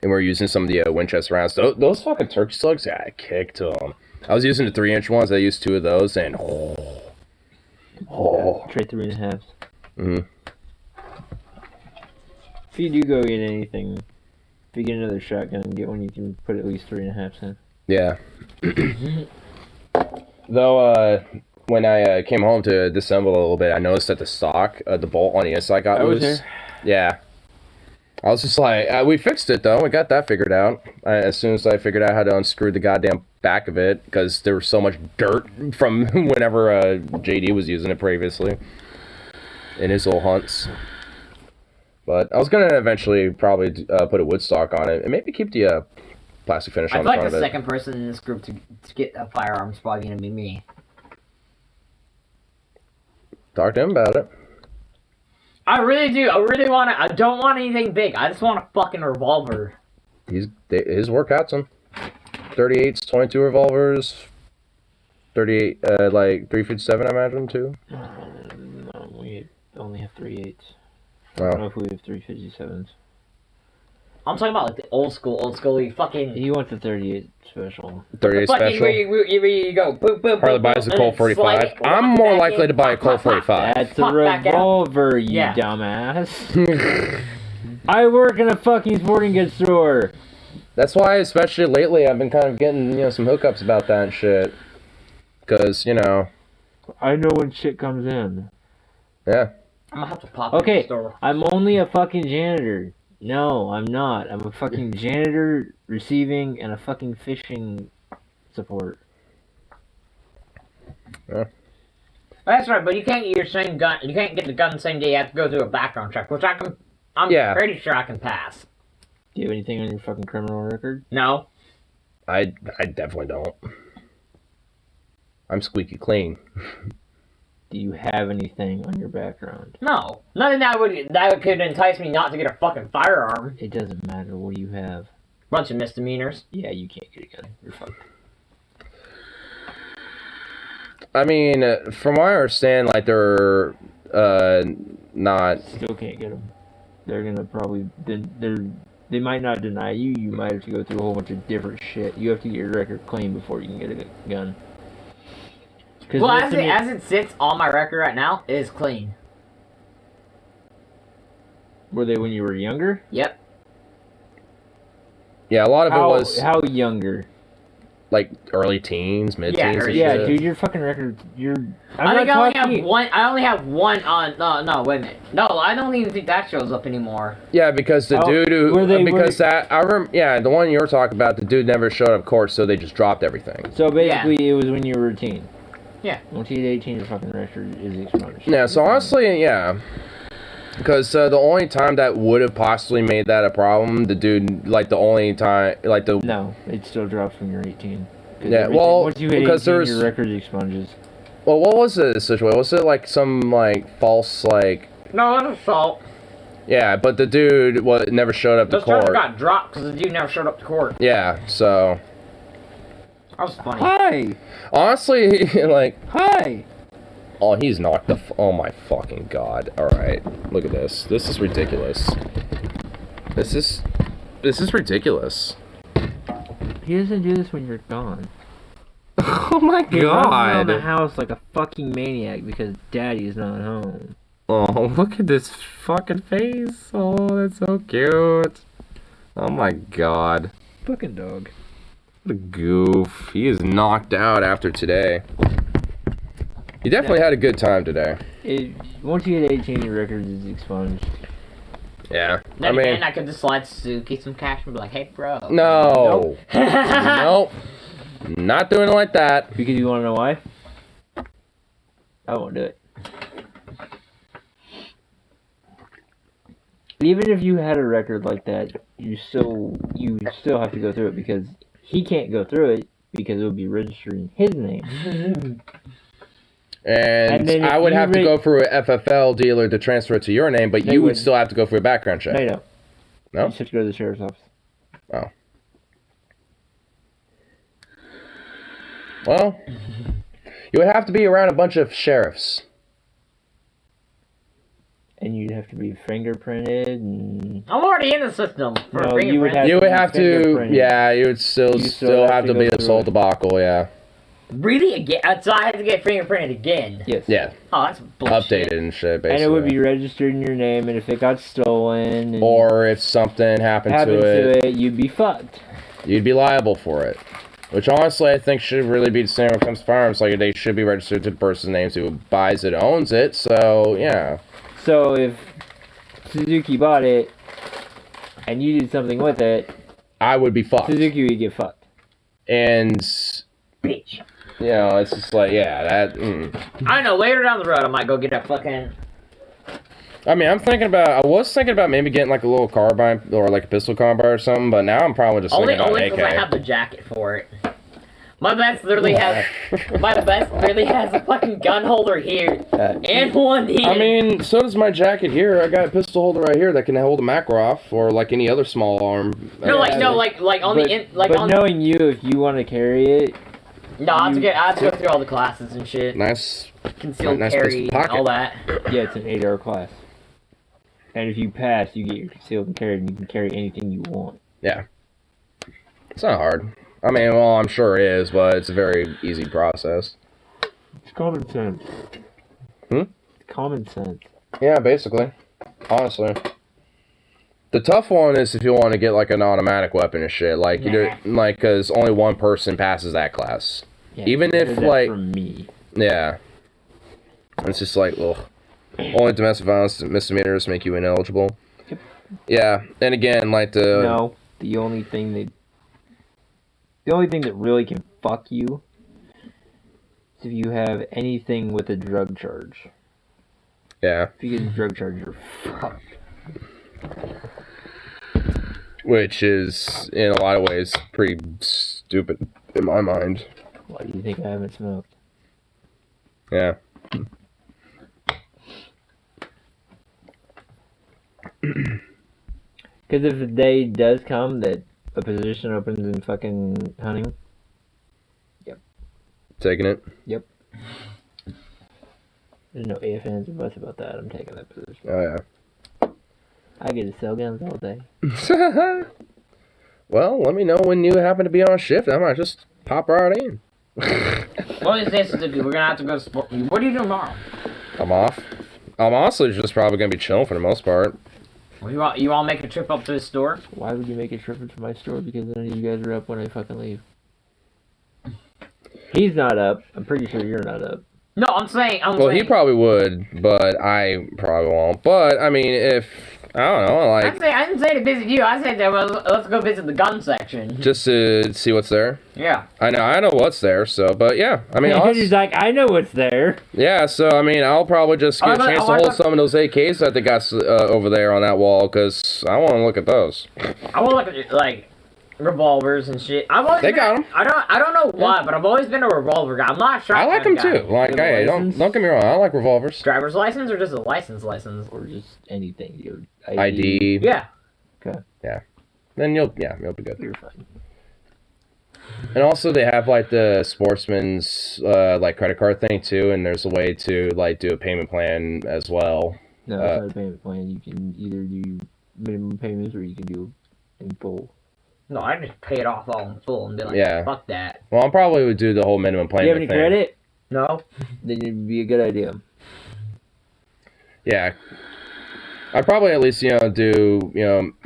And we're using some of the Winchester rounds. Those fucking turkey slugs, yeah, I kicked them. I was using the 3-inch ones. I used 2 of those, and Oh. Trade 3.5. Mm-hmm. If you do go get anything, if you get another shotgun, get one you can put at least 3.5 in. Yeah. Though, when I came home to disassemble a little bit, I noticed that the stock, the bolt on the inside got loose. Yeah. I was just like, we fixed it though. We got that figured out. As soon as I figured out how to unscrew the goddamn back of it, because there was so much dirt from whenever JD was using it previously in his little hunts. But I was gonna eventually probably put a wood stock on it and maybe keep the plastic finish on the front of it. I feel like the second person in this group to get a firearm is probably gonna be me. Talk to him about it. I really do. I really want to. I don't want anything big. I just want a fucking revolver. His work hats him. 38s, 22 revolvers. 38, like 357, I imagine too. No, we only have 38s. Oh. I don't know if we have 357s. I'm talking about like the old school, fucking. You want the 38 special. 38 special. Where you go, boop, boop, Harley boop, buys a boop, Colt and slide 45. it, I'm walk more back likely in, to buy a Colt pop, pop, 45. That's a Pop back out. revolver, you Yeah. dumbass. I work in a fucking sporting goods store. That's why, especially lately, I've been kind of getting, some hookups about that and shit. Because, I know when shit comes in. Yeah. I'm gonna have to pop in the Okay, store. I'm only a fucking janitor. No, I'm not. I'm a fucking janitor, receiving, and a fucking fishing support. Yeah. That's right, but you can't get your same gun. You can't get the gun the same day. You have to go through a background check, which I'm Yeah. pretty sure I can pass. Do you have anything on your fucking criminal record? No. I definitely don't. I'm squeaky clean. Do you have anything on your background? No. Nothing that could entice me not to get a fucking firearm. It doesn't matter. What do you have? Bunch of misdemeanors. Yeah, you can't get a gun. You're fucked. I mean, from what I understand, like, they're not... Still can't get them. They're gonna probably... They might not deny you. You might have to go through a whole bunch of different shit. You have to get your record clean before you can get a gun. Well, as it sits on my record right now, it is clean. Were they when you were younger? Yep. Yeah, a lot of it was... How younger? Like, early teens, mid-teens. Yeah, dude, your fucking record, I only have one on... No, wait a minute. No, I don't even think that shows up anymore. Yeah, because the dude who... I remember... Yeah, the one you were talking about, the dude never showed up court, so they just dropped everything. So basically, it was when you were a teen. Yeah. Once you hit 18, your fucking record is expunged. Yeah, so honestly, yeah. Because the only time that would have possibly made that a problem, the dude, like, the only time... like the No, it still drops when you're 18. Yeah, well, once you hit 18, your record expunges. Well, what was the situation? Was it, like, some, like, false, like... No, it was assault. Yeah, but the dude never showed up to court. The charge got dropped because the dude never showed up to court. Yeah, so... That was funny. Hi! Honestly, like... Hi! Oh, he's knocked the... oh, my fucking God. Alright, look at this. This is ridiculous. This is ridiculous. He doesn't do this when you're gone. Oh my He runs around God. the house like a fucking maniac because daddy's not home. Oh, look at this fucking face. Oh, that's so cute. Oh my God. Fucking dog. What a goof. He is knocked out after today. He definitely had a good time today. Once you hit 18, your record is expunged. Yeah. Then again, I could just slide Suzuki some cash and be like, hey, bro. No. Nope. Not doing it like that. Because you want to know why? I won't do it. Even if you had a record like that, you still have to go through it because he can't go through it because it would be registered in his name. And I would have to go through a FFL dealer to transfer it to your name, but you would still have to go through a background check. No, you don't. No? You just have to go to the sheriff's office. Oh. Well, you would have to be around a bunch of sheriffs. And you'd have to be fingerprinted and... I'm already in the system for No, you would fingerprint. You would have to, yeah, you would still have to be a soul debacle, yeah. Really? Again? So I had to get fingerprinted again? Yes. Yeah. Oh, that's bullshit. Updated and shit, basically. And it would be registered in your name, and if it got stolen, and Or if something happened to it, you'd be fucked. you'd be liable for it. Which honestly, I think should really be the same when it comes to firearms. Like, they should be registered to the person's names who buys it, owns it. So yeah. So if Suzuki bought it, and you did something with it, I would be fucked. Suzuki would get fucked. And Bitch. you know, it's just like, yeah, that. I know. Later down the road, I might go get a fucking. I mean, I was thinking about maybe getting like a little carbine or like a pistol carbine or something, but now I'm probably just thinking about Only AK. because I have the jacket for it. My vest literally has a fucking gun holder here and one here. I mean, so does my jacket here. I got a pistol holder right here that can hold a Makarov or like any other small arm. Like knowing you, if you want to carry it. No, I have to go through all the classes and shit. Nice. Concealed nice carry, pocket. all that. Yeah, it's an 8-hour class. And if you pass, you get your concealed and carry, and you can carry anything you want. Yeah. It's not hard. I mean, well, I'm sure it is, but it's a very easy process. It's common sense. Common sense. Yeah, basically. Honestly. The tough one is if you want to get like an automatic weapon and shit, like because only one person passes that class. Yeah, even if like from me. Yeah. It's just like, ugh. Only domestic violence misdemeanors make you ineligible. Yep. Yeah, and again, like No, the only thing that really can fuck you is if you have anything with a drug charge. Yeah. If you get a drug charge, you're fucked. Which is, in a lot of ways, pretty stupid in my mind. Why do you think I haven't smoked? Yeah. Because if the day does come that a position opens in fucking hunting, yep. Taking it? Yep. There's no ifs, ands, or buts about that. I'm taking that position. Oh, yeah. I get to sell guns all day. Well, let me know when you happen to be on shift. I might just pop right in. What is this? We're gonna have to go sport. What are you doing tomorrow? I'm off. I'm honestly just probably gonna be chilling for the most part. Well, you want to make a trip up to the store? Why would you make a trip to my store? Because none of you guys are up when I fucking leave. He's not up. I'm pretty sure you're not up. No, I'm saying. Well, he probably would, but I probably won't. But I mean, if I don't know, like I didn't say to visit you. I said that let's go visit the gun section. just to see what's there. Yeah. I know what's there. So, but yeah, I mean, he's like, I know what's there. Yeah, so I mean, I'll probably just get a chance to hold some of those AKs that they got over there on that wall because I want to look at those. I want to look at like revolvers and shit. They got them. I don't know why, but I've always been a revolver guy. I'm not sure. I like them too. Like, hey, don't get me wrong. I like revolvers. Driver's license or just a license? Or just anything, dude. ID. Yeah. Okay. Yeah. Then you'll be good. You're fine. And also they have like the sportsman's like credit card thing too, and there's a way to like do a payment plan as well. No, it's not a payment plan. You can either do minimum payments or you can do in full. No, I just pay it off all in full and be like, Yeah. fuck that. Well, I probably would do the whole minimum Do payment you have any thing. credit? No. Then it'd be a good idea. Yeah. I'd probably at least, do,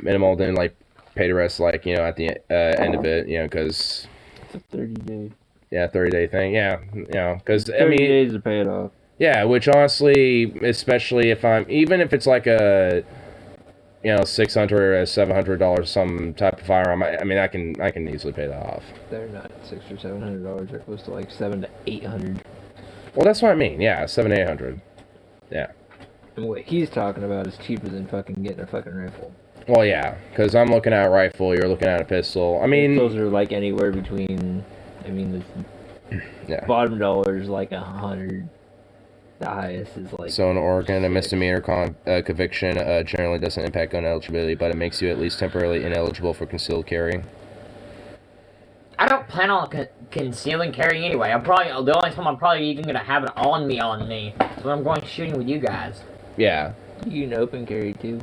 minimal, then, like, pay the rest, like, at the end of it, because... It's a 30-day. Yeah, 30-day thing, yeah, because, 30 days to pay it off. Yeah, which honestly, especially even if it's like a, $600 or $700 some type of firearm, I mean, I can easily pay that off. They're not $600 or $700. They're close to like $700 to $800. Well, that's what I mean. Yeah, $700 to $800. Yeah. And what he's talking about is cheaper than fucking getting a fucking rifle. Well, yeah, because I'm looking at a rifle. You're looking at a pistol. I mean, those are like anywhere between. I mean, the bottom dollar is like $100. The highest is like... So in Oregon, a misdemeanor conviction generally doesn't impact gun eligibility, but it makes you at least temporarily ineligible for concealed carry. I don't plan on concealing carry anyway. The only time I'm probably even gonna have it on me is when I'm going shooting with you guys. Yeah. You can open carry too.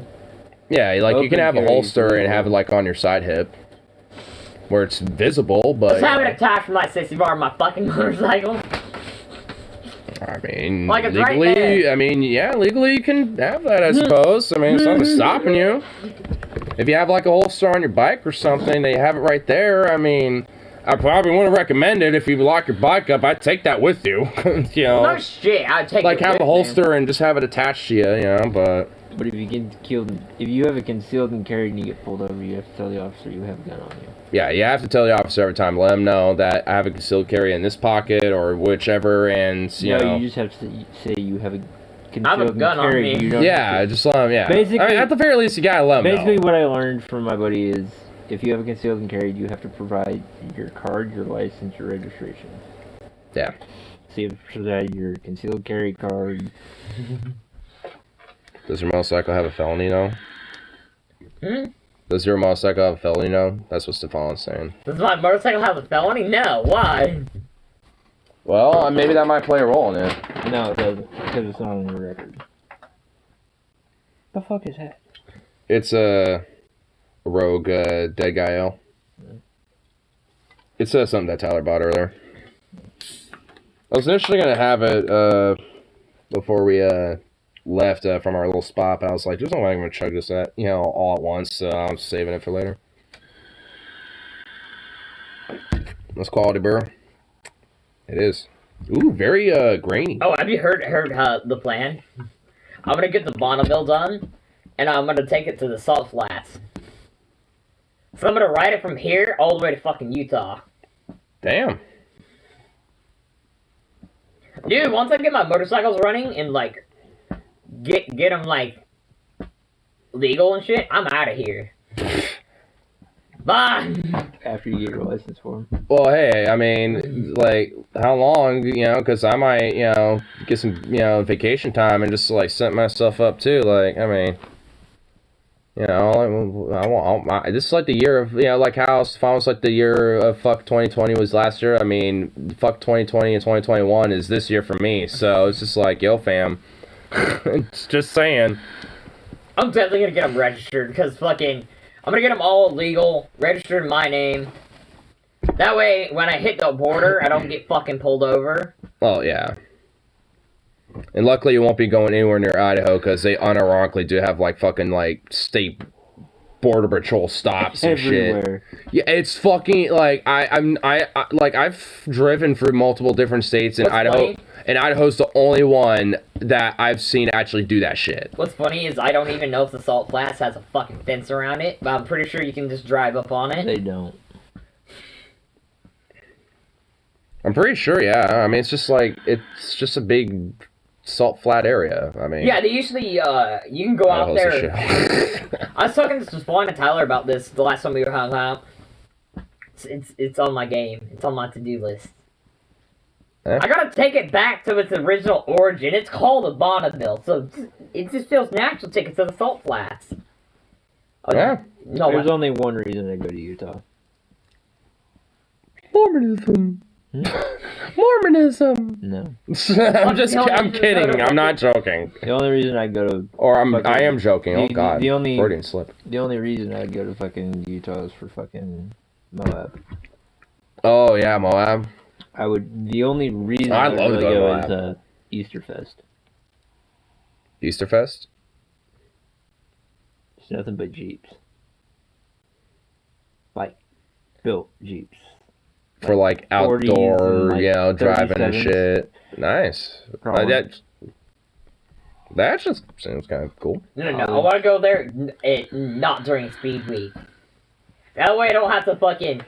Yeah, like you can have a holster and have it like on your side hip. where it's visible, but... Just have it attached to my 60 bar on my fucking motorcycle. I mean, Like it's right legally, there. I mean, yeah, legally you can have that, I suppose. I mean, it's nothing stopping you. If you have like a holster on your bike or something, they have it right there. I mean, I probably wouldn't recommend it if you lock your bike up. I'd take that with you, you know. No shit, I'd take Like it have with a holster and just have it attached to you, you know. But if you get killed, if you have it concealed and carried and you get pulled over, you have to tell the officer you have a gun on you. yeah, you have to tell the officer every time. Let them know that I have a concealed carry in this pocket or whichever, and you know. You just have to say you have a concealed I have a gun on carry. me. You don't Yeah, have to, just let them. Yeah. Basically- I mean, at the very least, you gotta let them basically, know. what I learned from my buddy is if you have a concealed and carried, you have to provide your card, your license, your registration. Yeah. So you have to provide your concealed carry card. Does your motorcycle have a felony though? Hmm? Does your motorcycle have a felony though? That's what Stefan's saying. Does my motorcycle have a felony? No, why? Well, maybe that might play a role in it. No, it doesn't, because it's not on your record. The fuck is that? It's a rogue dead guy L. It says something that Tyler bought earlier. I was initially gonna have it before we left from our little spot, but I was like, "There's no way I'm gonna chug this at all at once." So I'm saving it for later. That's quality beer. It is. Ooh, very grainy. Oh, have you heard the plan? I'm gonna get the Bonneville done, and I'm gonna take it to the Salt Flats. So I'm gonna ride it from here all the way to fucking Utah. Damn. Dude, once I get my motorcycles running and like get them like legal and shit, I'm out of here. Bye. After you get your license for them. Well, hey, I mean, like, how long, because I might, get some, vacation time and just, like, set myself up, too. Like, I mean, this is like the year of, like how Stefan was like the year of fuck 2020 was last year. I mean, fuck 2020 and 2021 is this year for me. So it's just like, yo, fam. It's just saying. I'm definitely gonna get them registered because fucking, I'm gonna get them all legal, registered in my name. That way, when I hit the border, I don't get fucking pulled over. Oh, yeah. And luckily you won't be going anywhere near Idaho because they unironically do have like fucking like state border patrol stops and everywhere. Shit. Yeah, it's fucking like I've driven through multiple different states in Idaho. Funny? And Idaho's the only one that I've seen actually do that shit. What's funny is I don't even know if the Salt Flats has a fucking fence around it, but I'm pretty sure you can just drive up on it. They don't. I'm pretty sure, yeah. I mean, it's just a big salt flat area. I mean, yeah, they usually, you can go out Idaho's there. a shit. I was talking to Stefan and Tyler about this the last time we were hung out. It's on my game. It's on my to-do list. Eh? I gotta take it back to its original origin. It's called a Bonneville, so it just feels natural to take it to the Salt Flats. Oh, Yeah. No, There's only one reason I go to Utah. Mormonism. Mormonism. No. I'm kidding. I'm not joking. The only reason I go to... I am joking. Oh, God. The only... Freudian slip. The only reason I'd go to fucking Utah is for fucking Moab. Oh, yeah, Moab. The only reason I'd I love would to really go to go Moab. is Easterfest. Easterfest? It's nothing but Jeeps. Like, built Jeeps. For, like, 40s outdoor, and, like, driving and 37s. shit. Nice. That just seems kind of cool. No. I want to go there, not during Speed Week. That way I don't have to fucking...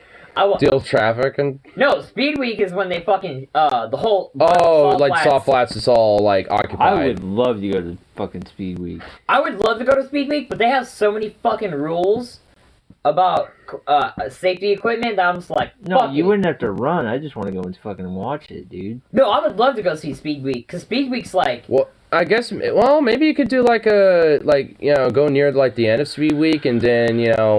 Deal with traffic and... No, Speed Week is when they fucking, the whole... Salt Flats is all, like, occupied. I would love to go to fucking Speed Week. I would love to go to Speed Week, but they have so many fucking rules about safety equipment that I'm just like, No, fuck you it. wouldn't have to run. I just want to go and fucking watch it, dude. No, I would love to go see Speed Week, because Speed Week's like... Well, I guess, maybe you could do, go near, the end of Speed Week and then,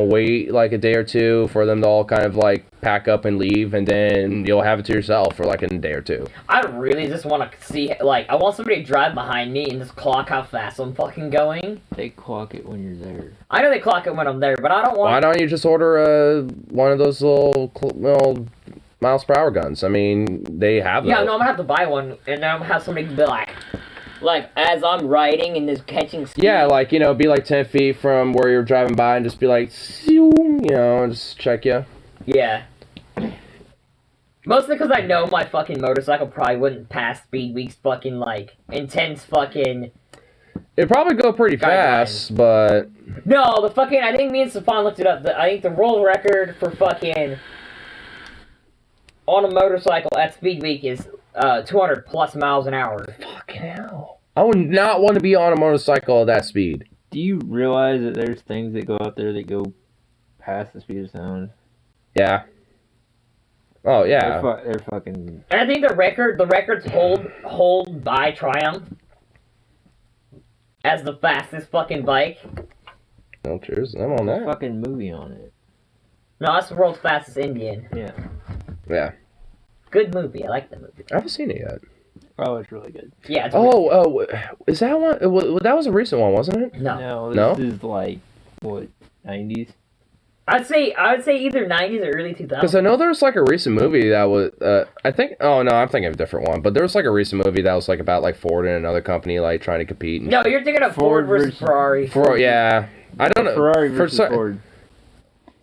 wait, a day or two for them to all kind of, pack up and leave, and then you'll have it to yourself for, a day or two. I really just want to see, I want somebody to drive behind me and just clock how fast I'm fucking going. They clock it when you're there. I know they clock it when I'm there, but I don't want... Why don't you just order for one of those little miles per hour guns. I mean, they have those. Yeah, no, I'm gonna have to buy one, and then I'm gonna have somebody be like, as I'm riding and just catching speed. Yeah, like, you know, be like 10 feet from where you're driving by and just be like, you know, just check you. Yeah. Mostly because I know my fucking motorcycle probably wouldn't pass Speed Week's fucking, like, intense fucking... It'd probably go pretty fast, but... No, the fucking... I think me and Stefan looked it up. I think the world record for fucking... on a motorcycle at Speed Week is 200 plus miles an hour. Fucking hell. I would not want to be on a motorcycle at that speed. Do you realize that there's things that go out there that go past the speed of sound? Yeah. Oh, yeah. They're fucking... And I think the records hold by Triumph as the fastest fucking bike. No, cheers. I'm on that. Fucking movie on it. No, that's the world's fastest Indian. Yeah. Yeah. Good movie. I like the movie. I haven't seen it yet. Oh, it's really good. Yeah. It's Is that one? That was a recent one, wasn't it? No. This is like, what, 90s? I would say either 90s or early 2000s. Because I know there was like a recent movie that was, I think, oh no, I'm thinking of a different one, but there was like a recent movie that was like about like Ford and another company like trying to compete. And No, you're thinking of Ford versus Ferrari. Yeah. I don't know. Ferrari versus Ford.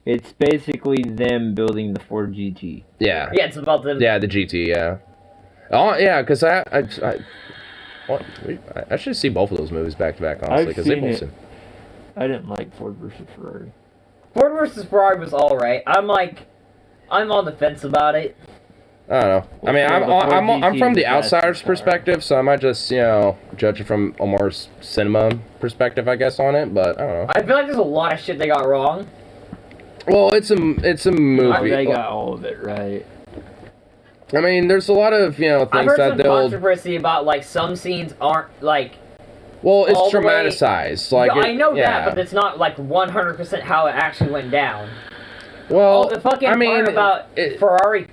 It's basically them building the Ford GT. Yeah. Yeah, it's about them. Yeah, the GT, yeah. Oh, yeah, because I should see both of those movies back to back, honestly, because they both seem... I didn't like Ford versus Ferrari. Ford versus Ferrari was alright. I'm on the fence about it. I don't know. I mean, I'm from the outsider's perspective, so I might just, you know, judge it from a more cinema perspective, I guess, on it, but I don't know. I feel like there's a lot of shit they got wrong. Well, it's a movie. They got all of it right. I mean, there's a lot of, you know, things I've heard that some they'll... controversy about, like, some scenes aren't, like... Well, it's all the way- dramatized. Like, I know yeah. that, but it's not, like, 100% how it actually went down. Well, the fucking I mean, part about Ford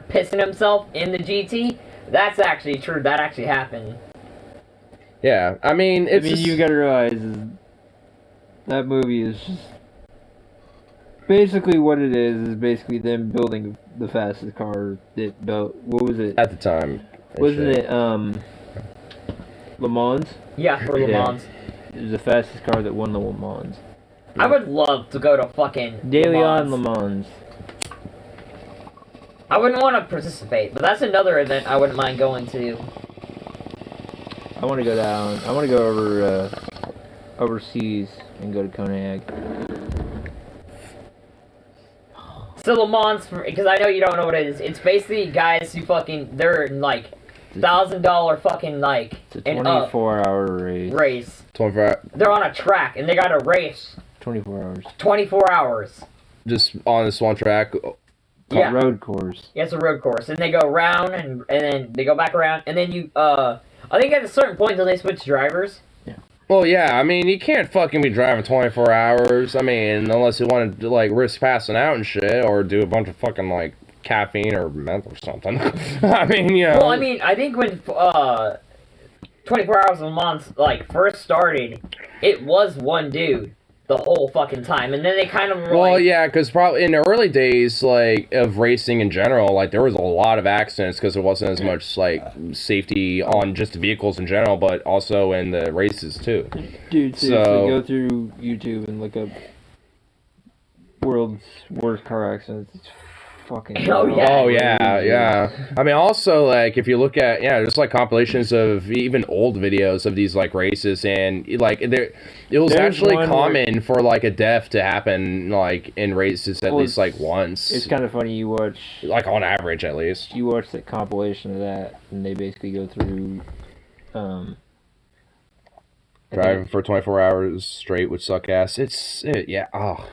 pissing himself in the GT, that's actually true. That actually happened. Yeah, I mean, it's... you gotta realize is that movie is just... Basically what it is basically them building the fastest car that built... What was it? At the time. Wasn't it, Le Mans? Yeah, for Le Mans. It was the fastest car that won the Le Mans. I would love to go to fucking De Leon Le Mans. I wouldn't want to participate, but that's another event I wouldn't mind going to. I want to go down. I want to go over overseas and go to Konig. So Le Mans, because I know you don't know what it is. It's basically guys who fucking they're in like $1,000 fucking like It's a 24-hour race. 24 hours. They're on a track and they got to race 24 hours. 24 hours. Just on this one track. Yeah. Road course. Yeah, it's a road course, and they go round and then they go back around, and then you I think at a certain point until they switch drivers. Well, yeah, I mean, you can't fucking be driving 24 hours. I mean, unless you want to, like, risk passing out and shit, or do a bunch of fucking, like, caffeine or meth or something. I mean, you know. Well, I mean, I think when 24 Hours of Le Mans, like, first started, it was one dude the whole fucking time, and then they kind of were Well, like... yeah, because probably in the early days, like, of racing in general, like, there was a lot of accidents because there wasn't as much, like, safety on just the vehicles in general, but also in the races, too. Dude, seriously, go through YouTube and look up world's worst car accidents. It's fucking... Oh, yeah. Oh, yeah, yeah. I mean, also, like, if you look at, yeah, just, like, compilations of even old videos of these, like, races, and, like, it was actually common for, like, a death to happen, like, in races at least, like, once. It's kind of funny, you watch... Like, on average, at least. You watch the compilation of that, and they basically go through, driving for 24 hours straight would suck ass. Yeah, oh.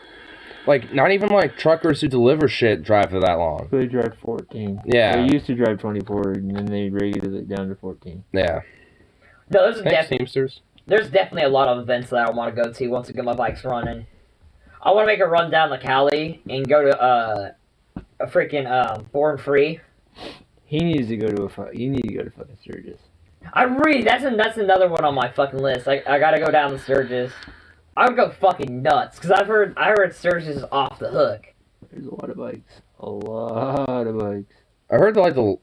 Like, not even, like, truckers who deliver shit drive for that long. They drive 14. Yeah. They used to drive 24, and then they raised it down to 14. Yeah. No, Thanks, Teamsters. There's definitely a lot of events that I want to go to once I get my bikes running. I want to make a run down the Cali and go to a freaking Born Free. He needs to go to fucking Sturgis. That's another one on my fucking list. I gotta go down to Sturgis. I would go fucking nuts, because I heard Sturgis is off the hook. There's a lot of bikes. A lot of bikes. I heard that,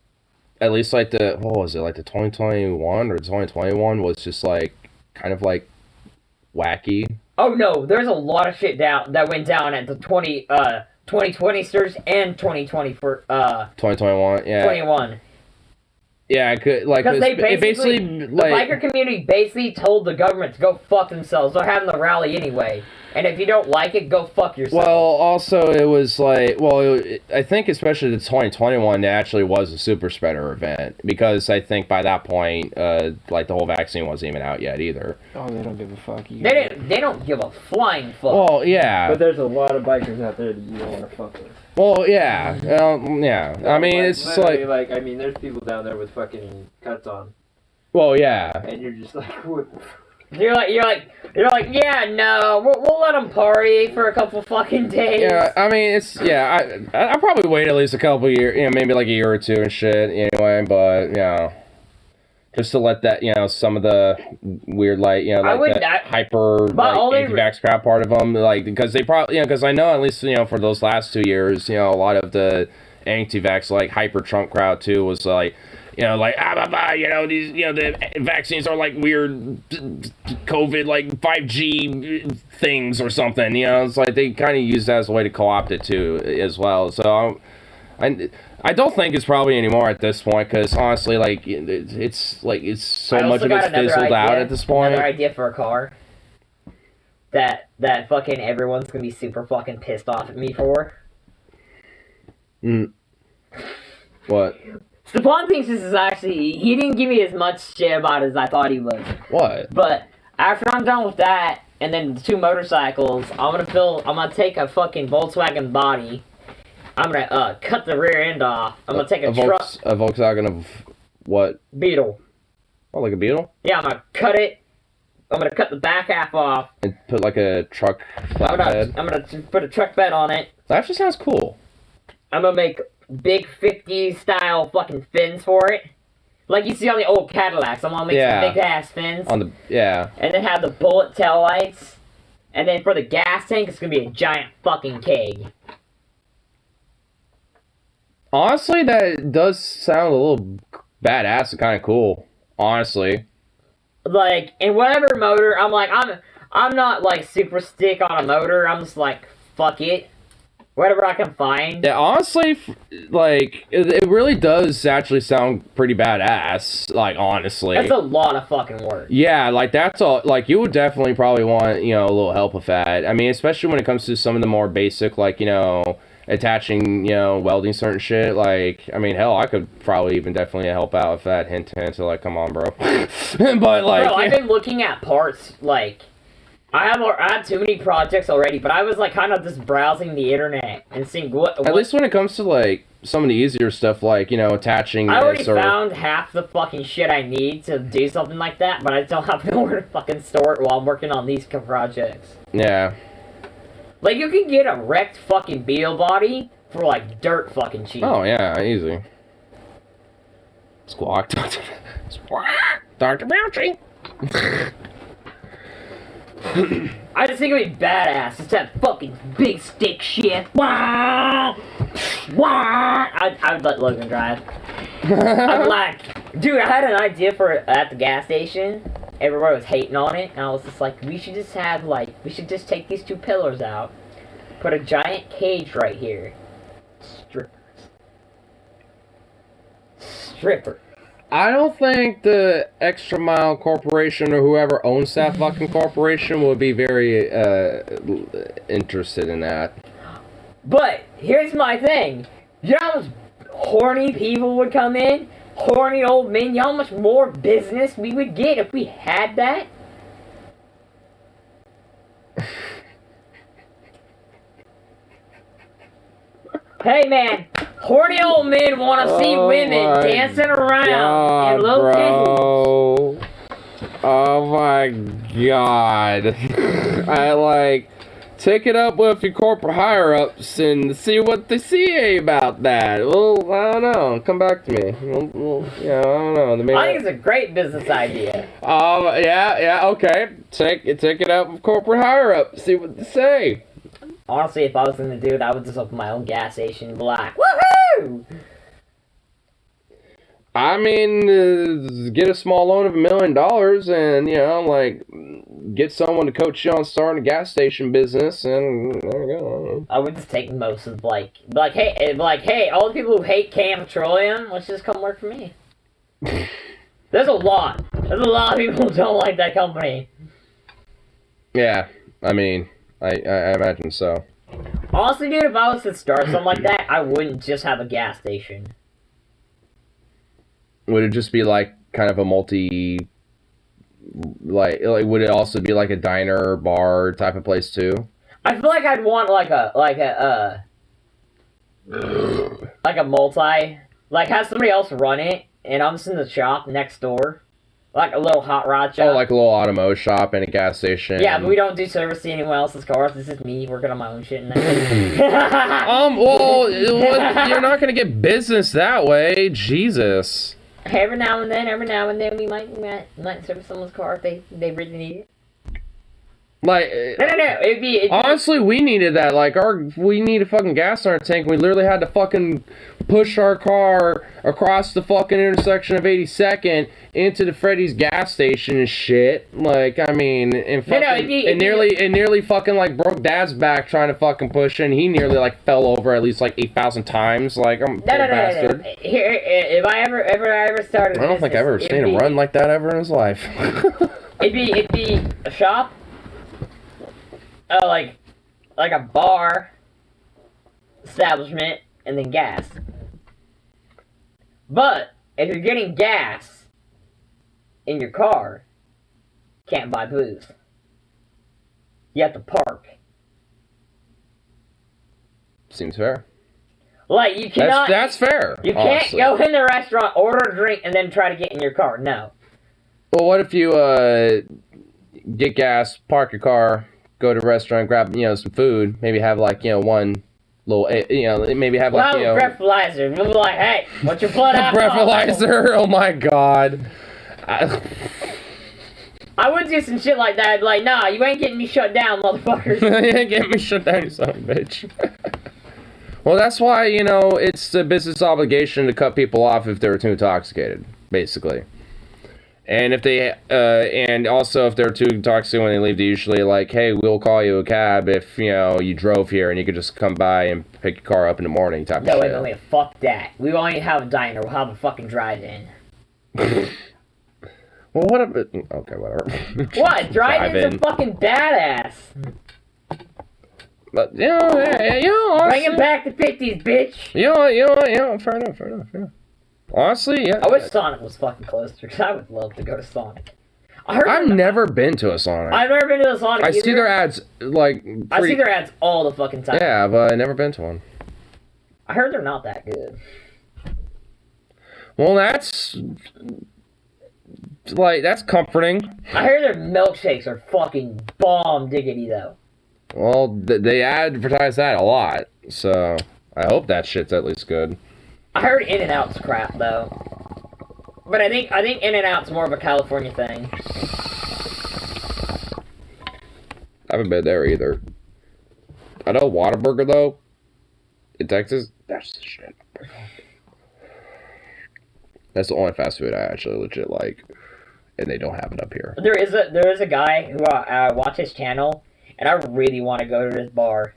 at least what was it, the 2021 or 2021 was just kind of wacky. Oh no, there's a lot of shit that went down at the 2020 Sturgis and 2020 for 2021, yeah. 21. Yeah, I could because they basically the biker community basically told the government to go fuck themselves. They're having the rally anyway, and if you don't like it, go fuck yourself. Well, also it was I think especially the 2021 actually was a super spreader event because I think by that point, the whole vaccine wasn't even out yet either. Oh, they don't give a fuck. They don't give a flying fuck. Well, yeah. But there's a lot of bikers out there that you don't want to fuck with. Well, yeah, yeah. I mean, it's just I mean, there's people down there with fucking cuts on. Well, yeah. And you're just like, what? You're like, yeah, no, we'll let them party for a couple fucking days. Yeah, I mean, I'll probably wait at least a couple years, maybe a year or two and shit, anyway, but, just to let that, some of the weird, hyper, anti-vax crap part of them, because they probably, because I know at least, for those last 2 years, a lot of the anti-vax, hyper Trump crowd, too, was these, the vaccines are weird COVID, 5G things or something, it's they kind of use that as a way to co-opt it, too, as well, so, I don't think it's probably anymore at this point because honestly, it's so much of it's fizzled out at this point. Another idea for a car that fucking everyone's gonna be super fucking pissed off at me for. What? Stepan thinks this is actually he didn't give me as much shit about it as I thought he would. What? But after I'm done with that, and then the 2 motorcycles, I'm gonna take a fucking Volkswagen body. I'm gonna cut the rear end off. I'm gonna take a truck. A Volkswagen of what? Beetle. Oh, like a Beetle? Yeah, I'm gonna cut it. I'm gonna cut the back half off. And put a truck flatbed? I'm gonna put a truck bed on it. That actually sounds cool. I'm gonna make big 50s style fucking fins for it. Like you see on the old Cadillacs. I'm gonna make some big ass fins. And then have the bullet tail lights. And then for the gas tank, it's gonna be a giant fucking keg. Honestly, that does sound a little badass and kind of cool. Honestly. In whatever motor, I'm not, super stick on a motor. I'm just fuck it. Whatever I can find. Yeah, honestly, it really does actually sound pretty badass, honestly. That's a lot of fucking work. Yeah, that's all, you would definitely probably want, a little help with that. I mean, especially when it comes to some of the more basic, attaching, welding certain shit, I mean, hell, I could probably even definitely help out with that, hint, come on, bro. But, bro, I've been looking at parts, I have too many projects already, but I was, kind of just browsing the internet and seeing what... At least when it comes to, some of the easier stuff, attaching I already found half the fucking shit I need to do something like that, but I don't have nowhere to fucking store it while I'm working on these projects. Yeah. You can get a wrecked fucking Beetle body for, dirt fucking cheap. Oh, yeah, easy. Squawk, Dr. Fauci. I just think it'd be badass. Just that fucking big stick shit. Wah! Wah! I would let Logan drive. I'm dude, I had an idea for it at the gas station. Everybody was hating on it, and I was just we should just have, we should just take these 2 pillars out, put a giant cage right here. Stripper. I don't think the Extra Mile Corporation or whoever owns that fucking corporation would be very interested in that. But here's my thing. You know how much horny people would come in? Horny old men? You know how much more business we would get if we had that? Hey man, horny old men want to see women dancing around in little titties. Oh my god. take it up with your corporate higher-ups and see what they say about that. Well, I don't know. Come back to me. Well, I don't know. I think it's a great business idea. Yeah, okay. Take it up with corporate higher-ups. See what they say. Honestly, if I was gonna do it, I would just open my own gas station and be like, woohoo! I mean, get a small loan of $1 million and, like, get someone to coach you on starting a gas station business, and there you go. I would just take most of, hey, all the people who hate Cam Petroleum, let's just come work for me. There's a lot of people who don't like that company. Yeah, I mean, I imagine so. Honestly, dude, if I was to start something like that, I wouldn't just have a gas station. Would it just be like kind of a multi, like would it also be like a diner bar type of place too? I feel like I'd want like a multi, like have somebody else run it, and I'm just in the shop next door, like a little hot rod shop. Oh, like a little automo shop and a gas station. Yeah, but we don't do service to anyone else's cars. This is me working on my own shit. Well, you're not gonna get business that way. Jesus. Every now and then, we might service someone's car if they really need it. Like, No. It'd be honestly, we needed that. Like, we need a fucking gas in our tank. We literally had to fucking push our car across the fucking intersection of 82nd into the Freddy's gas station and shit. Like, I mean, and fucking, it nearly fucking like broke Dad's back trying to fucking push it, and he nearly like fell over at least like 8,000 times. Like, I'm a bastard. Here, if I ever started, I don't think I've ever seen him run like that ever in his life. it'd be a shop. Like a bar establishment, and then gas. But if you're getting gas in your car, you can't buy booze. You have to park. Seems fair. Like, you cannot... That's fair, You can't go in the restaurant, order a drink, and then try to get in your car. No. Well, what if you get gas, park your car, go to a restaurant, grab, some food, maybe have, like, one little, maybe have, like, breathalyzer. We'll be like, hey, what's your blood alcohol? Breathalyzer? Oh, my God. I would do some shit like that. I'd be like, nah, you ain't getting me shut down, motherfuckers. You ain't getting me shut down, you son of a bitch. Well, that's why, it's a business obligation to cut people off if they're too intoxicated, basically. And if they, and also if they're too intoxicated when they leave, they usually like, hey, we'll call you a cab if, you drove here and you could just come by and pick your car up in the morning type of shit. No, wait, fuck that. We won't even have a diner, we'll have a fucking drive-in. Well, what if it, okay, whatever. What? Drive-ins are fucking badass. But, honestly, bring it back to 50s, bitch. Fair enough, yeah. Honestly, yeah. I wish Sonic was fucking closer, because I would love to go to Sonic. I've never been to a Sonic. I've never been to a Sonic either. I see their ads, I see their ads all the fucking time. Yeah, but I've never been to one. I heard they're not that good. Well, that's comforting. I heard their milkshakes are fucking bomb diggity, though. Well, they advertise that a lot, so I hope that shit's at least good. I heard In-N-Out's crap, though. But I think In-N-Out's more of a California thing. I haven't been there either. I know Whataburger, though, in Texas, that's the shit. That's the only fast food I actually legit like, and they don't have it up here. There is a guy who I watch his channel, and I really want to go to this bar.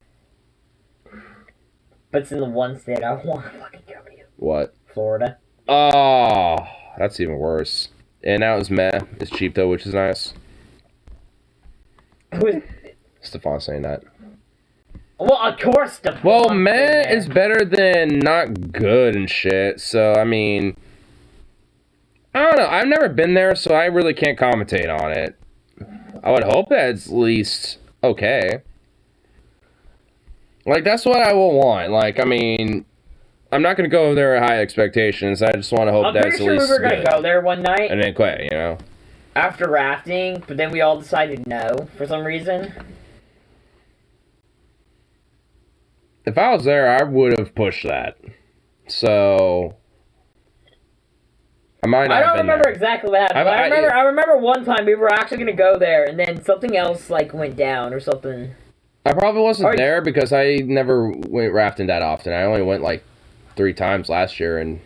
But it's in the one state I want to fucking go to. What? Florida. Oh, that's even worse. And now it's meh. It's cheap though, which is nice. Who is Stefan saying that. Well, of course, Stefan. Well, meh is better than not good and shit. So I mean, I don't know. I've never been there, so I really can't commentate on it. I would hope that it's at least okay. Like, that's what I will want. Like, I mean, I'm not going to go there at high expectations. I just want to hope that's at least I'm pretty sure we were going to go there one night. And then quit, After rafting, but then we all decided no, for some reason. If I was there, I would have pushed that. So I might not. I don't remember there. exactly what happened. I remember one time we were actually gonna go there, and then something else like went down or something. I probably wasn't there because I never went rafting that often. I only went like 3 times last year, and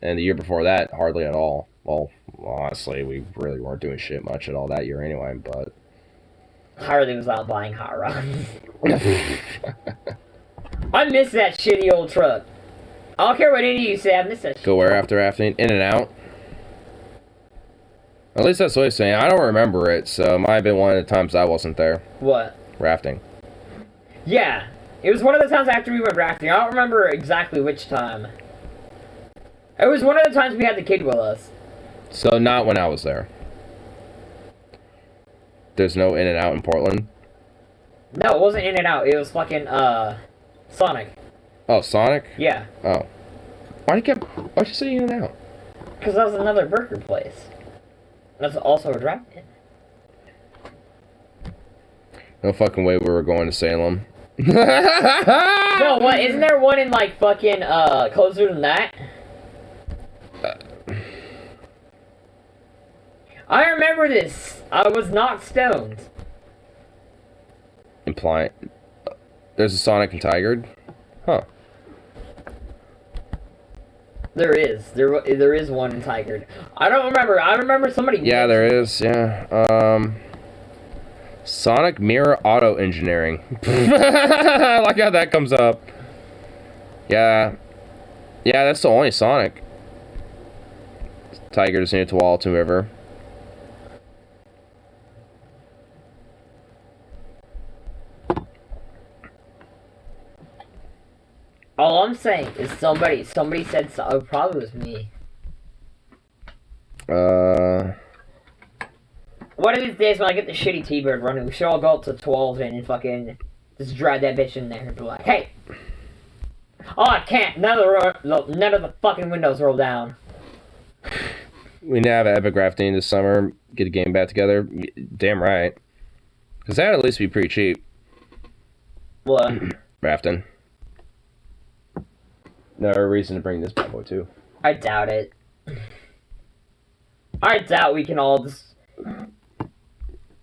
the year before that, hardly at all. Well, honestly, we really weren't doing shit much at all that year anyway, but... Harley was out buying hot rods. I miss that shitty old truck. I don't care what any of you say, I miss that shit. Go where after rafting? In and out? At least that's what he's saying. I don't remember it, so it might have been one of the times I wasn't there. What? Rafting. Yeah. It was one of the times after we went rafting. I don't remember exactly which time. It was one of the times we had the kid with us. So not when I was there. There's no In and Out in Portland? No, it wasn't In and Out. It was fucking, Sonic. Oh, Sonic? Yeah. Oh. Why'd you say In and Out? Because that was another burger place. That's also a drive-in. No fucking way we were going to Salem. No, what? Isn't there one in, like, fucking, closer than that? I remember this. I was not stoned. Implying... There's a Sonic and Tigard? Huh. There is. There is one in Tigard. I don't remember. I remember somebody... Yeah, there is. Yeah. Sonic Mirror Auto Engineering. I like how that comes up. Yeah. Yeah, that's the only Sonic. Tigard's near Tualatin River. All I'm saying is somebody said so. It probably was me. One of these days when I get the shitty T-Bird running, we should all go up to 12 and fucking just drive that bitch in there and be like, hey! Oh, I can't! None of the fucking windows roll down. We need to have an epic rafting this summer. Get a game back together. Damn right. Because that'd at least be pretty cheap. What? Rafting. No reason to bring this bad boy too. I doubt it. I doubt we can all just...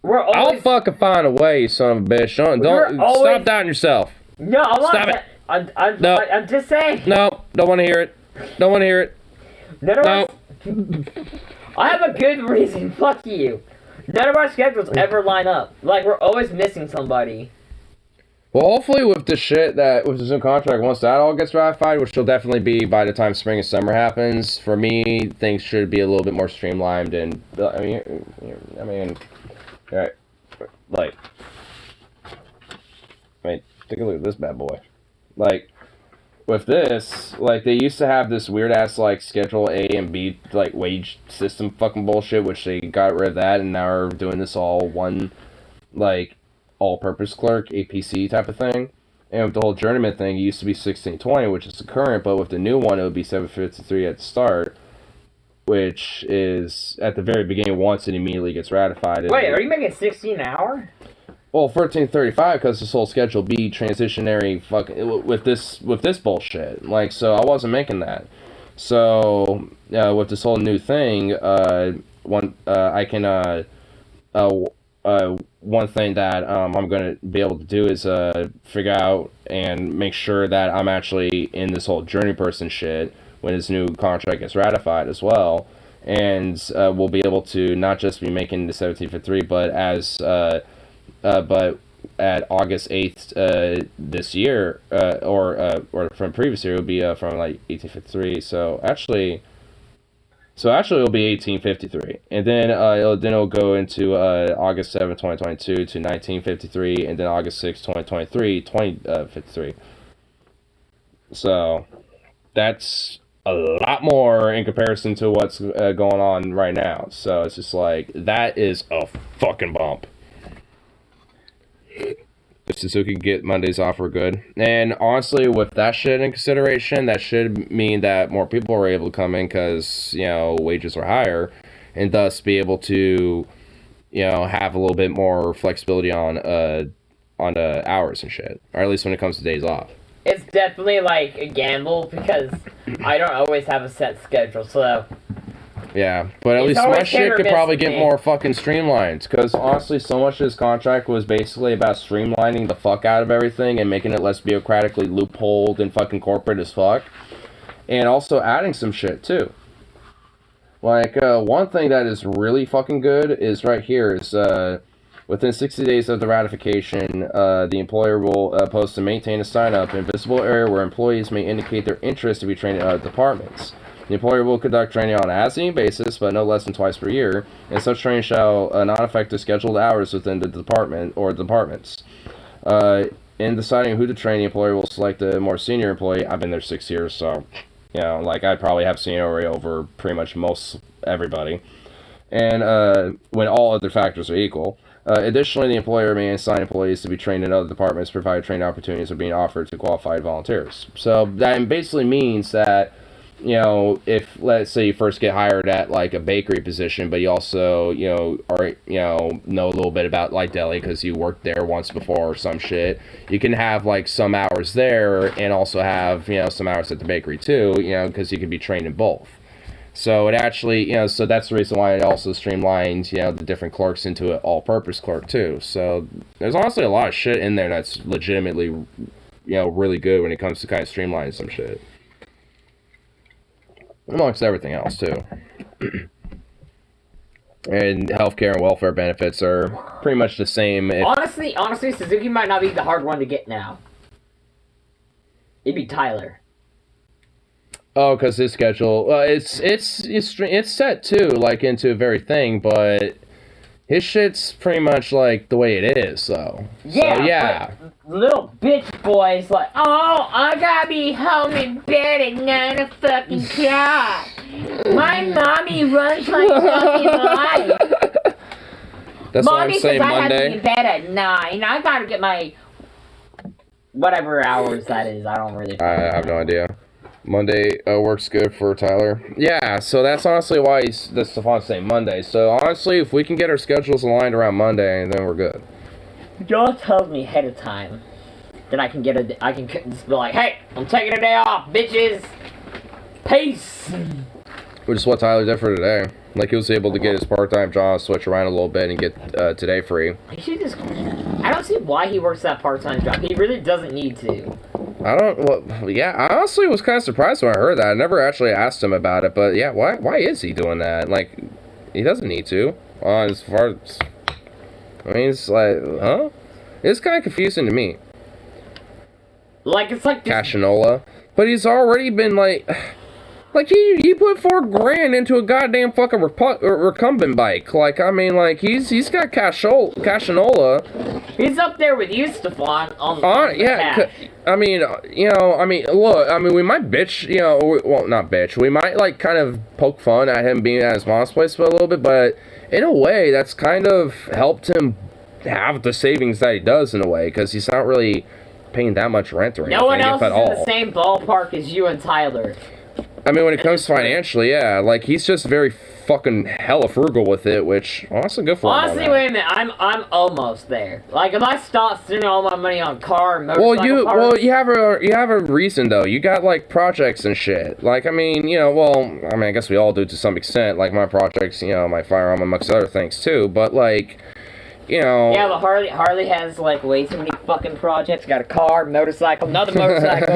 I'll fucking find a way, you son of a bitch. Don't stop doubting yourself. No, I'm not. Stop it. I'm just saying. No, don't want to hear it. Don't want to hear it. No. I have a good reason. Fuck you. None of our schedules ever line up. Like, we're always missing somebody. Well, hopefully with the shit that, with this new contract, once that all gets ratified, which will definitely be by the time spring and summer happens, for me, things should be a little bit more streamlined and, I mean, right, like, take a look at this bad boy. Like, with this, like, they used to have this weird-ass, like, Schedule A and B, like, wage system fucking bullshit, which they got rid of that, and now are doing this all one, like, all-purpose clerk, APC type of thing. And with the whole journeyman thing, it used to be 1620, which is the current, but with the new one, it would be 753 at the start, which is at the very beginning once it immediately gets ratified. Wait, are you making 16 an hour? Well, 1335 because this whole Schedule B transitionary fucking with this bullshit. Like, so I wasn't making that. So with this whole new thing, I can one thing that I'm going to be able to do is figure out and make sure that I'm actually in this whole journey person shit when this new contract gets ratified as well. And we'll be able to not just be making the 1753, but at August 8th this year, or from previous year, it would be from like 1853. So actually it'll be 1853, and then it'll go into August 7, 2022 to 1953, and then August 6, 2023, 2053. So that's a lot more in comparison to what's going on right now. So it's just like, that is a fucking bump. If Suzuki can get Mondays off, we're good. And honestly, with that shit in consideration, that should mean that more people are able to come in because, you know, wages are higher, and thus be able to, you know, have a little bit more flexibility on hours and shit, or at least when it comes to days off. it's definitely like a gamble because I don't always have a set schedule, so. Yeah, but at It's least my always hit shit or could miss probably with get me. more fucking streamlined. Because honestly, so much of this contract was basically about streamlining the fuck out of everything and making it less bureaucratically loopholed and fucking corporate as fuck. And also adding some shit too. Like, one thing that is really fucking good is right here is, within 60 days of the ratification, the employer will post and maintain a sign-up in visible area where employees may indicate their interest to be trained in other departments. The employer will conduct training on an as-needed basis, but no less than twice per year, and such training shall not affect the scheduled hours within the department or departments. In deciding who to train, the employer will select a more senior employee. I've been there 6 years, so, you know, like, I'd probably have seniority over pretty much most everybody. And when all other factors are equal. Additionally, the employer may assign employees to be trained in other departments, provided training opportunities are being offered to qualified volunteers. So that basically means that, you know, if, let's say you first get hired at, like, a bakery position, but you also, you know, are, you know a little bit about, like, deli because you worked there once before or some shit, you can have, like, some hours there and also have, you know, some hours at the bakery too, you know, because you can be trained in both. So it actually, you know, so that's the reason why it also streamlines, you know, the different clerks into an all-purpose clerk too. So there's honestly a lot of shit in there that's legitimately, you know, really good when it comes to kind of streamlining some shit. Amongst everything else, too. And healthcare and welfare benefits are pretty much the same. Honestly, Suzuki might not be the hard one to get now. It'd be Tyler. Oh, because his schedule, it's set too, like into a very thing, but his shit's pretty much like the way it is, though. Yeah, so, yeah. Little bitch boy's like, oh, I gotta be home in bed at 9 o'clock. My mommy runs my fucking life. That's Mommy what I'm saying, says I have to be Monday. in bed at 9. I gotta get my whatever hours that is. I don't really. I have no idea. Monday works good for Tyler. Yeah, so that's honestly why that's Stefan's saying Monday. So honestly, if we can get our schedules aligned around Monday, then we're good. Y'all tells me ahead of time, then I can just be like, hey, I'm taking a day off, bitches. Peace. Which is what Tyler did for today. Like, he was able to get his part-time job, switch around a little bit, and get today free. He should just. I don't see why he works that part-time job. He really doesn't need to. I don't. Well, yeah, I honestly was kind of surprised when I heard that. I never actually asked him about it, but yeah, why is he doing that? Like, he doesn't need to. As far as, I mean, it's like, huh? It's kind of confusing to me. Like, it's like this. Cashanola, but he's already been like he put $4,000 into a goddamn fucking recumbent bike. Like, I mean, like he's got cashanola. He's up there with you, Stefan. Yeah, I mean, you know, look, I mean, we might bitch, you know, well, not bitch. We might like kind of poke fun at him being at his mom's place for a little bit, but in a way, that's kind of helped him have the savings that he does in a way, because he's not really paying that much rent or anything. No one else if at is in all. the same ballpark as you and Tyler. I mean, when it comes financially, yeah, like, he's just very fucking hella frugal with it, which, honestly, good for him. Honestly, wait a minute, I'm almost there. Like, if I stop spending all my money on car and motorcycle parts, you have a reason, though. You got, like, projects and shit. Like, I mean, you know, well, I mean, I guess we all do to some extent. Like, my projects, you know, my firearm, amongst other things, too. But, like, you know... Yeah, but Harley has, like, way too many fucking projects. Got a car, motorcycle, another motorcycle.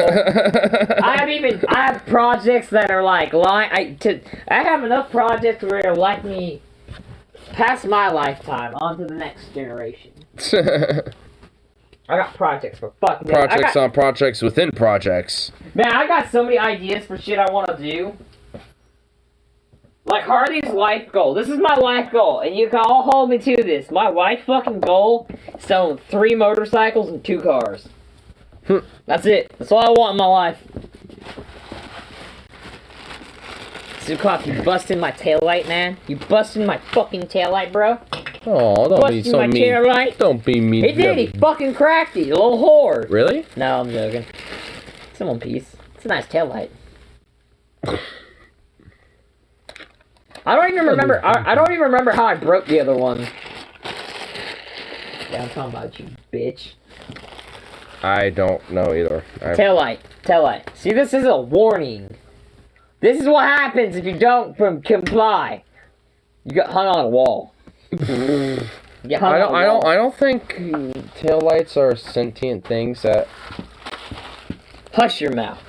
I have projects that are, like, I have enough projects where it'll like me past my lifetime onto the next generation. I got projects for fucking... Projects on projects within projects. Man, I got so many ideas for shit I want to do. Like Harley's life goal. This is my life goal, and you can all hold me to this. My life fucking goal is to own 3 motorcycles and 2 cars. That's it. That's all I want in my life. Zukov, you busting my taillight, man. You busting my fucking taillight, bro. Oh, don't be so mean. Taillight. Don't be mean. He did. He fucking cracked it, you little whore. Really? No, I'm joking. It's in one piece. It's a nice taillight. I don't even remember. I don't even remember how I broke the other one. Yeah, I'm talking about you, bitch. I don't know either. Taillight. See, this is a warning. This is what happens if you don't comply. You get hung on a wall. I don't think taillights are sentient things that... Hush your mouth.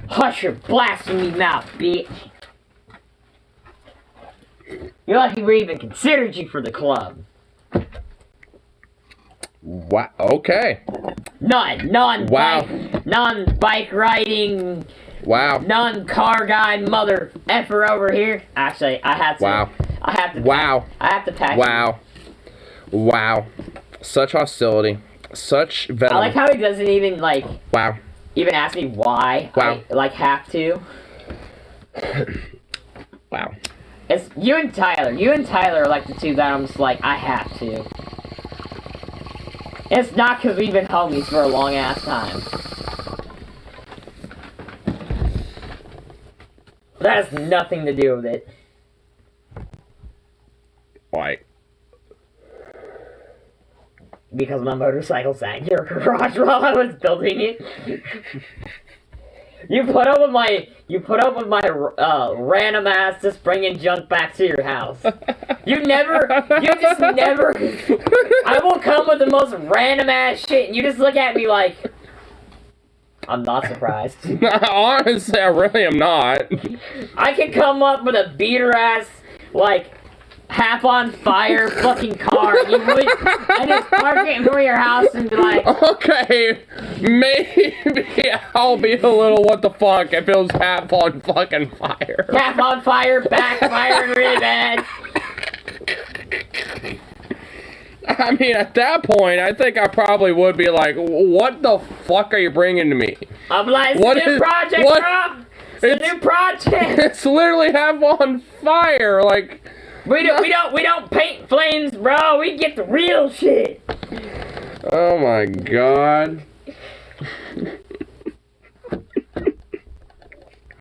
Hush your blasphemy mouth, bitch. You're lucky we even considered you for the club. Wow. Okay. Non-bike riding. Wow. Non-car guy mother effer over here. Actually, I have to. Wow. I have to. Wow. I have to pack. Wow. Wow. Such hostility. Such venom. I like how he doesn't even like. Wow. Even ask me why. Wow. I have to. Wow. It's you and Tyler. You and Tyler are like the two that I'm just like, I have to. It's not because we've been homies for a long ass time. That has nothing to do with it. Why? Because my motorcycle sat in your garage while I was building it. You put up with my random ass just bringing junk back to your house. You just never. I will come with the most random ass shit, and you just look at me like, I'm not surprised. Honestly, I really am not. I can come up with a beater ass like half on fire fucking car, and just park it in front of your house and be like, okay, maybe I'll be a little what the fuck if it was half on fucking fire. Half on fire, backfiring really bad. I mean, at that point, I think I probably would be like, what the fuck are you bringing to me? I'm like, it's a new project, bro. It's a new project. It's literally half on fire, like. We don't paint flames, bro. We get the real shit. Oh my god.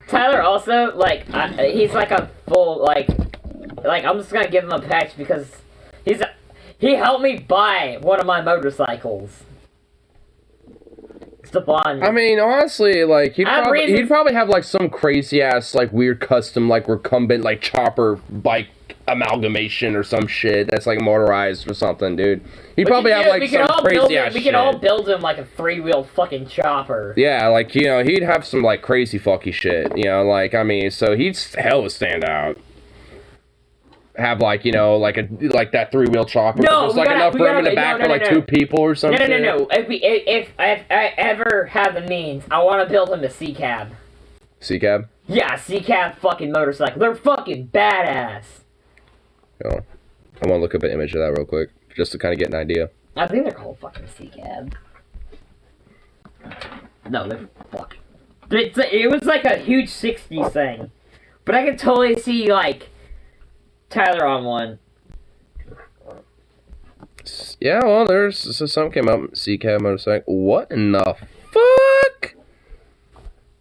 Tyler also, like, he's like a full, like, I'm just gonna give him a patch because he helped me buy one of my motorcycles. Stepan. I mean, honestly, like, he'd probably have, like, some crazy-ass, like, weird custom, like, recumbent, like, chopper bike amalgamation or some shit that's, like, motorized or something, dude. He'd probably have, like, some crazy-ass shit. We could all build him, like, a 3-wheel fucking chopper. Yeah, like, you know, he'd have some, like, crazy fucky shit, you know, like, I mean, so he'd hella stand out. Have, like, you know, like that 3-wheel chopper. No, just like enough room in the back for like 2 people or something. No. If I ever have the means, I want to build him a C-cab. C-cab? Yeah, C-cab fucking motorcycle. They're fucking badass. Oh, I want to look up an image of that real quick, just to kind of get an idea. I think they're called fucking C-cab. No, they're fucking. It was like a huge 60s thing, but I could totally see like Tyler on one. Yeah, well, so some came out C-cab motorcycle. What in the fuck?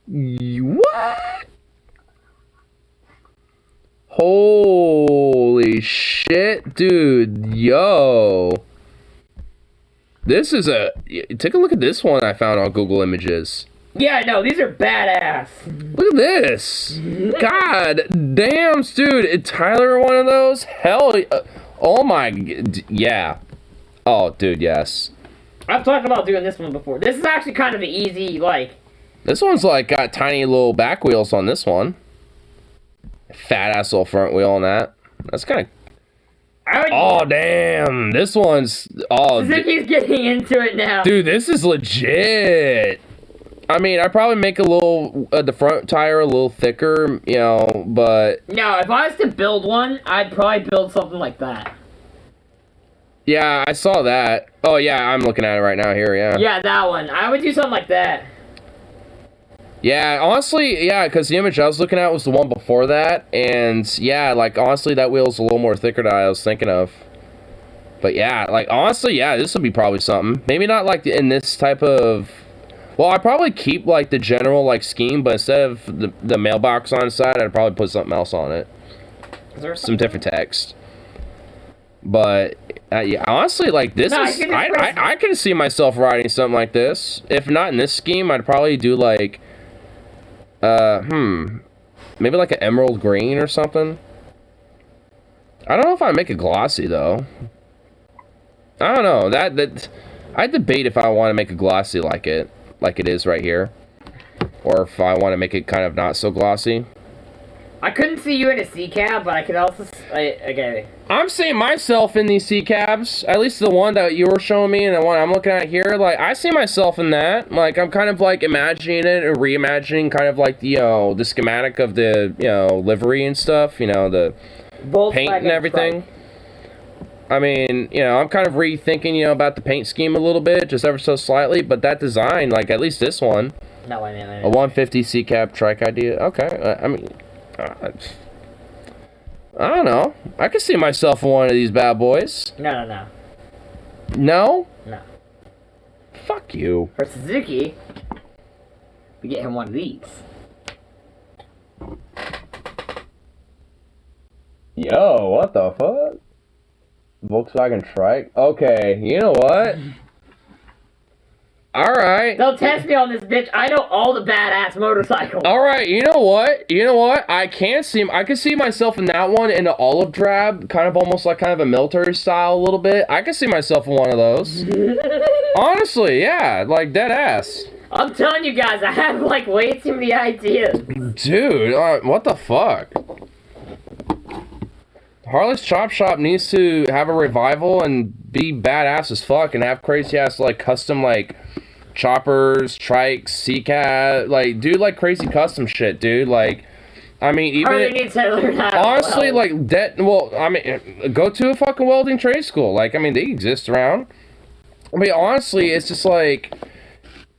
What? Holy shit, dude. Yo. This is take a look at this one I found on Google Images. Yeah, no, these are badass. Look at this. God damn, dude. Tyler one of those? Hell, oh my, yeah. Oh, dude, yes. I've talked about doing this one before. This is actually kind of an easy, like... This one's, like, got tiny little back wheels on this one. Fat-ass little front wheel on that. That's kind of... Oh, damn. This one's... Oh, Suzuki's getting into it now. Dude, this is legit. I mean, I'd probably make a little... the front tire a little thicker, you know, but... No, if I was to build one, I'd probably build something like that. Yeah, I saw that. Oh, yeah, I'm looking at it right now here, yeah. Yeah, that one. I would do something like that. Yeah, honestly, yeah, because the image I was looking at was the one before that, and, yeah, like, honestly, that wheel's a little more thicker than I was thinking of. But, yeah, like, honestly, yeah, this would be probably something. Maybe not, like, in this type of... Well, I'd probably keep, like, the general, like, scheme, but instead of the mailbox on the side, I'd probably put something else on it. Some different text. But, Yeah, honestly, like this No, is, I can see myself riding something like this. If not in this scheme, I'd probably do like, maybe like an emerald green or something. I don't know if I make it glossy though. I don't know. That I debate if I want to make it glossy like it is right here, or if I want to make it kind of not so glossy. I couldn't see you in a C cab, but I could also. Okay. I'm seeing myself in these C cabs, at least the one that you were showing me and the one I'm looking at here. Like, I see myself in that. Like, I'm kind of like imagining it and reimagining kind of like the schematic of the livery and stuff. The paint and everything. I mean, I'm kind of rethinking about the paint scheme a little bit, just ever so slightly. But that design, like at least this one, no, I mean a 150 C cab trike idea. Okay, I mean. I don't know. I could see myself in one of these bad boys. No. No? No. Fuck you. For Suzuki, we get him one of these. Yo, what the fuck? Volkswagen Trike? Okay, you know what? Alright. Don't test me on this, bitch. I know all the badass motorcycles. Alright, you know what? I can see myself in that one in the olive drab, kind of almost like kind of a military style a little bit. I can see myself in one of those. Honestly, yeah, like dead ass. I'm telling you guys, I have like way too many ideas. Dude, what the fuck? Harley's Chop Shop needs to have a revival and be badass as fuck and have crazy ass like custom like choppers, trikes, C-Cat, like do like crazy custom shit, dude. Like, I mean, even Harley needs to learn how to honestly, weld. like that. Well, I mean, go to a fucking welding trade school. Like, I mean, they exist around. I mean, honestly, it's just like.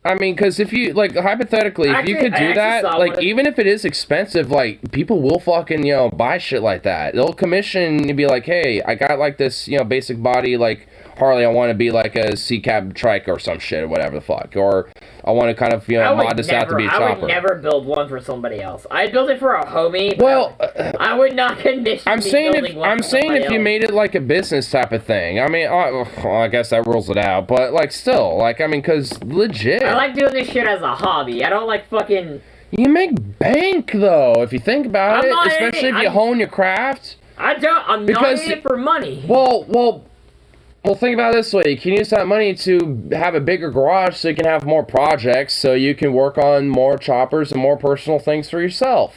I mean, because if you, like, hypothetically, if you could do that, like, even if it is expensive, like, people will fucking, buy shit like that. They'll commission and be like, hey, I got, like, this, basic body, like, Harley, I want to be, like, a C-Cab trike or some shit or whatever the fuck. Or I want to kind of, mod this out to be a chopper. I would never build one for somebody else. I'd build it for a homie, well, I would not condition I'm saying if you made it, like, a business type of thing. I mean, I guess that rules it out. But, like, still, like, I mean, because legit. I like doing this shit as a hobby. I don't like fucking... You make bank, though, if you think about it. Especially if you hone your craft. I'm not in it for money. Well, think about it this way. You can use that money to have a bigger garage so you can have more projects, so you can work on more choppers and more personal things for yourself.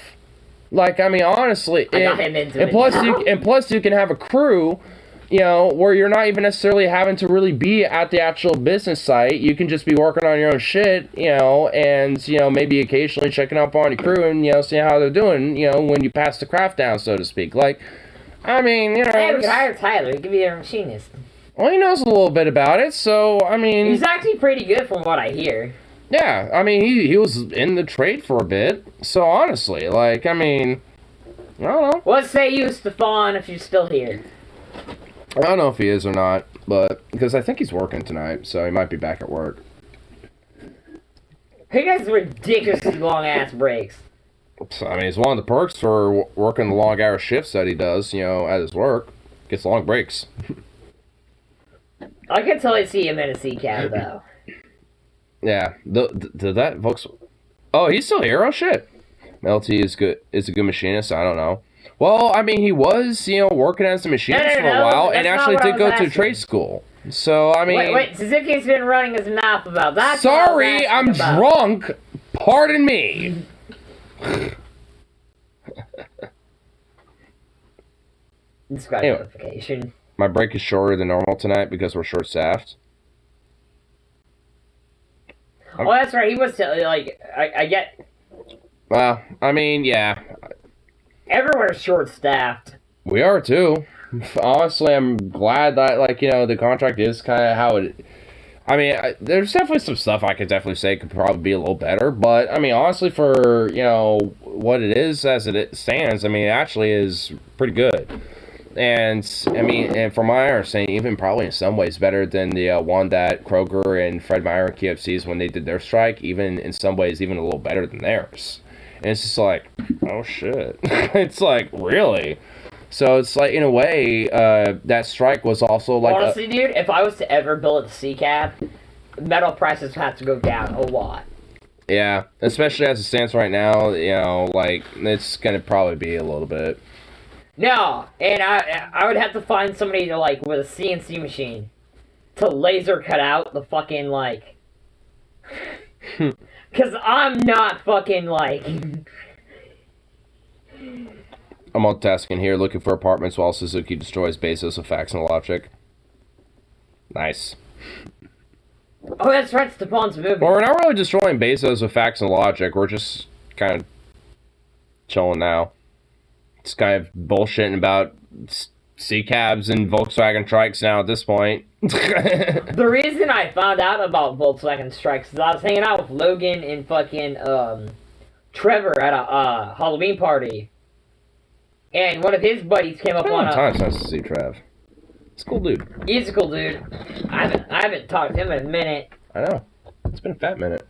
Like, I mean, honestly, plus you can have a crew, where you're not even necessarily having to really be at the actual business site. You can just be working on your own shit, and, maybe occasionally checking up on your crew and, seeing how they're doing, when you pass the craft down, so to speak. Like, I mean, Hey, we could hire Tyler. He could be a machinist. Well, he knows a little bit about it, so, I mean... He's actually pretty good from what I hear. Yeah, I mean, he was in the trade for a bit, so honestly, like, I mean... I don't know. What say you, Stefan, if you're still here? I don't know if he is or not, but... Because I think he's working tonight, so he might be back at work. He has ridiculously long-ass breaks. I mean, it's one of the perks for working the long-hour shifts that he does, at his work. Gets long breaks. I can totally see him in a C-Cab, though. Yeah. Did that Volks... Oh, he's still here? Oh, shit. LT is a good machinist? I don't know. Well, I mean, he was, working as a machinist for a while, and actually did go to trade school. So, I mean... Wait, Suzuki's been running his mouth about that. Sorry, I'm drunk. Pardon me. Disqualification. My break is shorter than normal tonight because we're short-staffed. Oh, that's right. He was like, I get. Well, I mean, yeah. Everywhere's short-staffed. We are too. Honestly, I'm glad that, like, the contract is kind of how it. I mean, there's definitely some stuff I could definitely say could probably be a little better, but I mean, honestly, for what it is as it stands, I mean, it actually is pretty good. And, I mean, and from my understanding, even probably in some ways better than the one that Kroger and Fred Meyer and KFC's when they did their strike, even in some ways, even a little better than theirs. And it's just like, oh shit. It's like, really? So it's like, in a way, that strike was also like... Honestly, dude, if I was to ever build a C cab, metal prices have to go down a lot. Yeah, especially as it stands right now, you know, like, it's gonna probably be a little bit. No, and I would have to find somebody to, like, with a CNC machine to laser cut out the fucking, like... Because I'm not fucking, like... I'm multitasking here, looking for apartments while Suzuki destroys bases with facts and logic. Nice. Oh, that's right, Stefan's movie. Well, we're not really destroying Bezos with facts and logic. We're just kind of chilling now. It's kind of bullshitting about C-cabs and Volkswagen trikes now at this point. The reason I found out about Volkswagen strikes is I was hanging out with Logan and fucking Trevor at a Halloween party. And one of his buddies came up on a... It's nice to see Trev. He's a cool dude. He's a cool dude. I haven't talked to him in a minute. I know. It's been a fat minute.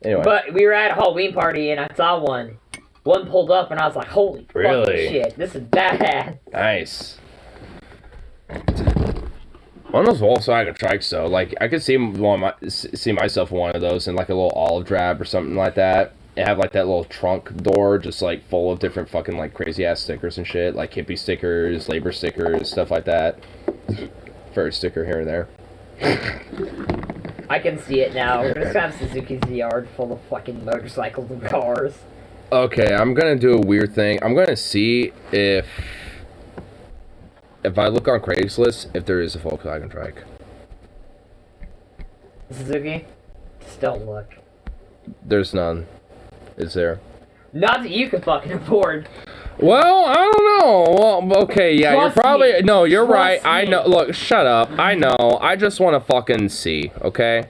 Anyway. But we were at a Halloween party and I saw one. One pulled up and I was like, holy fucking shit, this is badass. Nice. One of those Volkswagen trikes though, like, I could see myself in one of those in like a little olive drab or something like that. And have like that little trunk door just like full of different fucking like crazy ass stickers and shit. Like hippie stickers, labor stickers, stuff like that. Furry sticker here and there. I can see it now. We're just gonna have Suzuki's yard full of fucking motorcycles and cars. Okay, I'm gonna do a weird thing. I'm gonna see if I look on Craigslist if there is a Volkswagen trike. Suzuki, just don't look. There's none. Is there? Not that you can fucking afford. Well, I don't know. Well, okay, yeah, Trust you're probably... me. No, you're Trust right. I me. know. Look, shut up. I know. I just want to fucking see, okay?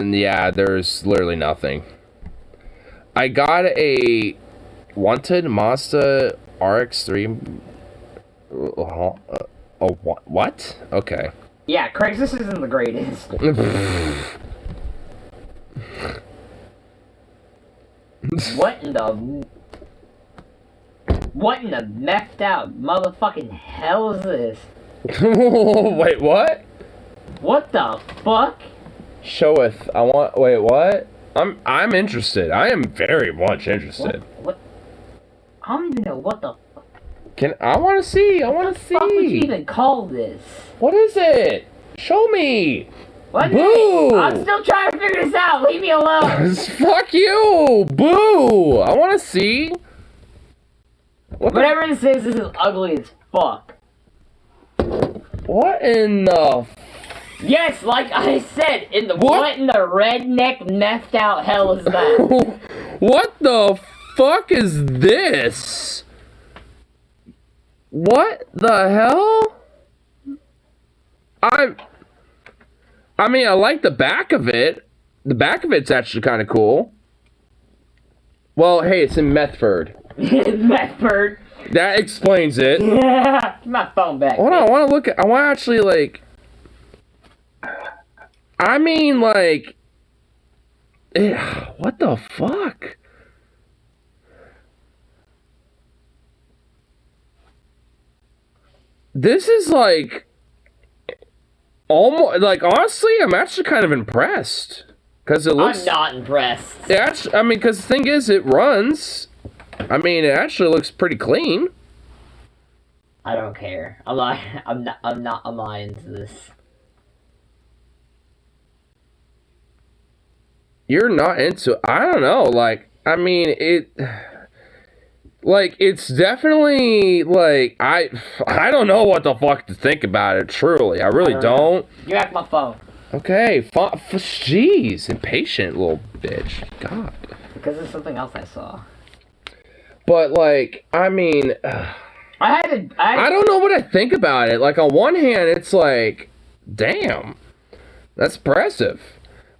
Yeah, there's literally nothing. I got a wanted Mazda RX-3. What? Okay. Yeah, Craigslist isn't the greatest. What in the messed out motherfucking hell is this? Wait, what? What the fuck? Showeth. Wait, what? I'm interested. I am very much interested. What? I don't even know what the fuck. I want to see. I want to see. What the fuck would you even call this? What is it? Show me. What? Boo! I'm still trying to figure this out. Leave me alone. Fuck you. Boo. I want to see. Whatever this is ugly as fuck. What in the... Yes, like I said, what in the redneck messed out hell is that? What the fuck is this? What the hell? I mean, I like the back of it. The back of it's actually kind of cool. Well, hey, it's in Methford. Methford. That explains it. Yeah, get my phone back. Hold on, I want to look at... I want to actually, like... I mean, like... What the fuck? This is, like... Almost... Like, honestly, I'm actually kind of impressed. Because it looks... I'm not impressed. I mean, because the thing is, it runs. I mean, it actually looks pretty clean. I don't care. I'm not into this. You're not into... I don't know, like... I mean, like, it's definitely, like... I don't know what the fuck to think about it, truly. I really don't. Give back my phone. Okay, jeez. Impatient little bitch. God. Because there's something else I saw. But, like, I mean... I don't know what I think about it. Like, on one hand, it's like... Damn. That's impressive.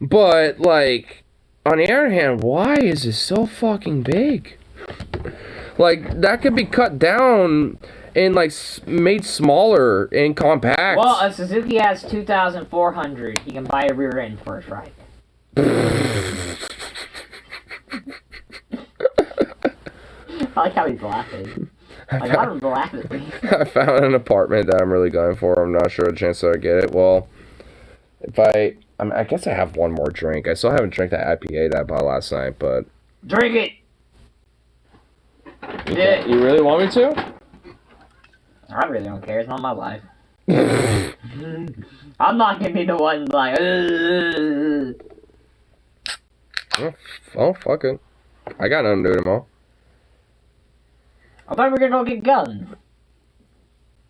But, like, on the other hand, why is it so fucking big? Like, that could be cut down and, like, made smaller and compact. Well, a Suzuki has 2,400. You can buy a rear end first, right? I like how he's laughing. Like, I don't laugh at me. I found an apartment that I'm really going for. I'm not sure the chance that I get it. Well, if I guess I have one more drink. I still haven't drank that IPA that I bought last night, but... Drink it! You really want me to? I really don't care. It's not my life. I'm not gonna be the one like. Oh, fuck it. I got nothing to do tomorrow. I thought we were gonna go get guns.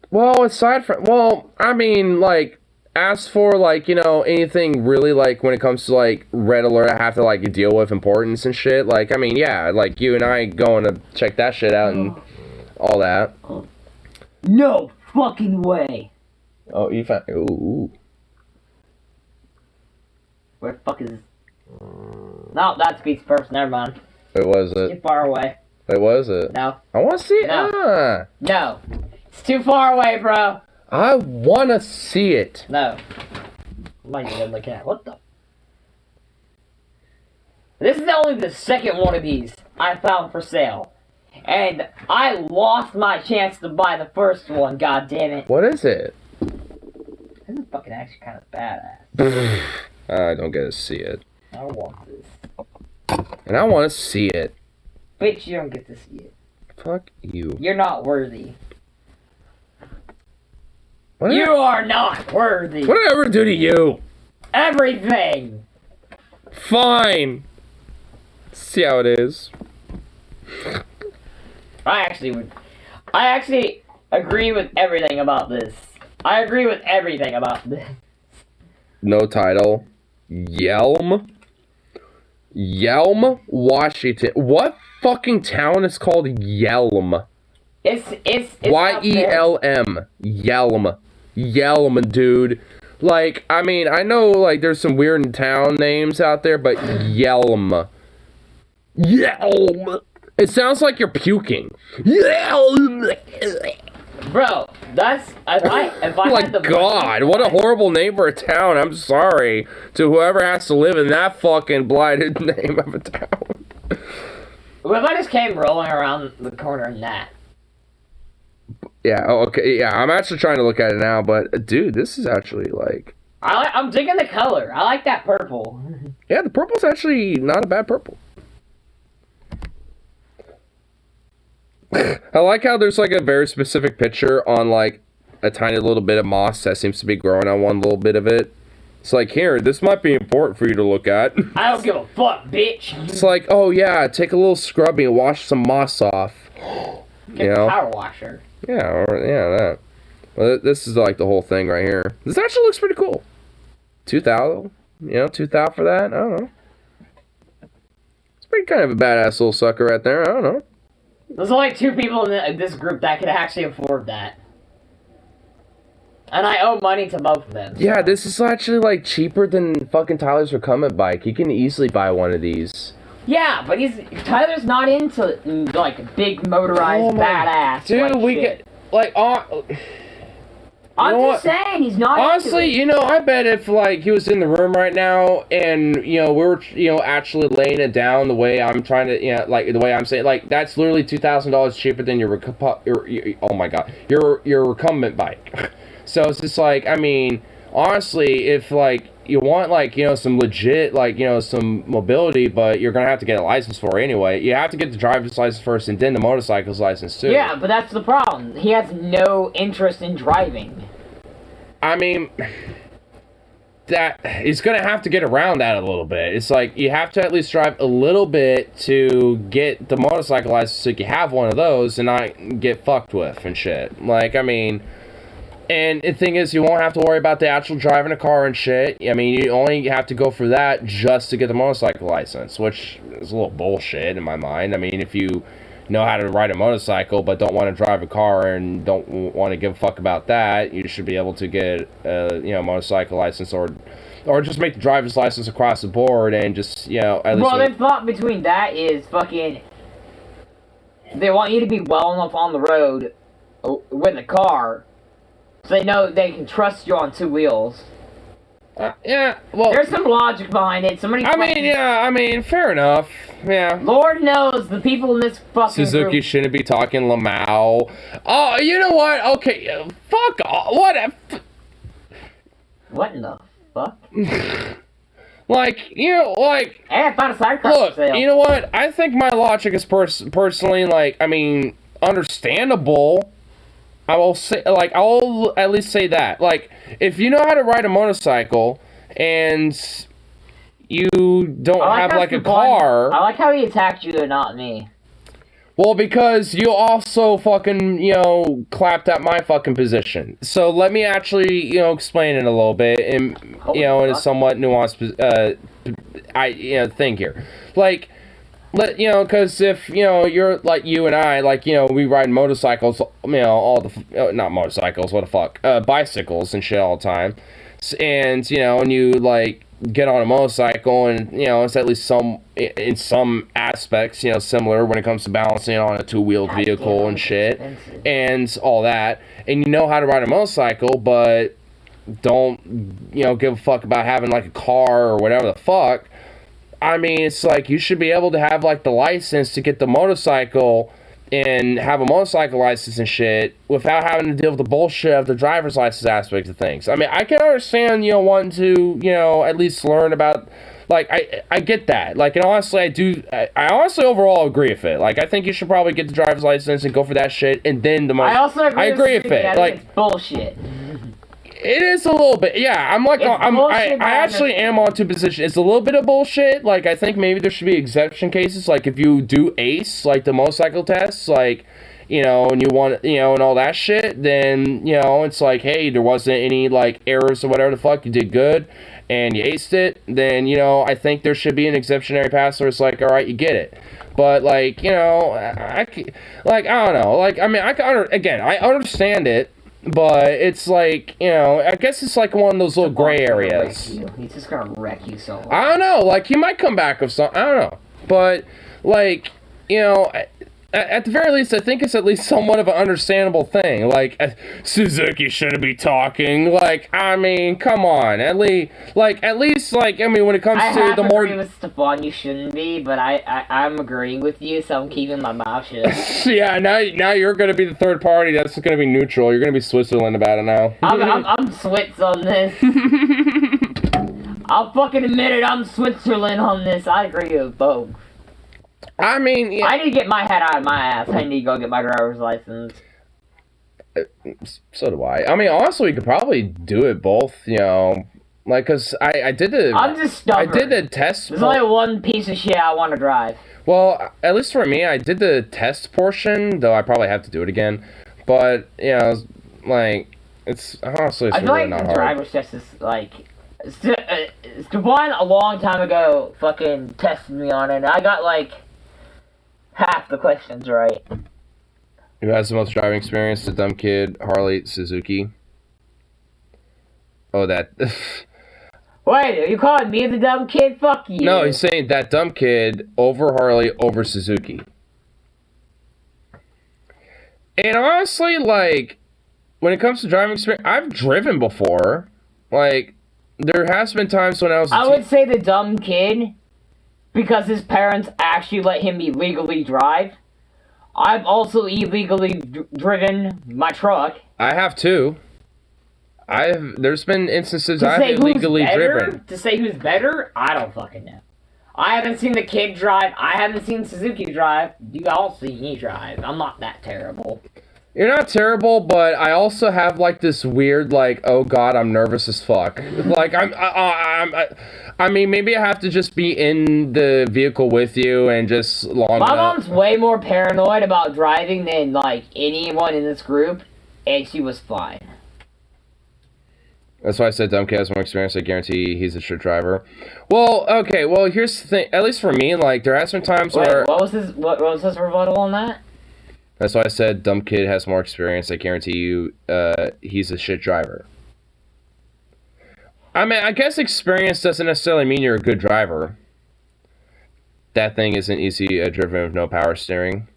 Well, aside from... Well, I mean, like, as for, like, you know, anything really, like, when it comes to, like, red alert I have to, like, deal with importance and shit, like, I mean, yeah, like, you and I going to check that shit out and all that. No fucking way. Oh, you found... Ooh. Where the fuck is... No, that's Beats first. Never mind. Wait, was Too it? far away. Wait, was it? No. I want to see it. No. No. It's too far away, bro. I want to see it. No. I'm not even looking at it. What the... This is only the second one of these I found for sale. And I lost my chance to buy the first one, god damn it. What is it? This is fucking actually kind of badass. I don't get to see it. I want this. And I want to see it. Bitch, you don't get to see it. Fuck you. You're not worthy. What You are not worthy. What did I ever do to you? Everything. Fine. See how it is. I actually agree with everything about this. I agree with everything about this. No title. Yelm, Washington. What fucking town is called Yelm? It's Y-E-L-M. Yelm, dude. Like, I mean, I know, like, there's some weird town names out there, but Yelm. It sounds like you're puking. Bro, that's if I Like, had the God, what a horrible name for a town. I'm sorry to whoever has to live in that fucking blighted name of a town. What if I just came rolling around the corner in that? Yeah, okay, yeah, I'm actually trying to look at it now, but, dude, this is actually, like... I'm digging the color. I like that purple. Yeah, the purple's actually not a bad purple. I like how there's, like, a very specific picture on, like, a tiny little bit of moss that seems to be growing on one little bit of it. It's like, here, this might be important for you to look at. I don't give a fuck, bitch. It's like, oh, yeah, take a little scrubbing and wash some moss off. Get a power washer. Yeah, that. Well, this is, like, the whole thing right here. This actually looks pretty cool. 2,000? You know, 2,000 for that? I don't know. It's pretty kind of a badass little sucker right there. I don't know. There's only 2 people in this group that could actually afford that. And I owe money to both of them. So. Yeah, this is actually, like, cheaper than fucking Tyler's recumbent bike. You can easily buy one of these. Yeah, but Tyler's not into, like, big motorized badass. Dude, like, we shit. get, like, I'm just saying, he's not honestly, into it. you know, I bet if, like, he was in the room right now and, you know, we were, you know, actually laying it down the way I'm trying to, you know, like, the way I'm saying, like, that's literally $2,000 cheaper than your oh my god, your recumbent bike. So it's just like, I mean, honestly, if, like, you want, like, you know, some legit, like, you know, some mobility, but you're gonna have to get a license for it anyway. You have to get the driver's license first and then the motorcycle's license too. Yeah, but that's the problem. He has no interest in driving. I mean, that he's gonna have to get around that a little bit. It's like, you have to at least drive a little bit to get the motorcycle license so you can have one of those and not get fucked with and shit. Like, I mean... And the thing is, you won't have to worry about the actual driving a car and shit. I mean, you only have to go for that just to get the motorcycle license, which is a little bullshit in my mind. I mean, if you know how to ride a motorcycle but don't want to drive a car and don't want to give a fuck about that, you should be able to get a, you know, motorcycle license or just make the driver's license across the board and just, you know, at least... Well, the thought between that is fucking... they want you to be well enough on the road with a car, so they know they can trust you on two wheels. Yeah, well... There's some logic behind it. I mean, fair enough. Yeah. Lord knows the people in this fucking Suzuki group... shouldn't be talking Lamau. Oh, you know what? Okay, fuck off. What in the fuck? Like, you know, like... Hey, I found a sidecar look, for sale. you know what? I think my logic is personally, like, I mean, understandable. I will say, like, I'll at least say that. Like, if you know how to ride a motorcycle and you don't have, like, a car... I like how he attacked you and not me. Well, because you also fucking, you know, clapped at my fucking position. So let me actually, you know, explain it a little bit in, you know, in a somewhat nuanced, thing here. Like... you know, because if, you know, you're like you and I, like, you know, we ride motorcycles, you know, not motorcycles, what the fuck, bicycles and shit all the time, and, you know, and you, like, get on a motorcycle, and, you know, it's at least in some aspects, you know, similar when it comes to balancing on a two-wheeled vehicle and shit, and all that, and you know how to ride a motorcycle, but don't, you know, give a fuck about having, like, a car or whatever the fuck. I mean, it's like, you should be able to have, like, the license to get the motorcycle and have a motorcycle license and shit without having to deal with the bullshit of the driver's license aspect of things. I mean, I can understand, you know, wanting to, you know, at least learn about, like, I get that. Like, and honestly, I honestly overall agree with it. Like, I think you should probably get the driver's license and go for that shit, and then the I also agree with it. Like, it's bullshit. It is a little bit, yeah. I actually am on two positions. It's a little bit of bullshit. Like, I think maybe there should be exception cases. Like, if you do ace, like the motorcycle tests, like, you know, and you want, you know, and all that shit, then, you know, it's like, hey, there wasn't any, like, errors or whatever the fuck. You did good, and you aced it. Then, you know, I think there should be an exceptionary pass where it's like, all right, you get it. But, like, you know, I don't know. Like, I mean, I understand it. But it's like, you know, I guess it's like one of those little gray areas. He's just gonna wreck you so hard. I don't know, like, he might come back with something, I don't know. But, like, you know, at the very least, I think it's at least somewhat of an understandable thing. Like, Suzuki shouldn't be talking. Like, I mean, come on. At least, I mean, when it comes to the more... I agree with Stefan, you shouldn't be, but I'm agreeing with you, so I'm keeping my mouth shut. Yeah, now you're going to be the third party that's going to be neutral. You're going to be Switzerland about it now. I'm Swiss on this. I'll fucking admit it, I'm Switzerland on this. I agree with both. I mean... Yeah. I need to get my head out of my ass. I need to go get my driver's license. So do I. I mean, honestly, we could probably do it both, you know. Like, because I did the... I'm just stubborn. I did the test... There's only one piece of shit I want to drive. Well, at least for me, I did the test portion, though I probably have to do it again. But, you know, like, it's... Honestly, it's really not hard. I feel like the driver's test is, like... Stefan, a long time ago, fucking tested me on it, and I got, like... half the questions right. Who has the most driving experience? The dumb kid, Harley, Suzuki. Oh, that. Wait, are you calling me the dumb kid? Fuck you. No, he's saying that dumb kid over Harley over Suzuki. And honestly, like, when it comes to driving experience, I've driven before. Like, there has been times when I would say the dumb kid. Because his parents actually let him illegally drive. I've also illegally driven my truck. I have too. There's been instances I've illegally driven. To say who's better, I don't fucking know. I haven't seen the kid drive. I haven't seen Suzuki drive. You all see me drive. I'm not that terrible. You're not terrible, but I also have, like, this weird, like, oh god, I'm nervous as fuck. Like, I mean, maybe I have to just be in the vehicle with you and just long My mom's way more paranoid about driving than, like, anyone in this group, and she was fine. That's why I said dumb kid has more experience. I guarantee he's a shit driver. Well, okay, well, here's the thing. At least for me, like, there has been times where... What was his rebuttal on that? That's why I said dumb kid has more experience. I guarantee you he's a shit driver. I mean, I guess experience doesn't necessarily mean you're a good driver. That thing isn't easy driven with no power steering.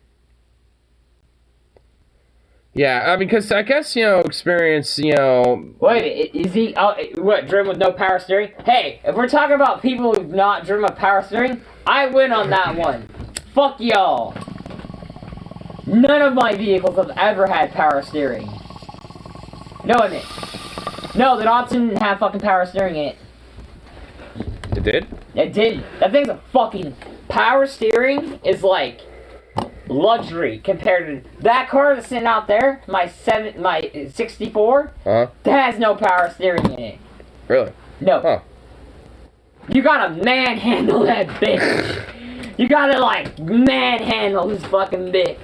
Yeah, I mean, because I guess, experience, Wait, is he, driven with no power steering? Hey, if we're talking about people who've not driven with power steering, I win on that one. Fuck y'all. None of my vehicles have ever had power steering. No, the Datsun didn't have fucking power steering in it. It did? It didn't. That thing's a fucking... Power steering is like luxury compared to that car that's sitting out there, my 64, that has no power steering in it. Really? No. Huh. You gotta manhandle that bitch. You gotta, like, manhandle this fucking bitch.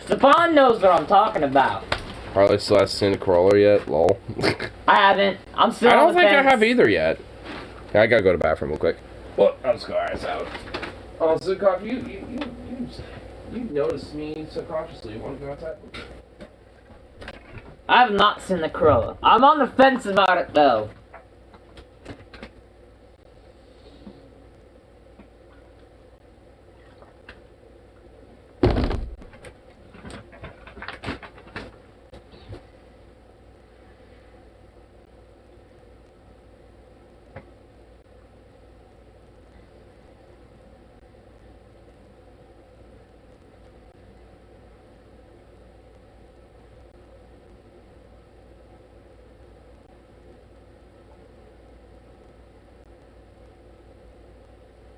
Stefan knows what I'm talking about. Harley still hasn't seen the Corolla yet? Lol. I haven't. I'm still I on don't the think fence. I have either yet. I gotta go to the bathroom real quick. Well, I'll just go our ass out. Oh, Zukov, you noticed me subconsciously. You want to go outside? I have not seen the Corolla. I'm on the fence about it, though.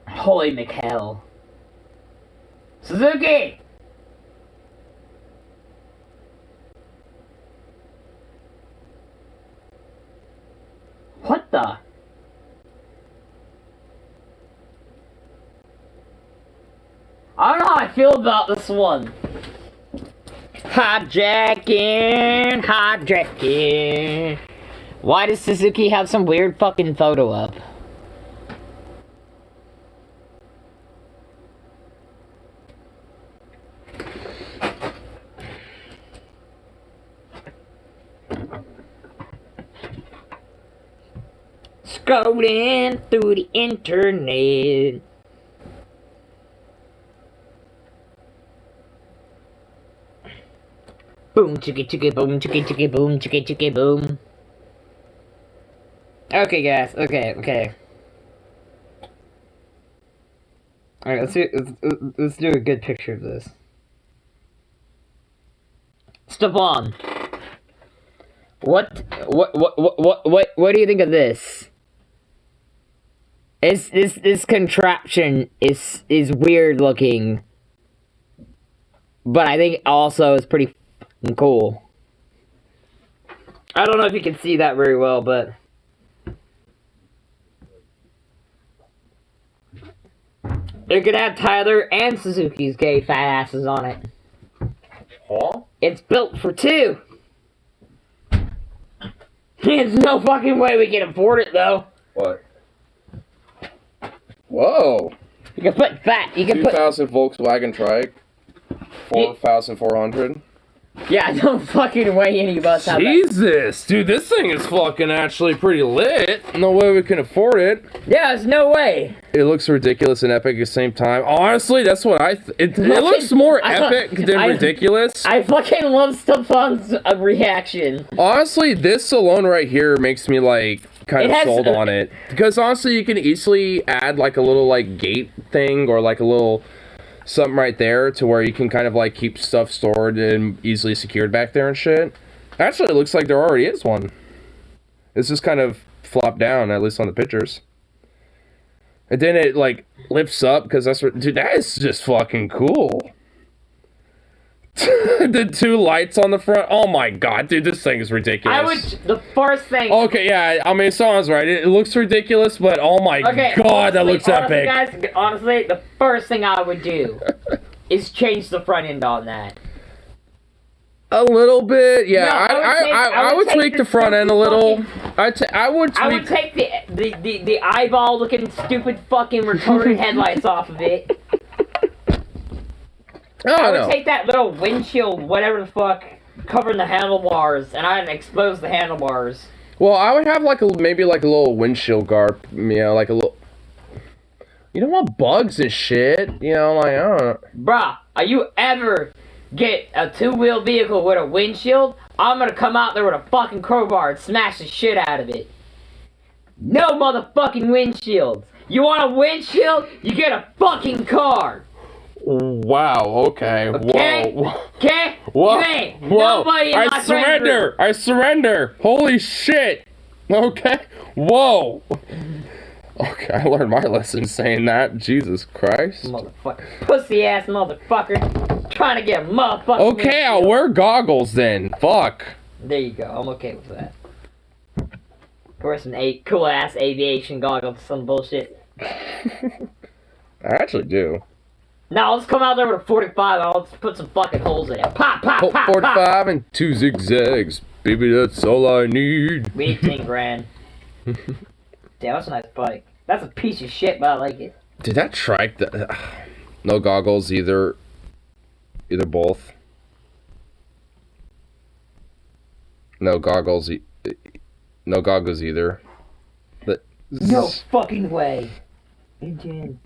Holy McHell. Suzuki! What the? I don't know how I feel about this one. Hijacking. Why does Suzuki have some weird fucking photo up? Scrolling through the internet. Boom, chicka chicka boom, chicka chicka boom, chicka chicka boom. Okay, guys. Okay. All right, let's do a good picture of this. Stefan, what do you think of this? This contraption is weird looking, but I think also it's pretty cool. I don't know if you can see that very well, but it could have Tyler and Suzuki's gay fat asses on it. Huh? It's built for two. There's no fucking way we can afford it though. What? Whoa! You can put fat. You can 2000 Volkswagen Trike. 4,400. Yeah, don't fucking weigh any of us out. Jesus, dude, this thing is fucking actually pretty lit. No way we can afford it. Yeah, there's no way. It looks ridiculous and epic at the same time. Honestly, that's what it looks more epic than ridiculous. I fucking love Stefan's reaction. Honestly, this alone right here makes me like kind of sold on it. Because honestly, you can easily add like a little like gate thing or like a little something right there to where you can kind of like keep stuff stored and easily secured back there and shit. Actually, it looks like there already is one. It's just kind of flopped down, at least on the pictures. And then it like lifts up because that's what, dude, that is just fucking cool. The two lights on the front. Oh my god, dude, this thing is ridiculous. The first thing. Okay, yeah, I mean, someone's right. It looks ridiculous, but oh my god, honestly, that looks epic. Guys, honestly, the first thing I would do is change the front end on that. A little bit, yeah. No, I would tweak the front end a little. I would take the eyeball looking stupid fucking retarded headlights off of it. I would take that little windshield, whatever the fuck, covering the handlebars, and I'd expose the handlebars. Well, I would have like maybe like a little windshield guard, like a little. You don't want bugs and shit, like I don't know. Bruh, are you ever get a two-wheel vehicle with a windshield, I'm gonna come out there with a fucking crowbar and smash the shit out of it. No motherfucking windshields. You want a windshield? You get a fucking car. Wow, okay. Okay? Whoa. Okay? Whoa. You ain't Whoa. nobody in my friend surrender. group. I surrender. Holy shit. Okay. Whoa. Okay, I learned my lesson saying that. Jesus Christ. Motherfucker. Pussy ass motherfucker. Trying to get a motherfucker. Okay, I'll wear goggles then. Fuck. There you go. I'm okay with that. Wear some cool ass aviation goggles, some bullshit. I actually do. Now let's come out there with a 45 and I'll just put some fucking holes in it. Pop, pop, pop, 45 pop. and 2 zigzags. Baby, that's all I need. We need 10 grand. Damn, that's a nice bike. That's a piece of shit, but I like it. Did that trike that no goggles either both. No goggles no goggles either. But No fucking way. Engine.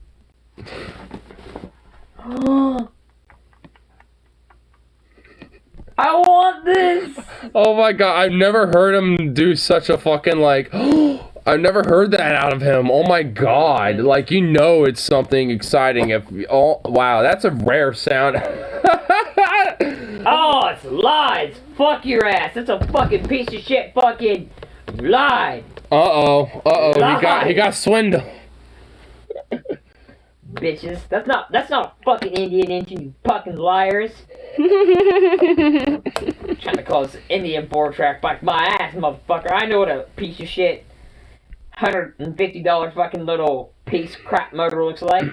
I want this! oh my god, I've never heard him do such a fucking like I've never heard that out of him. Oh my god. Like, you know it's something exciting if oh wow, that's a rare sound. Oh, it's lies! Fuck your ass! That's a fucking piece of shit fucking lie! He got swindled. Bitches. That's not a fucking Indian engine, you fucking liars. Trying to call this Indian 4-track bike my ass, motherfucker. I know what a piece of shit $150 fucking little piece of crap motor looks like.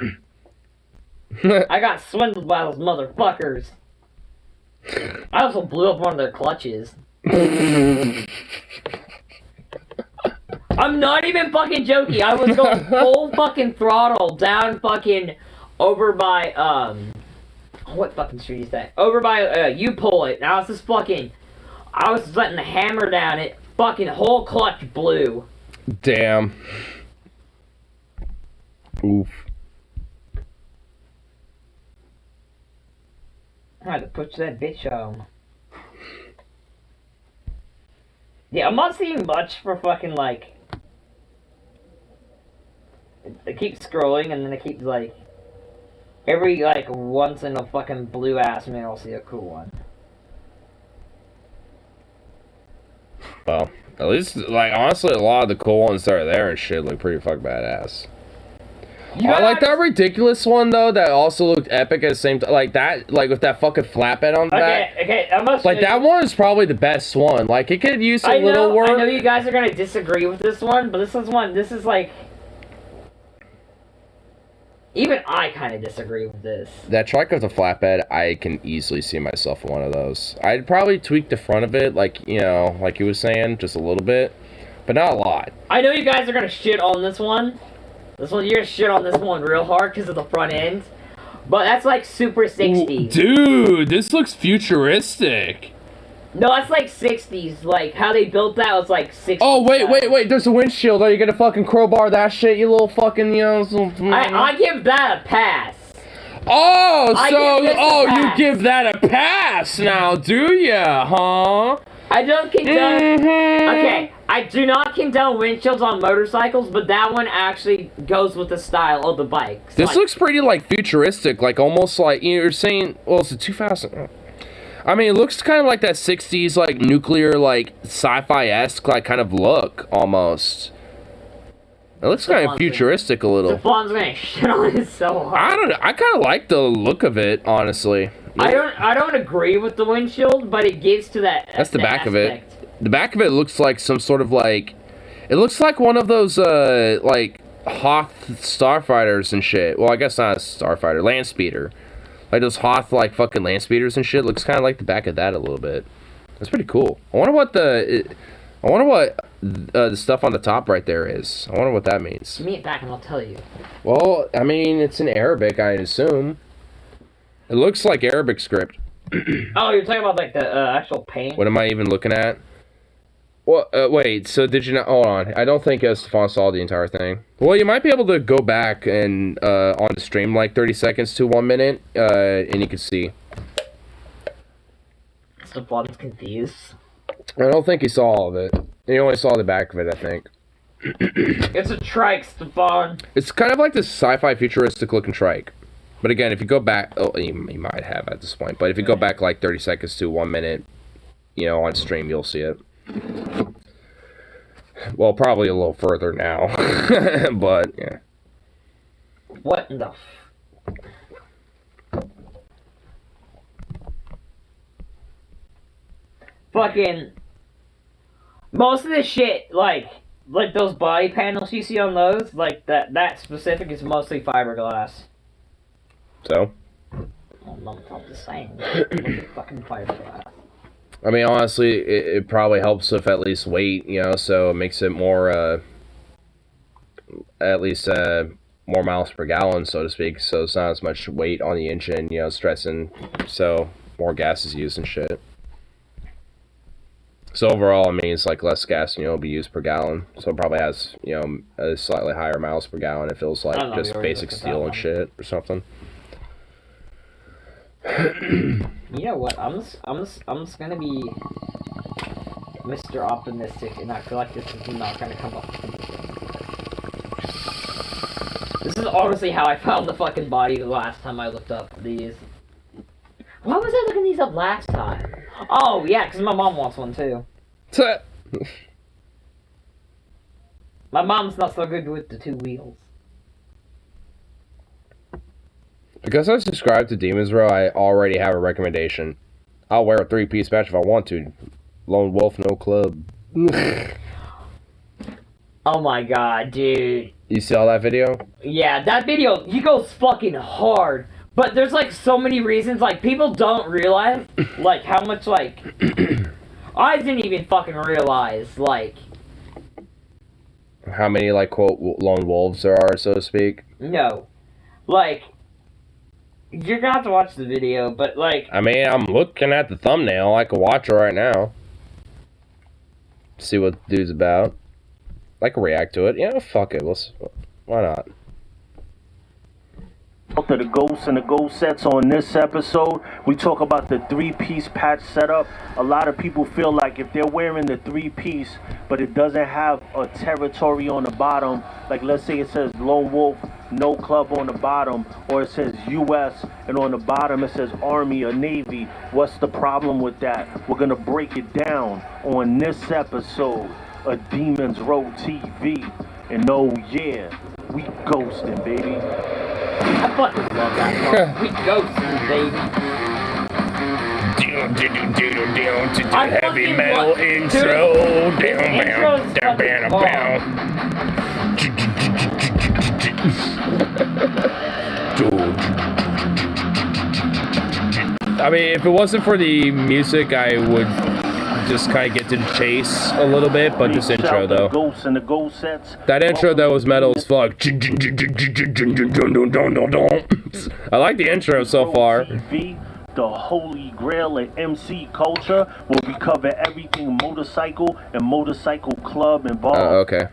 I got swindled by those motherfuckers. I also blew up one of their clutches. I'm not even fucking joking. I was going full fucking throttle down fucking over by, what fucking street is that? Over by, you pull it. Now it's just fucking, I was letting the hammer down it. Fucking whole clutch blew. Damn. Oof. I had to push that bitch home. Yeah, I'm not seeing much for fucking, like... It keeps scrolling, and then it keeps, like... Every, like, once in a fucking blue-ass minute, I'll see a cool one. Well, at least, like, honestly, a lot of the cool ones that are there and shit look pretty fucking badass. I like that ridiculous one though that also looked epic at the same time, like that, like with that fucking flatbed on the back. Okay, I must like that one is probably the best one. Like it could use a little work. I know you guys are gonna disagree with this one, but this is like, even I kind of disagree with this. That trike with the flatbed, I can easily see myself in one of those. I'd probably tweak the front of it, like like he was saying, just a little bit, but not a lot. I know you guys are gonna shit on this one. You're gonna shit on this one real hard because of the front end. But that's like super 60s. Dude, this looks futuristic. No, that's like 60s. Like, how they built that was like 60s. Oh, wait. There's a windshield. Are you gonna fucking crowbar that shit, you little fucking, I give that a pass. Oh, you give that a pass now, do ya, huh? I don't condone... Okay, I do not condone windshields on motorcycles, but that one actually goes with the style of the bike. This looks pretty, like, futuristic, like, almost like, you're saying, well, it's a 2000... I mean, it looks kind of like that 60s, like, nuclear, like, sci-fi-esque, like, kind of look, almost. It looks kind of futuristic a little. Stefan's gonna shit on it so hard. I don't know, I kind of like the look of it, honestly. I don't agree with the windshield, but it gives to that. That's the back of it. The back of it looks like some sort of like, it looks like one of those like Hoth starfighters and shit. Well, I guess not a starfighter, land speeder. Like those Hoth like fucking land speeders and shit. Looks kind of like the back of that a little bit. That's pretty cool. I wonder what the stuff on the top right there is. I wonder what that means. Give me it back and I'll tell you. Well, I mean, it's in Arabic, I assume. It looks like Arabic script. Oh, you're talking about like the actual paint? What am I even looking at? Well, wait, so did you not... Hold on. I don't think Stefan saw the entire thing. Well, you might be able to go back and on the stream like 30 seconds to 1 minute, and you can see. Stefan's confused. I don't think he saw all of it. He only saw the back of it, I think. It's a trike, Stefan. It's kind of like this sci-fi futuristic looking trike. But again, if you go back, oh, he might have at this point, but if you go back like 30 seconds to 1 minute, you know, on stream, you'll see it. Well, probably a little further now, but yeah. What in the fucking most of the shit, like those body panels you see on those, like that specific is mostly fiberglass. So? I'm not just saying. Fucking fiberglass. I mean, honestly, it probably helps with at least weight, you know, so it makes it more, at least, more miles per gallon, so to speak, so it's not as much weight on the engine, you know, stressing, so more gas is used and shit. So overall, I mean, it's like less gas, you know, will be used per gallon, so it probably has, you know, a slightly higher miles per gallon. It feels like just basic steel and shit or something. You know what? I'm just gonna be Mr. Optimistic, and I feel like this is not gonna come up. This is honestly how I found the fucking body the last time I looked up these. Why was I looking these up last time? Oh yeah, because my mom wants one too. My mom's not so good with the 2 wheels. Because I subscribe to Demon's Row, I already have a recommendation. I'll wear a 3-piece patch if I want to. Lone Wolf, no club. Oh my god, dude. You saw that video? Yeah, that video, he goes fucking hard. But there's like so many reasons, like people don't realize, like how much like, I didn't even fucking realize, like. How many like quote lone wolves there are, so to speak? No. Like. You're gonna have to watch the video, but like... I mean, I'm looking at the thumbnail. I could watch it right now. See what the dude's about. I can react to it. Yeah, fuck it. Why not? To the ghosts and the ghost sets. On this episode, we talk about the 3-piece patch setup. A lot of people feel like if they're wearing the 3-piece, but it doesn't have a territory on the bottom, like let's say it says Lone Wolf, no club on the bottom, or it says U.S. and on the bottom it says Army or Navy. What's the problem with that? We're gonna break it down on this episode of Demons Row TV. And oh yeah, we ghosting, baby. I fucking love that song. We ghosting, baby. To the heavy metal intro. I mean, if it wasn't for the music, I would just kind of get to the chase a little bit, but this intro though. That intro though was metal as fuck. I like the intro so far. The holy grail of MC culture, where we cover everything motorcycle and motorcycle club involved. Okay.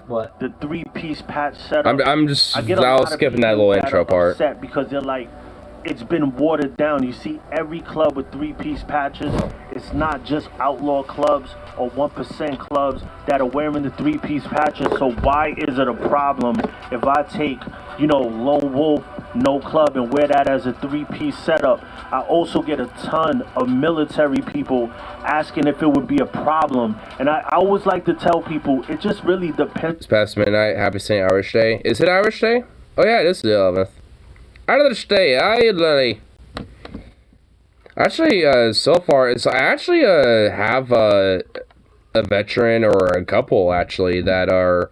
What? The 3-piece patch setup. I'm just skipping that little intro part. Because they're like, it's been watered down. You see every club with 3-piece patches. It's not just outlaw clubs or 1% clubs that are wearing the 3-piece patches. So why is it a problem if I take, you know, Lone Wolf, no club, and wear that as a 3-piece setup? I also get a ton of military people asking if it would be a problem. And I always like to tell people, it just really depends. It's past midnight. Happy St. Irish Day. Is it Irish Day? Oh yeah, it is the 11th. Irish Day. Actually, so far, I actually have a veteran or a couple actually that are,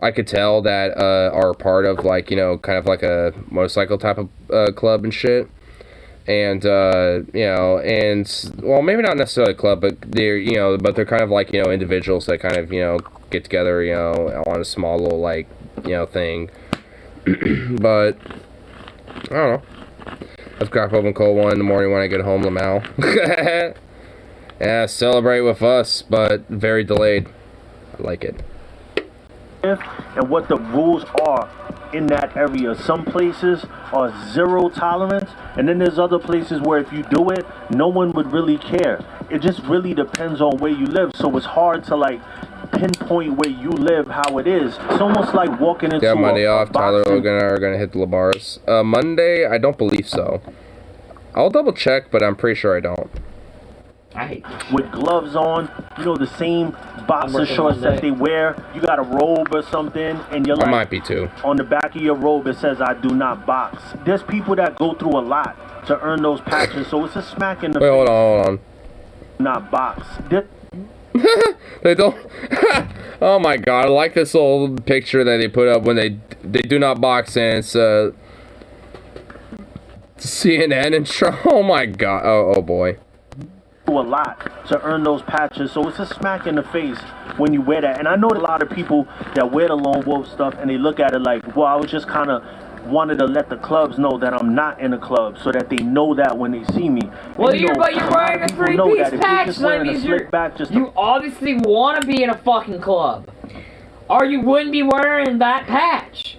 I could tell that are part of like, you know, kind of like a motorcycle type of club and shit. And you know, and well, maybe not necessarily a club, but they're, you know, but they're kind of like, you know, individuals that kind of, you know, get together, you know, on a small little like, you know, thing. But I don't know. Let's crack open cold one in the morning when I get home, Lamau. Yeah, celebrate with us, but very delayed. I like it. And what the rules are in that area. Some places are zero tolerance, and then there's other places where if you do it, no one would really care. It just really depends on where you live, so it's hard to like pinpoint where you live how it is. It's almost like walking into Yeah, Monday off. Tyler boxing. Logan are gonna hit the bars. Monday, I don't believe so. I'll double check, but I'm pretty sure I don't. I hate this. With gloves on, you know, the same boxer shorts that they wear. You got a robe or something, and you're I like, might be too. on the back of your robe it says I do not box. There's people that go through a lot to earn those patches, so it's a smack in the Wait, face. hold on. Not box. They don't. Oh my god! I like this little picture that they put up when they do not box, and it's CNN intro. Oh my god! Oh boy. A lot to earn those patches, so it's a smack in the face when you wear that. And I know a lot of people that wear the Lone Wolf stuff and they look at it like, well, I was just kind of wanted to let the clubs know that I'm not in a club so that they know that when they see me. Well, and, you're wearing a three-piece patch, so that means you obviously want to be in a fucking club, or you wouldn't be wearing that patch.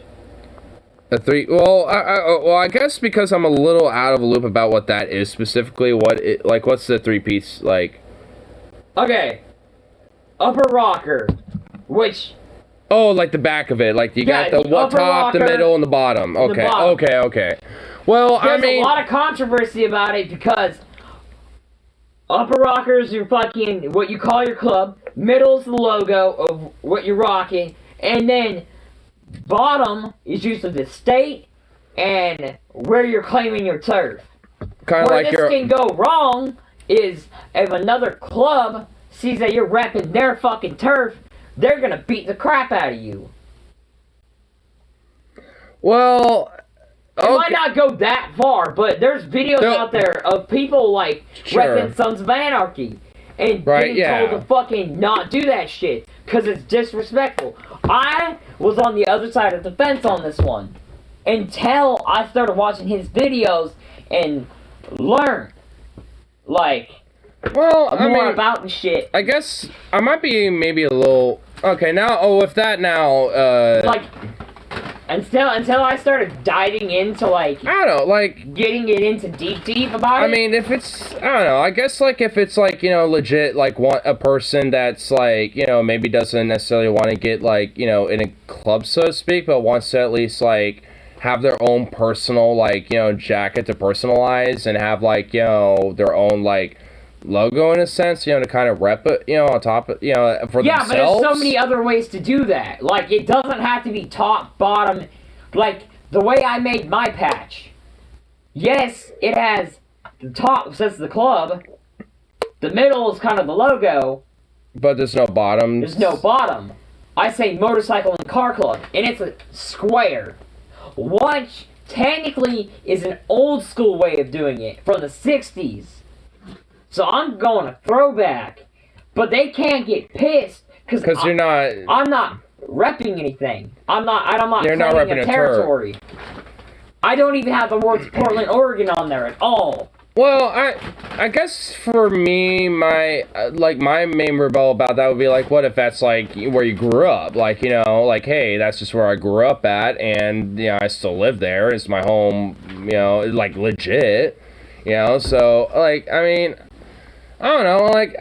A three. Well, I guess because I'm a little out of the loop about what that is specifically. What's the three-piece like? Okay, upper rocker, which. Oh, like the back of it, like you got the top, rocker, the middle, and the bottom. Okay, the bottom. okay. Well, There's I mean, a lot of controversy about it because upper rockers are fucking what you call your club, middle's the logo of what you're rocking, and then bottom is usually the state and where you're claiming your turf. Kind of Where like this can go wrong is if another club sees that you're repping their fucking turf, they're gonna beat the crap out of you. Well, it might not go that far, but there's videos out there of people like repping Sons of Anarchy and getting told to fucking not do that shit because it's disrespectful. I was on the other side of the fence on this one until I started watching his videos and learned, like, more about the shit. I guess I might be maybe a little okay now. Oh, with that now, like until I started diving into like I don't know, like getting it into deep about it. I mean, if it's I don't know, I guess like if it's like legit like a person that's like maybe doesn't necessarily want to get like in a club so to speak, but wants to at least like have their own personal like jacket to personalize and have like their own like logo in a sense, to kind of rep it, on top of, for themselves. Yeah, but there's so many other ways to do that. Like, it doesn't have to be top, bottom. Like, the way I made my patch. Yes, it has the top says the club. The middle is kind of the logo. But there's no bottom. There's no bottom. I say motorcycle and car club, and it's a square. Which technically is an old school way of doing it from the 60s. So I'm going a throwback, but they can't get pissed because you're not. I'm not repping anything. I'm not You're not claiming repping a territory. I don't even have the words Portland, Oregon on there at all. Well, I guess for me, my main rebuttal about that would be like, what if that's like where you grew up? Like like hey, that's just where I grew up at, and I still live there. It's my home. Like legit. So like I mean. I don't know, like,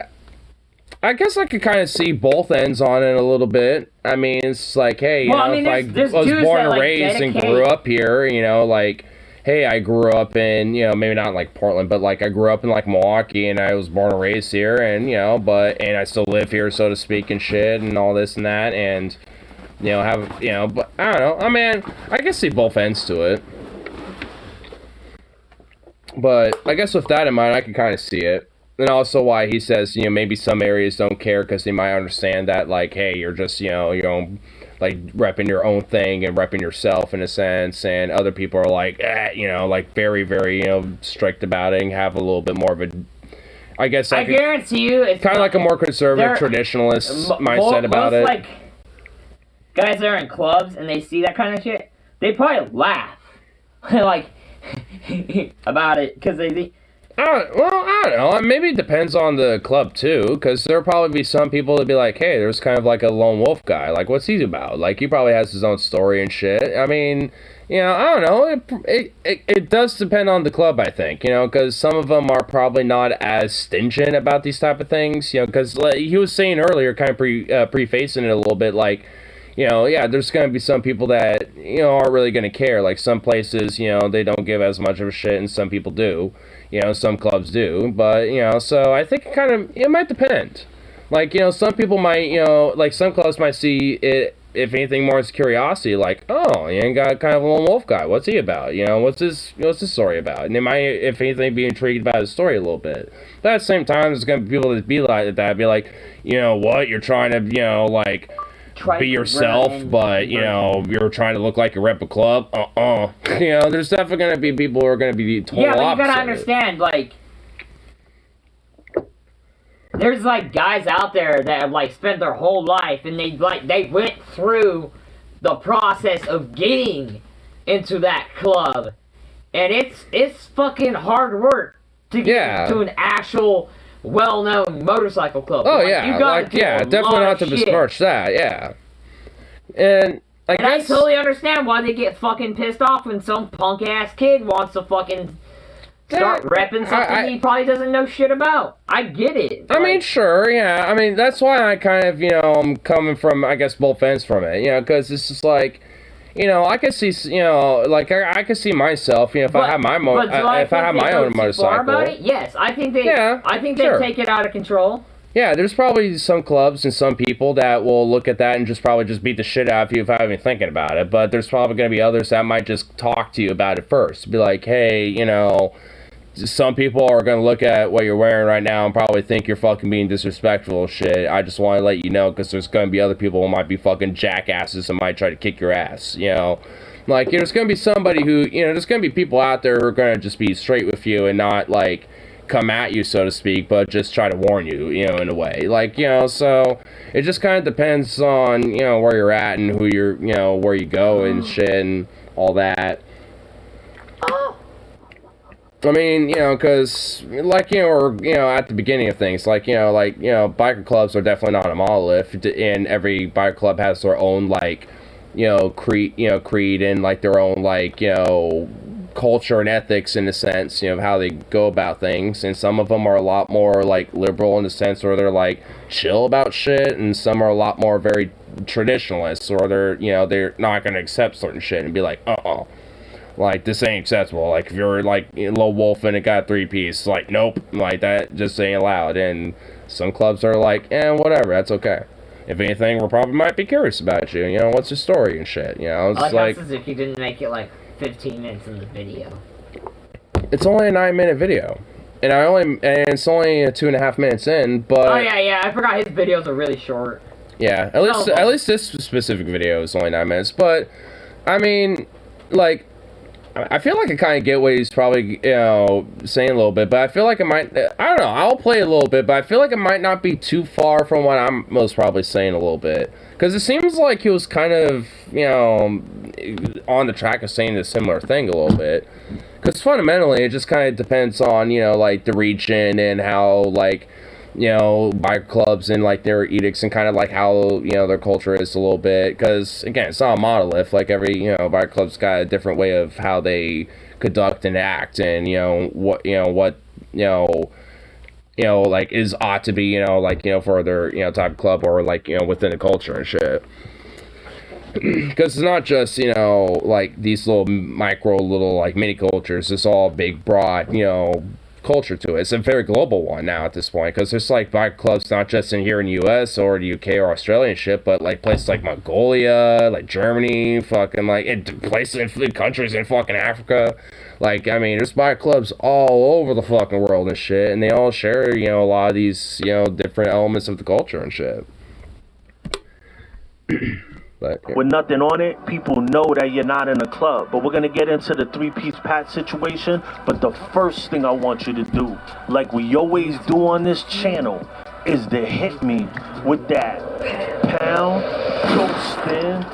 I guess I could kind of see both ends on it a little bit. I mean, it's like, hey, if I was born and raised and grew up here, like, hey, I grew up in, maybe not like Portland, but like I grew up in like Milwaukee and I was born and raised here and, and I still live here, so to speak, and shit and all this and that and, but I don't know. I mean, I can see both ends to it. But I guess with that in mind, I can kind of see it. And also why he says, maybe some areas don't care because they might understand that, like, hey, you're just, your own, like, repping your own thing and repping yourself in a sense. And other people are like, like, very, very, strict about it and have a little bit more of a, I guess, like, I guarantee you, it's kind of like a more conservative, traditionalist mindset about it. Like, guys that are in clubs and they see that kind of shit, they probably laugh, like, about it because they I don't know. Maybe it depends on the club too, because there'll probably be some people that be like, "Hey, there's kind of like a lone wolf guy. Like, what's he about? Like, he probably has his own story and shit." I mean, I don't know. It does depend on the club, I think. Because some of them are probably not as stingent about these type of things. Because like he was saying earlier, kind of prefacing it a little bit, like. Yeah, there's going to be some people that, aren't really going to care. Like, some places, they don't give as much of a shit, and some people do. Some clubs do. But, so I think it might depend. Like, some people might, like, some clubs might see it, if anything, more as curiosity. Like, oh, you got kind of a lone wolf guy. What's he about? What's his story about? And they might, if anything, be intrigued about his story a little bit. But at the same time, there's going to be people that be like that. Be like, what? You're trying to, like... be yourself, but you're trying to look like you're rep a club. There's definitely gonna be people who are gonna be total opposite. Yeah, but you gotta understand, like, there's like guys out there that have like spent their whole life and they went through the process of getting into that club, and it's fucking hard work to get to an actual well-known motorcycle club. Oh, yeah. You gotta definitely not to besmirch that, yeah. And I totally understand why they get fucking pissed off when some punk-ass kid wants to fucking start repping something he probably doesn't know shit about. I get it. I mean, sure, yeah. I mean, that's why I kind of, I'm coming from, I guess, both ends from it, because it's just like... I could see, like I could see myself, if I had my own motorcycle. About it? Yes, I think they take it out of control. Yeah, there's probably some clubs and some people that will look at that and just beat the shit out of you without even thinking about it. But there's probably going to be others that might just talk to you about it first. Be like, hey, some people are going to look at what you're wearing right now and probably think you're fucking being disrespectful shit. I just want to let you know, because there's going to be other people who might be fucking jackasses and might try to kick your ass, Like, there's going to be somebody who, there's going to be people out there who are going to just be straight with you and not, like, come at you, so to speak, but just try to warn you, in a way. Like, so it just kind of depends on, where you're at and who you're, where you go and shit and all that. I mean, because, like, or, at the beginning of things, like, biker clubs are definitely not a monolith, and every biker club has their own, like, creed and, like, their own, like, culture and ethics in the sense, of how they go about things, and some of them are a lot more, like, liberal in the sense where they're, like, chill about shit, and some are a lot more very traditionalist, or they're not going to accept certain shit and be like, like, this ain't acceptable. Like, if you're, like, a little wolf and it got 3-piece, like, nope, like, that just ain't allowed. And some clubs are like, whatever, that's okay. If anything, we probably might be curious about you, what's your story and shit, It's I like how Suzuki didn't make it, like, 15 minutes in the video. It's only a 9-minute video. And it's only 2.5 minutes in, but... Oh, yeah, I forgot his videos are really short. Yeah, at least this specific video is only 9 minutes, but, I mean, like... I feel like I kind of get what he's probably, saying a little bit, but I feel like it might, I don't know, I'll play a little bit, but I feel like it might not be too far from what I'm most probably saying a little bit. Because it seems like he was kind of, on the track of saying a similar thing a little bit. Because fundamentally, it just kind of depends on, like, the region and how, like, bike clubs and, like, their edicts and kind of, like, how, their culture is a little bit. Because, again, it's not a monolith. Like, every, bike club's got a different way of how they conduct and act and, what like, is ought to be, like, for their, type of club or, like, within the culture and shit. Because it's not just, like, these little like, mini cultures. It's all big, broad, culture to it. It's a very global one now at this point, because there's, like, bike clubs not just in here in the US or the UK or Australia and shit, but, like, places like Mongolia, like Germany, fucking, like, places in countries in fucking Africa. Like, I mean, there's bike clubs all over the fucking world and shit, and they all share, a lot of these, different elements of the culture and shit. But, yeah. With nothing on it, people know that you're not in a club. But we're going to get into the 3-piece patch situation. But the first thing I want you to do, like we always do on this channel, is to hit me with that pound toasting.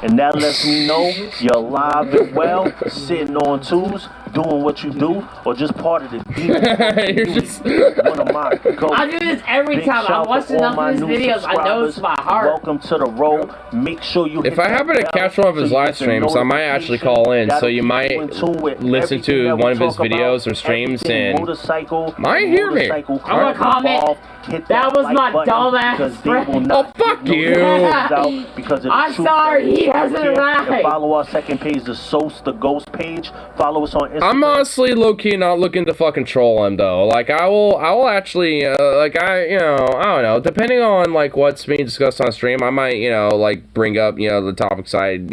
And that lets me know you're alive and well, sitting on twos, doing what you do, or just part of the You're just one of my goats. I do this every Big time. I shout watch to all enough my of his new videos. I know it's subscribers. by heart. Welcome to the road. Make sure you If hit I that happen to bell catch one of his so you live get the streams, I might actually call in. So That'll you keep might in tune with listen to everything that we one of his talk about, videos or streams everything and motorcycle, might hear me. motorcycle I'm gonna club comment. involved. Hit That was like my button dumbass because they friend. will not Oh, fuck give you. notifications out because of the I'm truth sorry, that he we hasn't talk here. arrived. And follow our second page, the Sos the Ghost page. Follow us on Instagram. I'm honestly low-key not looking to fucking troll him though. Like I will actually like I don't know, depending on like what's being discussed on stream, I might like bring up the topic side,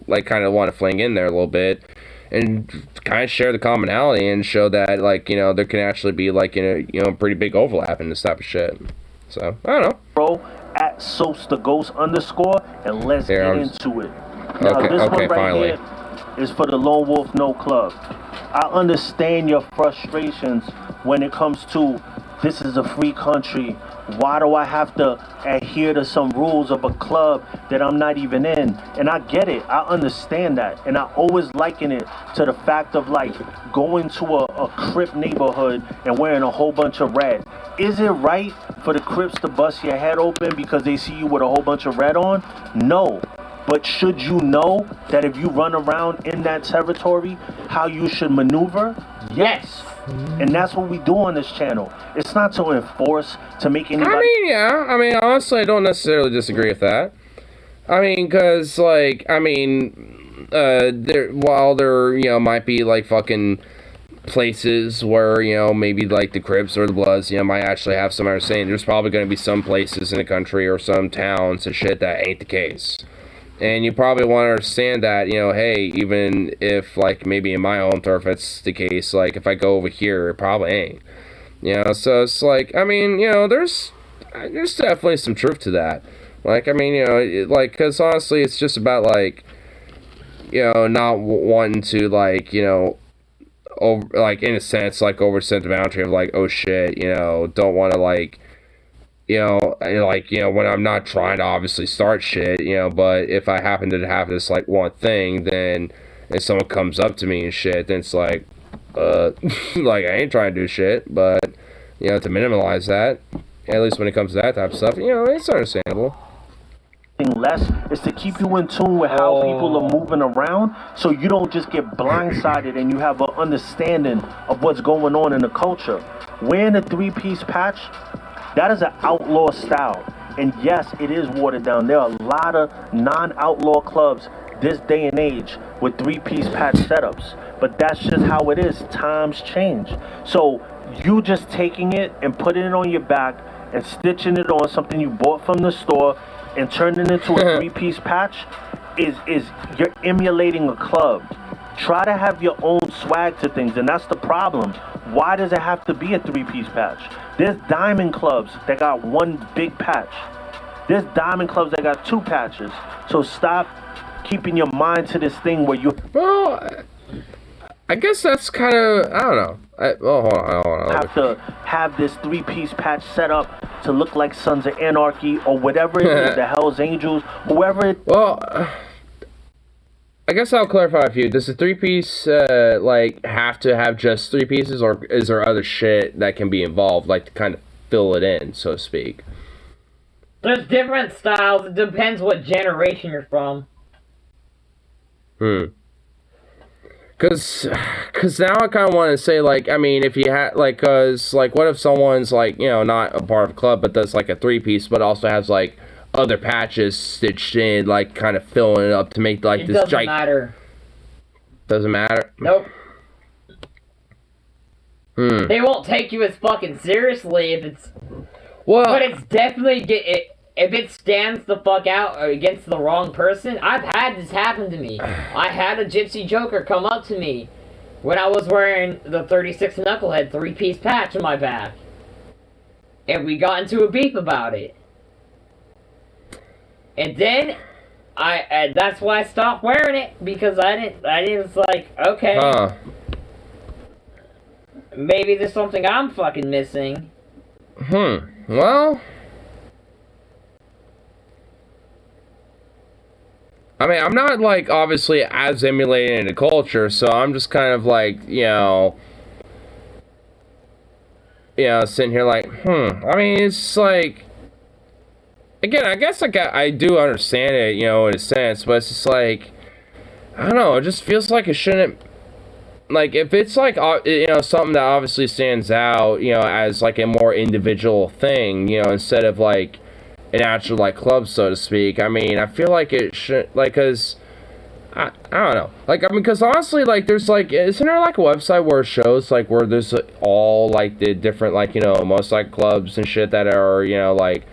like kind of want to fling in there a little bit and kind of share the commonality and show that like there can actually be like pretty big overlap in this type of shit. So I don't know. Bro, at Sos the Ghost _ and let's get into it. Now Okay, this one right finally. here is for the Lone Wolf No Club. I understand your frustrations when it comes to this is a free country. Why do I have to adhere to some rules of a club that I'm not even in? And I get it. I understand that. And I always liken it to the fact of like going to a Crip neighborhood and wearing a whole bunch of red. Is it right for the Crips to bust your head open because they see you with a whole bunch of red on? No. But should you know that if you run around in that territory, how you should maneuver? Yes. And that's what we do on this channel. It's not to enforce, to make anybody... I mean, honestly, I don't necessarily disagree with that. I mean, because, like, while there, might be, like, fucking places where, maybe, like, the Crips or the Bloods, might actually have some understanding, there's probably going to be some places in the country or some towns and shit that ain't the case. And you probably want to understand that, hey, even if, like, maybe in my own turf it's the case, like, if I go over here, it probably ain't. So it's like, I mean, there's definitely some truth to that. Like, I mean, like, because honestly, it's just about, like, not wanting to, like, over, like, in a sense, like, overstep the boundary of, like, oh, shit, don't want to, like, when I'm not trying to obviously start shit, but if I happen to have this, like, one thing, then if someone comes up to me and shit, then it's like, like, I ain't trying to do shit, but, to minimize that, at least when it comes to that type of stuff, it's understandable. Less is to keep you in tune with how people are moving around so you don't just get blindsided and you have an understanding of what's going on in the culture. Wearing a three-piece patch, that is an outlaw style. And yes, it is watered down. There are a lot of non-outlaw clubs this day and age with three-piece patch setups. But that's just how it is. Times change. So you just taking it and putting it on your back and stitching it on something you bought from the store and turning it into a three-piece patch is you're emulating a club. Try to have your own swag to things, and that's the problem. Why does it have to be a three-piece patch? There's diamond clubs that got one big patch. There's diamond clubs that got two patches. So stop keeping your mind to this thing where you... Well, I guess that's kind of, I don't know. Hold on. Have to have this three-piece patch set up to look like Sons of Anarchy or whatever it is, the Hells Angels, whoever it... Well, I guess I'll clarify a few. Does the three-piece, like, have to have just three pieces, or is there other shit that can be involved, like, to kind of fill it in, so to speak? There's different styles. It depends what generation you're from. Cause now I kind of want to say, like, I mean, if you had, like, cause, like, what if someone's, like, not a part of a club, but does, like, a three-piece, but also has, like, other patches stitched in, like, kind of filling it up to make, like, this doesn't matter. Doesn't matter? Nope. They won't take you as fucking seriously if it's... Well... But it's definitely... If it stands the fuck out against the wrong person... I've had this happen to me. I had a Gypsy Joker come up to me when I was wearing the 36 Knucklehead three-piece patch on my back. And we got into a beef about it. And then... that's why I stopped wearing it, because I was like, okay, maybe there's something I'm fucking missing. Well, I I mean, I'm not, like, obviously as emulating into culture, so I'm just kind of, like, sitting here like, I mean, it's like, again, I guess, like, I do understand it, in a sense, but it's just like, I don't know, it just feels like it shouldn't, like, if it's, like, something that obviously stands out, as, like, a more individual thing, instead of, like, an actual, like, club, so to speak. I mean, I feel like it should, like, because, I don't know. Like, I mean, because honestly, like, there's, like, isn't there, like, a website where it shows, like, where there's all, like, the different, like, most, like, clubs and shit that are, like,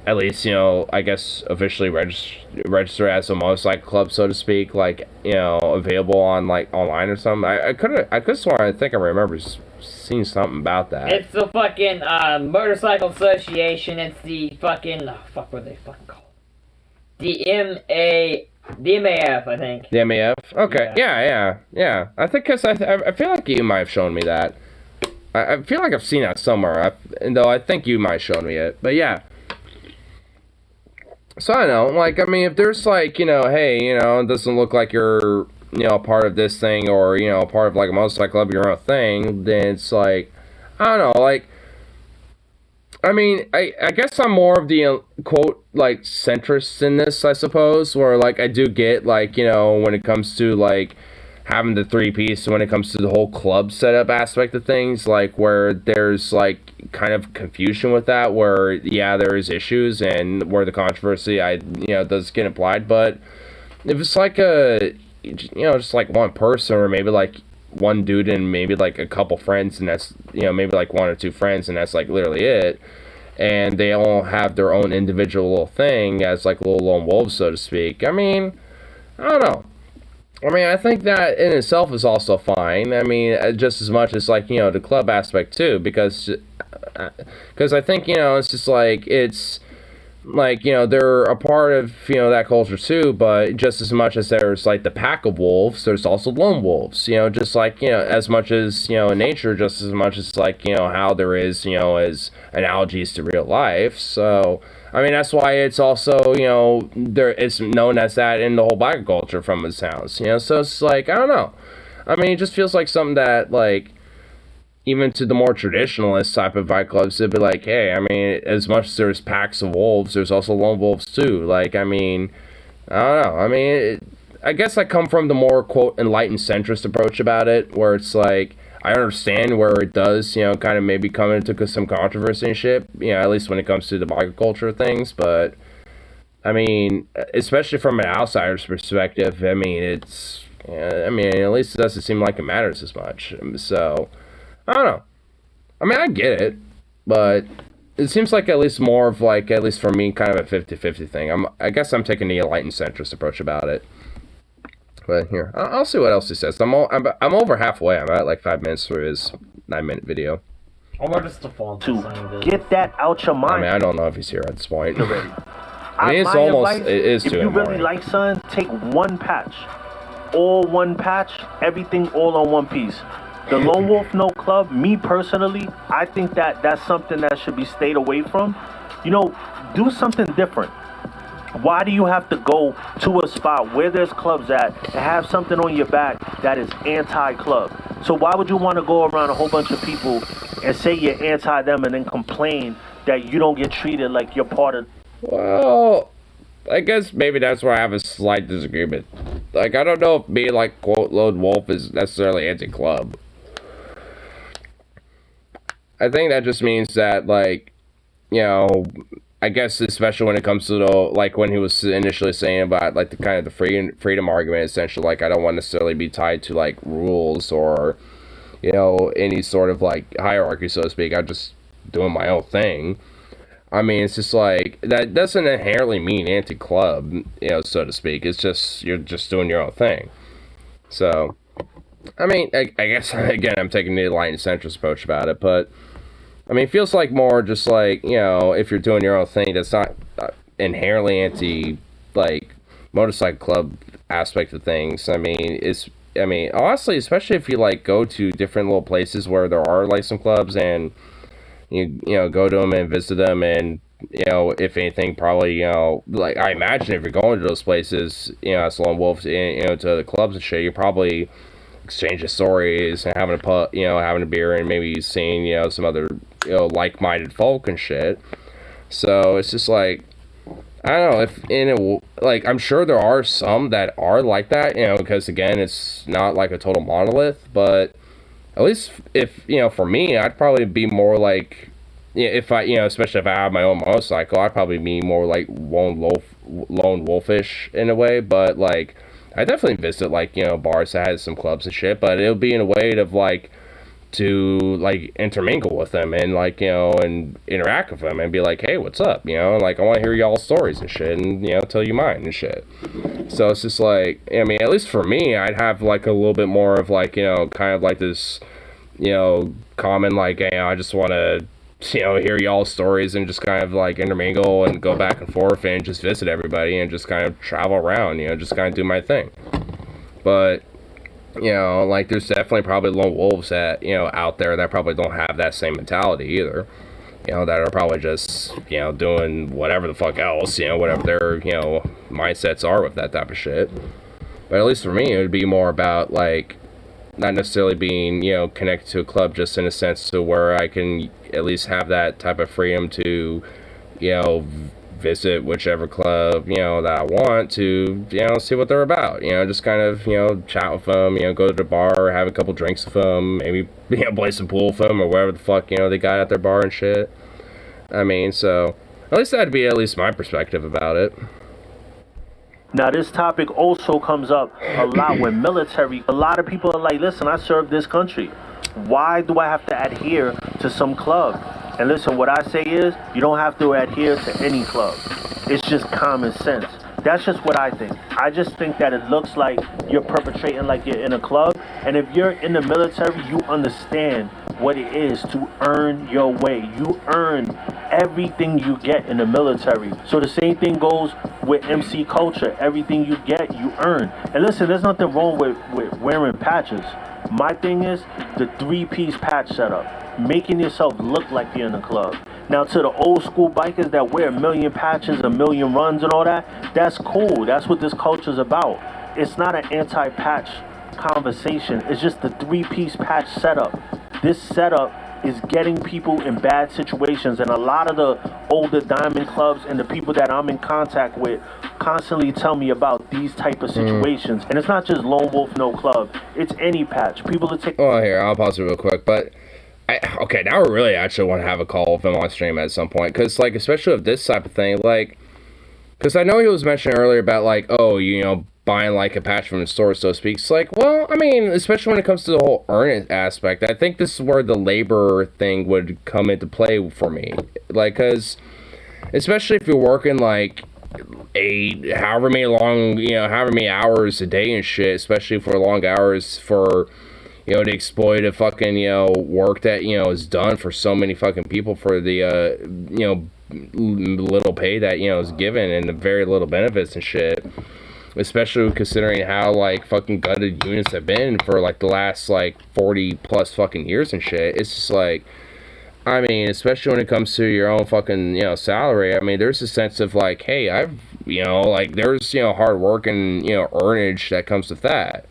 at least, I guess, officially register as a most, like, club, so to speak, like, available on, like, online or something. I could swear, I think I remember seen something about that. It's the fucking Motorcycle Association. It's the fucking fuck, what are they fucking called? The MAF, I think. The MAF? Okay. Yeah. I think because I feel like you might have shown me that. I feel like I've seen that somewhere. Though I think you might have shown me it. But yeah. So I don't know. Like, I mean, if there's like, hey, it doesn't look like you're a part of this thing, or, a part of, like, a motorcycle club, your own thing, then it's, like, I don't know, like, I mean, I guess I'm more of the, quote, like, centrist in this, I suppose, where, like, I do get, like, when it comes to, like, having the three-piece, when it comes to the whole club setup aspect of things, like, where there's, like, kind of confusion with that, where, yeah, there is issues, and where the controversy, does get implied, but if it's, like, just like one person, or maybe like one dude and maybe like a couple friends, and that's maybe like one or two friends, and that's like literally it, and they all have their own individual little thing as like little lone wolves, so to speak. I mean, I don't know. I mean, I think that in itself is also fine. I mean, just as much as like the club aspect too, because I think it's just like it's like, they're a part of, that culture too, but just as much as there's, like, the pack of wolves, there's also lone wolves, just like, as much as, in nature, just as much as, like, how there is, as analogies to real life. So, I mean, that's why it's also, there it's known as that in the whole biker culture from the sounds, so it's like, I don't know. I mean, it just feels like something that, like, even to the more traditionalist type of bike clubs, it'd be like, hey, I mean, as much as there's packs of wolves, there's also lone wolves too. Like, I mean, I don't know. I mean, I guess I come from the more, quote, enlightened centrist approach about it, where it's like, I understand where it does, kind of maybe come into some controversy and shit, at least when it comes to the biker culture things, but, I mean, especially from an outsider's perspective, I mean, it's, at least it doesn't seem like it matters as much, so, I don't know. I mean, I get it, but it seems like at least more of like, at least for me, kind of a 50-50 thing. I guess I'm taking the enlightened centrist approach about it. But here, I'll see what else he says. I'm over halfway. I'm at like 5 minutes through his 9-minute video. To get that out your mind. I mean, I don't know if he's here at this point. Already. I mean, it's almost, it is too. If you really like something, take one patch. All one patch, everything all on one piece. The Lone Wolf No Club, me personally, I think that that's something that should be stayed away from. Do something different. Why do you have to go to a spot where there's clubs at and have something on your back that is anti-club? So why would you want to go around a whole bunch of people and say you're anti them and then complain that you don't get treated like you're part of... Well, I guess maybe that's where I have a slight disagreement. Like, I don't know if being like, quote, Lone Wolf is necessarily anti-club. I think that just means that, like, I guess especially when it comes to the, like, when he was initially saying about, like, the kind of the freedom argument, essentially, like, I don't want to necessarily be tied to, like, rules or, any sort of, like, hierarchy, so to speak. I'm just doing my own thing. I mean, it's just, like, that doesn't inherently mean anti-club, so to speak. It's just, you're just doing your own thing. So, I mean, I guess, again, I'm taking the enlightened centrist approach about it, but, I mean, it feels like more just like, if you're doing your own thing, that's not inherently anti, like, motorcycle club aspect of things. I mean, honestly, especially if you, like, go to different little places where there are, like, some clubs, and you go to them and visit them, and, if anything, probably, like, I imagine if you're going to those places, as lone wolves, to the clubs and shit, you're probably exchanging stories and having having a beer and maybe seeing, some other, like-minded folk and shit. So it's just like, I don't know, like, I'm sure there are some that are like that, because, again, it's not like a total monolith, but at least if, for me, I'd probably be more like, if I, especially if I have my own motorcycle, I'd probably be more like lone wolfish in a way, but, like, I definitely visit, like, bars that has some clubs and shit, but it'll be in a way of, like, to, like, intermingle with them and, like, and interact with them and be like, hey, what's up, like, I want to hear y'all's stories and shit, and, tell you mine and shit. So it's just like, I mean, at least for me, I'd have, like, a little bit more of, like, kind of like this, common, like, I just want to, hear y'all's stories and just kind of, like, intermingle and go back and forth and just visit everybody and just kind of travel around, just kind of do my thing. But, like, there's definitely probably lone wolves that, out there that probably don't have that same mentality either. That are probably just, doing whatever the fuck else, whatever their, mindsets are with that type of shit. But at least for me, it would be more about, like, not necessarily being, connected to a club just in a sense to where I can at least have that type of freedom to, visit whichever club, that I want to, see what they're about, just kind of, chat with them, go to the bar, have a couple drinks with them, maybe, play some pool with them or whatever the fuck, they got at their bar and shit. I mean, so, at least that'd be at least my perspective about it. Now, this topic also comes up a lot with military. A lot of people are like, listen, I serve this country. Why do I have to adhere to some club? And listen, what I say is, you don't have to adhere to any club. It's just common sense. That's just what I think. I just think that it looks like you're perpetrating like you're in a club. And if you're in the military, you understand what it is to earn your way. You earn everything you get in the military. So the same thing goes with MC culture. Everything you get, you earn. And listen, there's nothing wrong with wearing patches. My thing is the 3-piece patch setup, making yourself look like you're in a club. Now, to the old school bikers that wear a million patches, a million runs and all that, that's cool. That's what this culture's about. It's not an anti-patch conversation. It's just the 3-piece patch setup. This setup is getting people in bad situations, and a lot of the older diamond clubs and the people that I'm in contact with constantly tell me about these type of situations. And it's not just Lone Wolf No Club, it's any patch. People are taking... Oh, here, I'll pause it real quick, but okay, now I really actually want to have a call with him on stream at some point, because, like, especially with this type of thing, like, because I know he was mentioning earlier about, like, oh, buying, like, a patch from the store, so to speak. It's like, well, I mean, especially when it comes to the whole earn aspect, I think this is where the labor thing would come into play for me. Like, because, especially if you're working, like, however many hours a day and shit, especially for long hours for, to exploit a fucking, work that, is done for so many fucking people for the, little pay that, is given and the very little benefits and shit. Especially considering how, like, fucking gutted units have been for, like, the last, like, 40 plus fucking years and shit. It's just like, I mean, especially when it comes to your own fucking, salary, I mean, there's a sense of, like, hey, I've, like, there's, hard work and, earnage that comes with that.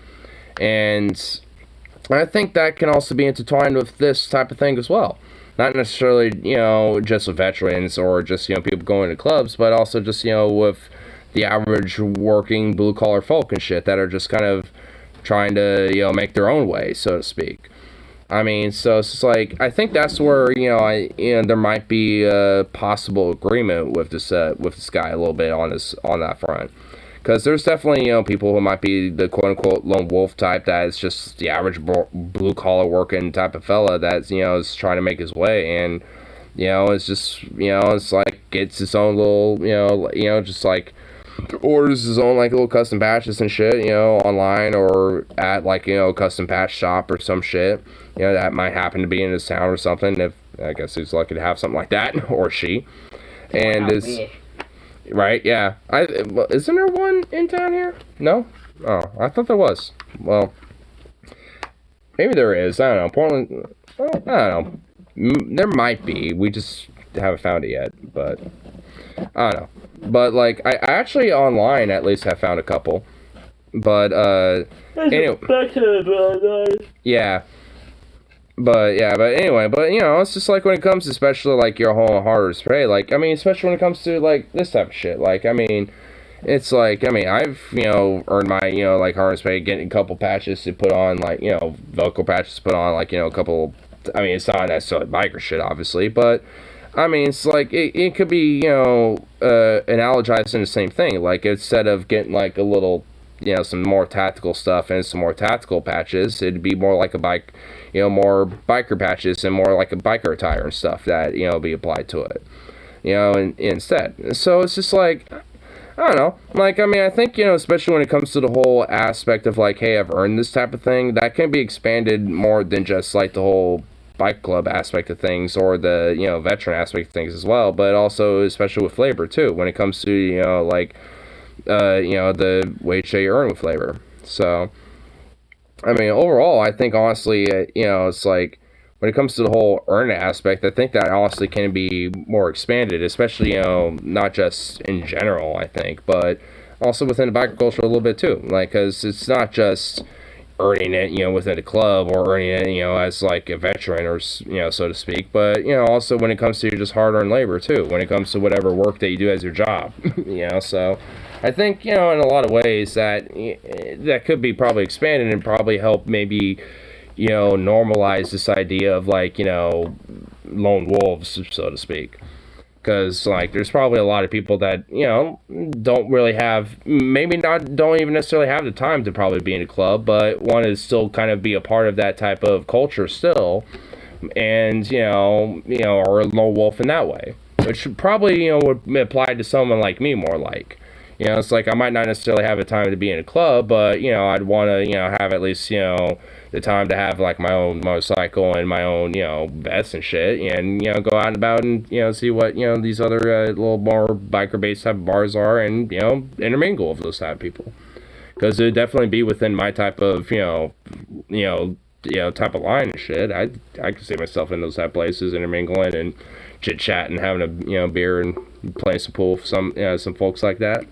And I think that can also be intertwined with this type of thing as well. Not necessarily, just with veterans or just, people going to clubs, but also just, with the average working blue-collar folk and shit that are just kind of trying to, make their own way, so to speak. I mean, so it's just like, I think that's where, there might be a possible agreement with this guy a little bit on that front. Because there's definitely, people who might be the quote-unquote lone wolf type that is just the average blue-collar working type of fella that, is trying to make his way, and, it's just, it's like, it's its own little, just like, orders his own, like, little custom patches and shit, online or at, like, a custom patch shop or some shit, that might happen to be in his town or something, if, I guess he's lucky to have something like that, or she, and is, right, yeah, isn't there one in town here? No? Oh, I thought there was. Well, maybe there is, I don't know, Portland, well, I don't know, there might be, we just haven't found it yet, but I don't know. But like I actually online at least have found a couple. But anyway, yeah. But anyway, it's just like when it comes to especially like your whole harder spray, like I mean, especially when it comes to like this type of shit, like I mean, it's like I mean I've earned my like harder spray, getting a couple patches to put on, like Velcro patches to put on, like a couple. I mean, it's not necessarily biker shit, obviously, but I mean it's like it could be analogized in the same thing. Like instead of getting like a little some more tactical stuff and some more tactical patches, it'd be more like a bike. More biker patches and more like a biker attire and stuff that, be applied to it, instead. So it's just like, I don't know. Like, I mean, I think, especially when it comes to the whole aspect of like, hey, I've earned this type of thing, that can be expanded more than just like the whole bike club aspect of things or the, veteran aspect of things as well, but also, especially with labor too, when it comes to, the wage that you earn with labor. So, I mean, overall, I think, honestly, it's like, when it comes to the whole earn aspect, I think that, honestly, can be more expanded, especially, not just in general, I think, but also within the biker culture a little bit, too. Like, because it's not just earning it, within a club or earning it, as, like, a veteran or, so to speak, but, also when it comes to just hard-earned labor, too, when it comes to whatever work that you do as your job, so I think, in a lot of ways that could be probably expanded and probably help maybe, normalize this idea of like, lone wolves, so to speak. Because like, there's probably a lot of people that, don't really have, don't even necessarily have the time to probably be in a club, but want to still kind of be a part of that type of culture still. And, or a lone wolf in that way. Which probably, would apply to someone like me more like. It's like I might not necessarily have the time to be in a club, but, I'd want to, have at least, the time to have, like, my own motorcycle and my own, vest and shit, and, go out and about and, see what, these other little more biker-based type of bars are and, intermingle with those type of people. Because it would definitely be within my type of, type of line and shit. I could see myself in those type of places, intermingling and chit-chatting, having a, beer and playing some pool for some folks like that.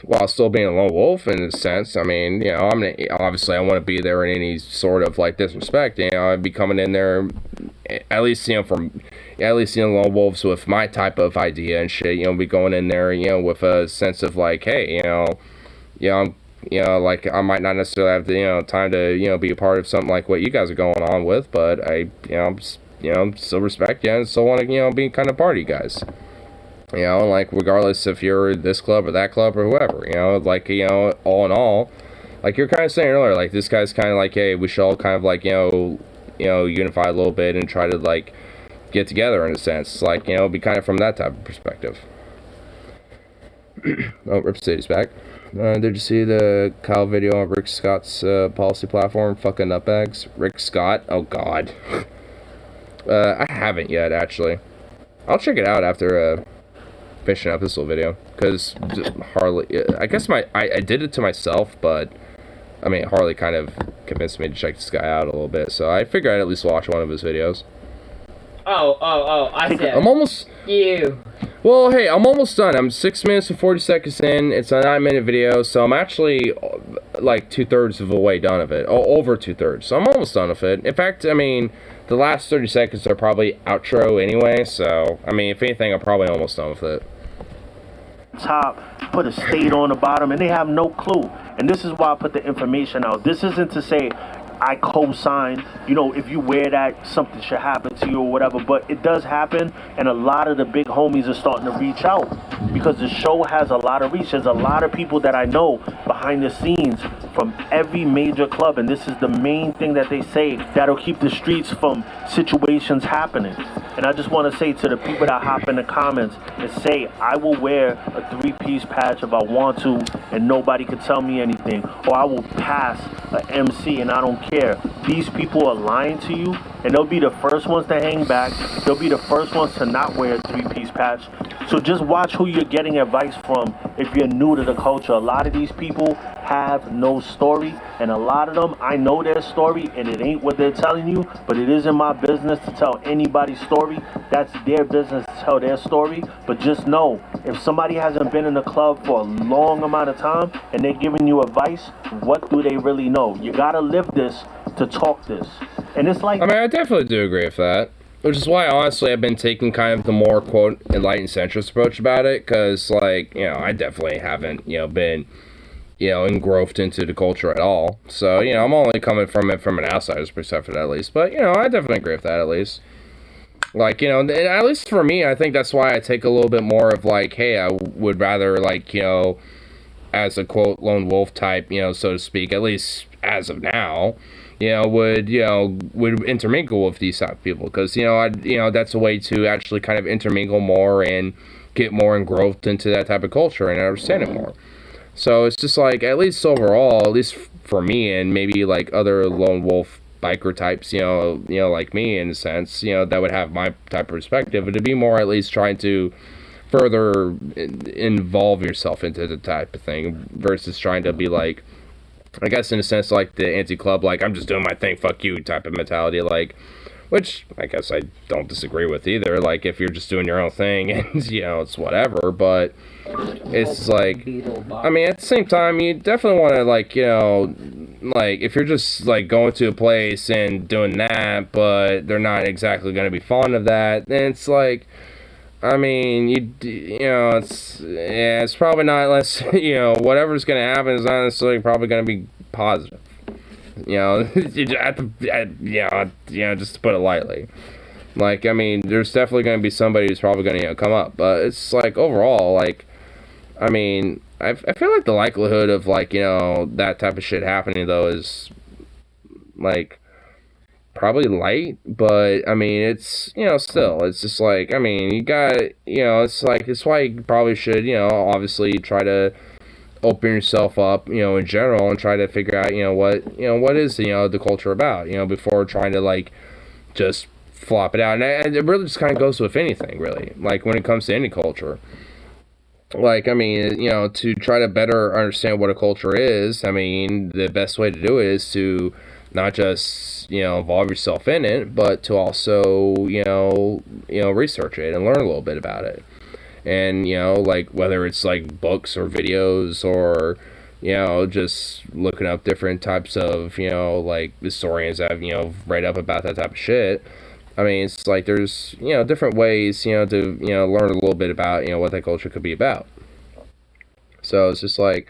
While still being a lone wolf in a sense, I mean, obviously I want to be there in any sort of like disrespect. I'd be coming in there, at least lone wolves with my type of idea and shit. Be going in there, with a sense of like, hey, like I might not necessarily have the time to be a part of something like what you guys are going on with, but I still respect you and still want to be kind of part of you guys. Like, regardless if you're this club or that club or whoever, like, all in all, like you're kind of saying earlier, like, this guy's kind of like, hey, we should all kind of, like, unify a little bit and try to, like, get together in a sense, like, be kind of from that type of perspective. Oh, Rip City's back. Did you see the Kyle video on Rick Scott's policy platform? Fucking nutbags. Rick Scott? Oh, God. I haven't yet, actually. I'll check it out after, finishing up this little video, because Harley, I guess I did it to myself, but I mean Harley kind of convinced me to check this guy out a little bit, so I figured I'd at least watch one of his videos. I said I'm almost well, hey, I'm almost done. I'm 6 minutes and 40 seconds in. It's a 9-minute video, so I'm actually like 2/3 of the way done of it, over 2/3, so I'm almost done with it. In fact, I mean, the last 30 seconds are probably outro anyway, so, I mean, if anything, I'm probably almost done with it. Top, put a state on the bottom, and they have no clue. And this is why I put the information out. This isn't to say I co-sign, if you wear that, something should happen to you or whatever, but it does happen, and a lot of the big homies are starting to reach out because the show has a lot of reach. There's a lot of people that I know behind the scenes from every major club, and this is the main thing that they say that'll keep the streets from situations happening. And I just want to say to the people that hop in the comments and say, I will wear a 3-piece patch if I want to, and nobody can tell me anything, or I will pass a MC and I don't care. These people are lying to you, and they'll be the first ones to hang back. They'll be the first ones to not wear a 3-piece patch. So just watch who you're getting advice from if you're new to the culture. A lot of these people have no story, and a lot of them, I know their story, and it ain't what they're telling you, but it isn't my business to tell anybody's story. That's their business to tell their story. But just know, if somebody hasn't been in a club for a long amount of time and they're giving you advice, what do they really know? You gotta live this to talk this. And it's like, I mean, I definitely do agree with that. Which is why, honestly, I've been taking kind of the more, quote, enlightened centrist approach about it. Because, like, you know, I definitely haven't, you know, been, you know, engrossed into the culture at all. So, you know, I'm only coming from it from an outsider's perspective, at least. But, you know, I definitely agree with that, at least. Like, you know, at least for me, I think that's why I take a little bit more of, like, hey, I would rather, like, you know, as a, quote, lone wolf type, you know, so to speak, at least as of now, you know, would intermingle with these type of people, because, you know, that's a way to actually kind of intermingle more and get more engrossed into that type of culture and understand it more. So it's just like, at least overall, at least for me and maybe like other lone wolf biker types, you know, like me in a sense, you know, that would have my type of perspective, but to be more at least trying to further involve yourself into the type of thing versus trying to be like, I guess in a sense, like the anti-club, like, I'm just doing my thing, fuck you type of mentality, like, which I guess I don't disagree with either, like, if you're just doing your own thing and, you know, it's whatever, but it's like, I mean, at the same time, you definitely want to, like, you know, like, if you're just, like, going to a place and doing that, but they're not exactly going to be fond of that, then it's like, I mean, you know, it's probably not, unless, you know, whatever's going to happen is not necessarily probably going to be positive. You know, you know, just to put it lightly. Like, I mean, there's definitely going to be somebody who's probably going to, you know, come up. But it's like, overall, like, I mean, I feel like the likelihood of, like, you know, that type of shit happening, though, is, like, probably light, but I mean, it's, you know, still, it's just like, I mean, you got, you know, it's like, it's why you probably should, you know, obviously try to open yourself up, you know, in general, and try to figure out, you know, what is, you know, the culture about, you know, before trying to, like, just flop it out. And it really just kind of goes with anything, really, like, when it comes to any culture. Like, I mean, you know, to try to better understand what a culture is, I mean, the best way to do it is to not just, you know, involve yourself in it, but to also, you know, research it and learn a little bit about it. And, you know, like, whether it's, like, books or videos or, you know, just looking up different types of, you know, like, historians that have, you know, write up about that type of shit. I mean, it's like, there's, you know, different ways, you know, to, you know, learn a little bit about, you know, what that culture could be about. So it's just like,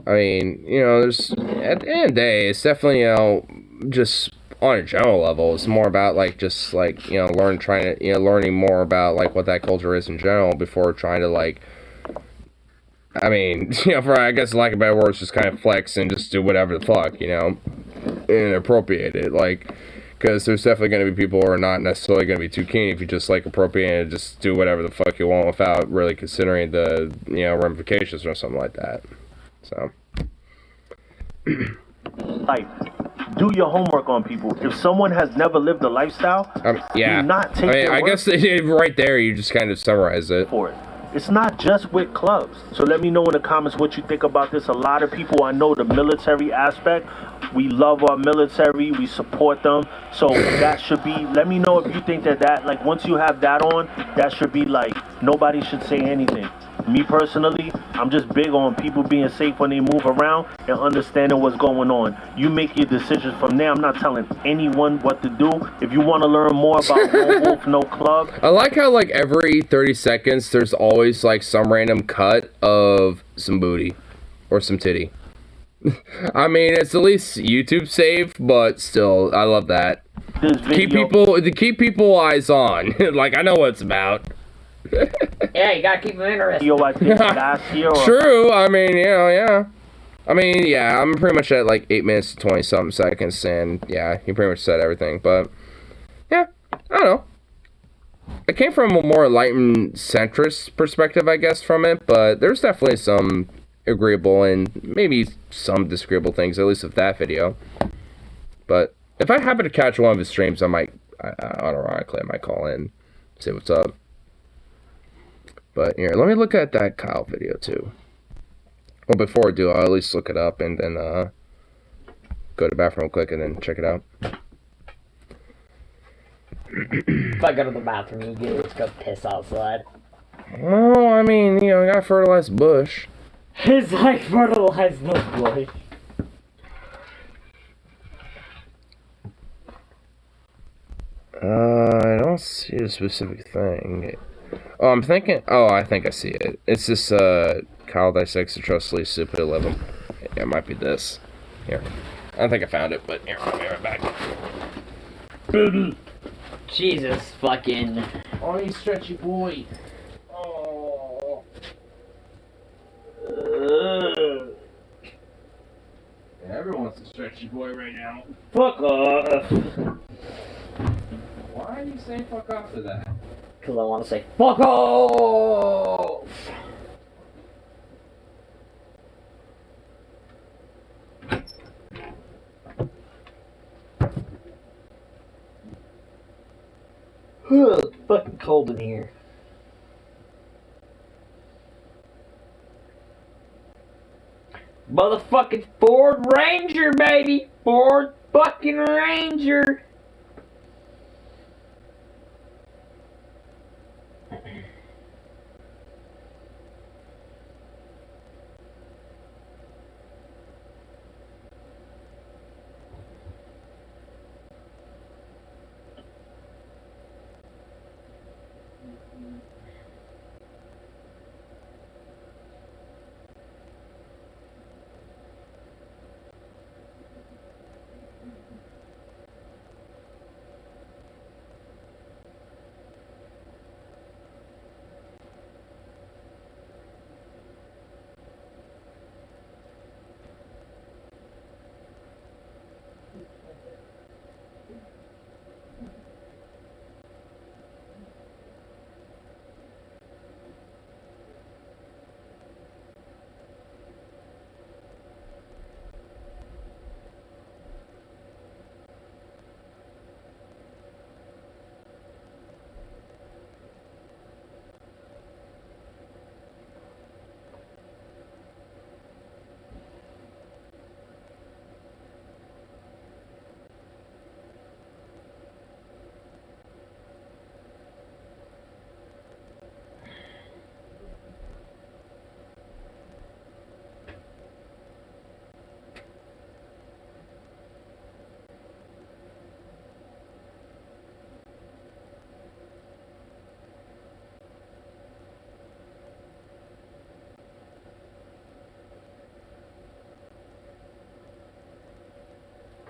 I mean, you know, there's, at the end of the day, it's definitely, you know, just on a general level, it's more about, like, just, like, you know, learning more about, like, what that culture is in general before trying to, like, I mean, you know, for, I guess, lack of better words, just kind of flex and just do whatever the fuck, you know, and appropriate it, like, because there's definitely going to be people who are not necessarily going to be too keen if you just, like, appropriate it and just do whatever the fuck you want without really considering the, you know, ramifications or something like that. So. Like, do your homework on people. If someone has never lived a lifestyle, yeah. do not take I guess right there you just kind of summarize it. For it. It's not just with clubs. So let me know in the comments what you think about this. A lot of people, I know the military aspect. We love our military. We support them. So that should be, let me know if you think that, like, once you have that on, that should be like, nobody should say anything. Me personally, I'm just big on people being safe when they move around and understanding what's going on. You make your decisions from there. I'm not telling anyone what to do. If you want to learn more about No Wolf, No Club. I like how, like, every 30 seconds there's always, like, some random cut of some booty or some titty. I mean, it's at least YouTube safe, but still, I love that. Keep people eyes on. Like, I know what it's about. Yeah, you gotta keep them interested. Yo, I think last year. True. I mean, you know, yeah. I mean, yeah. I'm pretty much at like 8 minutes to 20 something seconds, and yeah, he pretty much said everything. But yeah, I don't know. I came from a more enlightened centrist perspective, I guess, from it. But there's definitely some agreeable and maybe some disagreeable things, at least with that video. But if I happen to catch one of his streams, I might, ironically, I might call in, say what's up. But here, let me look at that Kyle video too. Well, before I do, I'll at least look it up and then go to the bathroom real quick and then check it out. If I go to the bathroom, you get let's go piss outside. Well, I mean, you know, I got fertilized bush. It's like fertilized bush. I don't see a specific thing. Oh, I'm thinking. Oh, I think I see it. It's this Kyle dissects the trustly stupid 11. Yeah, it might be this. Here, I think I found it, but here, I'll be right back. Jesus fucking. Oh, you stretchy boy. Oh. Yeah, everyone's a stretchy boy right now. Fuck off. Why are you saying fuck off to that? Because I want to say fuck off. It's fucking cold in here. Motherfucking Ford Ranger, baby! Ford fucking Ranger!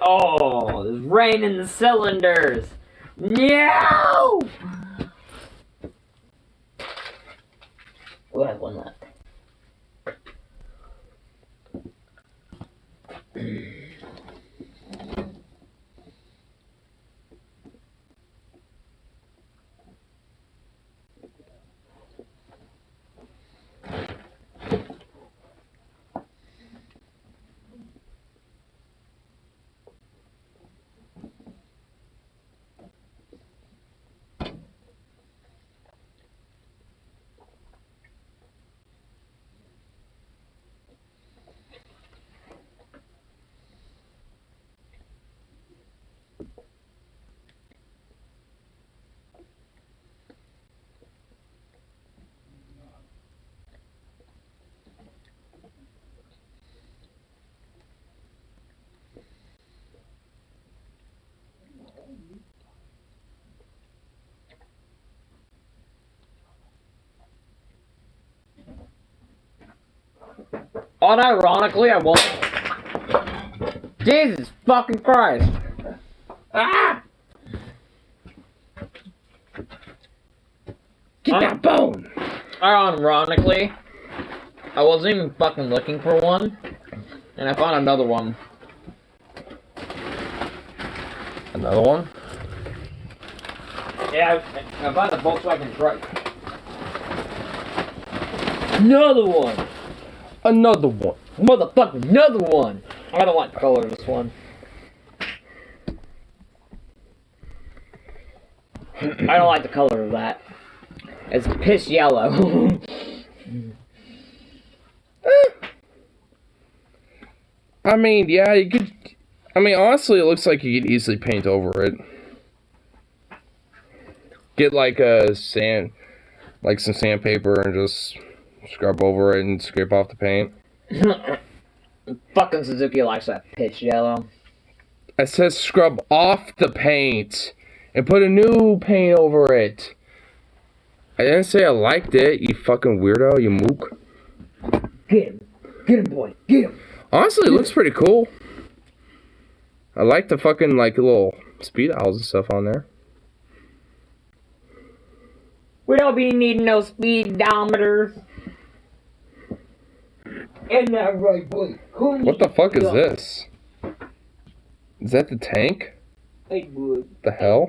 Oh, there's rain in the cylinders. No! Oh, I have one left. Unironically, I won't. Jesus fucking Christ. Ah! Get that bone! Ironically, I wasn't even fucking looking for one, and I found another one. Another one? Yeah, I found a Volkswagen truck. Another one! Another one. Motherfucker, another one! I don't like the color of this one. I don't like the color of that. It's piss yellow. I mean, yeah, you could... I mean, honestly, it looks like you could easily paint over it. Get like a like some sandpaper and just scrub over it and scrape off the paint. Fucking Suzuki likes that pitch yellow. I said scrub off the paint and put a new paint over it. I didn't say I liked it, you fucking weirdo, you mook. Get him. Get him, boy. Get him. Honestly, it looks pretty cool. I like the fucking, like, little speed owls and stuff on there. We don't be needing no speedometers. Isn't that right, boy? What the fuck is this? Is that the tank? Hey, boy. The hell?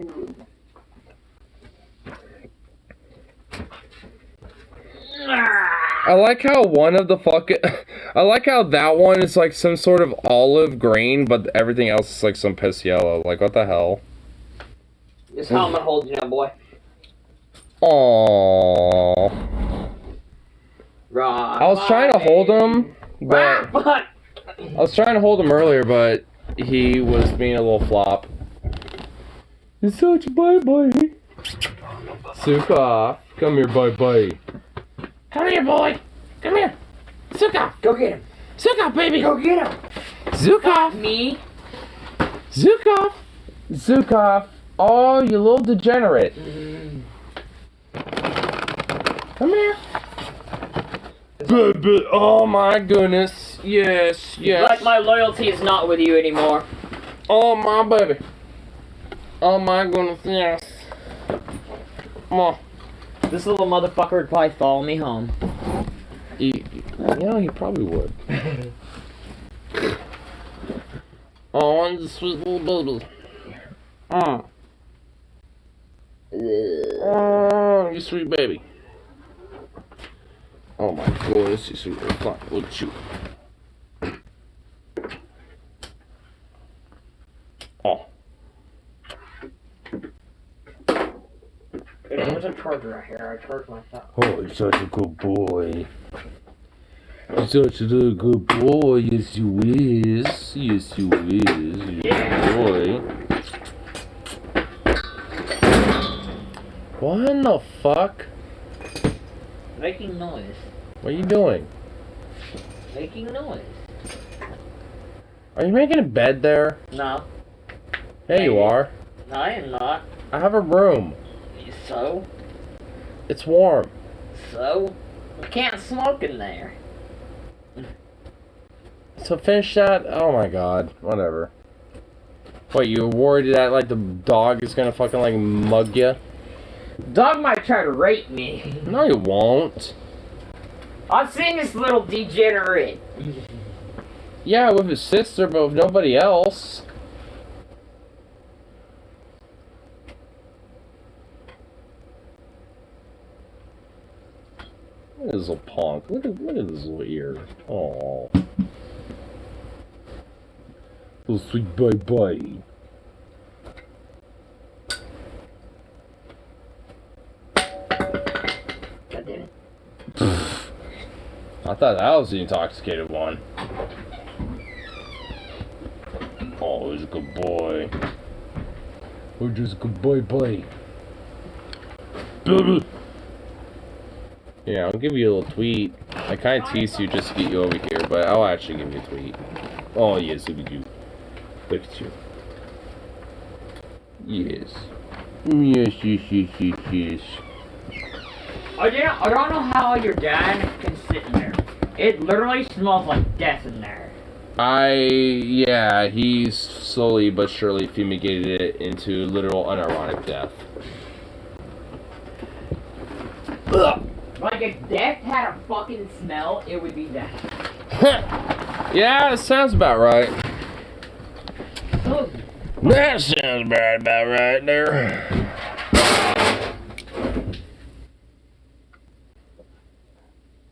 I like how one of the fucking... I like how that one is like some sort of olive green, but everything else is like some piss yellow. Like, what the hell? This helmet holds you now, boy. Aww. Right. I was trying to hold him, but... I was trying to hold him earlier, but he was being a little flop. You're such a bye-bye. Suka, come here, bye-bye. Come here, boy. Come here. Zuka, go get him. Zuka, baby. Go get him. Zukov! Me. Zukov! Zukov! Oh, you little degenerate. Come here. Baby, oh my goodness. Yes, yes. Like my loyalty is not with you anymore. Oh my baby. Oh my goodness, yes. Come on. This little motherfucker would probably follow me home. You know, he probably would. Oh, I'm the sweet little baby. Oh, you sweet baby. Oh my goodness, you sweet little fuck. Look at you. Oh. There's a charger right here. I charge myself. Oh, you're such a good boy. You're such a good boy. Yes, you is. Yes, you is. You're a boy. What in the fuck? Making noise. What are you doing? Making noise. Are you making a bed there? No. Hey, you are. No, I am not. I have a room. So? It's warm. So? We can't smoke in there. So finish that. Oh my god. Whatever. What, you worried that like the dog is gonna fucking like mug you? Dog might try to rape me. No, he won't. I've seen this little degenerate. Yeah, with his sister, but with nobody else. Look at this little punk. Look at this little ear. Oh. Little sweet bye-bye. God damn it. I thought that was the intoxicated one. Oh, he's a good boy. We're just a good boy. Yeah, I'll give you a little tweet. I kind of teased you just to get you over here, but I'll actually give you a tweet. Oh, yes, look at you. Look at you. Yes. Yes. I don't know how your dad can sit in there. It literally smells like death in there. Yeah, he's slowly but surely fumigated it into literal unironic death. Ugh. Like if death had a fucking smell, it would be that. Yeah, that sounds about right. Ugh. That sounds about right there.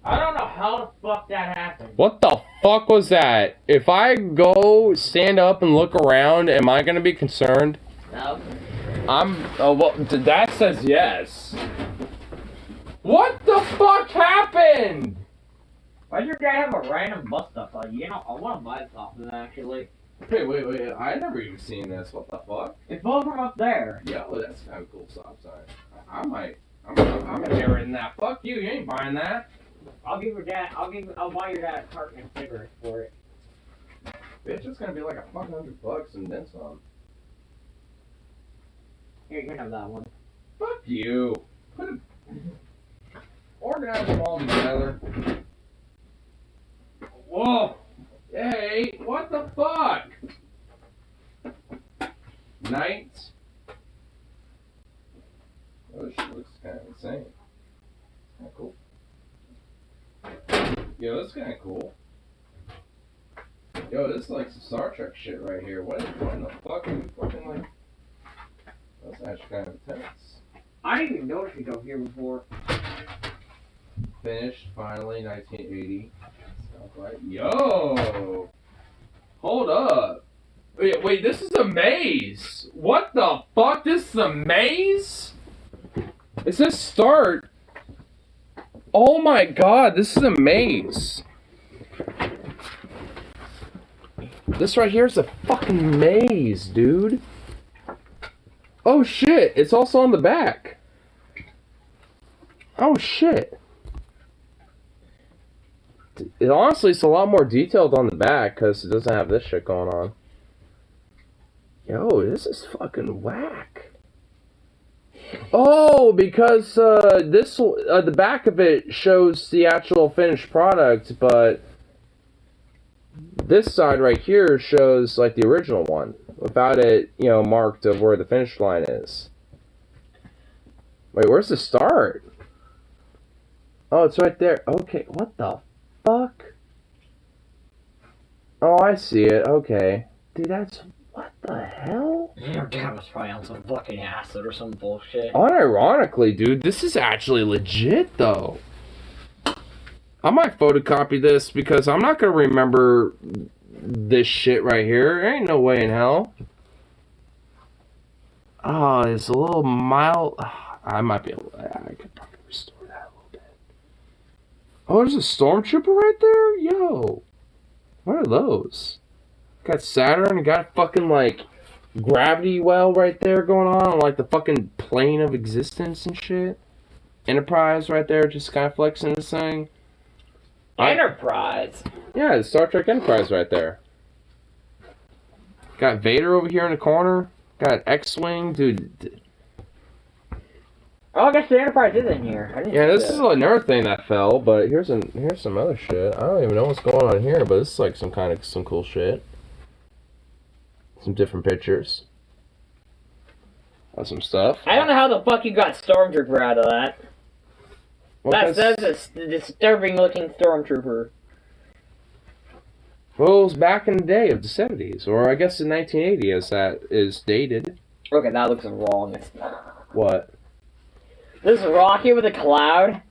I don't know how the fuck that happened. What the fuck was that? If I go stand up and look around, am I gonna be concerned? No. Oh, well, that says yes. What the fuck happened? Why'd your dad have a random bus stop on? You know, I want to buy something actually. Wait, I never even seen this. What the fuck? It's both from up there. Yo, that's kind of cool stop sign. I'm hearing that. Fuck you ain't buying that. I'll buy your dad a carton of cigarettes for it. Bitch, it's gonna be like $100 and then some. Here, you can have that one. Fuck you. Organize them all together. Whoa! Hey, what the fuck? Night. Oh, this shit looks kind of insane. Kind of cool. Yo, this is kind of cool. Yo, this is like some Star Trek shit right here. What in the fuck are we fucking like? That's actually kind of intense. I didn't even notice you go here before. Finished, finally, 1980. Sounds right. Yo! Hold up. Wait, this is a maze! What the fuck? This is a maze? It says start. Oh my god, this is a maze. This right here is a fucking maze, dude. Oh shit, it's also on the back. Oh shit. Honestly, it's a lot more detailed on the back because it doesn't have this shit going on. Yo, this is fucking whack. Oh, because the back of it shows the actual finished product, but this side right here shows like the original one without it, you know, marked of where the finish line is. Wait, where's the start? Oh, it's right there. Okay, what the fuck? Oh, I see it. Okay. Dude, that's... What the hell? Your dad was probably on some fucking acid or some bullshit. Unironically, dude, this is actually legit, though. I might photocopy this because I'm not going to remember this shit right here. There ain't no way in hell. Oh, it's a little mild... I might be able to... I could probably restore that a little bit. Oh, there's a stormtrooper right there? Yo. What are those? Got Saturn and got fucking, like, gravity well right there going on like the fucking plane of existence and shit. Enterprise right there just kind of flexing this thing. Enterprise? Yeah, the Star Trek Enterprise right there. Got Vader over here in the corner. Got X-Wing, dude. Oh, I guess the Enterprise is in here. Yeah, this is another thing that fell, but here's some other shit. I don't even know what's going on here, but this is like some cool shit. Some different pictures. Some stuff. I don't know how the fuck you got Stormtrooper out of that. Well, That's a disturbing looking Stormtrooper. Well, it was back in the day of the 70s, or I guess in 1980 as that is dated. Okay, that looks wrong. What? This rocket with a cloud?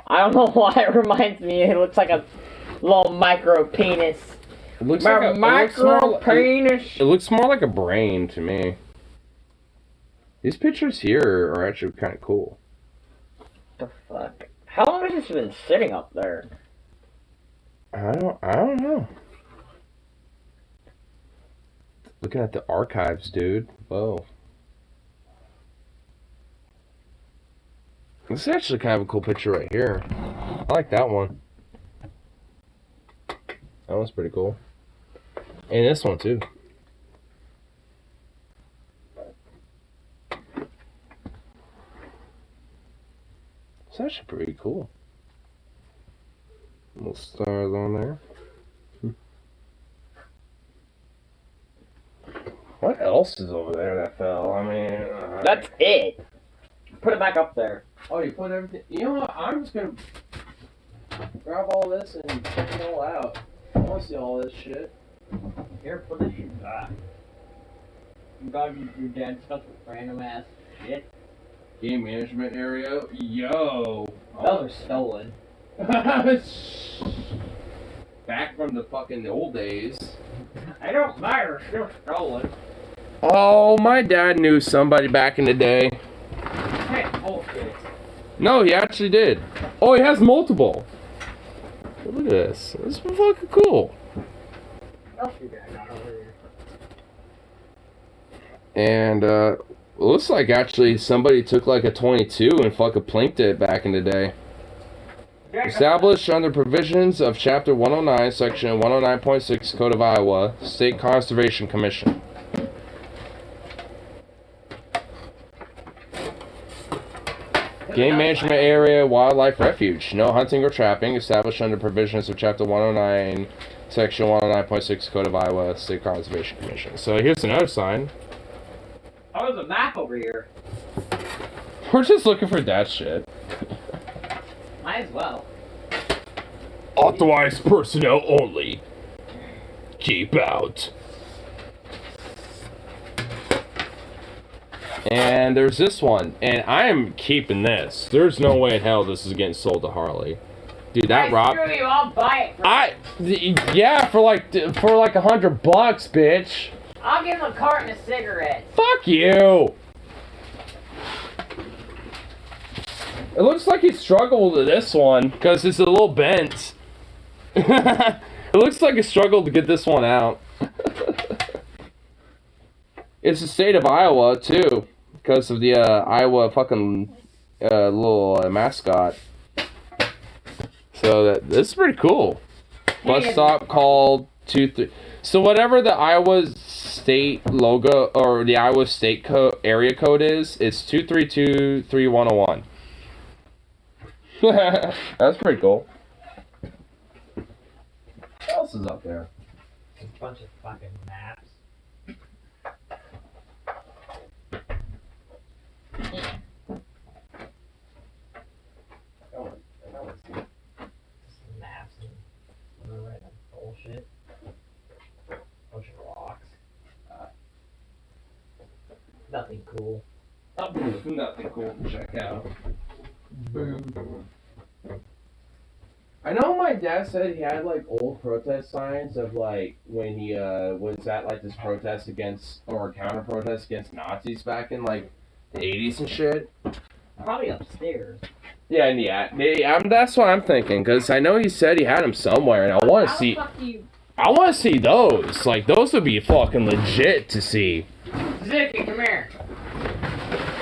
I don't know why it reminds me. It looks like a little micro penis. It looks like a micro penis. It looks more like a brain to me. These pictures here are actually kind of cool. What the fuck? How long has this been sitting up there? I don't know. Looking at the archives, dude. Whoa. This is actually kind of a cool picture right here. I like that one. That one's pretty cool. And this one too. It's actually pretty cool. Little stars on there. What else is over there that fell? I mean... That's it. Put it back up there. Oh, you put everything... You know what? I'm just gonna grab all this and check it all out. I want to see all this shit. Here, put this shit back. You got your dad's stuff with random ass shit. Game management area. Yo. Those are stolen. Back from the fucking old days. I don't matter. Still stolen. Oh, my dad knew somebody back in the day. Hey, bullshit. No, he actually did. Oh, he has multiple. Look at this. This is fucking cool. And looks like actually somebody took like a 22 and fucking plinked it back in the day. Established under provisions of Chapter 109, Section 109.6 Code of Iowa, State Conservation Commission. Game Management Area, Wildlife Refuge. No hunting or trapping. Established under provisions of Chapter 109, Section 109.6 Code of Iowa, State Conservation Commission. So here's another sign. Oh, there's a map over here. We're just looking for that shit. Might as well. Authorized personnel only. Keep out. And there's this one, and I am keeping this. There's no way in hell this is getting sold to Harley. Dude, that Rob. Screw you, I'll buy it. Yeah, for like $100, bitch. I'll give him a carton of cigarettes. Fuck you. It looks like he struggled with this one because it's a little bent. It looks like he struggled to get this one out. It's the state of Iowa too, because of the Iowa fucking little mascot. So this is pretty cool. Bus stop called 23. So whatever the Iowa state logo or the Iowa state area code is, it's 2323101. That's pretty cool. What else is up there? A bunch of fucking maps. Maps and random bullshit. Bunch of rocks. Nothing cool. Nothing cool to check out. Boom. I know my dad said he had like old protest signs of like when he was at like this protest against or counter protest against Nazis back in like the 80s and shit. Probably upstairs. Yeah, that's what I'm thinking because I know he said he had them somewhere, and I want to see. I want to see those. Like those would be fucking legit to see. Zicky, come here.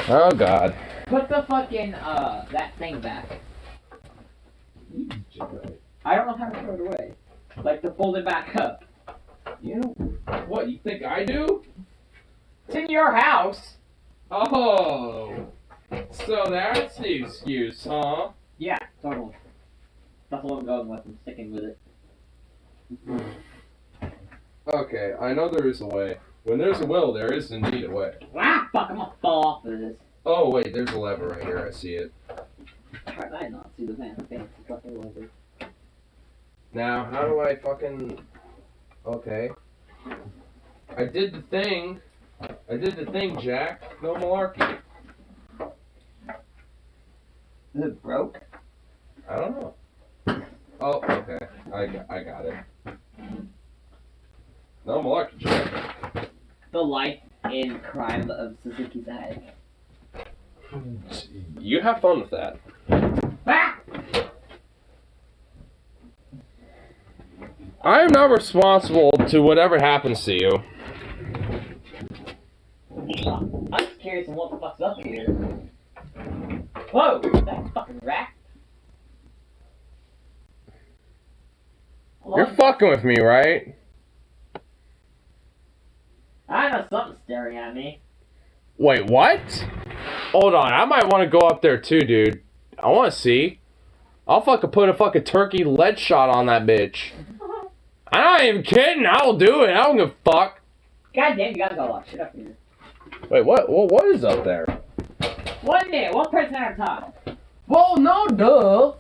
Oh God. Put the fucking that thing back. I don't know how to throw it away. Like to fold it back up. You know what? You think I do? It's in your house. Oh. So that's the excuse, huh? Yeah, totally. That's what I'm going with. I'm sticking with it. Okay, I know there is a way. When there's a will, there is indeed a way. Ah, fuck! I'm gonna fall off of this. Oh wait, there's a lever right here. I see it. How did I not see the fancy fucking lever? Now, how do I fucking... Okay. I did the thing. Jack. No malarkey. Is it broke? I don't know. Oh, okay. I got it. No malarkey, Jack. The life and crime of Suzuki's Ag. You have fun with that. Ah! I am not responsible to whatever happens to you. I'm just curious on what the fuck's up here. Whoa! That fucking rat. You're fucking with me, right? I know something's staring at me. Wait, what? Hold on, I might want to go up there too, dude. I want to see. I'll fucking put a fucking turkey lead shot on that bitch. I'm not even kidding. I'll do it. I don't give a fuck. God damn, you guys got a lot of shit up here. Wait, what is up there? One minute, one person at a time. Well, no, duh.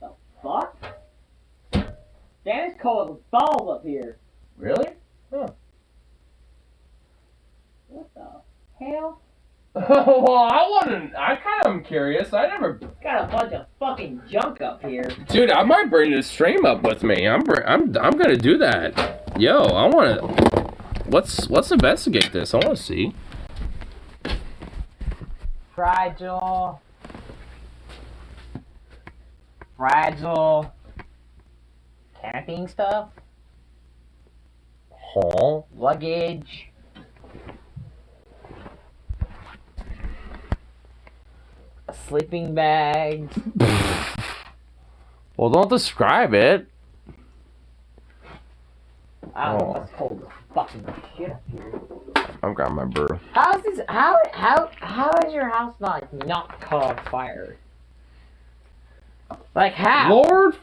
The fuck? Damn, it's cold as balls up here. Really? Huh. What the hell? Well, I kind of am curious. I never... Got a bunch of fucking junk up here. Dude, I might bring this stream up with me. I'm gonna do that. Yo, I wanna... Let's investigate this. I wanna see. Fragile. fragile camping stuff, Huh? luggage. Sleeping bags. Well, don't describe it. I don't know what's cold as fucking shit up here. I'm grabbing my brew. How is your house not caught on fire? Like how? Lord,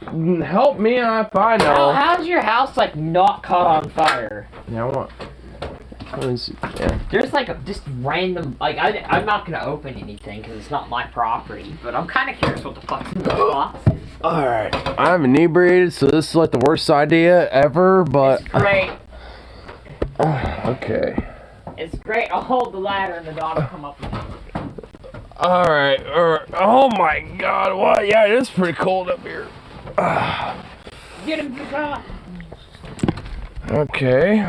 help me if I know. How's your house not caught on fire? Yeah, let me see. Yeah. There's just random I'm not gonna open anything because it's not my property, but I'm kind of curious what the fuck's in the boxes. Alright, I'm inebriated, so this is the worst idea ever, but... It's great. Okay. It's great. I'll hold the ladder and the dog will come up and Alright. Oh my god, what? Yeah, it is pretty cold up here. get him, Papa. Okay.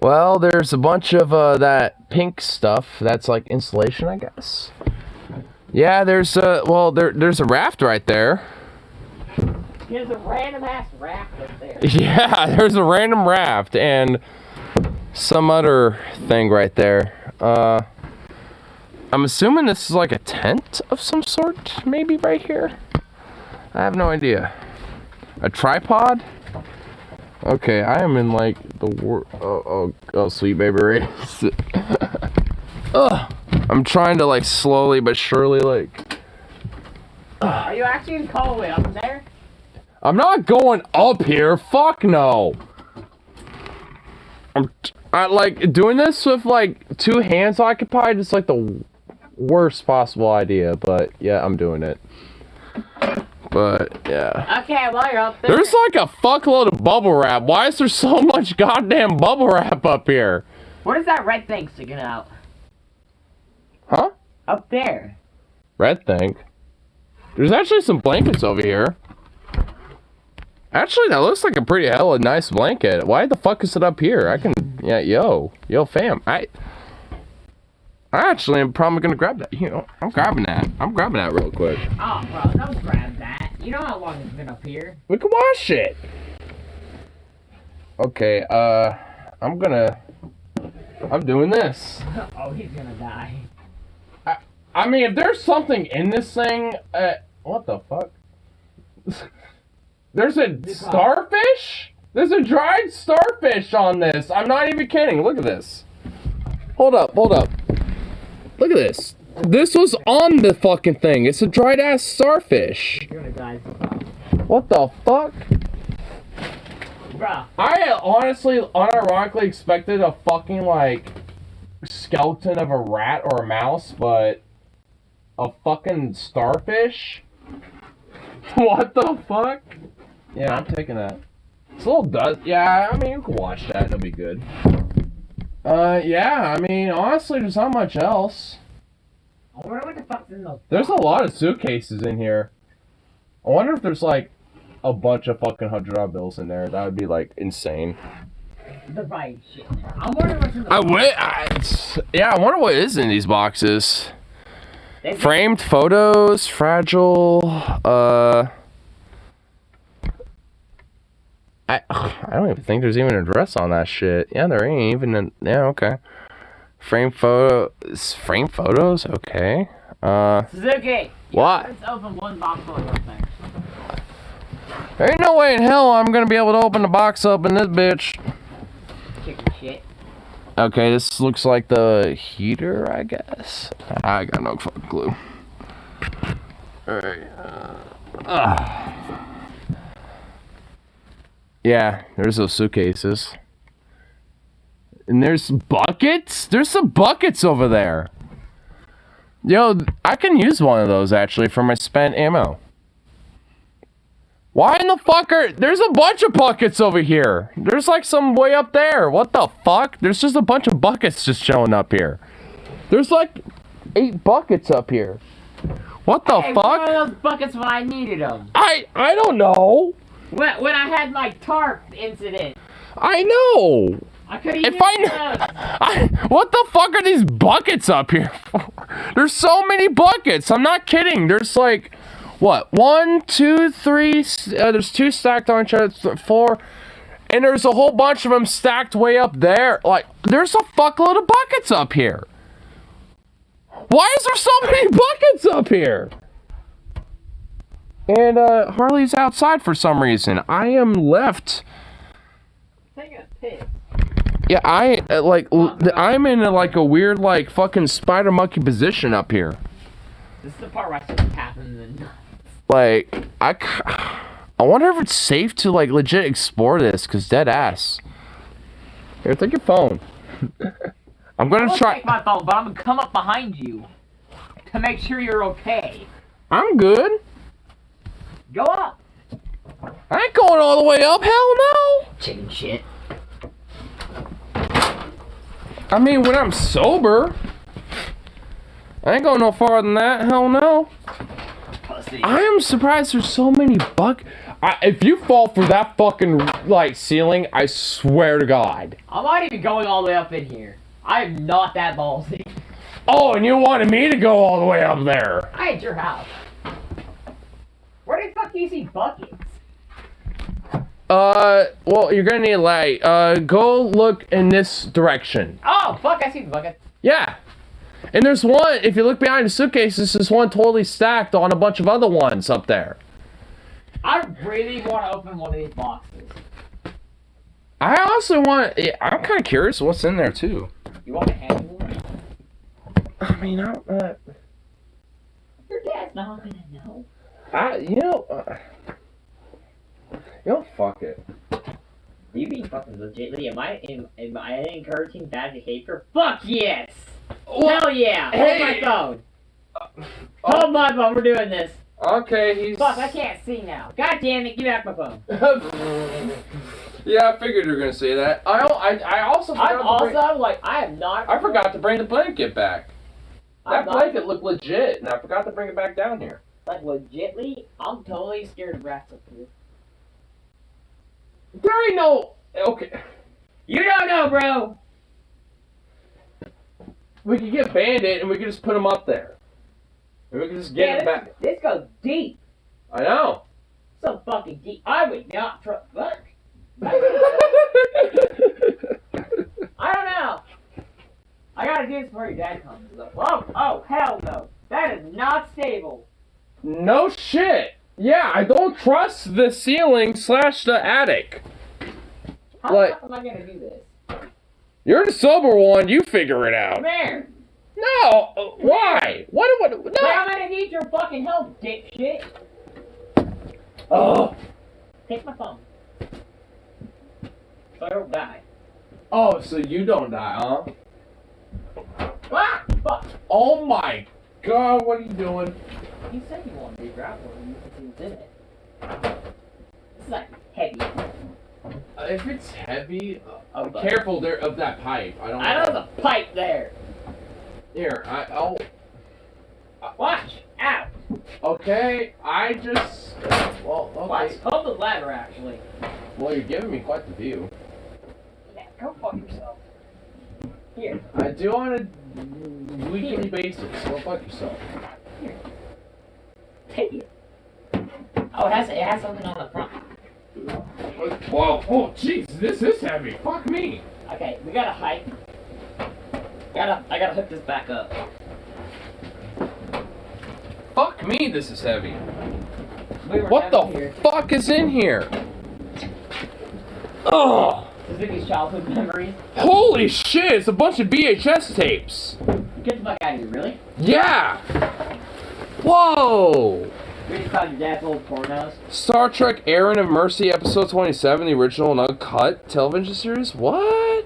Well, there's a bunch of that pink stuff. That's insulation, I guess. Yeah, there's there's a raft right there. There's a random ass raft up there. Yeah, there's a random raft and some other thing right there. I'm assuming this is a tent of some sort, maybe right here. I have no idea. A tripod? Okay, I am in the oh sweet baby race. Ugh. I'm trying to slowly but surely Are you actually gonna call it up there? I'm not going up here. Fuck no. I doing this with two hands occupied. It's the worst possible idea, but yeah, I'm doing it. But yeah. Okay, while you're up there. There's a fuckload of bubble wrap. Why is there so much goddamn bubble wrap up here? What is that red thing sticking out? Huh? Up there. Red thing. There's actually some blankets over here. Actually, that looks like a pretty hella nice blanket. Why the fuck is it up here? I can, yeah, yo, fam. I actually am probably gonna grab that. I'm grabbing that. I'm grabbing that real quick. Oh, bro, don't grab that. You know how long it's been up here? We can wash it. Okay, I'm doing this. Oh, he's gonna die. I mean, if there's something in this thing, what the fuck? There's a starfish? There's a dried starfish on this. I'm not even kidding. Look at this. Hold up. Look at this. This was on the fucking thing. It's a dried ass starfish. He's gonna die. What the fuck? Bruh. I honestly, unironically expected a fucking, skeleton of a rat or a mouse, but a fucking starfish? What the fuck? Yeah, I'm taking that. It's a little dust. Yeah, I mean, you can wash that. It'll be good. Yeah, I mean, honestly, there's not much else. I wonder what the fuck's in those. There's a lot of suitcases in here. I wonder if there's, a bunch of fucking $100 bills in there. That would be, insane. The right shit. I'm wondering what's in the I wonder what is in these boxes. Framed photos, fragile, I don't even think there's even an address on that shit. Yeah, there ain't even yeah, okay. Frame photos, okay. Suzuki! What? Let's open one box full of things. There ain't no way in hell I'm gonna be able to open the box up in this bitch. Chicken shit. Okay, this looks like the heater, I guess. I got no fucking clue. Alright. Yeah, there's those suitcases. And there's buckets? There's some buckets over there. Yo, I can use one of those, actually, for my spent ammo. Why in the fuck there's a bunch of buckets over here. There's some way up there. What the fuck? There's just a bunch of buckets just showing up here. There's 8 buckets up here. What the fuck? One of those buckets when I needed them. I don't know. When I had my tarp incident. I know. I could have used those. What the fuck are these buckets up here for? There's so many buckets. I'm not kidding. There's what? 1, 2, 3. There's 2 stacked on each other. 4. And there's a whole bunch of them stacked way up there. Like, there's a fuckload of buckets up here. Why is there so many buckets up here? And Harley's outside for some reason. I am left. Taking a piss. Yeah, I'm in a weird fucking spider monkey position up here. This is the part where I start tapping the nuts. I wonder if it's safe to legit explore this, cause dead ass. Here, take your phone. I'm gonna try. Take my phone, but I'm gonna come up behind you to make sure you're okay. I'm good. Go up. I ain't going all the way up. Hell no. Chicken shit. I mean, when I'm sober, I ain't going no farther than that. Hell no. Pussy. I am surprised there's so many if you fall through that fucking ceiling, I swear to God. I'm not even going all the way up in here. I am not that ballsy. Oh, and you wanted me to go all the way up there. I at your house. Where the fuck do you see buckets? Well, you're gonna need a light. Go look in this direction. Oh, fuck, I see the bucket. Yeah. And there's one, if you look behind the suitcases, there's one totally stacked on a bunch of other ones up there. I really want to open one of these boxes. I also want, I'm kind of curious what's in there, too. You want to handle one? I mean, Your dad's not gonna know. Fuck it. You being fucking legitly, am I encouraging bad behavior? Fuck yes! Well, hell yeah! hey. Hold my phone! Hold my phone, we're doing this. Okay, Fuck, I can't see now. God damn it, give back my phone. Yeah, I figured you were gonna say that. I also forgot I forgot to bring the blanket back. That blanket looked legit, and I forgot to bring it back down here. Legitly, I'm totally scared of rats up here. There ain't no... Okay. You don't know, bro! We could get Bandit, and we could just put him up there. And we could just get him back. This goes deep. I know. So fucking deep. I would not trust... What? I don't know. I gotta do this before your dad comes. Oh, hell no. That is not stable. No shit. Yeah, I don't trust the ceiling / the attic. How the fuck am I gonna do this? You're the sober one. You figure it out. Come here. No. Why? What? No. Well, I'm gonna need your fucking help, dipshit. Oh. Take my phone. So I don't die. Oh, so you don't die, huh? Ah! Fuck. Oh my God! What are you doing? You said you wanted to grab one because he was in it. It's like heavy. If it's heavy, Okay. careful there of that pipe. I know there's a pipe there. Here, I'll. Watch out. Okay, I just. Well, okay. Watch. Hold the ladder, actually. Well, you're giving me quite the view. Yeah, go fuck yourself. Here. I do on a weekly basis. Go fuck yourself. Here. Take it. Oh, it has something on the front. Whoa! Oh, jeez, this is heavy. Fuck me. Okay, we gotta hike. I gotta hook this back up. Fuck me, this is heavy. What the fuck is in here? Ugh! Suzuki's childhood memories. Holy shit, it's a bunch of VHS tapes. Get the fuck out of here, really? Yeah! Whoa! We just found your dad's old pornos. Star Trek Errand of Mercy, episode 27, the original and uncut television series? What?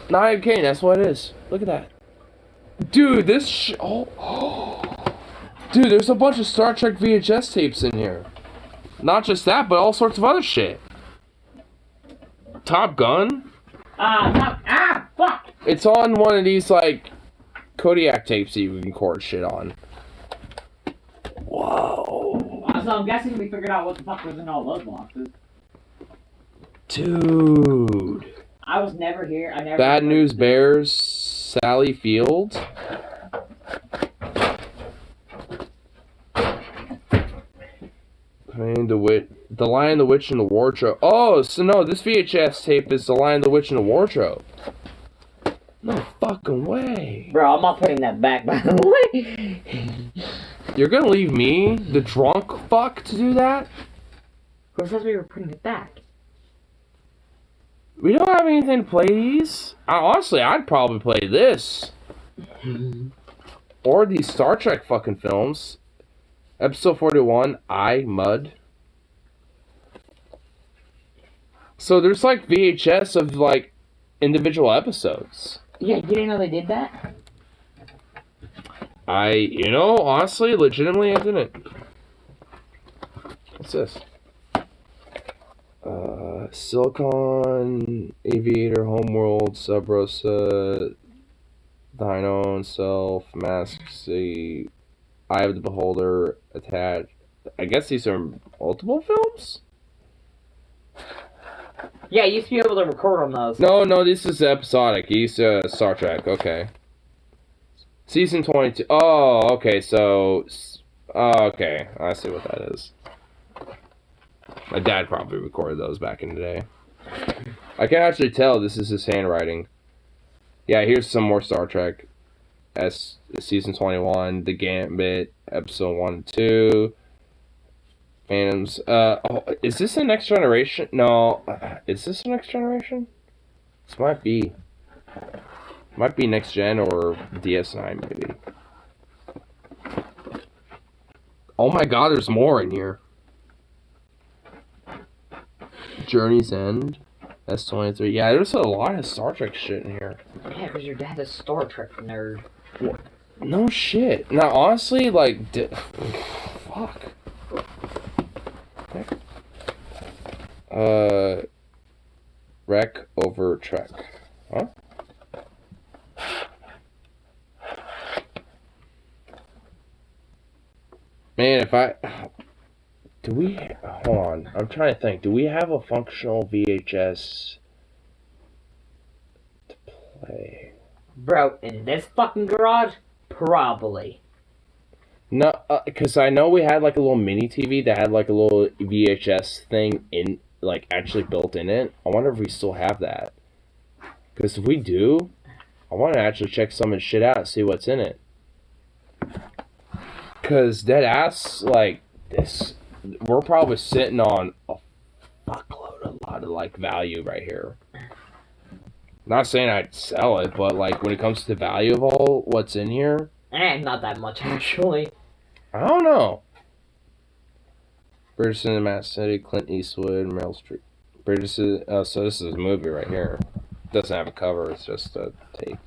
Not even kidding, that's what it is. Look at that. Dude, this Dude, there's a bunch of Star Trek VHS tapes in here. Not just that, but all sorts of other shit. Top Gun? Fuck! It's on one of these, Kodiak tapes that you can record shit on. Whoa. So I'm guessing we figured out what the fuck was in all those boxes. Dude. I was never here. I never. Bad News Bears, Sally Field. The Lion, the Witch, and the Wardrobe. Oh, so no, this VHS tape is The Lion, the Witch, and the Wardrobe. No fucking way. Bro, I'm not putting that back, by the way. You're gonna leave me, the drunk fuck, to do that? Who says we were putting it back? We don't have anything to play these. Honestly, I'd probably play this. Or these Star Trek fucking films. Episode 41, Mud. So there's like VHS of like individual episodes. Yeah, you didn't know they did that? Honestly, legitimately, I didn't. What's this? Silicon, Aviator, Homeworld, Sub Rosa, Thine Own Self, Mask, Eye of the Beholder, Attached. I guess these are multiple films? Yeah, you used to be able to record on those. No, this is episodic. You used to Star Trek, okay. Season 22. Oh, okay, so... okay, I see what that is. My dad probably recorded those back in the day. I can actually tell this is his handwriting. Yeah, here's some more Star Trek. Season 21, The Gambit, Episode 1 and 2. Phantoms. Is this the Next Generation? No. Is this the Next Generation? This might be. Might be Next Gen or DS9, maybe. Oh my god, there's more in here. Journey's End, S23. Yeah, there's a lot of Star Trek shit in here. Yeah, because your dad's a Star Trek nerd. What? No shit. Now, honestly, like, fuck. Wreck over Trek. Huh? Man, if I... Do we... Hold on. I'm trying to think. Do we have a functional VHS to play? Bro, in this fucking garage? Probably. No, because I know we had like a little mini TV that had like a little VHS thing in, like, actually built in it. I wonder if we still have that. Because if we do, I want to actually check some of the shit out and see what's in it. Because dead ass, like, this, we're probably sitting on a fuckload, a lot of, like, value right here. Not saying I'd sell it, but, like, when it comes to the value of all what's in here... Not that much, actually. I don't know. British Cinema City, Clint Eastwood, Meryl Streep. So this is a movie right here. It doesn't have a cover, it's just a tape.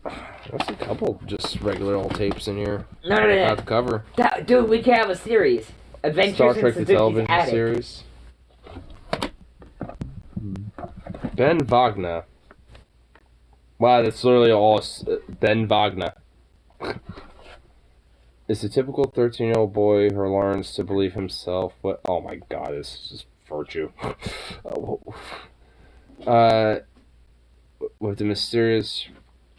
There's a couple just regular old tapes in here. No. Without the cover. Dude, we can have a series. Adventures Star Trek in the television Attic. series. Ben Wagner. Wow, that's literally all Ben Wagner. It's a typical 13-year-old boy who learns to believe himself. What? Oh my god, this is just virtue. With the mysterious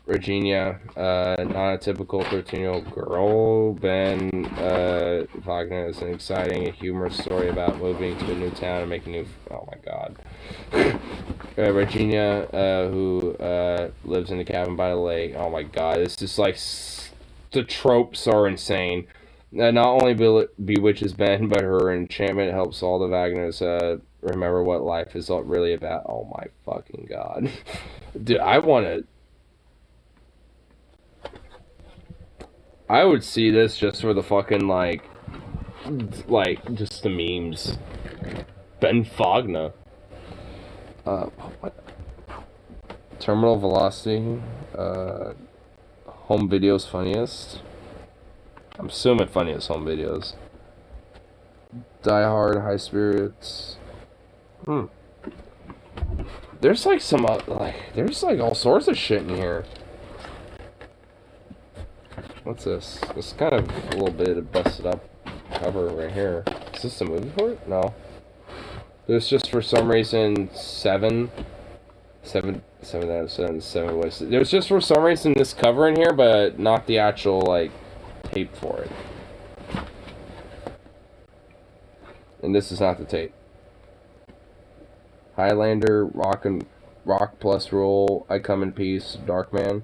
Regina, not a typical 13-year-old girl, Ben Wagner is an exciting and humorous story about moving to a new town and making new... Oh my god. Regina, who lives in a cabin by the lake. Oh my god, it's just like... The tropes are insane. Not only bewitches Ben, but her enchantment helps all the Wagners remember what life is really about. Oh my fucking god. Dude, I would see this just for the fucking, like just the memes. Ben Wagner. What? Terminal Velocity. Home Videos Funniest. I'm assuming Funniest Home Videos. Die Hard, High Spirits. There's like some there's like all sorts of shit in here. What's this? This kind of a little bit of busted up cover right here. Is this a movie for it? No. There's just for some reason 7 out of 7 ways. There's just for some reason this cover in here, but not the actual like tape for it. And this is not the tape. Highlander, Rock plus roll, I Come in Peace, Darkman.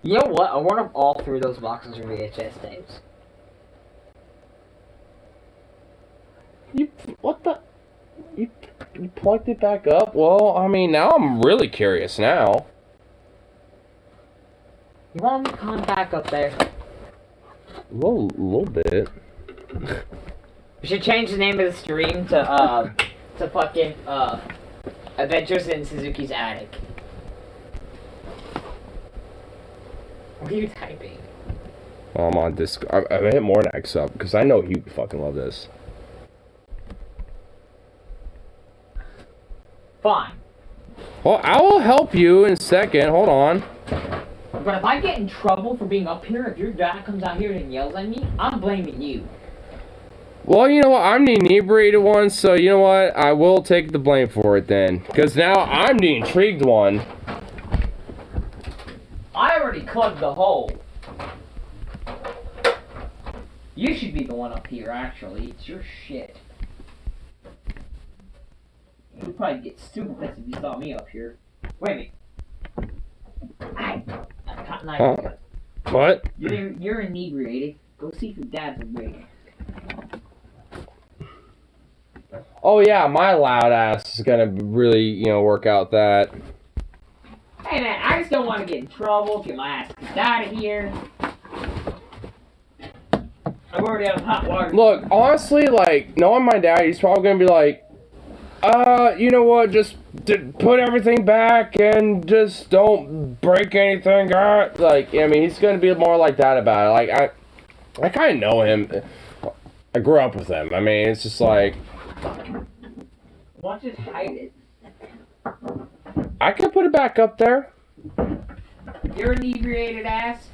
You know what? I wonder if all 3 of those boxes are VHS tapes. You plugged it back up? Well, I mean, now I'm really curious now. You want me to climb back up there? A little bit. We should change the name of the stream to fucking, Adventures in Suzuki's Attic. What are you typing? I'm on Discord. I hit more than X up because I know you fucking love this. Fine. Well, I will help you in a second. Hold on. But if I get in trouble for being up here, if your dad comes out here and yells at me, I'm blaming you. Well, you know what? I'm the inebriated one, so you know what? I will take the blame for it then. Because now I'm the intrigued one. I already plugged the hole. You should be the one up here, actually. It's your shit. You'd probably get super pissed if you saw me up here. Wait a minute. What? You're inebriated. Go see if your dad's awake. Oh yeah, my loud ass is gonna really, you know, work out that. Hey man, I just don't want to get in trouble, get my ass kicked out of here. I'm already out of hot water. Look, honestly, like, knowing my dad, he's probably gonna be like, you know what, just put everything back and just don't break anything out. Like, I mean, he's gonna be more like that about it. Like, I kind of know him. I grew up with him. I mean, it's just like... Why don't you just hide it? I can put it back up there. Your inebriated ass.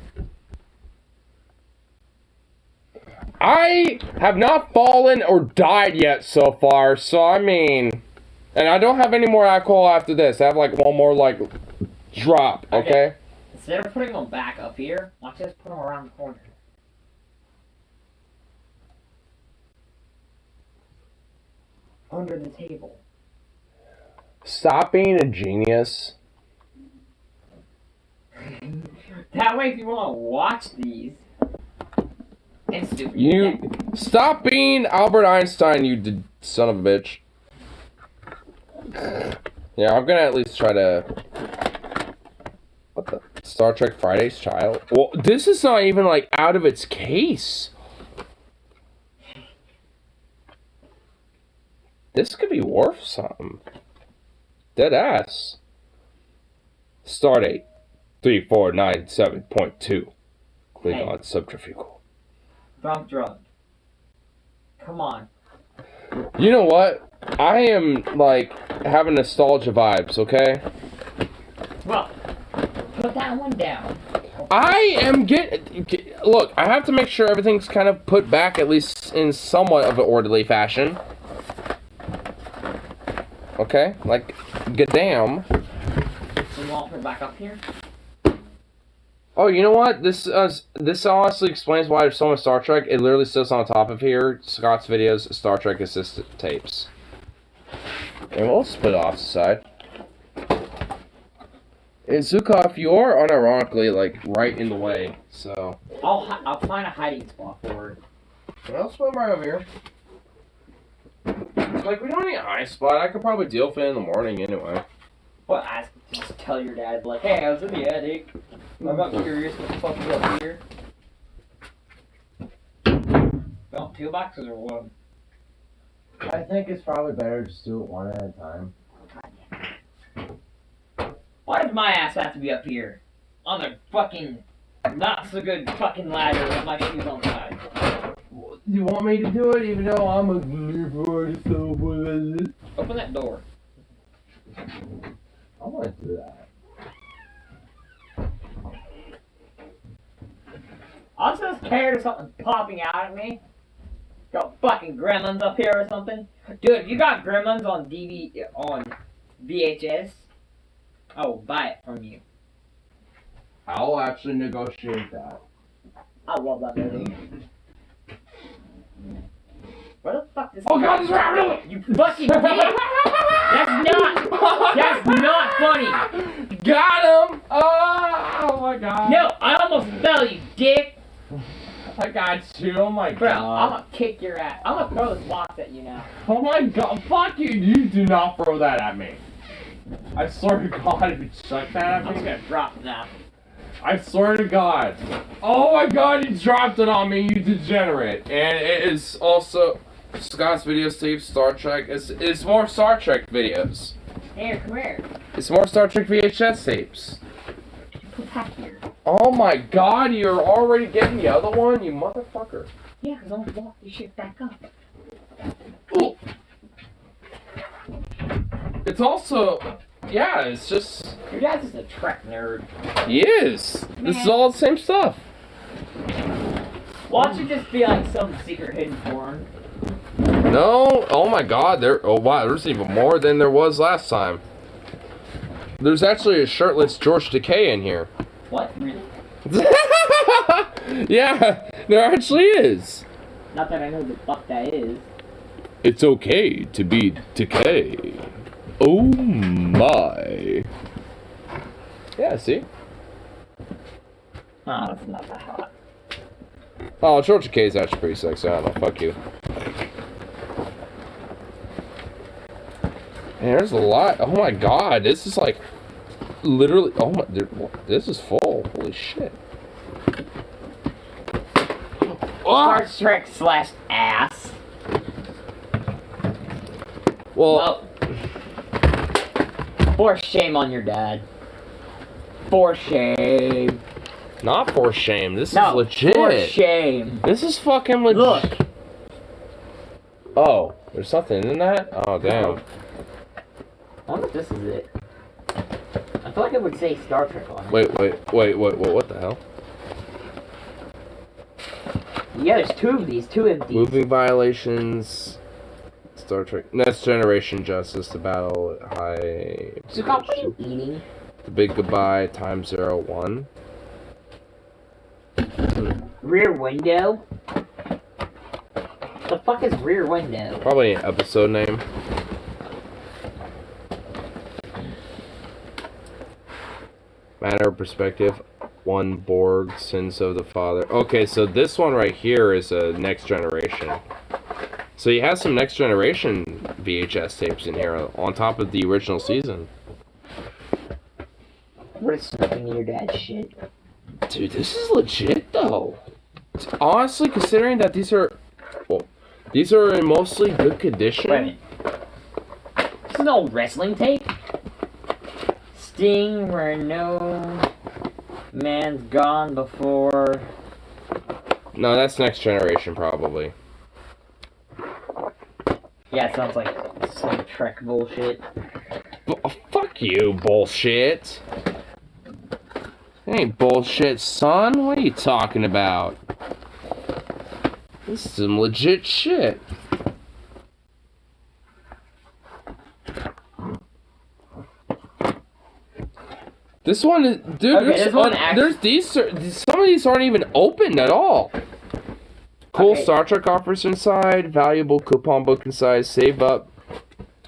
I have not fallen or died yet so far, so I mean... And I don't have any more alcohol after this. I have like one more, like, drop, okay? Instead of putting them back up here, why don't you just put them around the corner? Under the table. Stop being a genius. That way, if you want to watch these, and stupid. You stop being Albert Einstein, you son of a bitch. Yeah, I'm gonna at least try to. What the? Star Trek Friday's Child? Well, this is not even like out of its case. This could be worth something. Dead ass. Stardate 3497.2. Click Hey. on subterfugal. I'm drunk. Come on. You know what? I am like having nostalgia vibes, okay? Well, put that one down. I am look, I have to make sure everything's kind of put back at least in somewhat of an orderly fashion. Okay? Like, goddamn. So you want to put it back up here? Oh, you know what? This honestly explains why there's so much Star Trek. It literally says on top of here, Scott's videos, Star Trek assisted tapes. And we'll split off the side. And Zukov, you are unironically, like, right in the way, so... I'll find a hiding spot for it. I'll swim right over here. Like, we don't need a high spot. I could probably deal with it in the morning anyway. What? Just tell your dad, like, hey, I was in the attic. I'm not curious what the fuck is up here. Well, 2 boxes or 1? I think it's probably better just do it one at a time. Why does my ass have to be up here? On the fucking not so good fucking ladder with my shoes on side. You want me to do it even though I'm a so Open that door. I want to do that. I'm so scared of something popping out at me. Got fucking gremlins up here or something. Dude, if you got gremlins on VHS, I will buy it from you. I'll actually negotiate that. I love that movie. Where the fuck is? Oh God, it's right. You fucking dick! That's not funny. Got him! Oh my God. No, I almost fell, you dick. I got you. Oh my Bro, God. I'm gonna kick your ass. I'm gonna throw this box at you now. Oh my God. Fuck you. You do not throw that at me. I swear to God, if you chuck that at I'm me. just gonna drop it now. I swear to God. Oh my God, you dropped it on me, you degenerate. And it is also Scott's videos, Steve, Star Trek. It's more Star Trek videos. Here, come here. It's more Star Trek VHS tapes. Put back here. Oh my God, you're already getting the other one, you motherfucker. Yeah, because I'm gonna walk this shit back up. Ooh. It's also, yeah, it's just. Your dad's just a Trek nerd. He is. This is all the same stuff. Why don't you just be like some secret hidden porn? No, oh my God, wow, there's even more than there was last time. There's actually a shirtless George Takei in here. What? Really? Yeah, there actually is. Not that I know the fuck that is. It's okay to be Takei. Oh my. Yeah, see? Oh, that's not that hot. Oh, George Takei is actually pretty sexy. I don't know, fuck you. Man, there's a lot. Oh my God, this is like literally. Oh my, this is full. Holy shit. Star Trek / ass. Well, for shame on your dad. For shame. not for shame. This No, is legit. for shame. This is fucking legit. Look. Oh, there's something in that? Oh, damn. I wonder if this is it. I feel like it would say Star Trek on it. Wait, what the hell? Yeah, there's two of these, two empties. Moving violations. Star Trek. Next Generation Justice, the battle at high. So, what are you eating? The Big Goodbye, Time 01. Rear Window? The fuck is Rear Window? Probably an episode name. Matter of Perspective. One Borg, Sins of the Father. Okay, so this one right here is a Next Generation. So you have some Next Generation VHS tapes in here on top of the original season. We're smoking your dad's shit. Dude, this is legit though. Honestly, considering that these are in mostly good condition. Wait a minute. This is an old wrestling tape? Sting where no man's gone before. No, that's Next Generation probably. Yeah, it sounds like some Trek bullshit. Fuck you, bullshit. It ain't bullshit, son. What are you talking about? This is some legit shit. This one is, dude. Okay, there's these. Some of these aren't even opened at all. Cool Okay. Star Trek offers inside. Valuable coupon book inside. Save up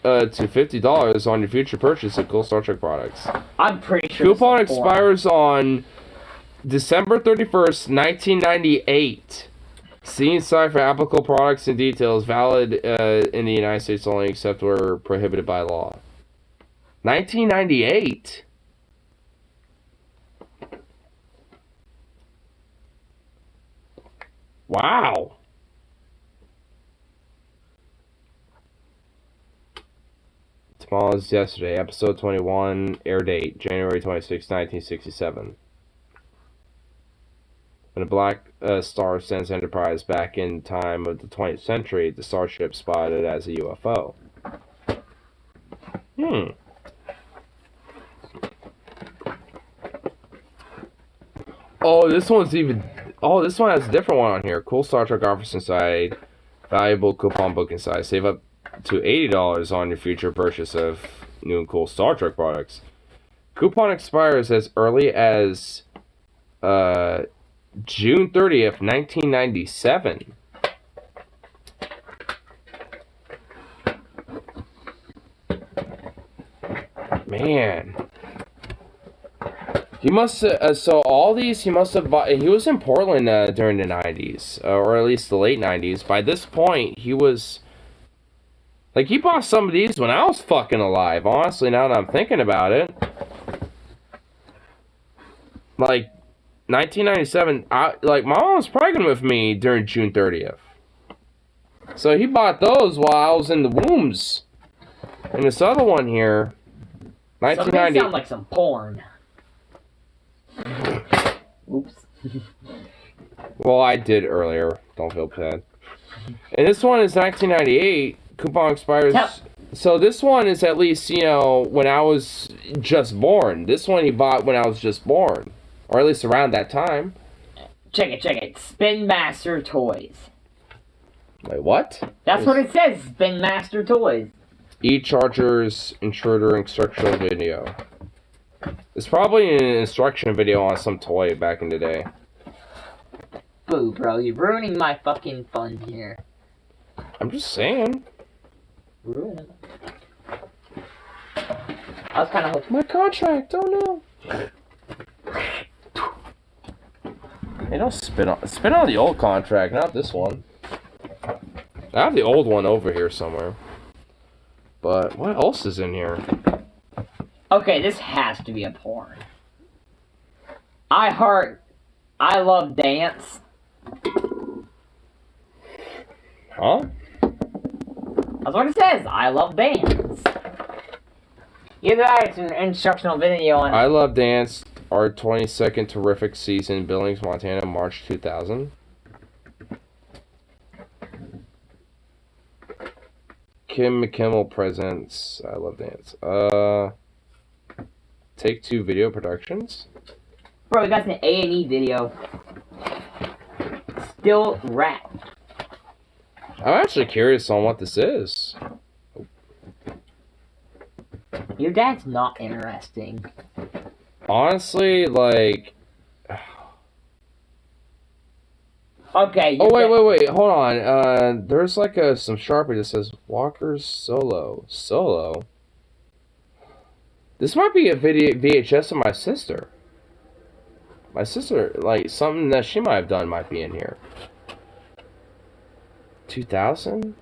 to $50 on your future purchase of Cool Star Trek products. I'm pretty sure. Coupon this is porn. expires on December 31st, 1998. See inside for applicable products and details. Valid in the United States only, except where prohibited by law. 1998. Wow. Tomorrow's yesterday. Episode 21. Air date January 26, 1967. When a black star sends Enterprise back in time of the 20th century, the starship spotted as a UFO. Oh, this one's even... Oh, this one has a different one on here. Cool Star Trek offers inside. Valuable coupon book inside. Save up to $80 on your future purchase of new and cool Star Trek products. Coupon expires as early as June 30th, 1997. Man. He must so all these he must have bought. He was in Portland during the 90s, or at least the late 90s. By this point, he was like he bought some of these when I was fucking alive. Honestly, now that I'm thinking about it, like 1997. Like my mom was pregnant with me during June 30th, so he bought those while I was in the wombs. And this other one here, 1990. Sound like some porn. Oops. Well, I did earlier. Don't feel bad. And this one is 1998. Coupon expires. So this one is at least, you know, when I was just born. This one he bought when I was just born. Or at least around that time. Check it. Spin Master Toys. Wait, what? That's what it says. Spin Master Toys. E-Chargers intruder instructional video. It's probably an instruction video on some toy back in the day. Boo, bro. You're ruining my fucking fun here. I'm just saying. Ruining it. I was kind of hoping. My contract. Oh no. Hey, don't spit on the old contract, not this one. I have the old one over here somewhere. But what else is in here? Okay, this has to be a porn. I love dance. Huh? That's what it says. I love dance. Either that, it's an instructional video on. I Love Dance, our 22nd terrific season, Billings, Montana, March 2000. Kim McKimmel presents I Love Dance. Take Two Video Productions. Bro, we got an A&E video. Still rap. I'm actually curious on what this is. Your dad's not interesting. Honestly, like... Okay. Oh, wait. Hold on. There's like some Sharpie that says Walker's Solo. Solo? This might be a VHS of my sister. My sister, like, something that she might have done might be in here. 2000?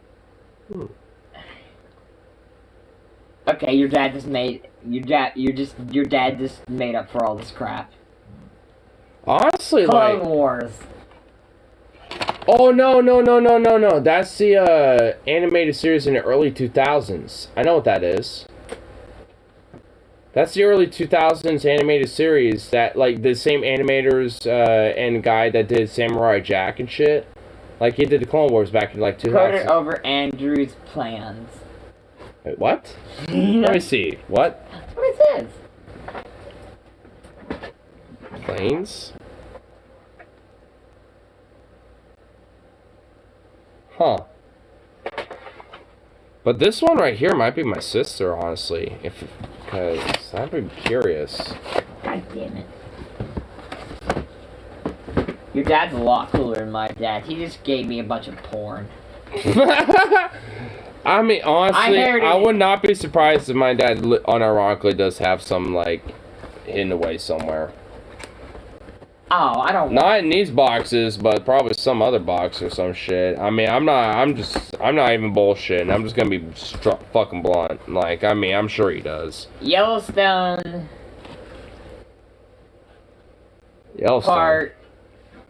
Okay, your dad just made up for all this crap. Honestly, Clone Wars. Oh, no. That's the animated series in the early 2000s. I know what that is. That's the early 2000s animated series that, like, the same animators and guy that did Samurai Jack and shit. Like, he did the Clone Wars back in, like, 2000. Put it over Andrew's plans. Wait, what? Let me see. What? That's what it says. Planes? Huh. But this one right here might be my sister, honestly. Because I'd be curious. God damn it. Your dad's a lot cooler than my dad. He just gave me a bunch of porn. I mean, honestly, I would not be surprised if my dad unironically does have some, like, hidden away somewhere. Oh, I don't. Not in these boxes, but probably some other box or some shit. I mean, I'm not even bullshitting. I'm just gonna be fucking blunt. Like, I mean, I'm sure he does. Yellowstone. Part.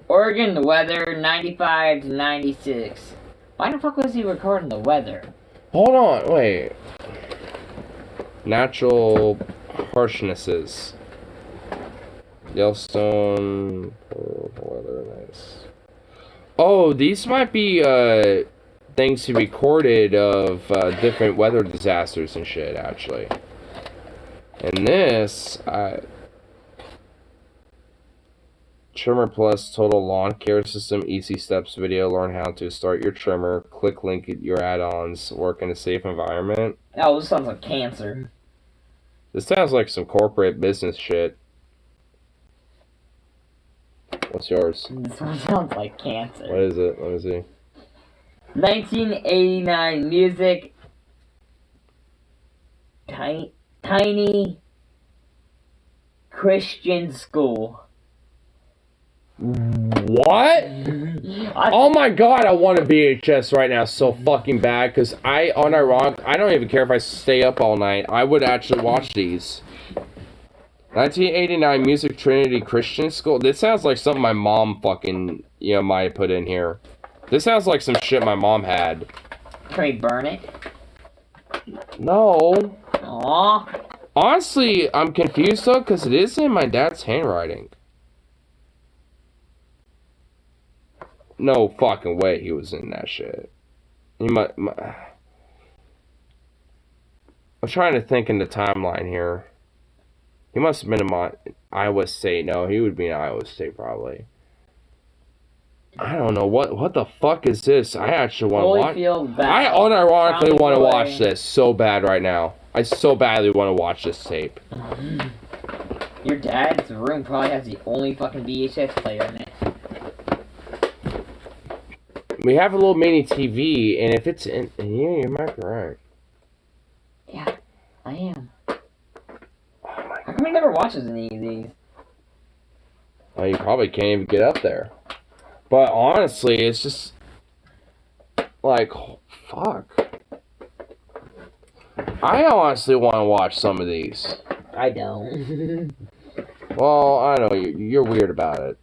Oregon, the weather, 95 to 96. Why the fuck was he recording the weather? Hold on, wait. Natural harshnesses. Yellowstone, weather, nice. Oh, these might be things he recorded of different weather disasters and shit, actually. And this, Trimmer Plus Total Lawn Care System Easy Steps video. Learn how to start your trimmer. Click link at your add-ons. Work in a safe environment. Oh, this sounds like cancer. This sounds like some corporate business shit. What's yours? This one sounds like cancer. What is it? Let me see. 1989 music. Tiny tiny Christian school. What? Oh my god, I want a VHS right now so fucking bad, because I don't even care if I stay up all night. I would actually watch these. 1989 Music Trinity Christian School. This sounds like something my mom fucking, might have put in here. This sounds like some shit my mom had. Can we burn it? No. Aww. Honestly, I'm confused though, because it is in my dad's handwriting. No fucking way he was in that shit. I'm trying to think in the timeline here. He must have been in Iowa State. No, he would be in Iowa State probably. I don't know what the fuck is this. I actually want to watch. I unironically want to watch this so bad right now. I so badly want to watch this tape. Your dad's room probably has the only fucking VHS player in it. We have a little mini TV, and if it's in here, you might be right. Yeah, I am. How come he never watches any of these? Well, you probably can't even get up there. But honestly, it's just like, fuck. I honestly want to watch some of these. I don't. Well, I know you're weird about it.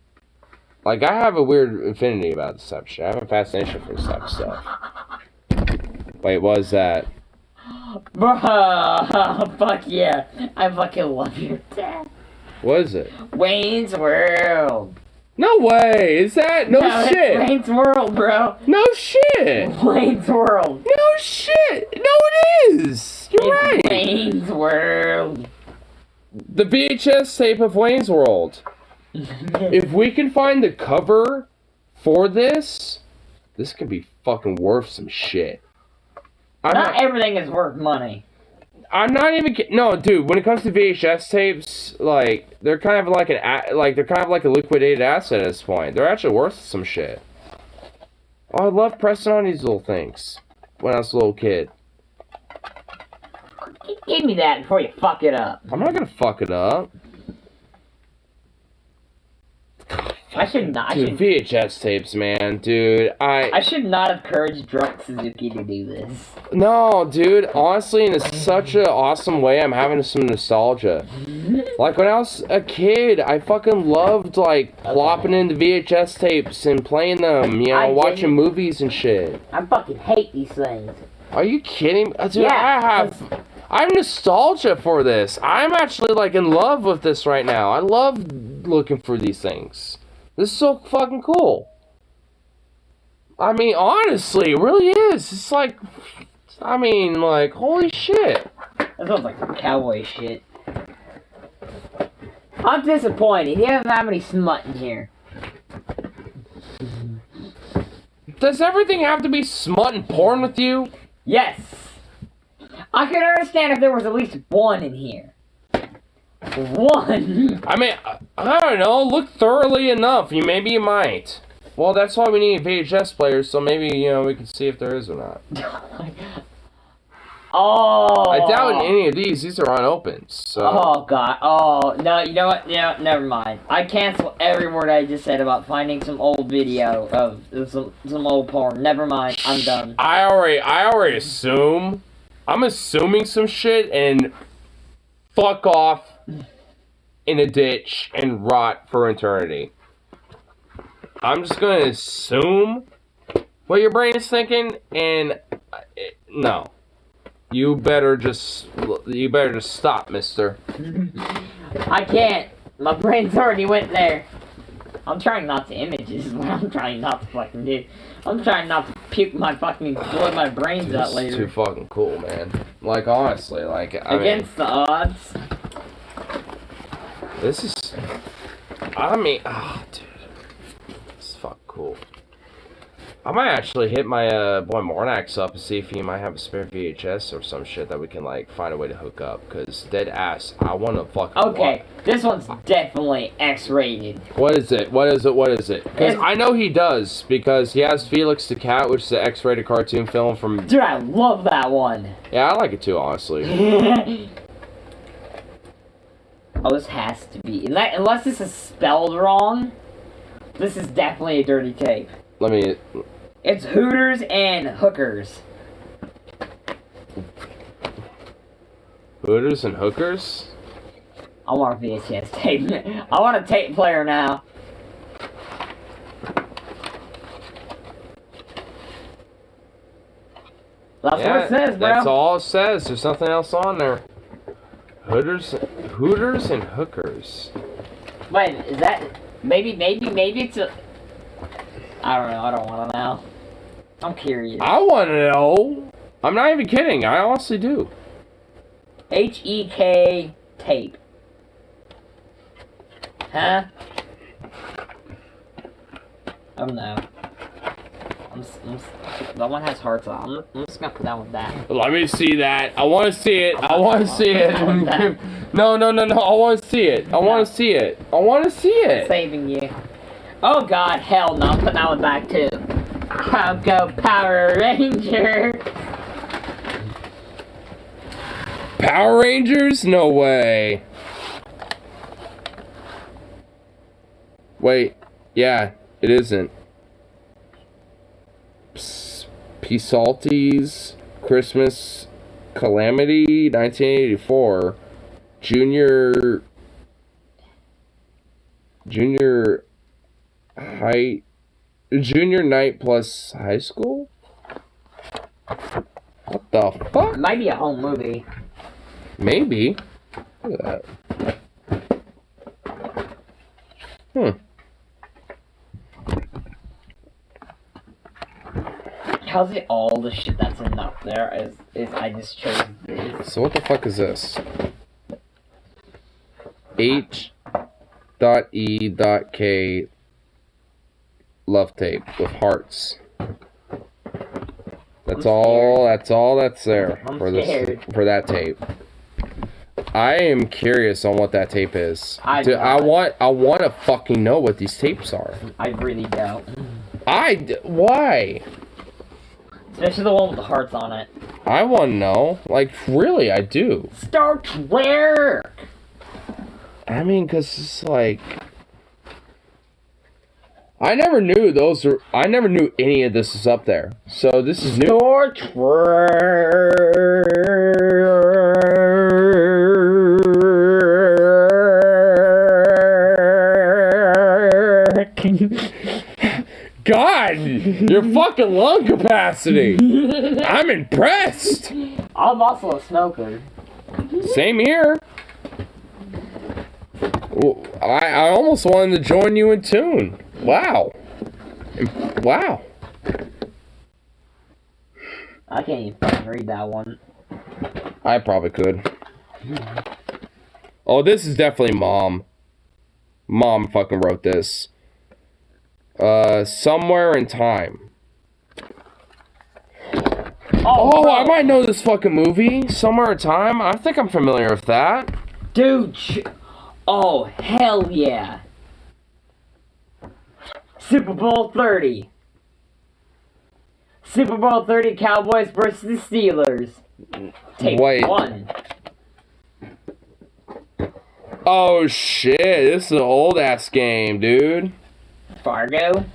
Like, I have a weird affinity about this type of shit. I have a fascination for this type of stuff. Wait, what is that? Bruh, fuck yeah. I fucking love your dad. What is it? Wayne's World. No way! Is that? No shit! It's Wayne's World, bro. No shit! Wayne's World. No shit! No, it is! You're right! Wayne's World. The VHS tape of Wayne's World. If we can find the cover for this could be fucking worth some shit. Not everything is worth money. I'm not even no, dude. When it comes to VHS tapes, like they're kind of like a liquidated asset at this point. They're actually worth some shit. Oh, I love pressing on these little things when I was a little kid. Give me that before you fuck it up. I'm not gonna fuck it up. I should not. Dude, VHS tapes, man, dude. I should not have encouraged Drunk Suzuki to do this. No, dude. Honestly, in such an awesome way, I'm having some nostalgia. Like when I was a kid, I fucking loved like plopping into VHS tapes and playing them. Watching movies and shit. I fucking hate these things. Are you kidding? Dude, Yeah, I have nostalgia for this. I'm actually like in love with this right now. I love looking for these things. This is so fucking cool. I mean, honestly, it really is. It's like, holy shit. That sounds like some cowboy shit. I'm disappointed. You don't have any smut in here. Does everything have to be smut and porn with you? Yes. I could understand if there was at least one in here. One. I mean, I don't know. Look thoroughly enough. Maybe you might. Well, that's why we need VHS players, so maybe, we can see if there is or not. Oh. I doubt in any of these. These are unopened, so. Oh, God. Oh, no, you know what? No, never mind. I cancel every word I just said about finding some old video of some old porn. Never mind. I'm done. I already assume. I'm assuming some shit and fuck off in a ditch and rot for eternity. I'm just gonna assume what your brain is thinking, and no. You better just stop, mister. I can't. My brain's already went there. I'm trying not to images, what I'm trying not to fucking do. I'm trying not to puke my fucking, blow my brains out later. It's too fucking cool, man. Like, honestly, like, Against the odds. This is, dude. This is fucking cool. I might actually hit my boy Mornax up and see if he might have a spare VHS or some shit that we can like find a way to hook up. Cause dead ass, I want to fucking. Okay, this one's definitely X-rated. What is it? What is it? What is it? Because I know he does because he has Felix the Cat, which is an X-rated cartoon film from. Dude, I love that one. Yeah, I like it too, honestly. Oh, this has to be. Unless this is spelled wrong, this is definitely a dirty tape. Let me... It's Hooters and Hookers. Hooters and Hookers? I want a VHS tape. I want a tape player now. That's what it says, bro. That's all it says. There's nothing else on there. Hooters and Hookers. Wait, is that... Maybe it's a... I don't know. I don't want to know. I'm curious. I want to know. I'm not even kidding. I honestly do. H-E-K tape. Huh? Oh no. That one has hearts on. I'm just gonna put that with that. Let me see that. I want to see it. I want to see it. No. I want to see it. I want to see it. I want to see it. Saving you. Oh god, hell no. I'm putting that one back too. I'll go Power Ranger. Power Rangers? No way. Wait. Yeah, it isn't. P-Salties, Christmas Calamity, 1984. Junior night plus high school? What the fuck? It might be a home movie. Maybe. Look at that. How's it all the shit that's in up there is I just chose this. So what the fuck is this? H.E.K. love tape with hearts. That's all that's there for this for that tape. I am curious on what that tape is. I want to fucking know what these tapes are. I really don't. Why? Especially the one with the hearts on it. I want to know. Like, really, I do. Star Trek! I mean, because it's like... I never knew any of this was up there. So this is new. Star Trek! God, your fucking lung capacity. I'm impressed. I'm also a smoker. Same here. I almost wanted to join you in tune. Wow. Wow. I can't even fucking read that one. I probably could. Oh, this is definitely Mom. Mom fucking wrote this. Somewhere in Time. Oh, I might know this fucking movie. Somewhere in Time. I think I'm familiar with that. Dude, oh, hell yeah. Super Bowl 30. Super Bowl 30 Cowboys versus the Steelers. Tape 1. Oh shit, this is an old ass game, dude. Fargo?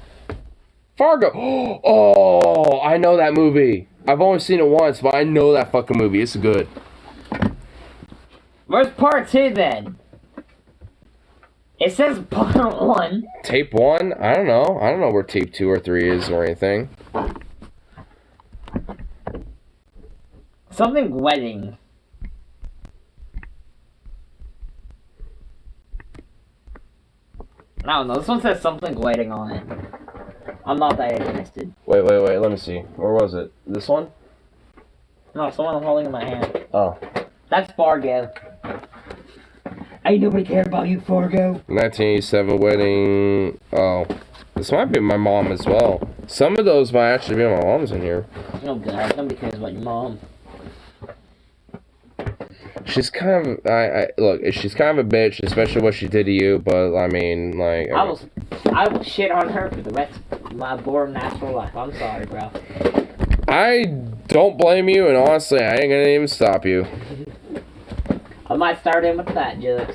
Oh, I know that movie. I've only seen it once, but I know that fucking movie. It's good. Where's part 2 then? It says part 1. Tape 1? I don't know. I don't know where tape 2 or 3 is or anything. Something wedding. I don't know. This one says something wedding on it. I'm not that interested. Wait. Let me see. Where was it? This one? No, someone I'm holding in my hand. Oh. That's Fargo. Ain't nobody care about you, Fargo. 1987 wedding. Oh. This might be my mom as well. Some of those might actually be my mom's in here. Oh god, nobody cares about your mom. She's kind of, look, she's kind of a bitch, especially what she did to you, but, I mean, like... I will shit on her for the rest of my boring natural life. I'm sorry, bro. I don't blame you, and honestly, I ain't gonna even stop you. I might start in with that jokes.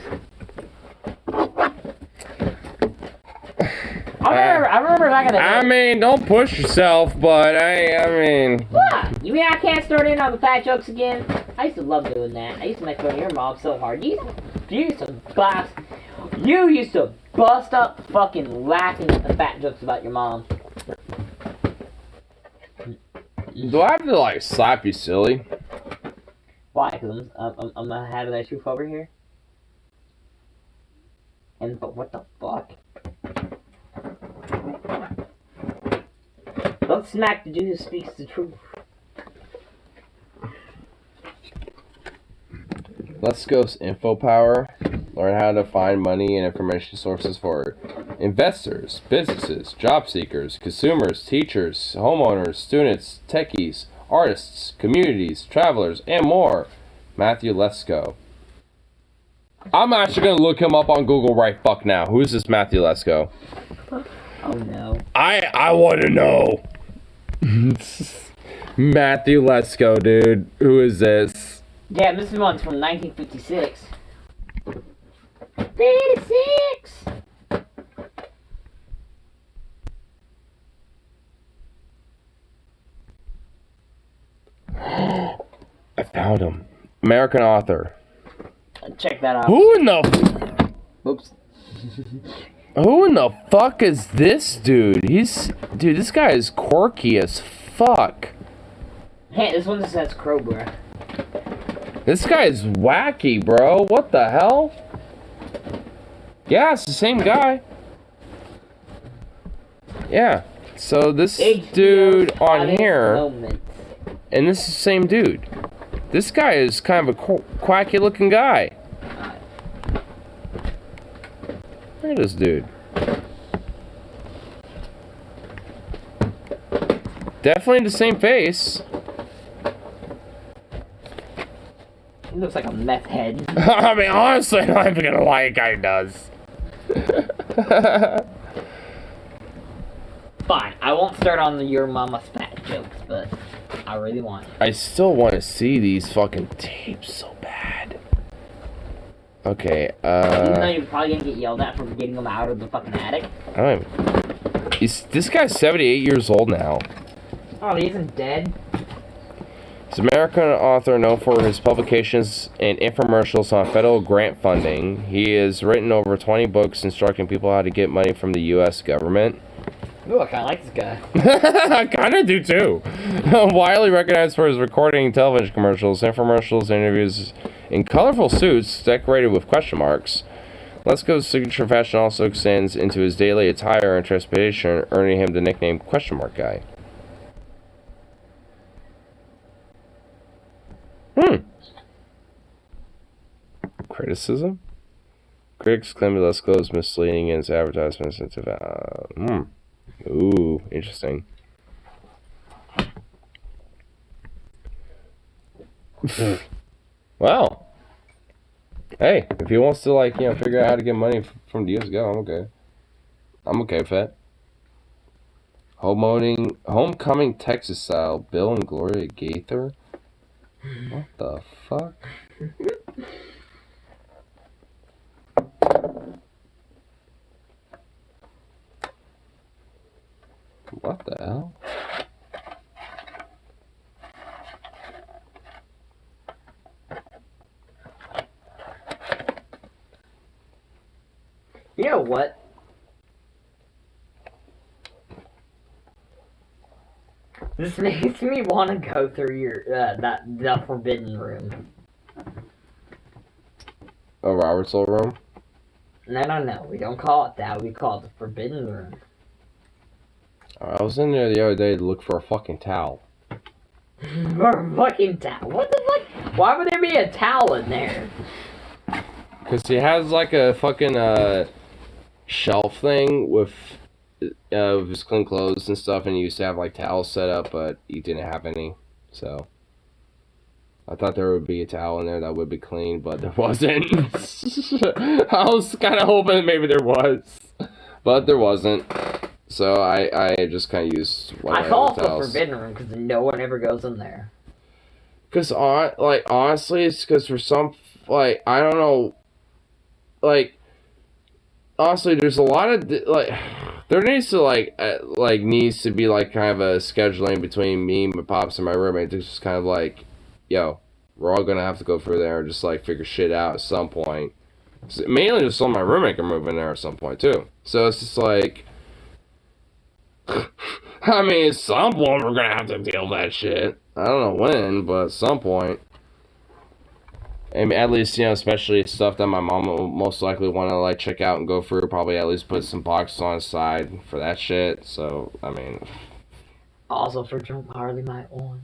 remember back in the day. I mean, don't push yourself, but I mean. What? You mean I can't start in on the fat jokes again? I used to love doing that. I used to make fun of your mom so hard. You used to bust up fucking laughing at the fat jokes about your mom. Do I have to like slap you silly? Why? Because I'm gonna have that truth over here. But what the fuck? Don't smack the dude who speaks the truth. Let's go info power. Learn how to find money and information sources for investors, businesses, job seekers, consumers, teachers, homeowners, students, techies, artists, communities, travelers, and more. Matthew, let's go. I'm actually going to look him up on Google right fuck now. Who is this Matthew Lesko? Oh no. I want to know. Matthew Lesko, dude. Who is this? Yeah, this one's from 1956. 56! I found him. American author. Check that out. Who in the... Oops. Who in the fuck is this dude? Dude, this guy is quirky as fuck. Hey, this one just says Crowbar. This guy is wacky, bro. What the hell? Yeah, it's the same guy. Yeah. So this dude on here, and this is the same dude. This guy is kind of a quacky looking guy. Look at this dude. Definitely the same face. He looks like a meth head. I mean, honestly, I'm not even gonna lie, a guy does. Fine, I won't start on the your mama's fat jokes, but I really want it. I still want to see these fucking tapes so bad. Okay, Even though you're probably gonna get yelled at for getting them out of the fucking attic. I don't even... This guy's 78 years old now. Oh, he isn't dead? He's an American author known for his publications and infomercials on federal grant funding. He has written over 20 books instructing people how to get money from the U.S. government. Ooh, I kind of like this guy. I kind of do too. Widely recognized for his recording television commercials, infomercials, interviews in colorful suits decorated with question marks. Lesko's signature fashion also extends into his daily attire and transportation, earning him the nickname Question Mark Guy. Criticism? Critics claim that Lesko is misleading in his advertisements into Ooh, interesting. Wow. Hey, if he wants to, like, figure out how to get money from the US, go. I'm okay. I'm okay with that. Homecoming Texas style. Bill and Gloria Gaither. What the fuck? What the hell? You know what? This makes me want to go through your the forbidden room. Oh, Robert's little room? No. We don't call it that. We call it the forbidden room. I was in there the other day to look for a fucking towel. For a fucking towel? What the fuck? Why would there be a towel in there? Because he has like a fucking shelf thing with his clean clothes and stuff, and he used to have like towels set up, but he didn't have any. So I thought there would be a towel in there that would be clean, but there wasn't. I was kind of hoping maybe there was, but there wasn't. So I just kind of used one I call it the forbidden room because no one ever goes in there. Because, honestly, it's because for some, I don't know, honestly, there's a lot of, There needs to be like kind of a scheduling between me, my pops, and my roommate. It's just kind of like, yo, we're all gonna have to go through there and just like figure shit out at some point. Mainly just so my roommate can move in there at some point too. So it's just like, I mean, at some point we're gonna have to deal with that shit. I don't know when, but at some point. I mean, at least, you know, especially stuff that my mom will most likely want to, like, check out and go through. Probably at least put some boxes on the side for that shit. So, I mean... Also for Drunk Harley might want.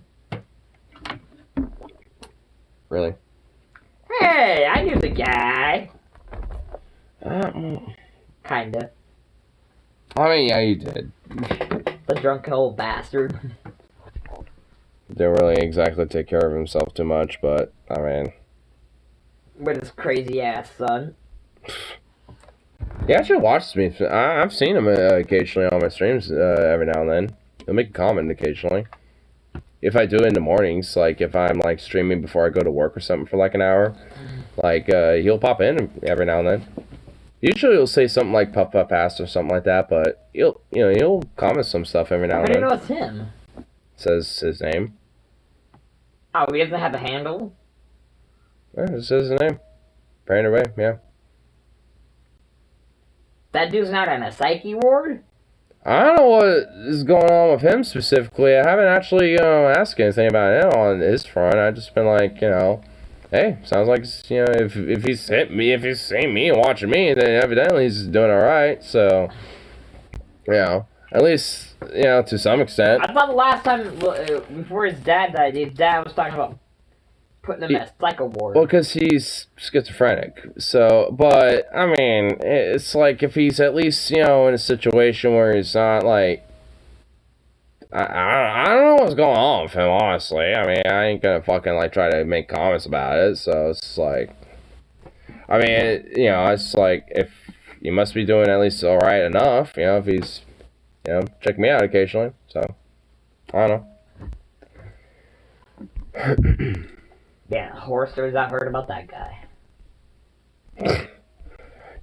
Really? Hey, I knew the guy. Kinda. I mean, yeah, you did. The drunk old bastard. Didn't really exactly take care of himself too much, but, I mean... With his crazy ass son. He actually watches me. I've seen him occasionally on my streams every now and then. He'll make a comment occasionally. If I do it in the mornings, like if I'm like streaming before I go to work or something for like an hour, like he'll pop in every now and then. Usually he'll say something like puff puff ass or something like that, but he'll comment some stuff every now and then. How do you know it's him? Says his name. Oh, he doesn't have a handle? Yeah, it says his name. Brandon Ray, yeah. That dude's not in a psyche ward? I don't know what is going on with him specifically. I haven't actually, asked anything about him on his front. I've just been like, hey, sounds like, if he's seeing me and watching me, then evidently he's doing alright, so, at least, to some extent. I thought the last time, before his dad died, his dad was talking about putting him in a psycho ward. Well, because he's schizophrenic. So, but, I mean, it's like if he's at least, in a situation where he's not, like... I don't know what's going on with him, honestly. I mean, I ain't gonna fucking, like, try to make comments about it. So, it's like... I mean, it's like, if he must be doing at least alright enough, if he's, check me out occasionally. So, I don't know. Yeah, horror stories I've heard about that guy. Yeah,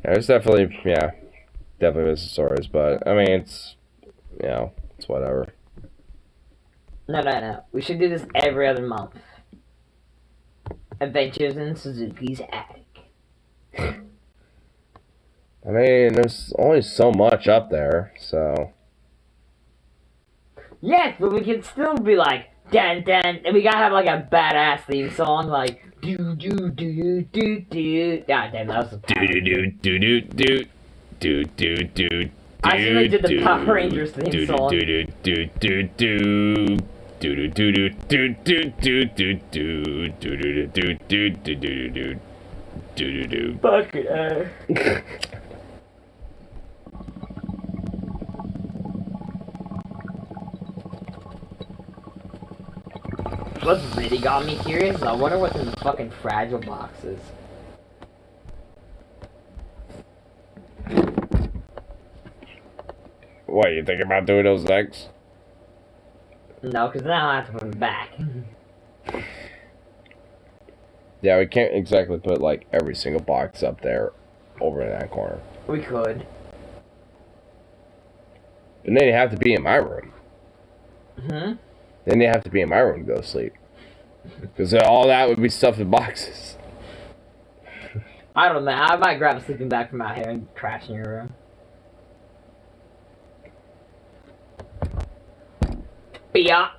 there's definitely business stories, but, I mean, it's whatever. No. We should do this every other month. Adventures in Suzuki's attic. I mean, there's only so much up there, so... Yes, but we can still be like, dun dun, and we gotta have like a badass theme song, like do do do do do. God damn, that was a do do do do do do do do. I should have did the Power Rangers theme song. Do do do do do do do do do do do do do do do do do do do do. Fuck it. What's really got me curious? I wonder what's in the fucking fragile boxes. What, you think about doing those next? No, because then I'll have to put them back. Yeah, we can't exactly put, like, every single box up there over in that corner. We could. But then you have to be in my room. Hmm? Then they have to be in my room to go to sleep. Because all that would be stuffed in boxes. I don't know. I might grab a sleeping bag from out here and crash in your room. Biatch.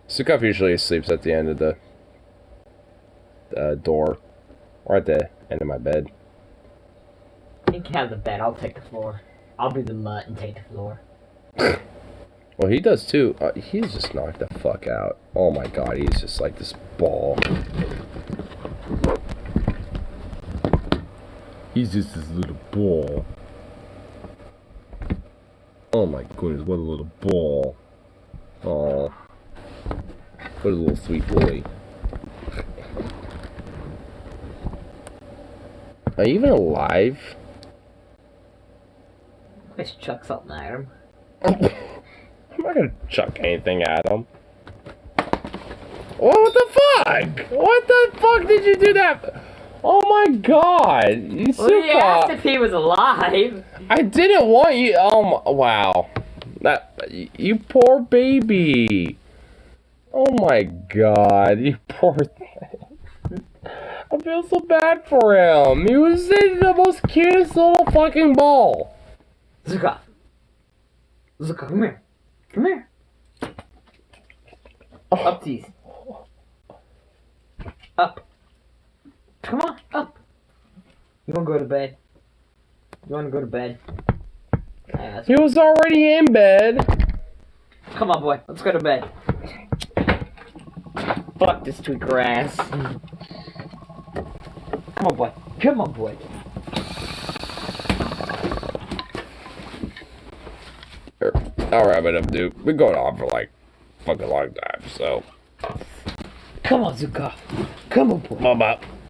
Sukov usually sleeps at the end of the door. Or at the end of my bed. You can have the bed. I'll take the floor. I'll be the mutt and take the floor. Well, he does too. He's just knocked the fuck out. Oh my god, he's just like this ball. He's just this little ball. Oh my goodness, what a little ball. Oh, what a little sweet boy. Are you even alive? Let's chuck something at him. I'm not gonna chuck anything at him. What the fuck? What the fuck did you do that? Oh my god! You Well, he asked if he was alive. I didn't want you. Oh my, wow. You poor baby. Oh my god, you poor thing. I feel so bad for him. He was the most cutest little fucking ball. Zuka. Zuka, come here. Come here. Up, tease. Up. Come on, up. You wanna go to bed? You wanna go to bed? He was already in bed. Come on, boy. Let's go to bed. Fuck this tweaker ass. Come on, boy. Come on, boy. I'll wrap it up, dude. We're going on for like fucking long time, so. Come on, Zuka. Come on, boy. Mama.